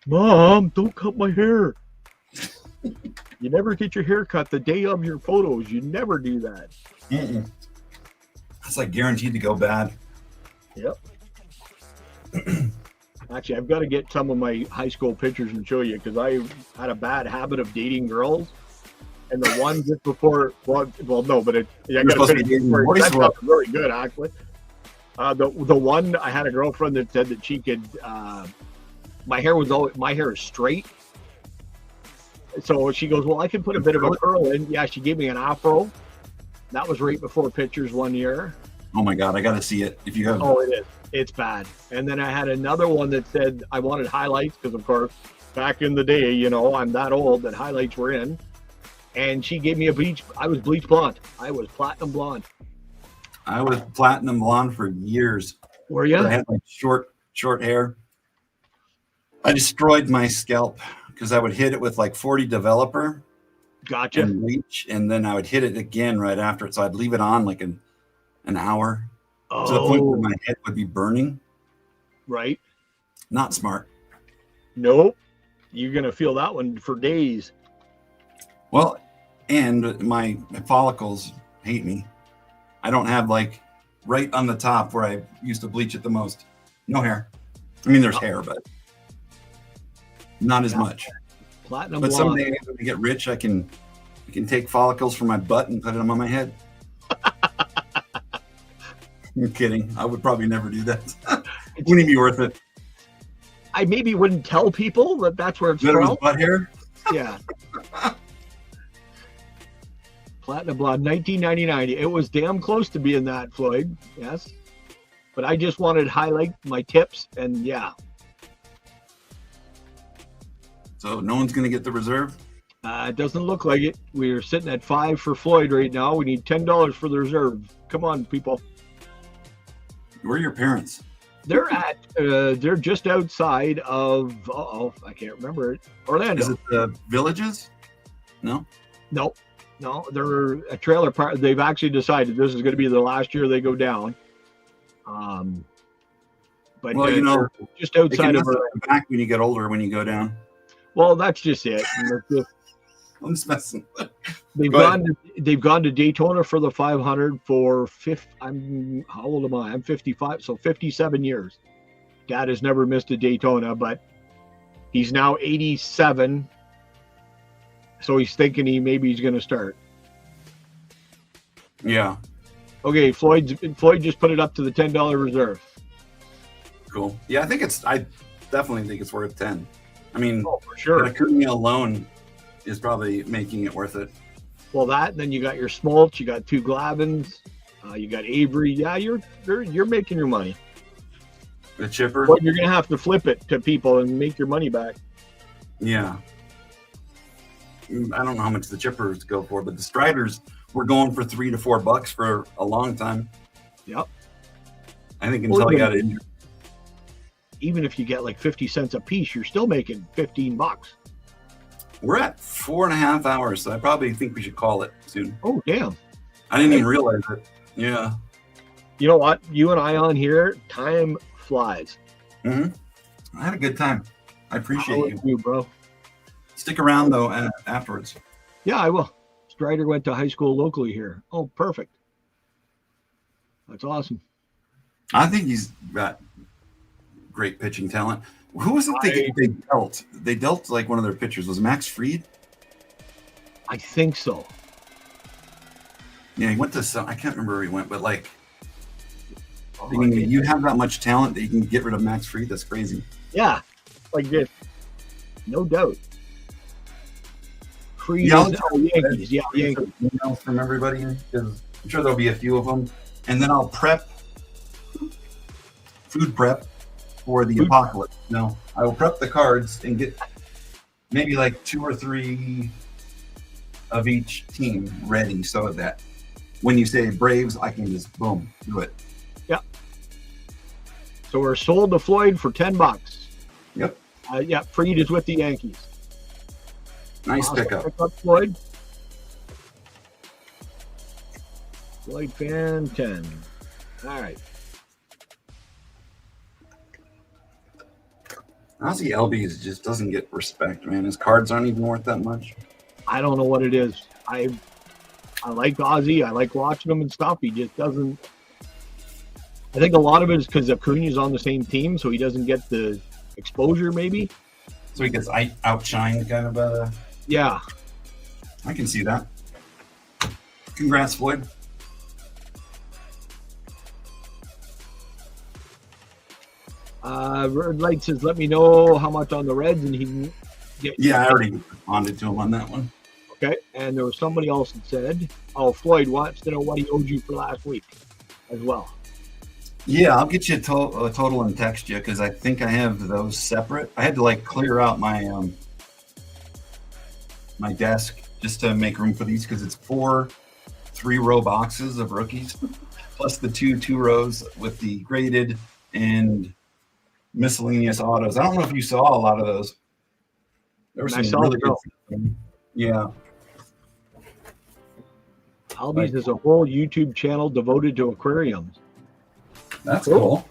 Mom, don't cut my hair. You never get your hair cut the day of your photos. You never do that.
Mm-mm. It's like guaranteed to go bad.
Yep. Actually, I've got to get some of my high school pictures and show you because I had a bad habit of dating girls. And the one just before, well, no, but I got to finish before. That's not really good, actually. The one I had a girlfriend that said that she could. My hair is straight, so she goes, "Well, I can put a bit of a curl in." Yeah, she gave me an afro. That was right before pictures one year.
Oh my God, I got to see it. If you have.
Oh, it is. It's bad. And then I had another one that said I wanted highlights because, of course, back in the day, I'm that old that highlights were in. And she gave me I was bleach blonde. I was platinum blonde.
I was platinum blonde for years.
Were you?
I had like short hair. I destroyed my scalp because I would hit it with like 40 developer.
Gotcha.
And bleach, and then I would hit it again right after it. So I'd leave it on like an hour to the point where
Oh,
my head would be burning.
right.
Not smart.
Nope. You're going to feel that one for days.
Well, and my follicles hate me. I don't have like right on the top where I used to bleach it the most. No hair. I mean, there's hair, but not as much.
Platinum
But
blonde.
someday when I get rich, I can take follicles from my butt and put them on my head. I'm kidding. I would probably never do that. It wouldn't be worth it.
I maybe wouldn't tell people that that's where it's
That it was
from.
butt hair?
Yeah. Platinum blonde, 1999. It was damn close to being that, Floyd. Yes. But I just wanted to highlight my tips, and yeah.
So no one's going to get the reserve?
It doesn't look like it. We're sitting at $5 for Floyd right now. We need $10 for the reserve. Come on, people.
Where are your parents?
They're at, they're just outside of, I can't remember it. Orlando.
Is it the Villages? No?
No, they're a trailer park. They've actually decided this is going to be the last year they go down. But
Well, you know,
just outside of.
Back when you get older, when you go down.
Well, that's just it.
I'm just messing.
They've gone to Daytona for the 500 for how old am I? I'm 55, so 57 years. Dad has never missed a Daytona, but he's now 87. So he's thinking maybe he's going to start.
Yeah.
Okay, Floyd just put it up to the $10 reserve.
Cool. Yeah, I definitely think it's worth 10. I mean,
for sure.
The Acuna alone is probably making it worth it.
Well, then you got your Smoltz, you got two Glavins, you got Avery. Yeah, you're making your money.
The chipper.
But you're gonna have to flip it to people and make your money back.
Yeah. I don't know how much the chippers go for, but the Striders were going for $3 to $4 for a long time.
Yep.
I think until I got injured.
Even if you get like 50 cents a piece, you're still making $15.
We're at 4.5 hours, so I probably think we should call it soon.
Oh, damn.
I didn't even realize it. Yeah.
You know what? You and I on here, time flies.
Mm-hmm. I had a good time. I appreciate you,
bro.
Stick around, though, afterwards.
Yeah, I will. Strider went to high school locally here. Oh, perfect. That's awesome.
I think he's got great pitching talent. Who was it they dealt? They dealt like one of their pitchers. Was it Max Fried?
I think so.
Yeah, he went to some. I can't remember where he went, but like, you have that much talent that you can get rid of Max Fried. That's crazy.
Yeah, like this. No doubt. Fried Yankees. Yeah, Yankees.
Emails from everybody, because I'm sure there'll be a few of them. And then I'll food prep for the apocalypse. No, I will prep the cards and get maybe like 2 or 3 of each team ready so that when you say Braves, I can just boom, do it.
Yeah. So we're sold to Floyd for $10.
Yep.
Yeah, Fried is with the Yankees.
Nice pickup.
Floyd. Floyd fan 10. All right.
Ozzy Albies just doesn't get respect, man. His cards aren't even worth that much.
I don't know what it is. I like Ozzy. I like watching him and stuff. He just doesn't. I think a lot of it is because Acuna's on the same team, so he doesn't get the exposure, maybe.
So he gets outshined, kind of.
Yeah.
I can see that. Congrats, Floyd.
Red Light says, let me know how much on the Reds, and he can get.
Yeah, I already responded to him on that one.
Okay, and there was somebody else that said, Floyd wants to know what he owed you for last week as well.
Yeah, I'll get you a total and text you, because I think I have those separate. I had to like clear out my my desk just to make room for these, because it's 4 3-row boxes of rookies plus the 2 rows with the graded and miscellaneous autos. I don't know if you saw a lot of those. There were some really good. Yeah.
Albies is a whole YouTube channel devoted to aquariums.
That's cool.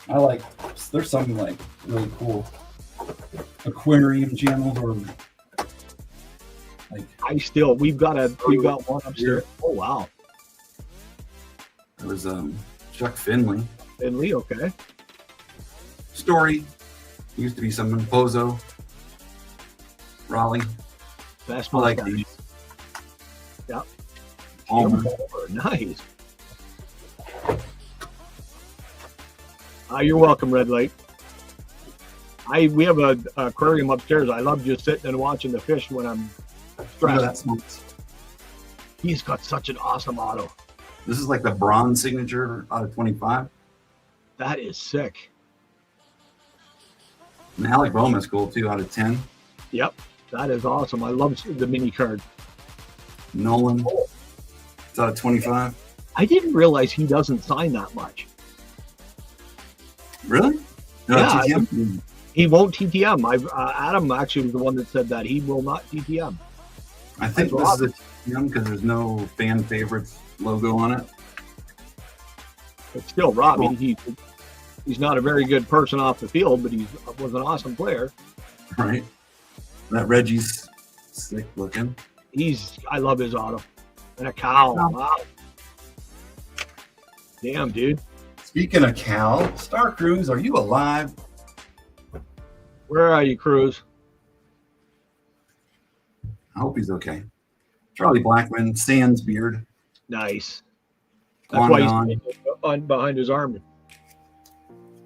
I like, there's some like really cool aquarium channels or like.
We've got one upstairs. Oh wow.
There was Chuck Finley.
Finley, okay.
Story. Used to be someone. Pozo. Raleigh.
Best
I like
mustache.
these.
Yep.
Palmer.
Nice. You're welcome, Red Light. We have an aquarium upstairs. I love just sitting and watching the fish when I'm stressed.
That smokes.
He's got such an awesome auto.
This is like the bronze signature out of 25.
That is sick.
And Alec Boehm's cool too, out of 10.
Yep, that is awesome. I love the mini card.
Nolan. It's out of 25.
I didn't realize he doesn't sign that much.
Really? No,
Yeah,
TTM?
He won't TTM. Adam actually was the one that said that he will not TTM.
I think
That's
this is a TTM because there's no fan favorites logo on it.
But still, Rob,
Cool.
he's not a very good person off the field, but he was an awesome player.
Right. That Reggie's sick looking.
I love his auto. And a cow.
Wow.
Wow. Damn, dude.
Speaking of Cal, Star Cruise, are you alive?
Where are you, Cruz?
I hope he's okay. Charlie Blackman, Sans beard.
Nice. That's why
Guangdong.
he's on behind his arm.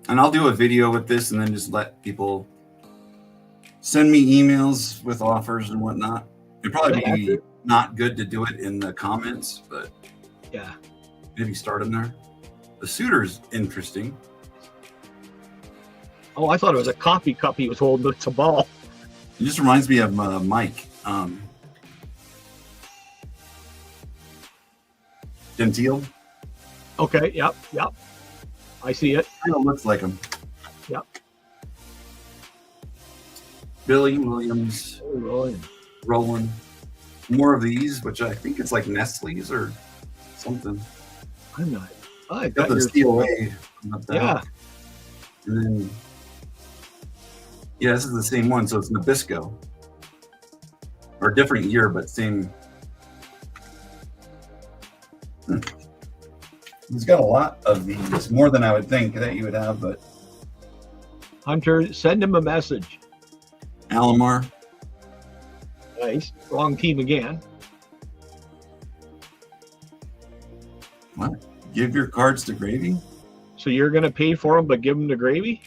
And I'll do a video with this and then just let people send me emails with offers and whatnot. It'd probably be not good to do it in the comments, but
Yeah.
maybe start them there. The suitor's interesting.
Oh, I thought it was a coffee cup he was holding. It's a ball.
It just reminds me of Mike. Gentile.
Okay. Yep. I see it.
Kind of looks like him.
Yep.
Billy Williams,
Oh, really?
Roland. More of these, which I think it's like Nestle's or something.
I'm not. I
Got
got
the
your.
COA. Up there.
Yeah.
And then, yeah, this is the same one, so it's Nabisco. Or different year, but same. He's got a lot of these, more than I would think that you would have, but
Hunter, send him a message.
Alomar.
Nice. Wrong team again.
What? Give your cards to Gravy?
So you're going to pay for him, but give him the gravy?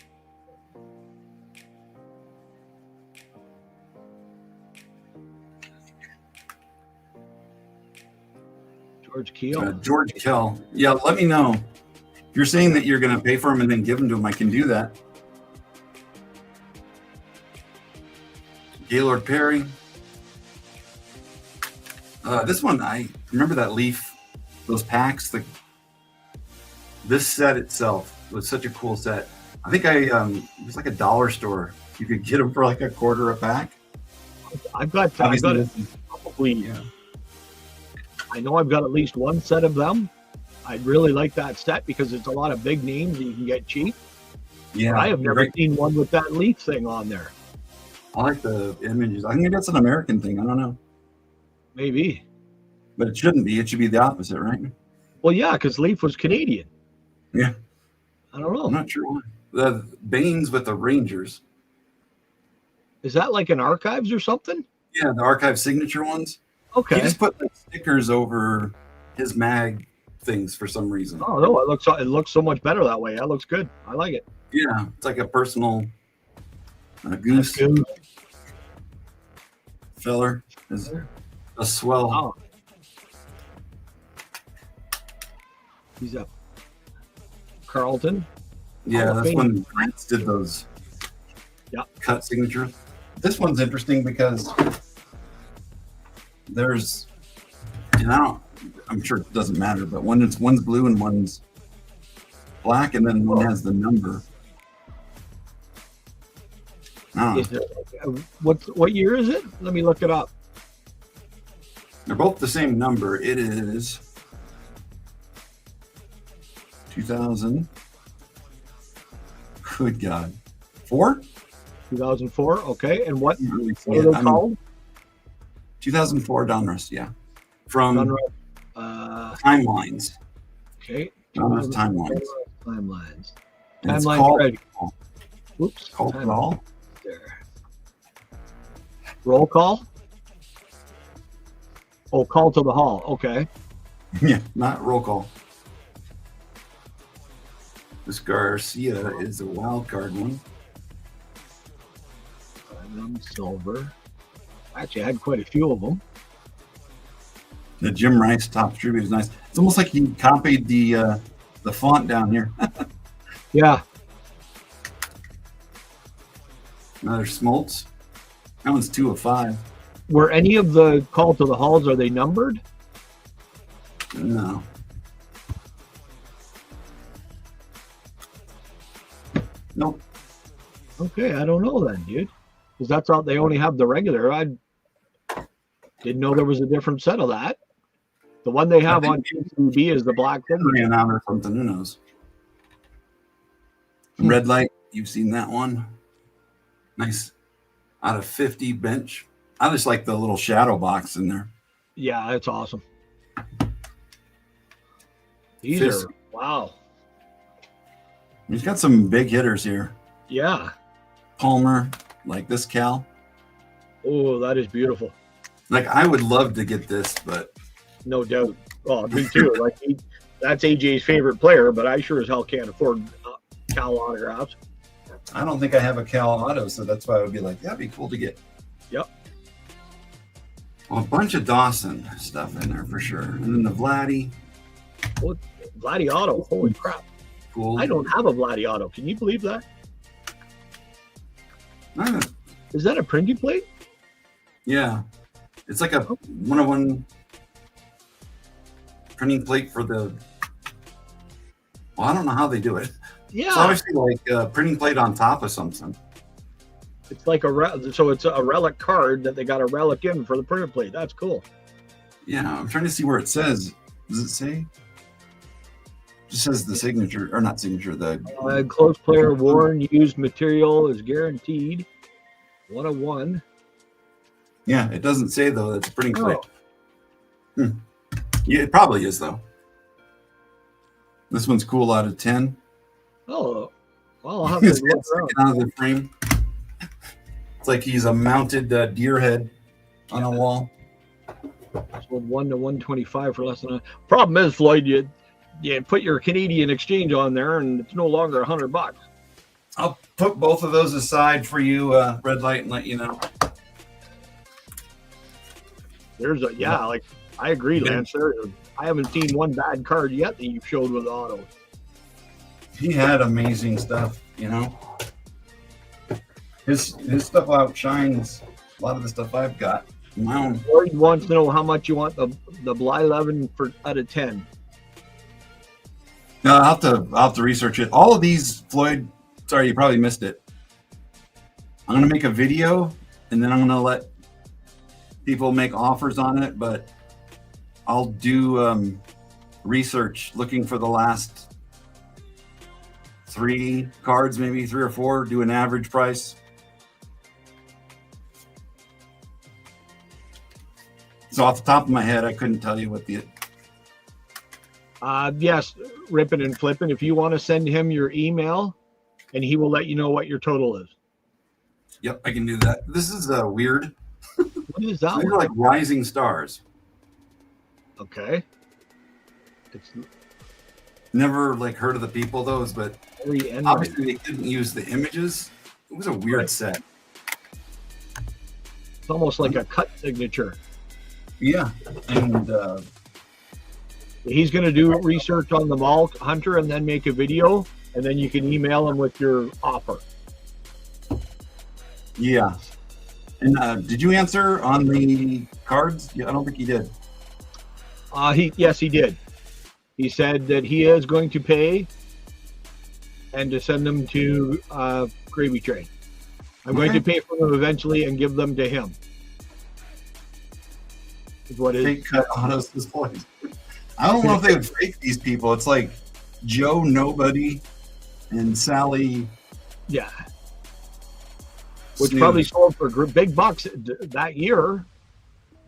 George Keel.
George Kell. Yeah, let me know. If you're saying that you're going to pay for him and then give him to him, I can do that. Gaylord Perry. This one, I remember that Leaf, those packs. This set itself was such a cool set. I think it was like a dollar store. You could get them for like $0.25 a pack.
I've got
Obviously,
it. Probably. I know I've got at least one set of them. I'd really like that set because it's a lot of big names that you can get cheap.
Yeah,
I have never seen one with that Leaf thing on there.
I like the images. I think that's an American thing. I don't know,
Maybe.
but it shouldn't be. It should be the opposite, right?
Well, yeah, because Leaf was Canadian.
Yeah.
I don't know.
I'm not sure why. The Baines with the Rangers.
Is that like an archives or something?
Yeah, the archive signature ones.
Okay.
He just put like stickers over his mag things for some reason.
Oh no, it looks so much better that way. That looks good. I like it.
Yeah, it's like a personal goose feller is a swell.
Oh. He's up. Carlton.
Yeah,
Hall of
that's
Fame.
when Prince did those cut signatures. This one's interesting because there's, and I'm sure it doesn't matter, but one's blue and one's black, and then one has the number.
Is it, what year is it? Let me look it up.
They're both the same number. It is 2000. Good God. 4?
2004. Okay. And what
Can't really see
are
it.
they
I mean,
called?
2004 Donruss, yeah. From Timelines.
Okay.
Donruss Timelines.
Timelines.
And it's
Timeline
called
strategy. Oops.
Call to the
Timeline.
Hall.
There. Roll call. Oh, call to the hall. Okay.
Yeah, not roll call. This Garcia is a wild card one.
Platinum, silver. Actually, I had quite a few of them.
The Jim Rice top tribute is nice. It's almost like he copied the font down here.
Yeah.
Another Smoltz. That one's 2 of 5.
Were any of the call to the halls, are they numbered?
No. Nope.
Okay, I don't know then, dude. Because that's all they only have the regular. I didn't know there was a different set of that. The one they have on TCB is the black one.
Ran out or something. Who knows? Red light. You've seen that one. Nice. Out of 50 bench. I just like the little shadow box in there.
Yeah, that's awesome. These
Fisk.
are, wow.
He's got some big hitters here.
Yeah.
Palmer, like this Cal.
Oh, that is beautiful.
Like, I would love to get this, but
No doubt. Oh, me too. Like that's AJ's favorite player, but I sure as hell can't afford Cal autographs.
I don't think I have a Cal auto, so that's why I would be like, that'd be cool to get.
Yep.
Well, a bunch of Dawson stuff in there for sure. And then the Vladdy.
What Vladdy auto? Holy crap!
Cool.
I don't have a Vladdy auto. Can you believe that? Is that a printing plate?
Yeah. It's like a one-on-one printing plate for the. Well, I don't know how they do it.
Yeah.
It's obviously like a printing plate on top of something.
It's like so it's a relic card that they got a relic in for the printer plate. That's cool.
Yeah, I'm trying to see where it says. Does it say? It just says the signature, or not signature, the
Close player worn used material is guaranteed. 101.
yeah, it doesn't say though that's a printing plate. Yeah, it probably is though. This one's cool out of 10.
Oh, well, I'll have
It's
to look around.
out of the frame. It's like he's a mounted deer head on a wall.
So 1 to 125 for less than a. Problem is, Floyd, you put your Canadian exchange on there, and it's no longer $100.
I'll put both of those aside for you, red light, and let you know.
There's a like I agree, Lance. I haven't seen one bad card yet that you've showed with autos.
He had amazing stuff, you know. His stuff outshines a lot of the stuff I've got. My own.
Floyd wants to know how much you want the Bly 11 for out of 10.
No, I'll have to research it. All of these, Floyd. Sorry, you probably missed it. I'm gonna make a video, and then I'm gonna let people make offers on it. But I'll do research looking for the last 3 cards, maybe 3 or 4. Do an average price. So off the top of my head, I couldn't tell you what the.
Yes, ripping and flipping. If you want to send him your email, and he will let you know what your total is.
Yep, I can do that. This is weird.
What is that?
They're like rising stars.
Okay. It's
Never like heard of the people those, but
very end.
obviously they couldn't use the images. It was a weird
Right.
set.
It's almost like a cut signature.
Yeah, and
He's going to do research on the mall hunter and then make a video, and then you can email him with your offer.
yeah. And did you answer on the cards? Yeah, I don't think you did.
Yes, he did. He said that he is going to pay and to send them to Gravy Train. I'm going to pay for them eventually and give them to him. is what is
Fake cut autos displays. I don't know if they would fake these people. It's like Joe Nobody and Sally.
Yeah. Which
Snooze.
probably sold for big bucks that year.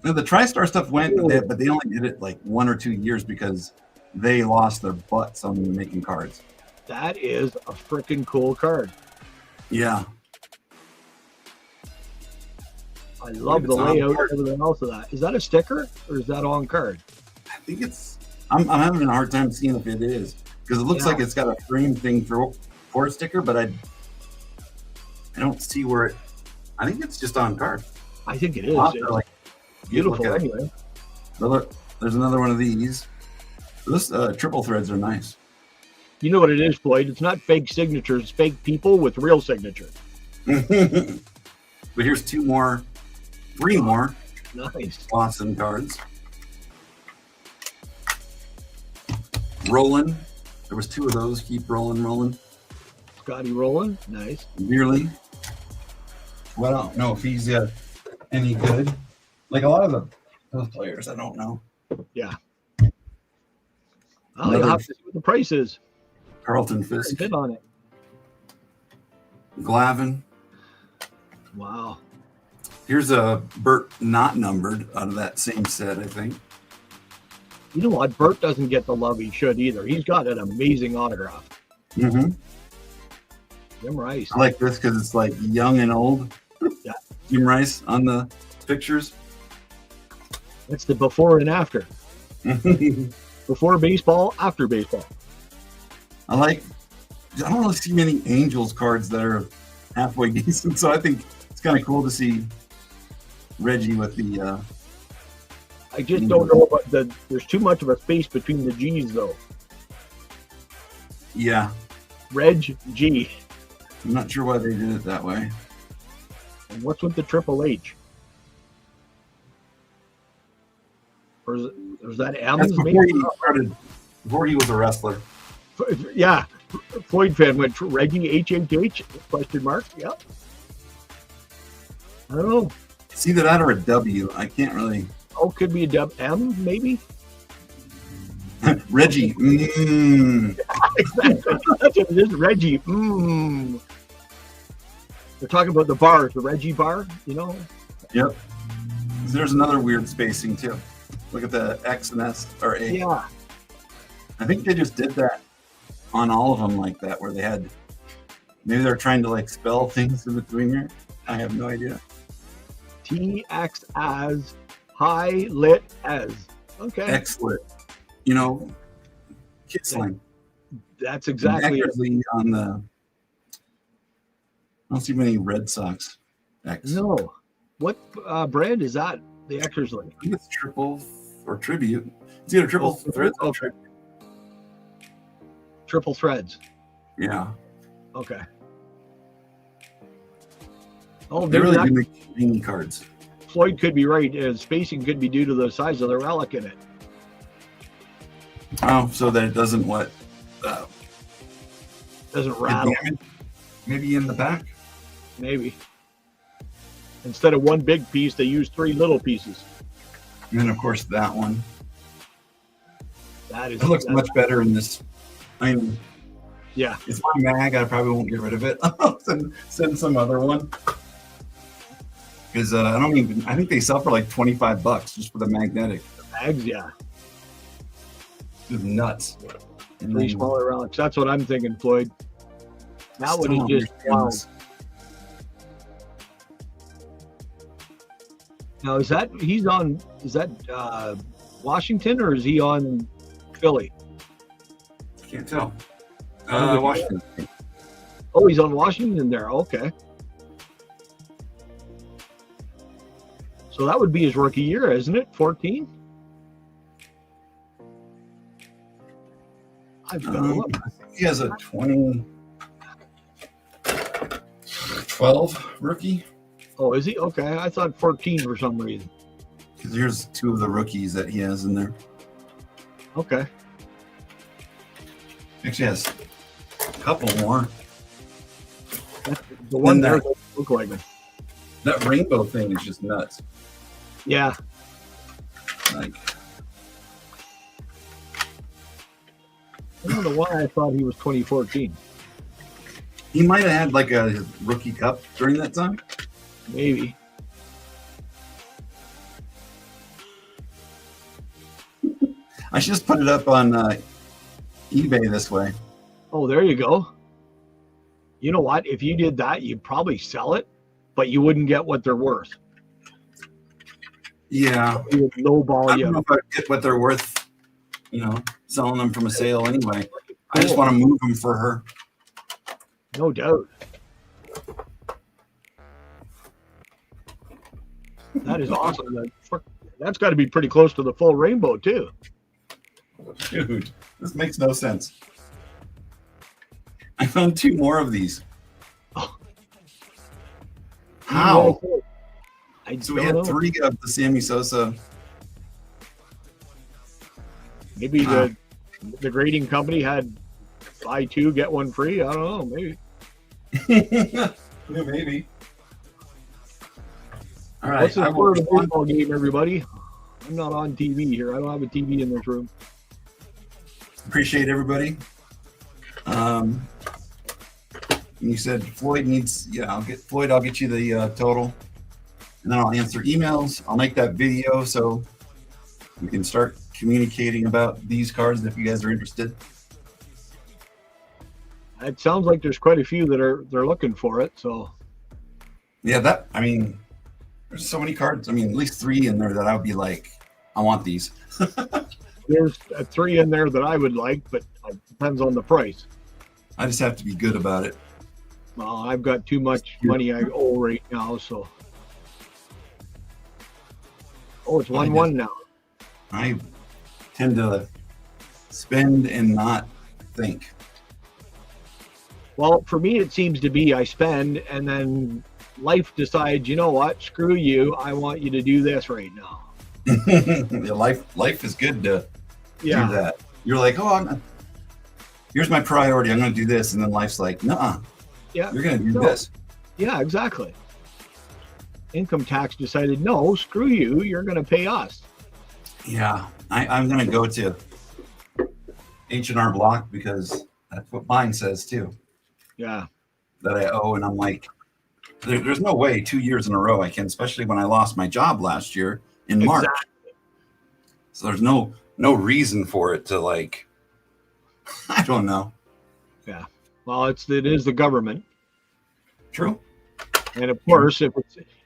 No, the TriStar stuff went, but they only did it like 1 or 2 years because they lost their butts on making cards.
That is a freaking cool card.
Yeah.
I love the layout and everything else of that. Is that a sticker or is that on card?
I think it's, I'm having a hard time seeing if it is, because it looks like it's got a frame thing for a sticker, but I don't see where it, I think it's just on card.
I think it is.
Like,
beautiful anyway.
There's another one of these. This triple threads are nice.
You know what it is, Floyd? It's not fake signatures. It's fake people with real signatures.
But here's 3 more.
Nice.
Awesome cards. Rolling. There was 2 of those. Keep rolling.
Scotty rolling. Nice.
Nearly. Well, I don't know if he's any good. Like a lot of those players, I don't know.
Yeah. I'll have to see what the price is.
Carlton Fisk.
Bid on it.
Glavin.
Wow.
Here's a Bert not numbered out of that same set, I think.
You know what? Bert doesn't get the love he should either. He's got an amazing autograph.
Mm-hmm.
Jim Rice.
I like this because it's like young and old.
Yeah.
Jim Rice on the pictures.
That's the before and after. Before baseball, after baseball.
I don't really see many Angels cards that are halfway decent, so I think it's kind of cool to see Reggie with the.
I just don't know about there's too much of a space between the G's though.
Yeah.
Reg G.
I'm not sure why they did it that way.
And what's with the Triple H? Or is that M's?
That's before he started. Before he was a wrestler.
Yeah. Floyd fan went Reggie HHH? Question mark. Yep. I don't know.
It's either that or a W. I can't really.
Oh, could be a M maybe.
Reggie.
Exactly. That's what it is. Reggie. They're talking about the bars, the Reggie bar, you know?
Yep. There's another weird spacing too. Look at the X and S or A.
Yeah.
I think they just did that on all of them like that, where they had, maybe they're trying to like spell things in between here. I have no idea.
TX as high lit as. Okay.
X-lit. You know, kid slang.
That's exactly it.
On the, I don't see many Red Sox X.
No. What brand is that? The Eckersley.
I think it's triple or tribute. It's either triple threads or tribute.
Triple threads.
Yeah.
Okay. Oh,
they really do make mini cards.
Floyd could be right. Spacing could be due to the size of the relic in it.
Oh, so that it doesn't what?
Doesn't rattle.
Maybe in the back.
Maybe. Instead of one big piece, they use 3 little pieces.
And then, of course, that one.
That is.
It looks much better in this. I mean,
yeah,
it's my mag. I probably won't get rid of it. I'll send some other one. Because I think they sell for like $25 just for the magnetic.
The mags, yeah.
It's nuts. And
3 smaller relics. That's what I'm thinking, Floyd. That one is just wow. Now, is that Washington or is he on Philly?
Can't tell. Washington.
Oh, he's on Washington there. Okay. So that would be his rookie year, isn't it? 14? I've got to look.
I think he has a 2012 rookie.
Oh, is he? Okay. I thought 14 for some reason.
Because here's 2 of the rookies that he has in there.
Okay.
Actually has a couple more.
The one there doesn't look like it.
That rainbow thing is just nuts.
Yeah.
Like,
I don't know why I thought he was 2014.
he might have had like a rookie cup during that time.
Maybe.
I should just put it up on eBay this way.
Oh, there you go. You know what? If you did that, you'd probably sell it, but you wouldn't get what they're worth.
Yeah.
You would lowball
I
you.
don't know if I get what they're worth, you know, selling them from a sale anyway. I just want to move them for her.
No doubt. That is awesome. That's got to be pretty close to the full rainbow, too.
Dude, this makes no sense. I found 2 more of these.
Oh.
How?
So
we had 3 of the Sammy Sosa.
Maybe the grading company had buy 2, get 1 free. I don't know. Maybe.
Yeah, maybe. All right.
What's the score of the baseball game, everybody? I'm not on TV here. I don't have a TV in this room.
Appreciate everybody. You said Floyd needs, yeah, I'll get you the total, and then I'll answer emails. I'll make that video so we can start communicating about these cards if you guys are interested.
It sounds like there's quite a few that they're looking for it. So
yeah, I mean, there's so many cards. I mean, at least 3 in there that I would be like, I want these.
there's 3 in there that I would like, but it depends on the price.
I just have to be good about it.
Well, I've got too much money I owe right now, so. Oh, it's 1-1 now.
I tend to spend and not think.
Well, for me, it seems to be I spend, and then life decides, you know what, screw you. I want you to do this right now.
Life is good to do
Yeah.
that. You're like, oh, here's my priority. I'm going to do this. And then life's like, nuh-uh.
Yeah.
You're going to do this.
Yeah, exactly. Income tax decided, no, screw you. You're going to pay us.
Yeah. I'm going to go to H&R Block because that's what mine says too.
Yeah.
That I owe. And I'm like, there's no way 2 years in a row I can, especially when I lost my job last year in March.
Exactly.
So there's no reason for it to, like, I don't know.
Yeah. Well, it is the government.
True.
And of course, if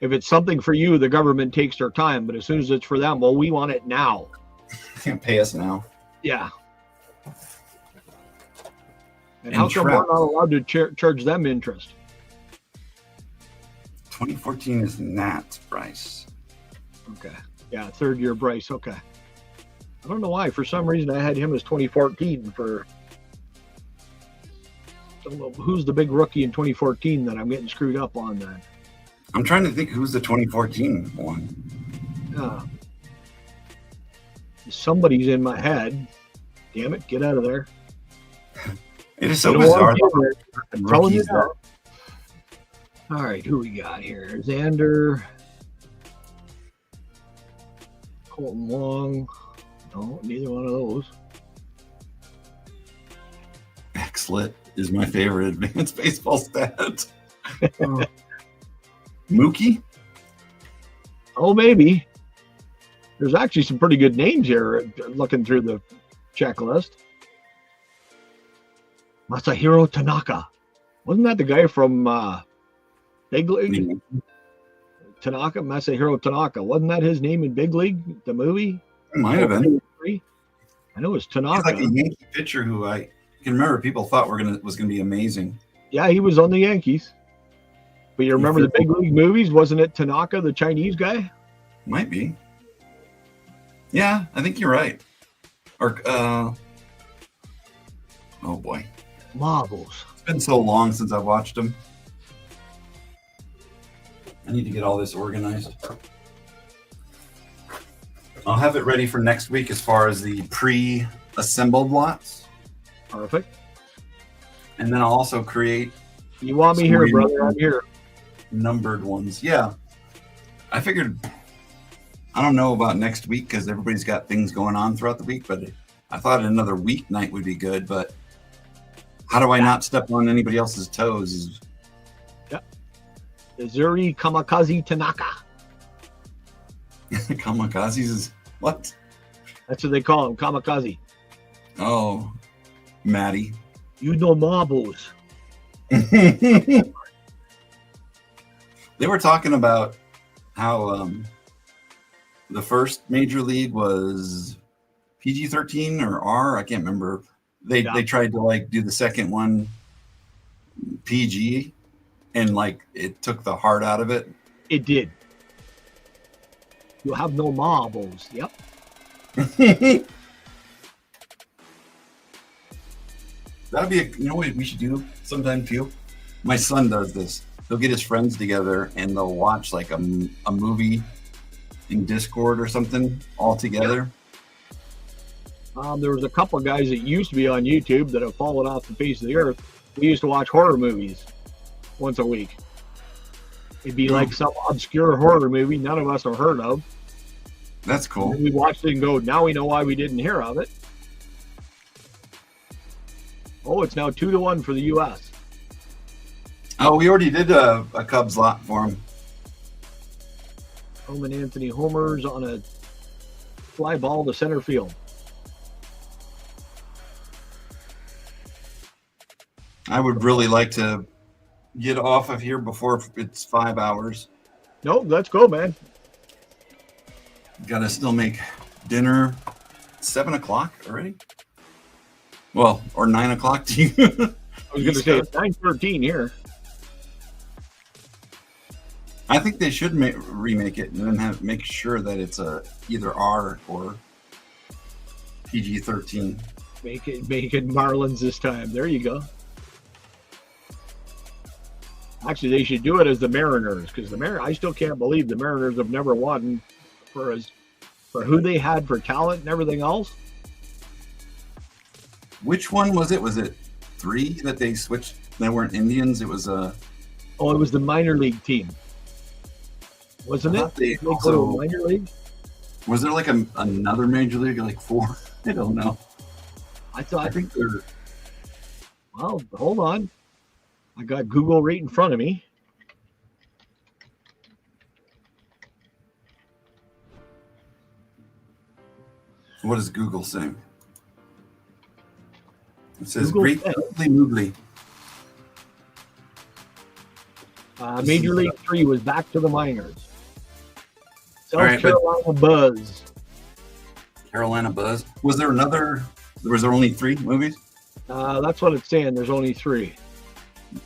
it's something for you, the government takes their time. But as soon as it's for them, well, we want it now.
Can't pay us now.
Yeah. And how come we're not allowed to charge them interest?
2014 is not, Bryce.
Okay. Yeah, 3rd year Bryce. Okay. I don't know why. For some reason, I had him as 2014 for. Don't know who's the big rookie in 2014 that I'm getting screwed up on that.
I'm trying to think who's the 2014 one.
Somebody's in my head. Damn it, get out of there.
It is so bizarre.
I'm telling you now. All right, who we got here? Xander. Colton Long. No, neither one of those.
Backslid is my favorite advanced baseball stat. Mookie?
Oh, maybe. There's actually some pretty good names here looking through the checklist. Masahiro Tanaka. Wasn't that the guy from Big League? Tanaka, Masahiro Tanaka. Wasn't that his name in Big League, the movie?
It might have been.
I know it was Tanaka.
He's like a Yankee pitcher who I can remember people thought was gonna be amazing.
Yeah, he was on the Yankees. But you remember the Big League movies? Wasn't it Tanaka, the Chinese guy?
Might be. Yeah, I think you're right. Or oh boy.
Marbles.
It's been so long since I've watched them. I need to get all this organized. I'll have it ready for next week as far as the pre-assembled lots.
Perfect.
And then I'll also create...
You want me here, brother? I'm here.
Numbered ones. Yeah. I figured I don't know about next week because everybody's got things going on throughout the week, but I thought another weeknight would be good. But how do I not step on anybody else's toes?
Izuri Kamikaze Tanaka.
Kamikazes is what?
That's what they call him, Kamikaze.
Oh, Maddie.
You know marbles.
They were talking about how the first major league was PG-13 or R. I can't remember. They tried to like do the second one PG, and like it took the heart out of it.
It did. You have no marbles. Yep.
That'd be you know what we should do sometime too? My son does this. He'll get his friends together and they'll watch like a movie in Discord or something all together.
There was a couple of guys that used to be on YouTube that have fallen off the face of the earth. We used to watch horror movies once a week. It'd be like some obscure horror movie none of us have heard of.
That's cool.
And we watched it and go, now we know why we didn't hear of it. Oh, it's now 2-1 for the U.S.
Oh, we already did a Cubs lot for him.
Roman Anthony homers on a fly ball to center field.
I would really like to get off of here before it's 5 hours.
Nope, let's go, man.
Got to still make dinner. 7 o'clock already? Well, or 9 o'clock to you.
I was going to say it's 9:13 here.
I think they should remake it and then make sure that it's either R or PG-13.
Make it Marlins this time. There you go. Actually, they should do it as the Mariners because I still can't believe the Mariners have never won for who they had for talent and everything else.
Which one was it? Was it 3 that they switched? They weren't Indians. It was
it was the minor league team, wasn't it?
They
also minor league.
Was there like another major league, like 4? I don't know.
I think
they're.
Well, hold on. I got Google right in front of me.
What does Google say? It says
Google
Great Moogly.
Major League 3 was back to the minors. South
right,
Carolina Buzz.
Carolina Buzz. Was there another? Was there only 3 movies?
That's what it's saying. There's only 3.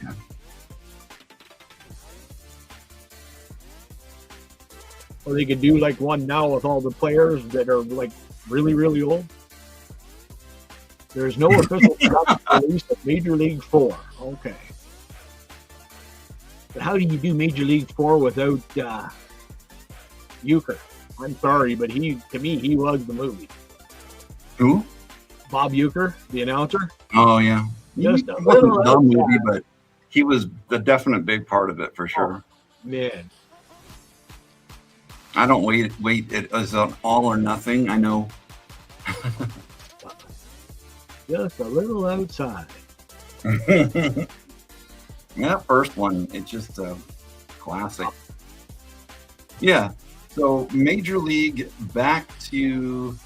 Okay.
Or they could do like one now with all the players that are like really, really old. There's no official production release of Major League 4. Okay. But how do you do Major League 4 without Euchre? I'm sorry, but to me, he was the movie.
Who?
Bob Euchre, the announcer.
Oh, yeah.
Just
He wasn't the movie, but he was the definite big part of it for sure.
Oh, man.
I don't wait. It is an all or nothing. I know.
Just a little outside.
Yeah, first one. It's just a classic. Yeah. So Major League back to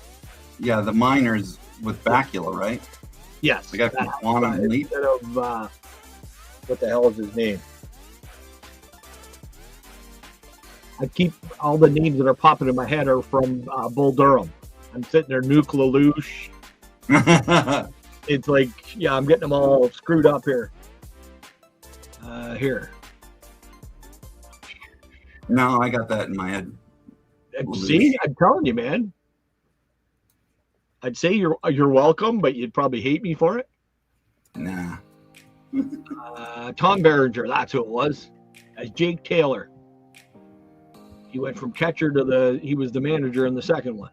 the minors with Bakula, right?
Yes.
The guy from Quantum Leap.
Instead of what the hell is his name? I keep all the names that are popping in my head are from Bull Durham. I'm sitting there, Nuke Lelouch. It's like, I'm getting them all screwed up here. Here.
No, I got that in my head.
See, I'm telling you, man. I'd say you're welcome, but you'd probably hate me for it.
Nah.
Tom Berenger, that's who it was. As Jake Taylor. He went from catcher he was the manager in the second one.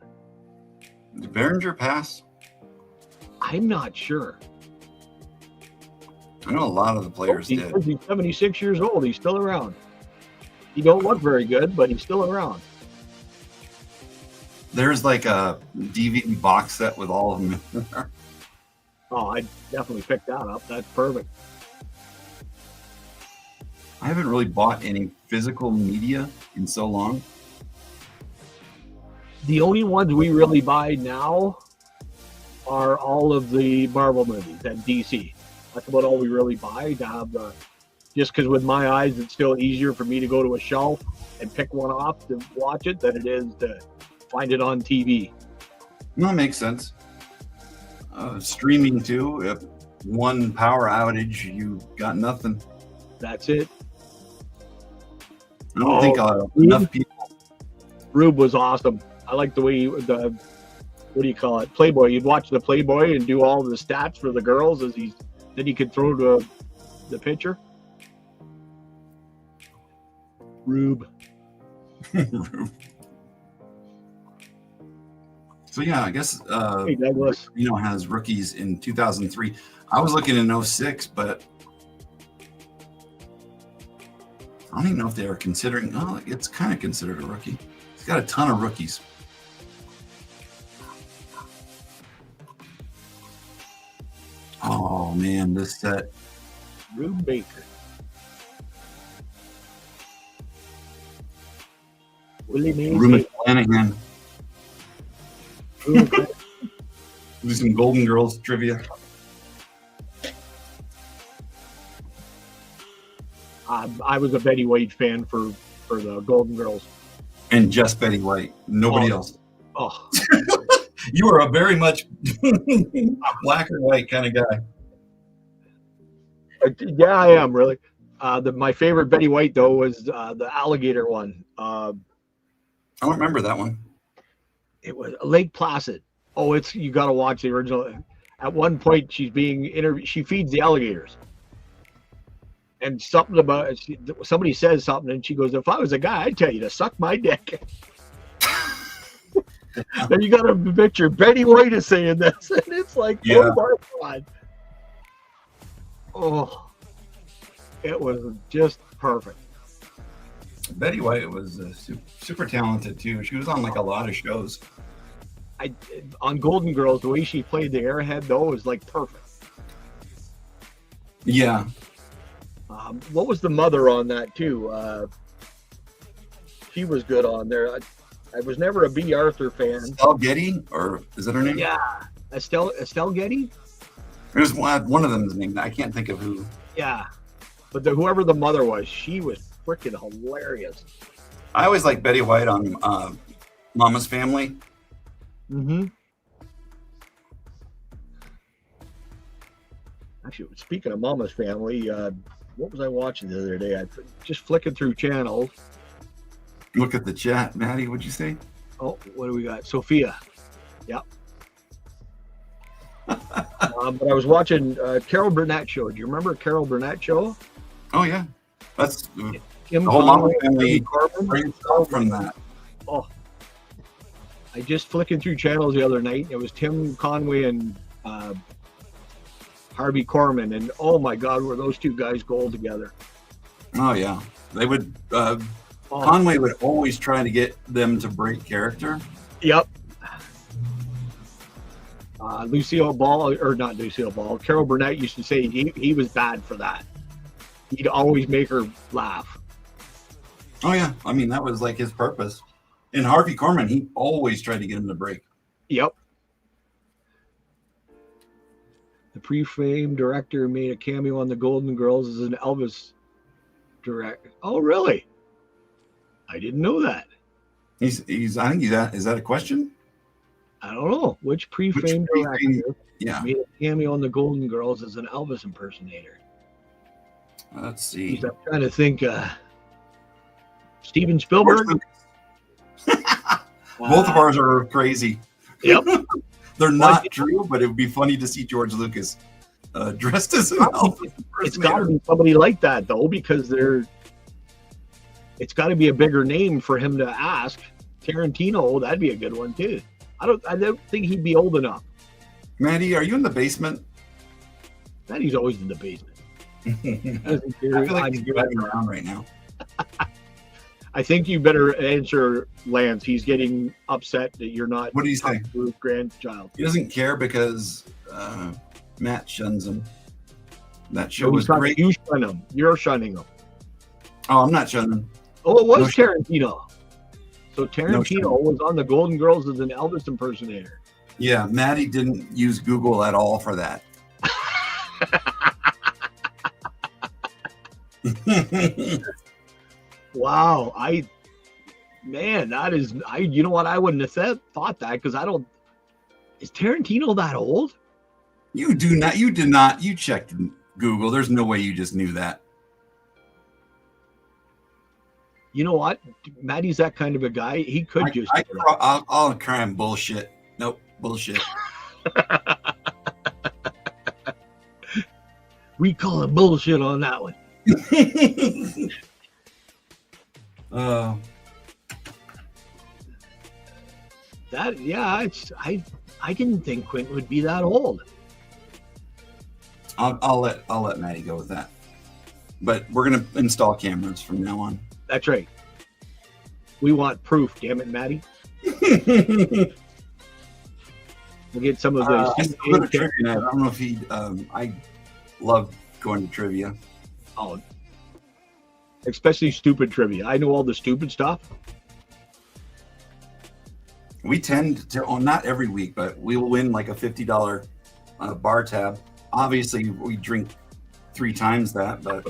Did Berenger pass?
I'm not sure.
I know a lot of the players did.
He's 76 years old. He's still around. He don't look very good, but he's still around.
There's like a DVD box set with all of them in there.
Oh, I definitely picked that up. That's perfect.
I haven't really bought any physical media in so long.
The only ones we really buy now are all of the Marvel movies and DC. That's about all we really buy to have just because with my eyes, it's still easier for me to go to a shelf and pick one off to watch it than it is to find it on TV.
No, that makes sense. Streaming too. If one power outage, you got nothing.
That's it.
I don't think enough people.
Rube was awesome. I like the way what do you call it? Playboy. You'd watch the Playboy and do all the stats for the girls then he could throw to the pitcher. Rube.
So yeah, I guess
Hey, Douglas.
has rookies in 2003. I was looking in 06, but I don't even know if they were considering. Oh, it's kind of considered a rookie. He's got a ton of rookies. Oh man, this set.
Rube Baker. Willie Mays.
Ruben Flanagan. Do some Golden Girls trivia.
I was a Betty White fan for the Golden Girls.
And just Betty White. Nobody else.
Oh,
You are a very much black or white kind of guy.
yeah, I am really. My favorite Betty White though was the alligator one.
I don't remember that one.
It was Lake Placid. Oh, you got to watch the original. At one point, she's being interviewed. She feeds the alligators, and somebody says something, and she goes, "If I was a guy, I'd tell you to suck my dick." Then you got to picture Betty White is saying this, and it's like,
Yeah.
oh my god, oh, it was just perfect.
Betty White was super talented too. She was on like a lot of shows.
On Golden Girls, the way she played the airhead though was like perfect.
Yeah.
What was the mother on that too? She was good on there. I was never a B. Arthur fan.
Estelle Getty, or is that her name?
Yeah, Estelle Getty.
There's one of them's name. I can't think of who.
Yeah, but whoever the mother was, she was freaking hilarious.
I always like Betty White on Mama's Family.
Mm-hmm. Actually, speaking of Mama's Family, what was I watching the other day? I just flicking through channels.
Look at the chat, Maddie. What'd you say?
Oh, what do we got? Sophia. Yep. But I was watching Carol Burnett show. Do you remember Carol Burnett show?
Oh yeah, that's
Kim
the whole Mama
Conway,
Family
Corbin.
branched off from that.
Oh, I just flicking through channels the other night. It was Tim Conway and Harvey Korman, and oh my God, were those two guys gold together?
Oh yeah, they would. Conway would always try to get them to break character.
Yep. Lucille Ball, or not Lucille Ball, Carol Burnett used to say he was bad for that. He'd always make her laugh.
Oh yeah, I mean that was like his purpose. And Harvey Korman, he always tried to get him to break.
Yep. The pre-fame director made a cameo on the Golden Girls as an Elvis director. Oh, really? I didn't know that.
He's I think is that a question?
I don't know. Which pre-fame director made a cameo on the Golden Girls as an Elvis impersonator?
Let's see.
I'm trying to think. Steven Spielberg?
Both of ours are crazy.
Yep.
They're not true, but it would be funny to see George Lucas dressed as an Elvis impersonator.
It's got to be somebody like that, though, because it's got to be a bigger name for him to ask. Tarantino, that'd be a good one, too. I don't think he'd be old enough.
Maddie, are you in the basement?
Maddie's always in the basement.
I feel like he's driving around right now.
I think you better answer Lance. He's getting upset that you're not.
What do you say?
His grandchild.
He doesn't care because Matt shuns him. That show
So
was great.
You shun him. You're shunning him.
Oh, I'm not shunning.
Oh, it was
No
Tarantino. So Tarantino was on the Golden Girls as an Elvis impersonator.
Yeah, Maddie didn't use Google at all for that.
Wow, that is you know what, I wouldn't have thought that because I don't. Is Tarantino that old?
You did not. You checked Google. There's no way you just knew that.
You know what? Maddie's that kind of a guy. He could just.
I'll cry and bullshit. Nope, bullshit.
We call it bullshit on that one. I didn't think Quentin would be that old.
I'll let Maddie go with that. But we're gonna install cameras from now on.
That's right. We want proof, damn it, Maddie. We'll get some of those.
I go to trivia night. I don't know if he. I love going to trivia.
Oh, especially stupid trivia. I know all the stupid stuff.
We tend to, not every week, but we will win like a $50 bar tab. Obviously, we drink 3 times that, but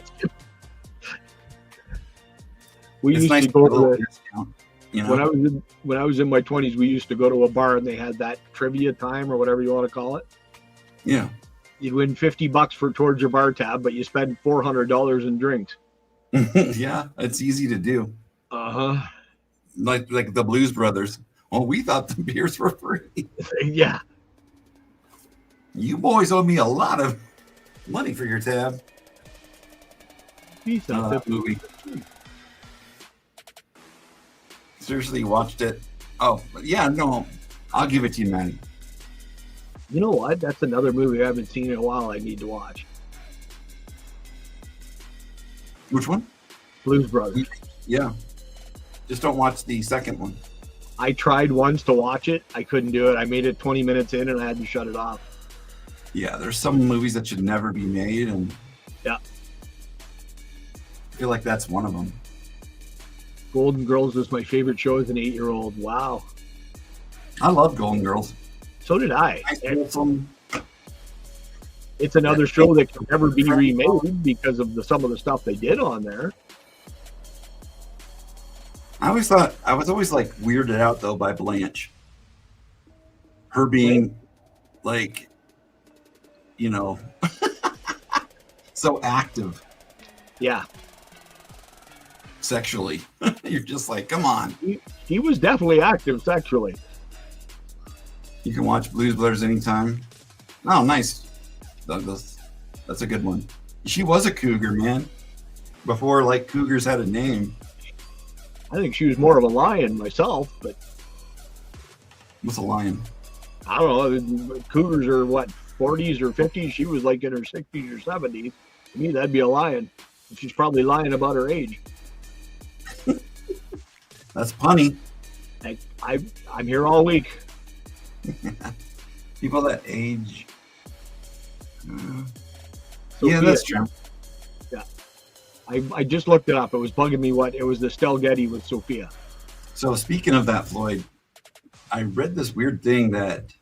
we
it's
used
nice
to go
to
to
discount, you know?
when I was in my 20s, we used to go to a bar and they had that trivia time or whatever you want to call it.
Yeah.
You'd win $50 towards your bar tab, but you spend $400 in drinks.
Yeah, it's easy to do.
Uh-huh.
Like the Blues Brothers. Well, we thought the beers were free.
Yeah.
You boys owe me a lot of money for your tab. That movie. Seriously, watched it. Oh, yeah, no. I'll give it to you, Manny.
You know what? That's another movie I haven't seen in a while I need to watch.
Which one?
Blues Brothers.
Yeah. Just don't watch the second one.
I tried once to watch it. I couldn't do it. I made it 20 minutes in and I had to shut it off.
Yeah, there's some movies that should never be made, and
yeah,
I feel like that's one of them.
Golden Girls was my favorite show as an 8-year-old. Wow.
I love Golden Girls.
So did I.
Wholesome.
It's another show that can never be remade because of some of the stuff they did on there.
I was always like weirded out though by Blanche. Her being like, you know, so active.
Yeah.
Sexually. You're just like, come on.
He was definitely active sexually.
You can watch Blues Brothers anytime. Oh, nice, Douglas. That's a good one. She was a cougar, man. Before like cougars had a name.
I think she was more of a lion myself, but
What's a lion?
I don't know. Cougars are what, 40s or 50s? She was like in her 60s or 70s. To me, that'd be a lion. She's probably lying about her age.
That's punny.
I'm here all week.
People that age.
Sophia.
Yeah, that's true.
Yeah. I just looked it up. It was bugging me it was the Stell Getty with Sophia.
So speaking of that, Floyd, I read this weird thing that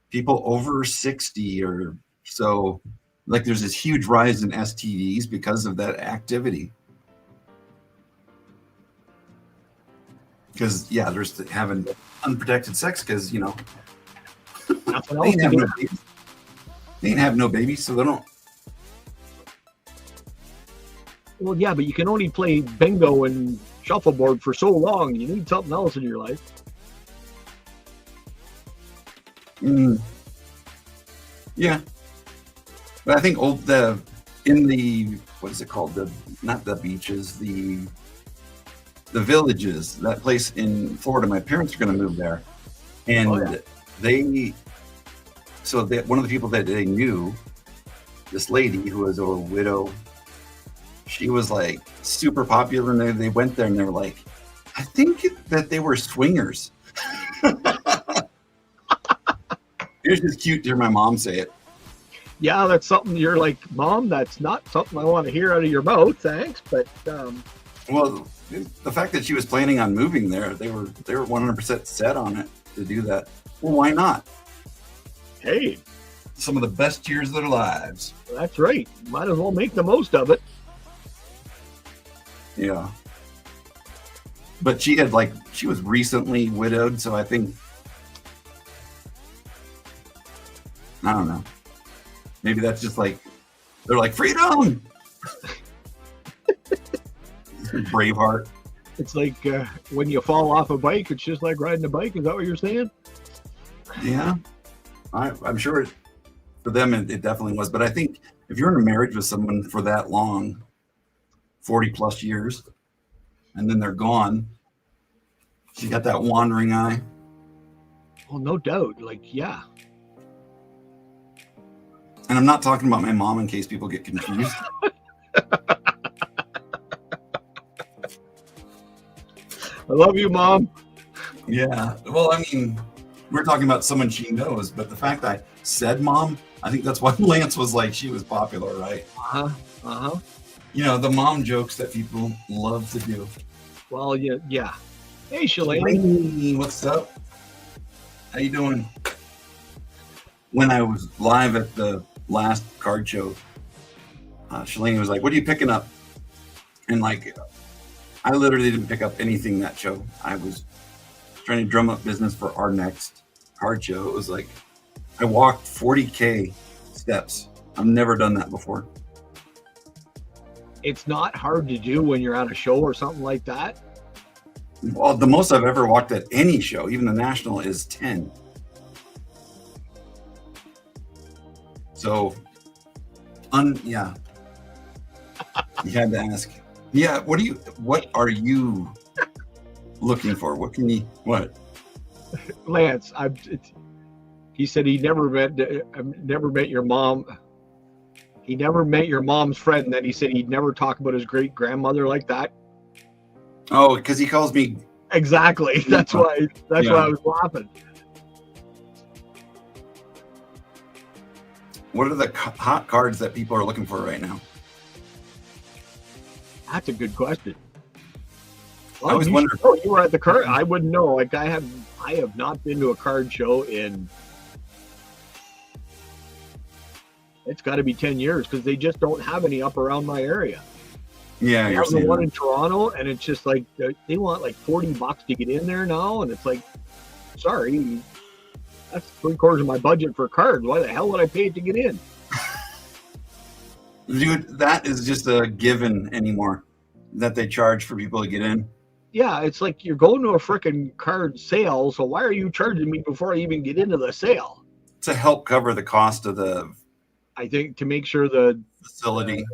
people over 60 or so, like there's this huge rise in STDs because of that activity. Because, yeah, there's having unprotected sex because, you know, they ain't have no babies. They ain't have no babies, so they don't.
Well, yeah, but you can only play bingo and shuffleboard for so long. You need something else in your life.
Yeah. But I think in the, what is it called? Not the beaches, the villages, that place in Florida. My parents are going to move there. And one of the people that they knew, this lady who was a widow, she was like super popular, and they went there and they were like, I think that they were swingers. It was just cute to hear my mom say it.
Yeah, that's something you're like, Mom, that's not something I want to hear out of your mouth, thanks. But
well, the fact that she was planning on moving there, they were 100% set on it to do that. Well, why not?
Hey,
Some of the best years of their lives.
that's right. Might as well make the most of it.
Yeah. But she was recently widowed, so I think, I don't know. Maybe that's just like, they're like, freedom! Braveheart.
It's like when you fall off a bike, it's just like riding a bike. Is that what you're saying?
Yeah. I'm sure for them it definitely was. But I think if you're in a marriage with someone for that long, 40 plus years, and then they're gone, you got that wandering eye.
Well, no doubt. Like, yeah.
And I'm not talking about my mom in case people get confused.
I love you, Mom.
Yeah. Well, I mean, we're talking about someone she knows, but the fact I said mom, I think that's why Lance was like, she was popular, right? You know, the mom jokes that people love to do.
Well, yeah. Hey, Shalane.
Hey, what's up? How you doing? When I was live at the last card show, Shalane was like, what are you picking up? And like, I literally didn't pick up anything that show. I was trying to drum up business for our next card show. It was like, I walked 40K steps. I've never done that before.
It's not hard to do when you're at a show or something like that.
Well, the most I've ever walked at any show, even the national, is 10. So, yeah. You had to ask. Yeah, what are you looking for? What?
Lance, he said he never met your mom. He never met your mom's friend. And then he said he'd never talk about his great grandmother like that.
Oh, because he calls me.
Exactly. That's why I was laughing.
What are the hot cards that people are looking for right now?
That's a good question.
I was wondering.
Oh, you were at the card. I wouldn't know. Like I have not been to a card show in. It's got to be 10 years because they just don't have any up around my area.
Yeah,
you're the one in Toronto, and it's just like they want like $40 to get in there now, and it's like, sorry, that's 3/4 of my budget for cards. Why the hell would I pay to get in?
Dude, that is just a given anymore that they charge for people to get in.
Yeah, it's like you're going to a freaking card sale, so why are you charging me before I even get into the sale?
To help cover the cost of the,
I think, to make sure the
facility,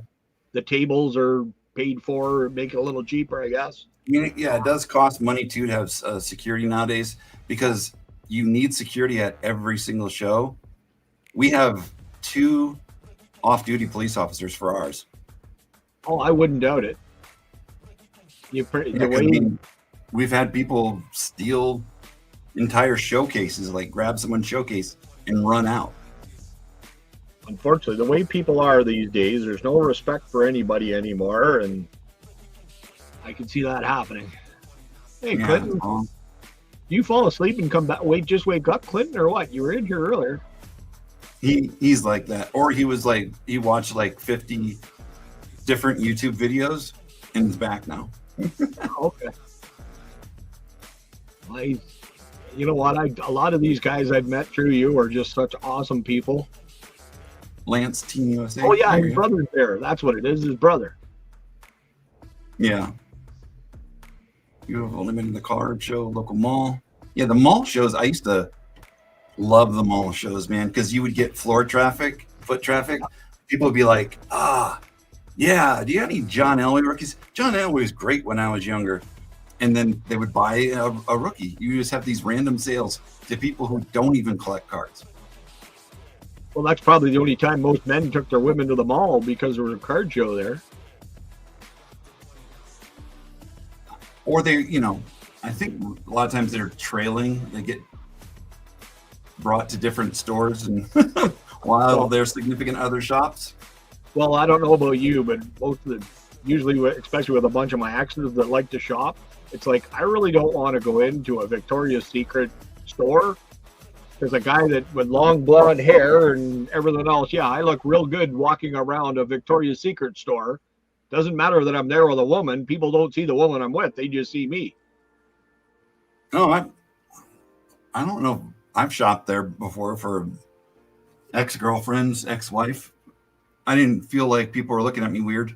the tables are paid for, make it a little cheaper, I guess.
I mean, yeah, it does cost money too to have security nowadays because you need security at every single show. We have 2 off-duty police officers for ours.
Oh, I wouldn't doubt it.
We've had people steal entire showcases, like grab someone's showcase and run out.
Unfortunately, the way people are these days, there's no respect for anybody anymore, and I can see that happening. Hey, yeah, Clinton, you fall asleep and come back? Just wake up, Clinton, or what? You were in here earlier.
He's like that, or he watched like 50 different YouTube videos and he's back now.
Okay. You know what? A lot of these guys I've met through you are just such awesome people.
Lance, Team USA.
Oh yeah, his brother's there. That's what it is. His brother.
Yeah. You have only been to the card show, local mall. Yeah, the mall shows. I used to love the mall shows, man, because you would get foot traffic. People would be like, yeah, do you have any John Elway rookies? John Elway was great when I was younger. And then they would buy a rookie. You just have these random sales to people who don't even collect cards.
Well, that's probably the only time most men took their women to the mall because there was a card show there.
or they, you know, I think a lot of times they're trailing. They get brought to different stores and while their significant other shops.
Well, I don't know about you, but most of the, usually, especially with a bunch of my exes that like to shop, it's like, I really don't want to go into a Victoria's Secret store. There's a guy that with long blonde hair and everything else. Yeah, I look real good walking around a Victoria's Secret store. Doesn't matter that I'm there with a woman. People don't see the woman I'm with. They just see me.
No, I don't know. I've shopped there before for ex-girlfriends, ex-wife. I didn't feel like people were looking at me weird.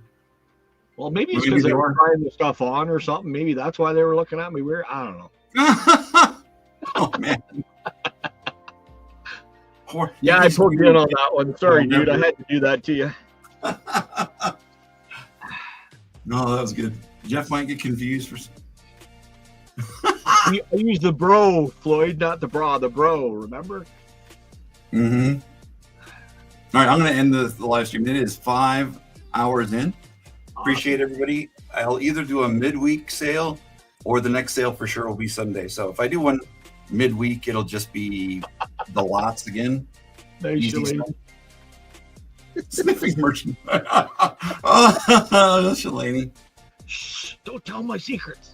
Well, maybe it's because they were trying the stuff on or something. Maybe that's why they were looking at me weird. I don't know.
Oh, man.
Yeah, I pulled you in on that one. Sorry, dude. I had to do that to you.
No, that was good. Jeff might get confused for.
I used the bro, Floyd, not the bra. The bro, remember?
Mm-hmm. All right, I'm going to end the live stream. It is 5 hours in. Appreciate everybody. I'll either do a midweek sale or the next sale for sure will be Sunday. So if I do one midweek, it'll just be the lots again.
Nice,
Sniffing merchant. Oh, Shalani.
Shh, don't tell my secrets.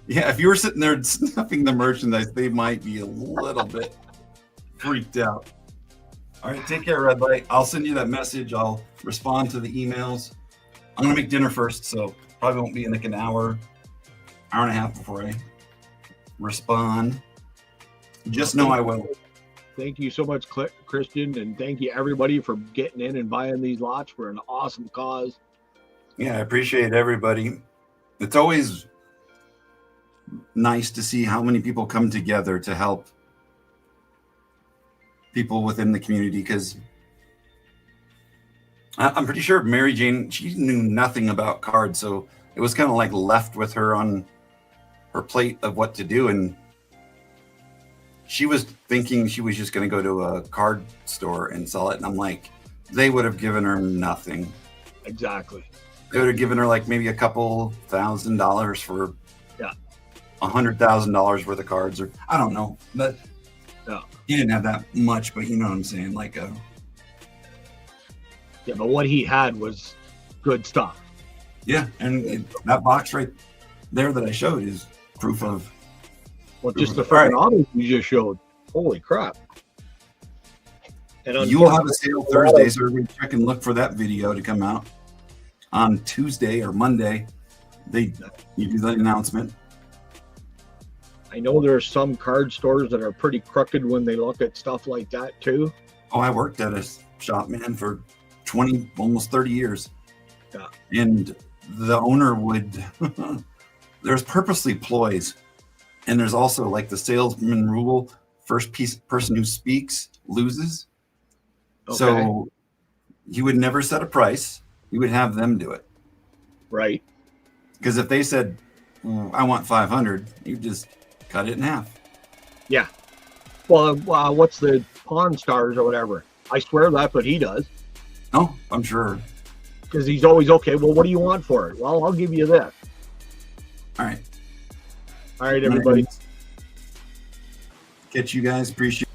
Yeah, if you were sitting there sniffing the merchandise, they might be a little bit freaked out. All right, take care, Red Light. I'll send you that message. I'll respond to the emails. I'm going to make dinner first, so probably won't be in like an hour and a half before I respond. Just know I will.
Thank you so much, Christian, and thank you everybody for getting in and buying these lots for an awesome cause.
Yeah, I appreciate everybody. It's always nice to see how many people come together to help people within the community, because I'm pretty sure Mary Jane, she knew nothing about cards, so it was kind of like left with her on her plate of what to do, and she was thinking she was just going to go to a card store and sell it, and I'm like, they would have given her nothing.
Exactly.
They would have given her like maybe a couple $1,000 for $100,000 worth of cards, or I don't know, but he didn't have that much, but you know what I'm saying, like a.
Yeah, but what he had was good stuff.
Yeah, and that box right there that I showed is proof of.
Well, just the freaking autos you just showed. Holy crap! And
you will have a sale Thursday, so everybody check and look for that video to come out on Tuesday or Monday. You do the announcement.
I know there are some card stores that are pretty crooked when they look at stuff like that too.
Oh, I worked at a shop, man, for 20, almost 30 years.
Yeah.
And the owner would, there's purposely ploys. And there's also like the salesman rule, first person who speaks loses. Okay. So he would never set a price. He would have them do it.
Right.
Because if they said, I want 500, you just cut it in half.
Yeah. Well, what's the Pawn Stars or whatever? I swear that's what he does.
Oh, I'm sure.
Because he's always, okay, well, what do you want for it? Well, I'll give you this.
All right.
All right, everybody.
Catch you guys. Appreciate